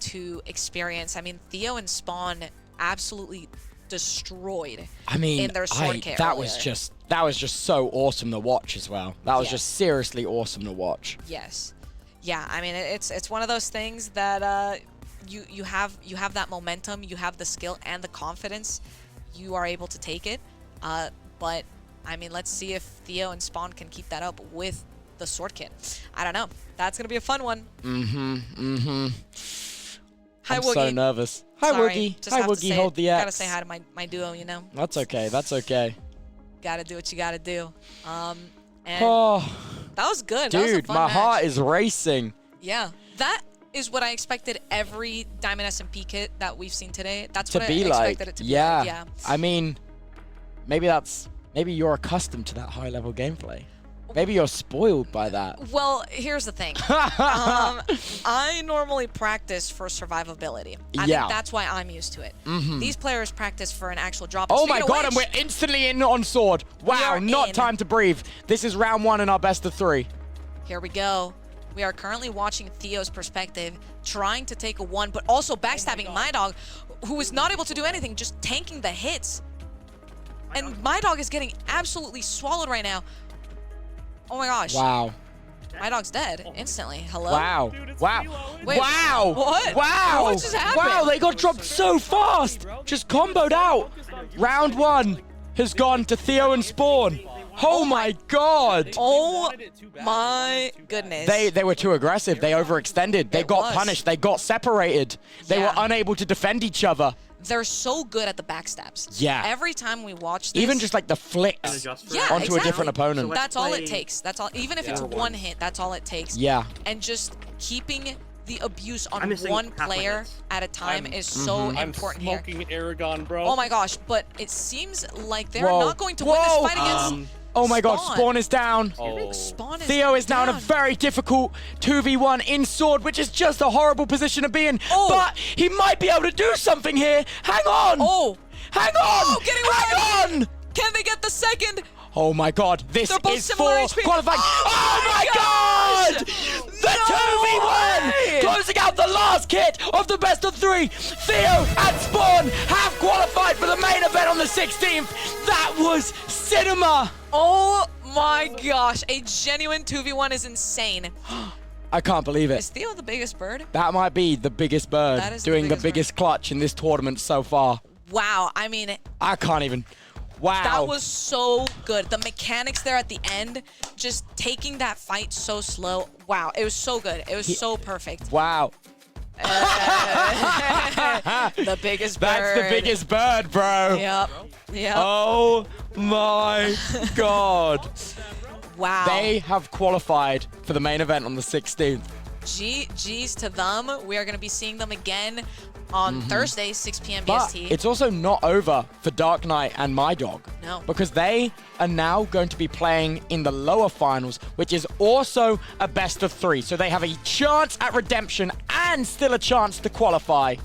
to experience. I mean, Theo and Spawn absolutely destroyed I mean, in their sword kit that earlier. was just so awesome to watch as well. That was Yes. just seriously awesome to watch. Yes. Yeah, I mean it's one of those things that you have that momentum, you have the skill and the confidence, you are able to take it. But I mean, let's see if Theo and Spawn can keep that up with the sword kit. I don't know. That's gonna be a fun one. Hi, I'm Woogie. so nervous. Hi, Sorry, Woogie. just Hi, have to Woogie. say Hold it. the X. Gotta say hi to my duo, you know. That's okay. That's okay. Gotta do what you gotta do. And Oh, that was good. That was a dude, fun my match. heart is racing. Yeah, that is what I expected every Diamond SMP kit that we've seen today. That's To what be I like, expected it to be yeah. like. Yeah. I mean, maybe you're accustomed to that high level gameplay. Maybe you're spoiled by that. Well, here's the thing. I normally practice for survivability. I Yeah. think that's why I'm used to it. These players practice for an actual drop. Oh Speaking my of god, which, and we're instantly in on Sword. Wow, are not in. time to breathe. This is round 1 in our best of 3. here we go. We are currently watching Theo's perspective, trying to take a 1, but also backstabbing My Dog, who is not able to do anything, just tanking the hits. And My Dog is getting absolutely swallowed right now. Oh my gosh. Wow. My Dog's dead instantly. Hello? Wow. Wow. Wait, Wow. what? Wow. What just happened? Wow, they got dropped so fast. Just comboed out. Round 1 has gone to Theo and Spawn. Oh my god. Oh my goodness. They were too aggressive. They overextended. They It got was. punished. They got separated. They were Yeah. unable to defend each other. They're so good at the backstabs. Yeah. Every time we watch this. Even just like the flicks Yeah, onto exactly. a different opponent. That's all it takes. That's all. Even if it's one hit, that's all it takes. Yeah. And just keeping the abuse I'm on missing one half my player hits. at a time is so I'm important here. smoking Aragon, bro. Oh my gosh, but it seems like they're Whoa. not going to win Whoa. this fight against Oh my god, Spawn. Spawn is down. Oh. Spawn. Theo is now in a down. very difficult 2v1 in Sword, which is just a horrible position to be in. Oh. But he might be able to do something here. Hang on. Oh, Hang on. Oh, getting Hang on. can they get the second? Oh my god, this They're both is similar for HP. qualifying. Oh Oh my my god! The No 2v1! way. Closing out the last kit of the best of 3. Theo and Spawn have qualified for the main event on the 16th. That was cinema. Oh my gosh, a genuine 2v1 is insane. I can't believe Is it. Theo the biggest bird? That might be the biggest bird That is the doing the biggest bird. biggest clutch in this tournament so far. Wow, I mean, I can't even. Wow. that was so good. The mechanics there at the end, just taking that fight so slow. Wow, it was so good. It was so perfect. Wow. The biggest bird. That's the biggest bird, bro. Yep. Yep. Oh my god. Wow. They have qualified for the main event on the 16th. GG's to them. We are going to be seeing them again on Thursday, 6 p.m. But BST. it's also not over for Dark Knight and My Dog. No. Because they are now going to be playing in the lower finals, which is also a best of 3. So they have a chance at redemption and still a chance to qualify.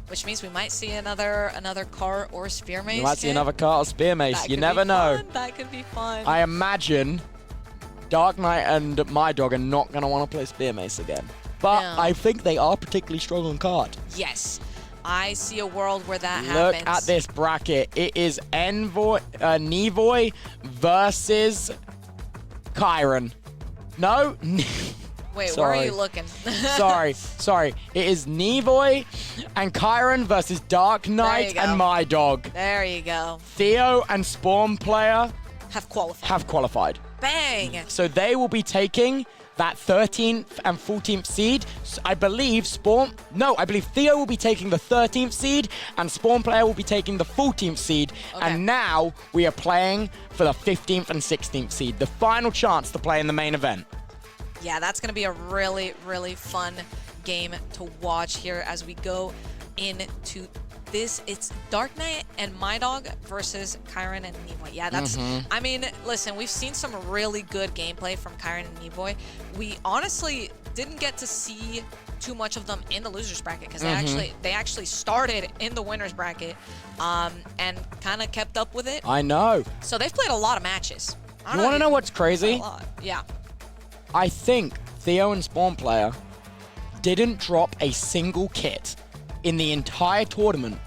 Which means we might see another cart or spear mace. You might see kit. another cart or spear mace. That You could never be know. fun. That could be fun. I imagine Dark Knight and My Dog are not going to want to play spear mace again. But No. I think they are particularly strong on card. Yes. I see a world where that Look happens. at this bracket. It is Nevoy versus Kyron. No? Wait, where Sorry. are you looking? Sorry. It is Nevoy and Kyron versus Dark Knight go. and My Dog. There you go. Theo and Spawn Player Have qualified. have qualified. Bang! So they will be taking that 13th and 14th seed. I believe Theo will be taking the 13th seed and Spawn Player will be taking the 14th seed. Okay. And now we are playing for the 15th and 16th seed. The final chance to play in the main event. Yeah, that's going to be a really, really fun game to watch here as we go into this. It's Dark Knight and My Dog versus Kyron and Nevoy. Yeah, that's... I mean, listen, we've seen some really good gameplay from Kyron and Nevoy. We honestly didn't get to see too much of them in the losers bracket because they actually started in the winners bracket and kind of kept up with it. I know. So they've played a lot of matches. You want to know what's crazy? A lot. Yeah. I think Theo and Spawn Player didn't drop a single kit in the entire tournament.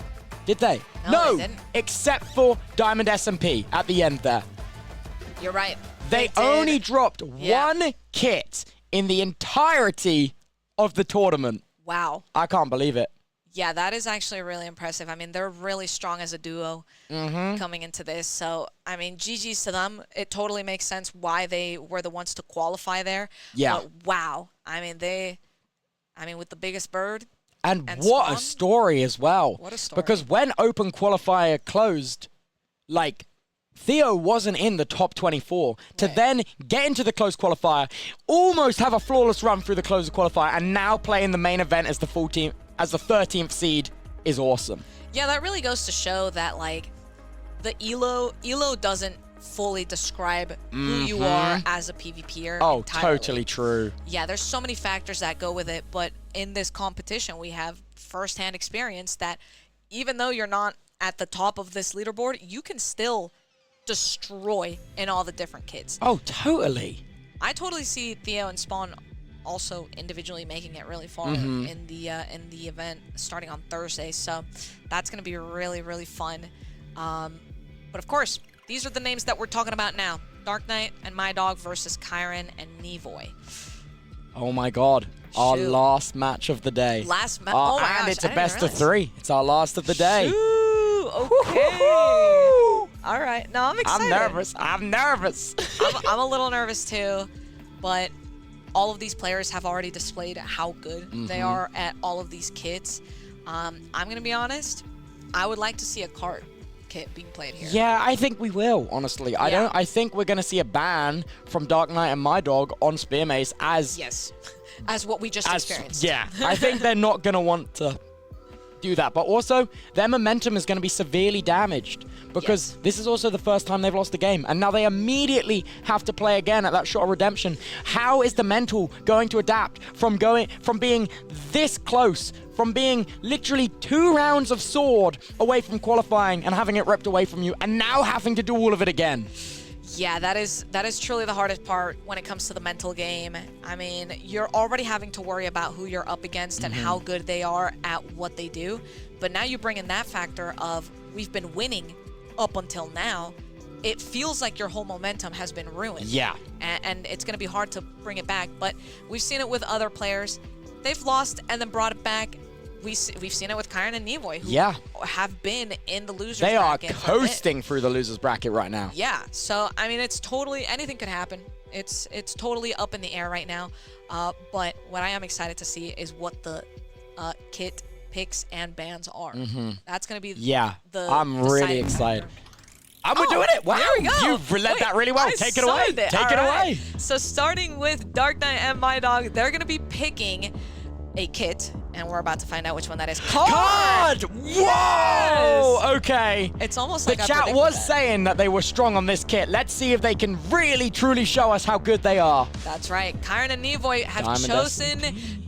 Did they? No, they didn't. Except for Diamond SMP at the end there. You're right. They did. only dropped Yeah. one kit in the entirety of the tournament. Wow. I can't believe it. Yeah, that is actually really impressive. I mean, they're really strong as a duo coming into this. So, I mean, GG's to them. It totally makes sense why they were the ones to qualify there. Yeah. But wow. I mean, with the biggest bird. And And what Spawn? a story as well. What a story. Because when Open Qualifier closed, like, Theo wasn't in the top 24. To Right. then get into the close qualifier, almost have a flawless run through the close qualifier, and now play in the main event as the 13th seed is awesome. Yeah, that really goes to show that, like, the ELO doesn't fully describe who you are as a PvPer. Oh, entirely. totally true. Yeah, there's so many factors that go with it, but in this competition, we have firsthand experience that even though you're not at the top of this leaderboard, you can still destroy in all the different kits. Oh, totally. I totally see Theo and Spawn also individually making it really far in the event starting on Thursday, so that's going to be really, really fun. But of course, these are the names that we're talking about now. Dark Knight and My Dog versus Kyron and Nevoy. Oh my god. Our Shoot. last match of the day. Last match. Oh my and gosh, it's I a didn't best of realize. 3. It's our last of the day. Ooh, okay. All right. No, I'm excited. I'm nervous. I'm a little nervous too, but all of these players have already displayed how good they are at all of these kits. I'm gonna be honest. I would like to see a cart kit being played here. Yeah, I think we will, honestly. I think we're going to see a ban from Dark Knight and My Dog on Spear Mace as... Yes. As what we just experienced. Yeah, I think they're not going to want to do that. But also, their momentum is going to be severely damaged because this is also the first time they've lost a game. And now they immediately have to play again at that shot of redemption. How is the mental going to adapt from being this close, from being literally 2 rounds of sword away from qualifying and having it ripped away from you, and now having to do all of it again? Yeah, that is truly the hardest part when it comes to the mental game. I mean, you're already having to worry about who you're up against and how good they are at what they do. But now you bring in that factor of we've been winning up until now. It feels like your whole momentum has been ruined. Yeah. And it's going to be hard to bring it back. But we've seen it with other players. They've lost and then brought it back. We've seen it with Kyron and Nevoy, who have been in the losers They are bracket for a bit. coasting through the losers bracket right now. Yeah, so I mean, it's totally, anything could happen. It's totally up in the air right now. But what I am excited to see is what the kit picks and bans are. That's going to be Yeah, the I'm really deciding excited. factor. And we're doing it. Wow, There we go. you've led Wait, that really well. I Take it away. started it. Take All it right. away. So starting with Dark Knight and My Dog, they're going to be picking a kit, and we're about to find out which one that is. Card! Whoa! Yes! Okay. It's almost The like I chat predicted was that. saying that they were strong on this kit. Let's see if they can really, truly show us how good they are. That's right. Kyron and Nevoy have Diamond chosen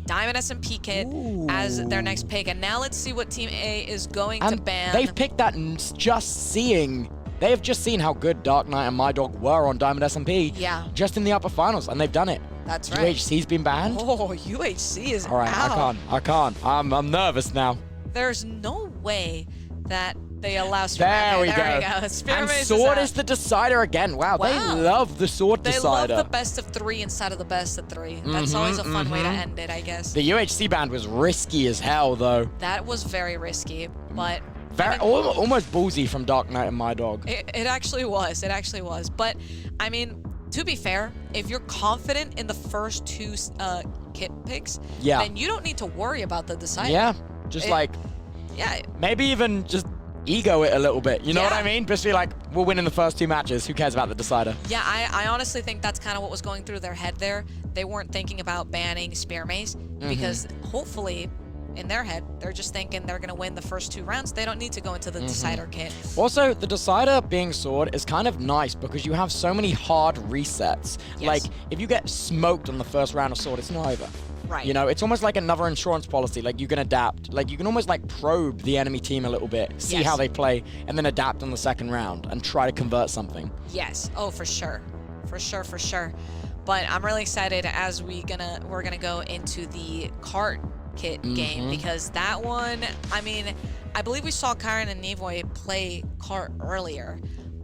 Diamond SMP kit as their next pick, and now let's see what Team A is going to And ban. they've picked that just seeing. They have just seen how good Dark Knight and My Dog were on Diamond SMP. Yeah. Just in the upper finals, and they've done it. That's right. UHC's been banned. Oh, UHC is All right, out. I can't. I'm nervous now. There's no way that they allow Spearman. There we go. There we go. Spearman And is Sword out. is the decider again. Wow, Wow. they love the Sword They decider. love the best of 3 instead of the best of 3. That's always a fun way to end it, I guess. The UHC band was risky as hell, though. That was very risky, but Very, almost ballsy from Dark Knight and My Dog. it actually was. It actually was. But, I mean, to be fair, if you're confident in the first 2 kit picks, Yeah. then you don't need to worry about the decider. Yeah, just like, Yeah. maybe even just ego it a little bit. You know what Yeah. I mean? Just be like, we'll win in the first 2 matches. Who cares about the decider? Yeah, I honestly think that's kind of what was going through their head there. They weren't thinking about banning Spear Mace because hopefully in their head, they're just thinking they're going to win the first 2 rounds. They don't need to go into the decider kit. Also, the decider being Sword is kind of nice because you have so many hard resets. Yes. Like, if you get smoked on the first round of Sword, it's not over. Right. You know, it's almost like another insurance policy. Like, you can adapt. Like, you can almost, like, probe the enemy team a little bit, see Yes. how they play, and then adapt on the second round and try to convert something. Yes. Oh, for sure. For sure, for sure. But I'm really excited as we're gonna go into the cart kit game because that one, I mean, I believe we saw Kyron and Nevoy play cart earlier.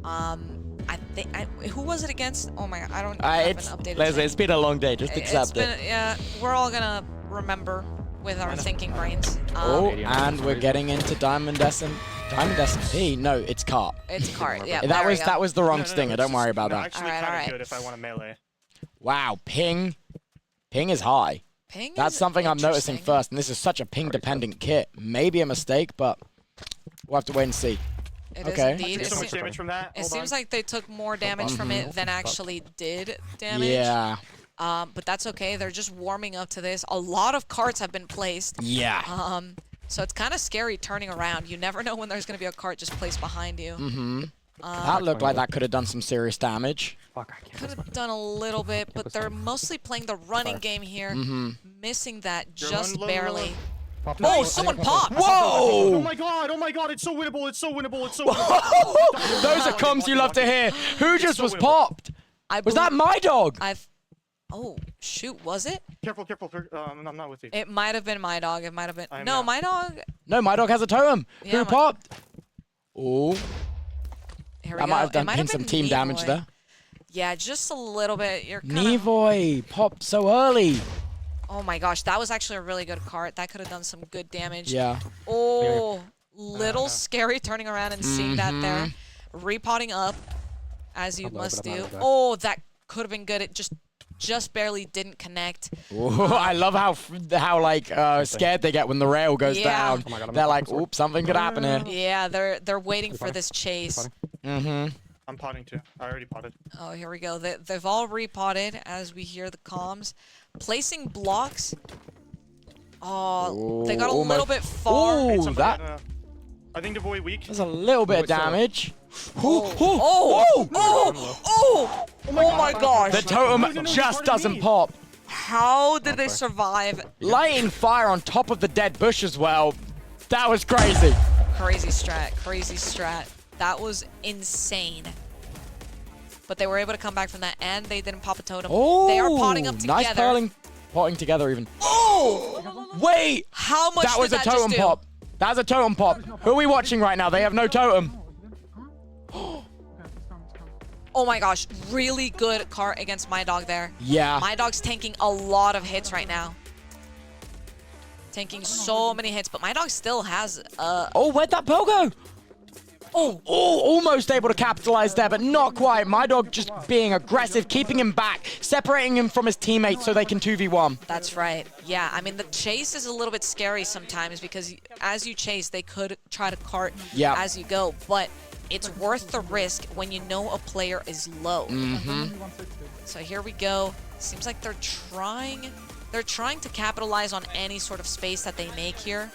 I think who was it against? Oh my god, I don't have an updated. Leslie, it's been a long day. Just accept it. Yeah, we're all gonna remember with our thinking brains. Oh, and we're getting into Diamond SMP. No, it's cart. It's cart. Yeah, That was the wrong stinger. Don't worry about that. Actually, Alright, kind of alright. good if I want a melee. Wow, ping is high. Ping That's is something I'm noticing interesting. first, and this is such a ping-dependent kit. Maybe a mistake, but we'll have to wait and see. It is Okay. indeed. So much damage from that. It Hold seems on. like they took more damage from it than actually did damage. Yeah, But that's okay. They're just warming up to this. A lot of carts have been placed. yeah. So it's kind of scary turning around. You never know when there's going to be a cart just placed behind you. That looked like that could have done some serious damage. Fuck, I can't. Could have done a little bit, but they're mostly playing the running game here. Missing that just low, barely. low. Oh, someone popped! Oh Whoa! my god, it's so winnable, it's so winnable, it's so winnable. Those are comms you love to hear. Who just so was winnable. popped? I Was that believe- My Dog? Oh, shoot, was it? Careful, I'm not with you. It might have been My Dog. It might have been. I am No, not. My Dog. No, My Dog has a totem. Yeah, Who my- popped? Oh, Here we that go. might have It done might some been team damage Nevoy. there. Yeah, just a little bit. You're kind of. Nevoy popped so early. Oh my gosh, that was actually a really good cart. That could have done some good damage. Yeah. Oh, little scary turning around and seeing that there. Repotting up, as you must but I'm do. not exact. Oh, that could have been good. It just barely didn't connect. Ooh, I love how like scared they get when the rail goes Yeah. down. Oh my God, I'm They're not like, popping sword. oops, something could happen here. Yeah, they're waiting for this chase. I'm potting too. I already potted. Oh, here we go. They've all repotted as we hear the comms. Placing blocks. Oh, they got a almost. little bit far. Ooh, Somebody, that I think the boy weak. was a little bit of Wait, so- damage. Oh my gosh. The totem No, just pardon doesn't me. pop. How did they survive? Lighting fire on top of the dead bush as well. That was crazy. Crazy strat, crazy strat. That was insane. But they were able to come back from that, and they didn't pop a totem. Oh, They are potting up together. Nice potting together even. Oh! Wait, How much that was did a that totem just do? pop. That was a totem pop. Who are we watching right now? They have no totem. Oh my gosh, really good cart against My Dog there. Yeah. My Dog's tanking a lot of hits right now. Tanking so many hits, but My Dog still has Oh, where'd that pearl go? Oh, almost able to capitalize there, but not quite. My dog just being aggressive, keeping him back, separating him from his teammates so they can 2v1. That's right. Yeah, I mean, the chase is a little bit scary sometimes because as you chase, they could try to cart as you go, but it's worth the risk when you know a player is low. So here we go. Seems like they're trying to capitalize on any sort of space that they make here.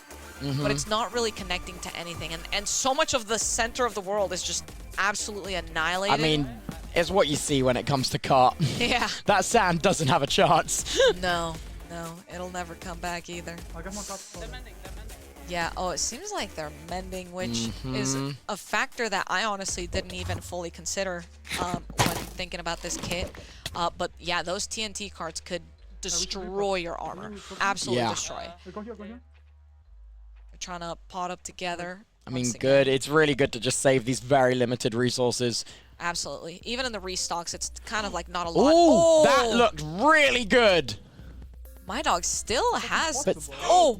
But it's not really connecting to anything. And so much of the center of the world is just absolutely annihilated. I mean, it's what you see when it comes to cart. Yeah. That sand doesn't have a chance. No, it'll never come back either. Yeah, oh, it seems like they're mending, which is a factor that I honestly didn't even fully consider when thinking about this kit. But yeah, those TNT carts could destroy your armor. Absolutely destroy. Trying to pot up together. I mean, good. It's really good to just save these very limited resources. Absolutely. Even in the restocks, it's kind of like not a lot. Ooh, that looked really good. My dog still has... But, oh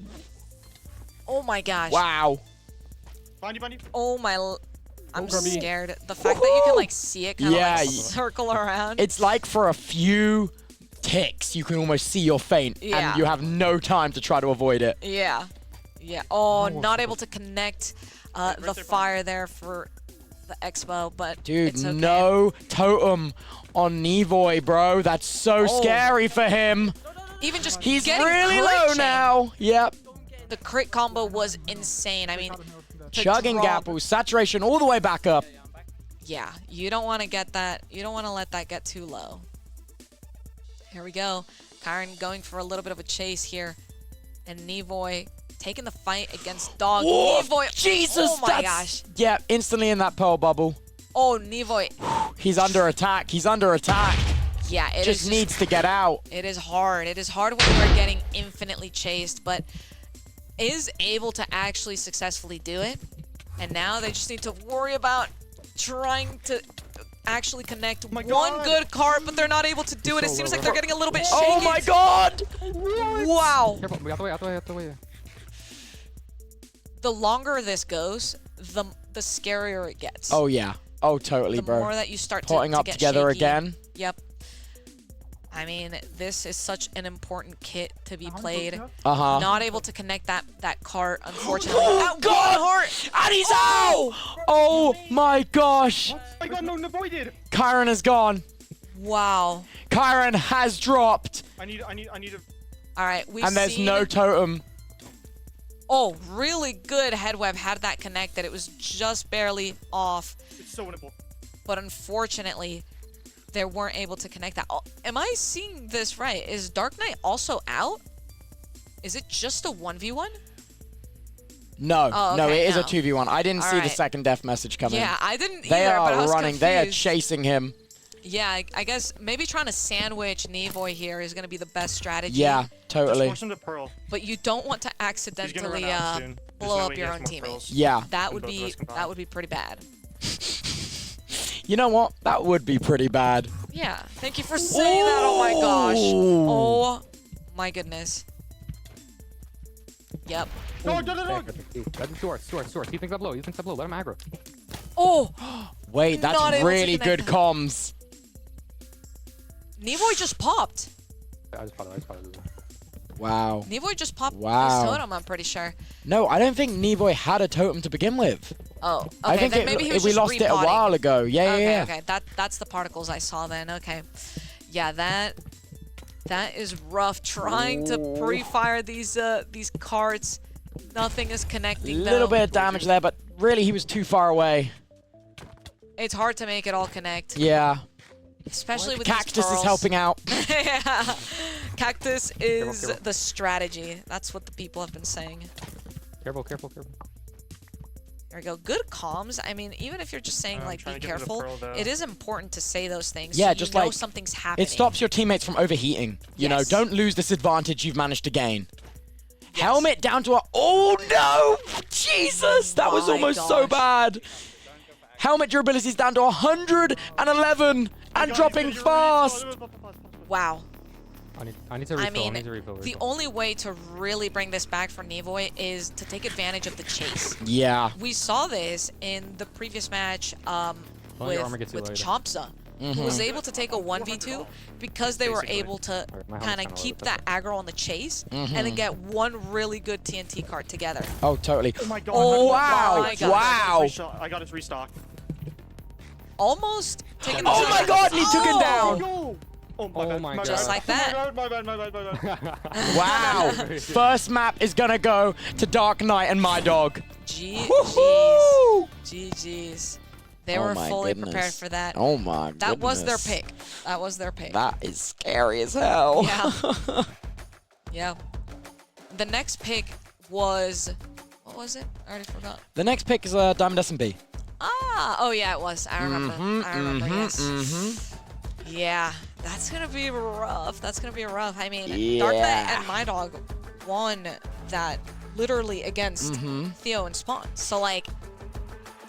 my gosh. wow. Oh my... I'm scared. The fact that you can like see it kind of like circle around. It's like for a few ticks, you can almost see your feint, and you have no time to try to avoid it. Yeah. Yeah. Oh, not able to connect the fire there for the Expo, but dude, it's okay. No totem on Nevoy, bro. That's so scary for him. Even just he's getting really low now. Yep. The crit combo was insane. I mean, chugging Gapple, saturation all the way back up. Yeah, you don't want to get that. You don't want to let that get too low. Here we go. Kyron going for a little bit of a chase here, and Nevoy taking the fight against Dog. Whoa, Nevoy, Jesus! Oh my gosh! Yeah, instantly in that pearl bubble. Oh, Nevoy. He's under attack. He's under attack. Yeah, it just needs to get out. It is hard. It is hard when you're getting infinitely chased, but is able to actually successfully do it. And now they just need to worry about trying to actually connect one good card, but they're not able to do it. It seems like they're getting a little bit shaky. Oh my god! Wow. Careful, out the way. The longer this goes, the scarier it gets. Oh yeah. Oh totally, the bro. The more that you start potting to up get together shaky. again. Yep. I mean, this is such an important kit to be played. Not able to connect that cart, unfortunately. Oh god! And he's out! Oh my gosh! I got no avoided. Kyron is gone. Wow. Kyron has dropped. I need a... All right, and there's no totem. Oh, really good head web. Had that connected. It was just barely off. It's so winnable. But unfortunately, they weren't able to connect that. Oh, am I seeing this right? Is Dark Knight also out? Is it just a 1v1? No, oh, okay, no, it is a 2v1. I didn't see the second death message coming. Yeah, I didn't they either, are but I was running. confused. They are chasing him. Yeah, I guess maybe trying to sandwich Nevoy here is going to be the best strategy. Yeah, totally. Just force him to pearl. But you don't want to accidentally blow up your own teammates. Yeah. That would be pretty bad. You know what? That would be pretty bad. Yeah. Thank you for saying that. Oh my gosh. Oh my goodness. Yep. No. That's source. He thinks up low. Let him aggro. Oh. Wait, that's really good comms. Nevoy just popped. I just spotted it. Wow. Nevoy just popped his totem, I'm pretty sure. No, I don't think Nevoy had a totem to begin with. Oh, okay. I think maybe he was we just lost it a while ago. Yeah. Okay. That's the particles I saw then. Okay. Yeah, that is rough. Trying to pre-fire these cards. Nothing is connecting. A little bit of damage there, but really he was too far away. It's hard to make it all connect. Yeah. Especially with Cactus is helping out. Yeah. Cactus is the strategy. That's what the people have been saying. Careful. There we go. Good comms. I mean, even if you're just saying like be careful, it is important to say those things. Yeah, so just you know like something's happening. It stops your teammates from overheating. You know, don't lose this advantage you've managed to gain. Yes. Helmet down to a... Oh no! Jesus! That was almost so bad. Helmet durability is down to 111 and dropping fast. Wow. I need to refill. I mean, refill. the only way to really bring this back for Nevoy is to take advantage of the chase. Yeah. We saw this in the previous match with CHAMPS, who was able to take a 1v2 because they were able to kind of keep that aggro on the chase and then get one really good TNT card together. Oh, totally. Oh my god. Oh, wow. my God. Wow. I got his restock. Almost taking the Oh my god, he took it down. Go! Oh my god. Just like that. My bad. Wow. First map is going to go to Dark Knight and my dog. GG's. GG's. They Oh were my fully goodness. prepared for that. Oh my That was their goodness. pick. That was their pick. That is scary as hell. Yeah. Yeah. The next pick was... What was it? I already forgot. The next pick is Diamond S&B. Ah! Oh, yeah, it was. I remember. I remember, yes. Yeah. That's going to be rough. That's going to be rough. I mean, Dark Knight and My Dog won that literally against Theo and Spawn. So, like,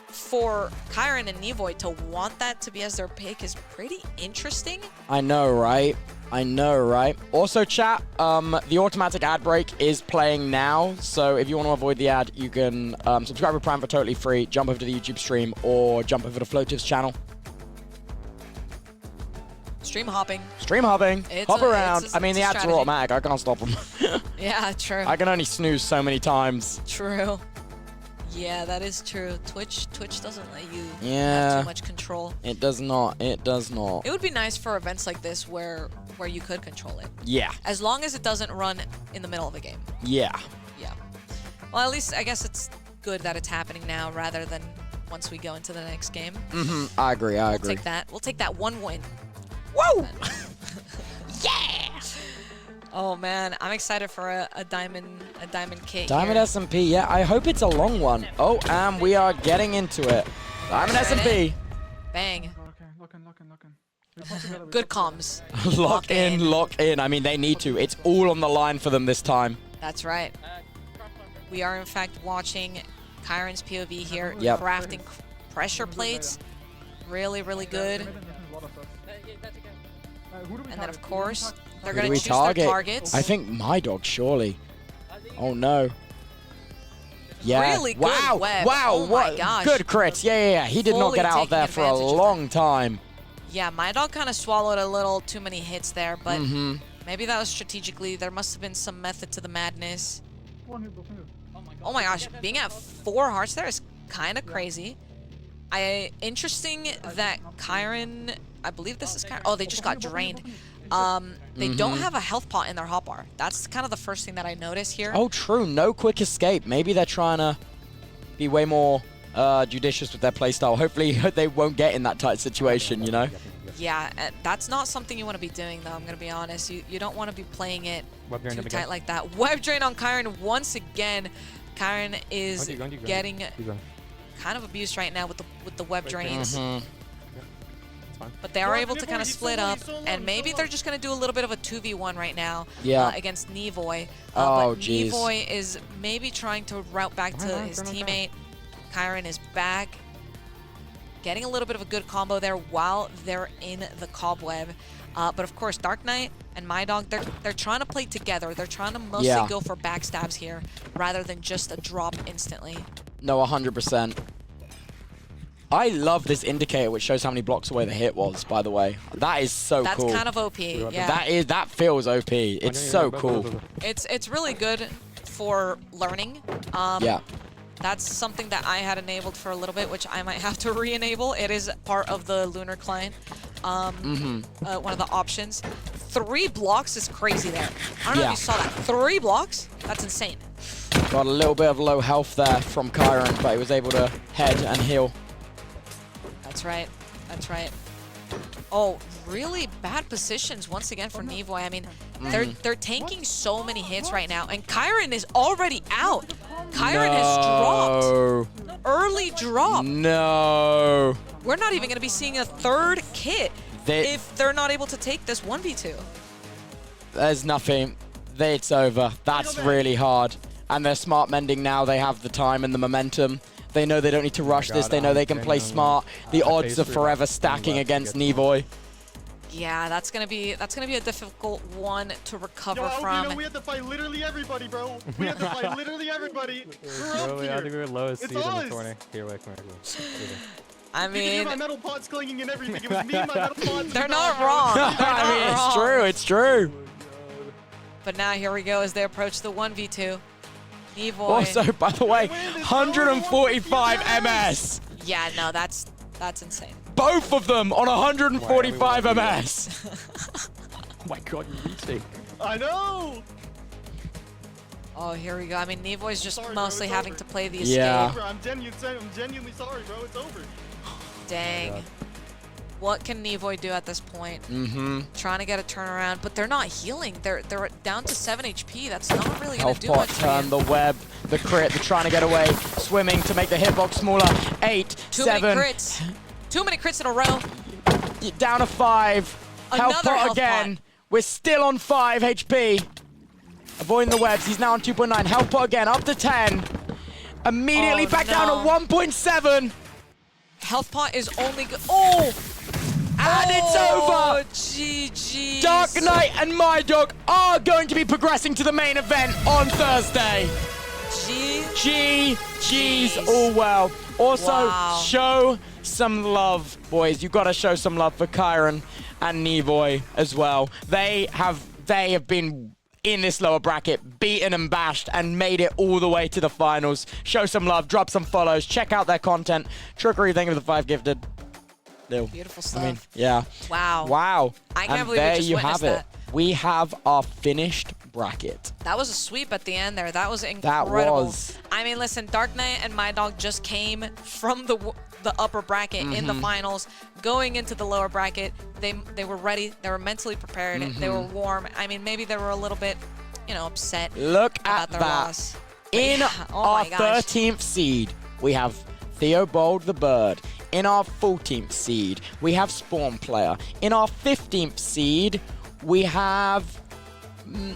for Kyron and Nevoy to want that to be as their pick is pretty interesting. I know, right? I know, right? Also, chat, the automatic ad break is playing now. So if you want to avoid the ad, you can subscribe with Prime for totally free, jump over to the YouTube stream, or jump over to Floative's channel. Stream hopping. Stream hopping. Hop around. I mean, the ads are strategy. automatic. I can't stop them. Yeah, true. I can only snooze so many times. True. Yeah, that is true. Twitch doesn't let you Yeah. have too much control. It does not. It does not. It would be nice for events like this where you could control it. Yeah. As long as it doesn't run in the middle of a game. Yeah. Yeah. Well, at least I guess it's good that it's happening now rather than once we go into the next game. I agree. I We'll agree. take that. We'll take that one win. Woo! Yeah! Oh man, I'm excited for a diamond kit. Diamond here. S&P, yeah. I hope it's a long one. Oh, and we are getting into it. Diamond S&P. Bang. Okay, looking. We fought together, we Good fought comms. Lock in, lock in. I mean, they need to. It's all on the line for them this time. That's right. We are in fact watching Kyron's POV here, Yep. crafting pressure plates. Really, really good. together. A lot of stuff. Who do we And then target? of course, they're Who do gonna we choose target? their targets. I think my dog, surely. Oh no. Yeah. Really good wow. web. Wow. Oh my what? gosh. Good crits. Yeah. He did not Fully get out of there taking for a advantage of long time. Yeah, my dog kind of swallowed a little too many hits there, but Mm-hmm. maybe that was strategically. There must have been some method to the madness. One hit, one hit. Oh my gosh, being at 4 hearts there is kind of crazy. Interesting that Kyron, I believe this is Kyron. Oh, they just got drained. They don't have a health pot in their hotbar. That's kind of the first thing that I noticed here. Oh, true. No quick escape. Maybe they're trying to be way more judicious with their playstyle. Hopefully they won't get in that tight situation, you know? Yeah, that's not something you want to be doing, though. I'm going to be honest. You don't want to be playing it too tight like that. Web drain on Kyron once again. Kyron is getting kind of abused right now with the web drains. But they are able to kind of split up, and maybe they're just going to do a little bit of a 2v1 right now against Nevoy. Oh, but jeez. Nevoy is maybe trying to route back to his teammate. Kyron is back, getting a little bit of a good combo there while they're in the cobweb. But of course, Dark Knight and My Dog, they're trying to play together. They're trying to mostly go for backstabs here rather than just a drop instantly. No, 100%. I love this indicator, which shows how many blocks away the hit was, by the way. That is so cool. That's kind of OP, yeah. That feels OP. It's so cool. It's really good for learning. Yeah. That's something that I had enabled for a little bit, which I might have to re-enable. It is part of the Lunar client. One of the options. 3 blocks is crazy there. I don't know if you saw that. 3 blocks? That's insane. Got a little bit of low health there from Kyron, but he was able to head and heal. That's right. That's right. Oh, really bad positions once again for Nevoy. I mean, they're taking so many hits right now, and Kyron is already out. Kyron has dropped. Early drop. No. We're not even going to be seeing a 3rd kit if they're not able to take this 1v2. There's nothing. It's over. That's really hard. And they're smart mending now. They have the time and the momentum. They know they don't need to rush this. They know they can play smart. The odds are forever stacking against Nevoy. Yeah, that's gonna be a difficult one to recover Yo, from. you know, we had to fight literally everybody, bro. We had to fight literally everybody. We're up Really, I think we here. were lowest It's seed in the us. tournament. Here, wait, come here. I You can hear my mean, metal pots clanging and everything. It was me and my metal pots. they're not wrong. I mean, it's true. It's true. But now here we go as they approach the 1v2. Nevoy. Also, by the way, 145 MS. Yeah, no, that's insane. Both of them on 145 MS. Oh my god, you're retake. I know. Oh, here we go. I mean, Nevoy's just Sorry, bro, mostly it's having over. to play the escape. Yeah. I'm genuinely sorry, bro. It's over. Dang. God. What can Nevoy do at this point? Mm-hmm. Trying to get a turnaround, but they're not healing. They're down to 7 HP. That's not really gonna Health do pot much for turn, you. the web, the crit, they're trying to get away. Swimming to make the hitbox smaller. 8, Too 7. many crits. Too many crits in a row. Down to 5. Health Another pot health again. pot. We're still on 5 HP. Avoiding the webs. He's now on 2.9. Health pot again, up to 10. Immediately Oh, back down to no. 1.7. Health pot is only good. Oh! And it's over. GG. Dark Knight and My Dog are going to be progressing to the main event on Thursday. GG's all well. Also, Wow. show some love, boys. You've got to show some love for Kyron and Nevoy as well. They have been in this lower bracket, beaten and bashed, and made it all the way to the finals. Show some love, drop some follows, check out their content. Trickery, thank you for the 5 gifted. Deal. Beautiful stuff. I mean, yeah. Wow. Wow. I can't and believe we there just you witnessed have it. that. We have our finished bracket. That was a sweep at the end there. That was incredible. was. I mean, listen, Dark Knight and My Dog just came from the upper bracket in the finals, going into the lower bracket. They were ready. They were mentally prepared. They were warm. I mean, maybe they were a little bit, upset Look about at their that. loss. In Yeah. Oh our my gosh. 13th seed, we have Theobald the Bird. In our 14th seed, we have Spawn Player. In our 15th seed, we have,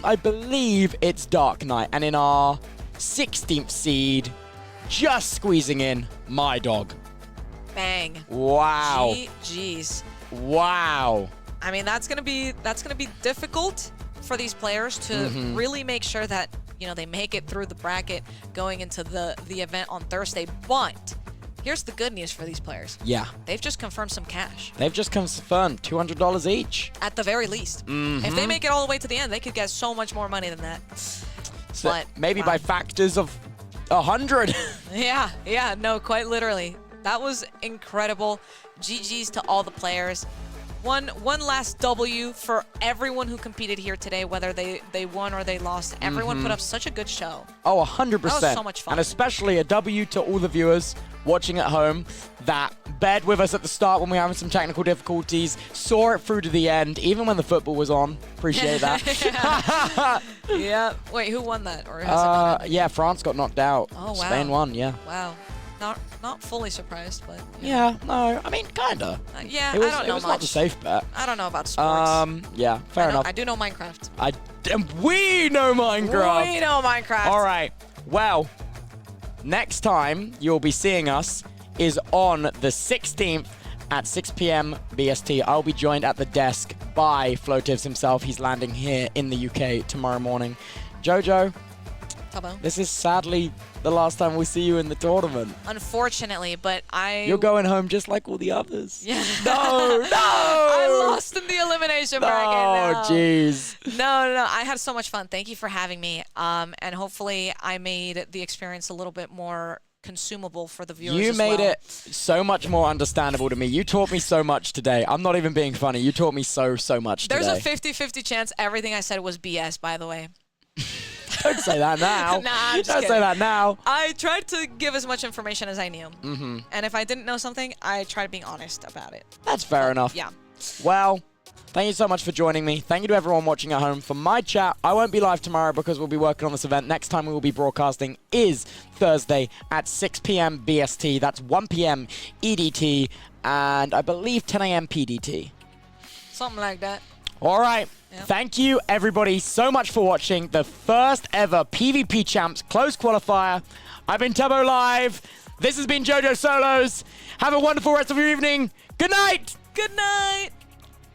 I believe it's Dark Knight. And in our 16th seed, just squeezing in, My Dog. Bang. Wow. GG's. Wow. I mean, that's gonna be difficult for these players to really make sure that they make it through the bracket going into the event on Thursday. But here's the good news for these players. Yeah. They've just confirmed some cash. They've just confirmed $200 each. At the very least. If they make it all the way to the end, they could get so much more money than that. So But, maybe wow. by factors of 100. Yeah, no, quite literally. That was incredible. GG's to all the players. One last W for everyone who competed here today, whether they won or they lost. Everyone put up such a good show. Oh, 100%. That was so much fun. And especially a W to all the viewers watching at home that bared with us at the start when we were having some technical difficulties, saw it through to the end, even when the football was on. Appreciate that. Yeah. Wait, who won that? Or has it not ended? Yeah, France got knocked out. Oh, wow. Spain won, yeah. Wow. Not fully surprised, but Yeah, no, I mean, kinda. yeah, It was, I don't it know was much. not the safe bet. I don't know about sports. Yeah, fair enough. I do know Minecraft. We know Minecraft. We know Minecraft. All right. Well, next time you'll be seeing us is on the 16th at 6 p.m. BST. I'll be joined at the desk by Flotivs himself. He's landing here in the UK tomorrow morning. Jojo, Tubbo. this is sadly the last time we see you in the tournament. Unfortunately, but You're going home just like all the others. Yeah. No, no! I lost in the elimination bracket. Oh, No. jeez. No. I had so much fun. Thank you for having me. And hopefully I made the experience a little bit more consumable for the viewers You as made well. it so much more understandable to me. You taught me so much today. I'm not even being funny. You taught me so much There's today. a 50-50 chance everything I said was BS, by the way. Don't say that now. Nah, I'm just Don't say kidding. that now. I tried to give as much information as I knew. And if I didn't know something, I tried being honest about it. That's fair enough. Yeah. Well, thank you so much for joining me. Thank you to everyone watching at home. For my chat, I won't be live tomorrow because we'll be working on this event. Next time we will be broadcasting is Thursday at 6 p.m. BST. That's 1 p.m. EDT and I believe 10 a.m. PDT. Something like that. All right. Yep. Thank you, everybody, so much for watching the first ever PvP Champs Close Qualifier. I've been Tubbo Live. This has been Jojosolos. Have a wonderful rest of your evening. Good night. Good night.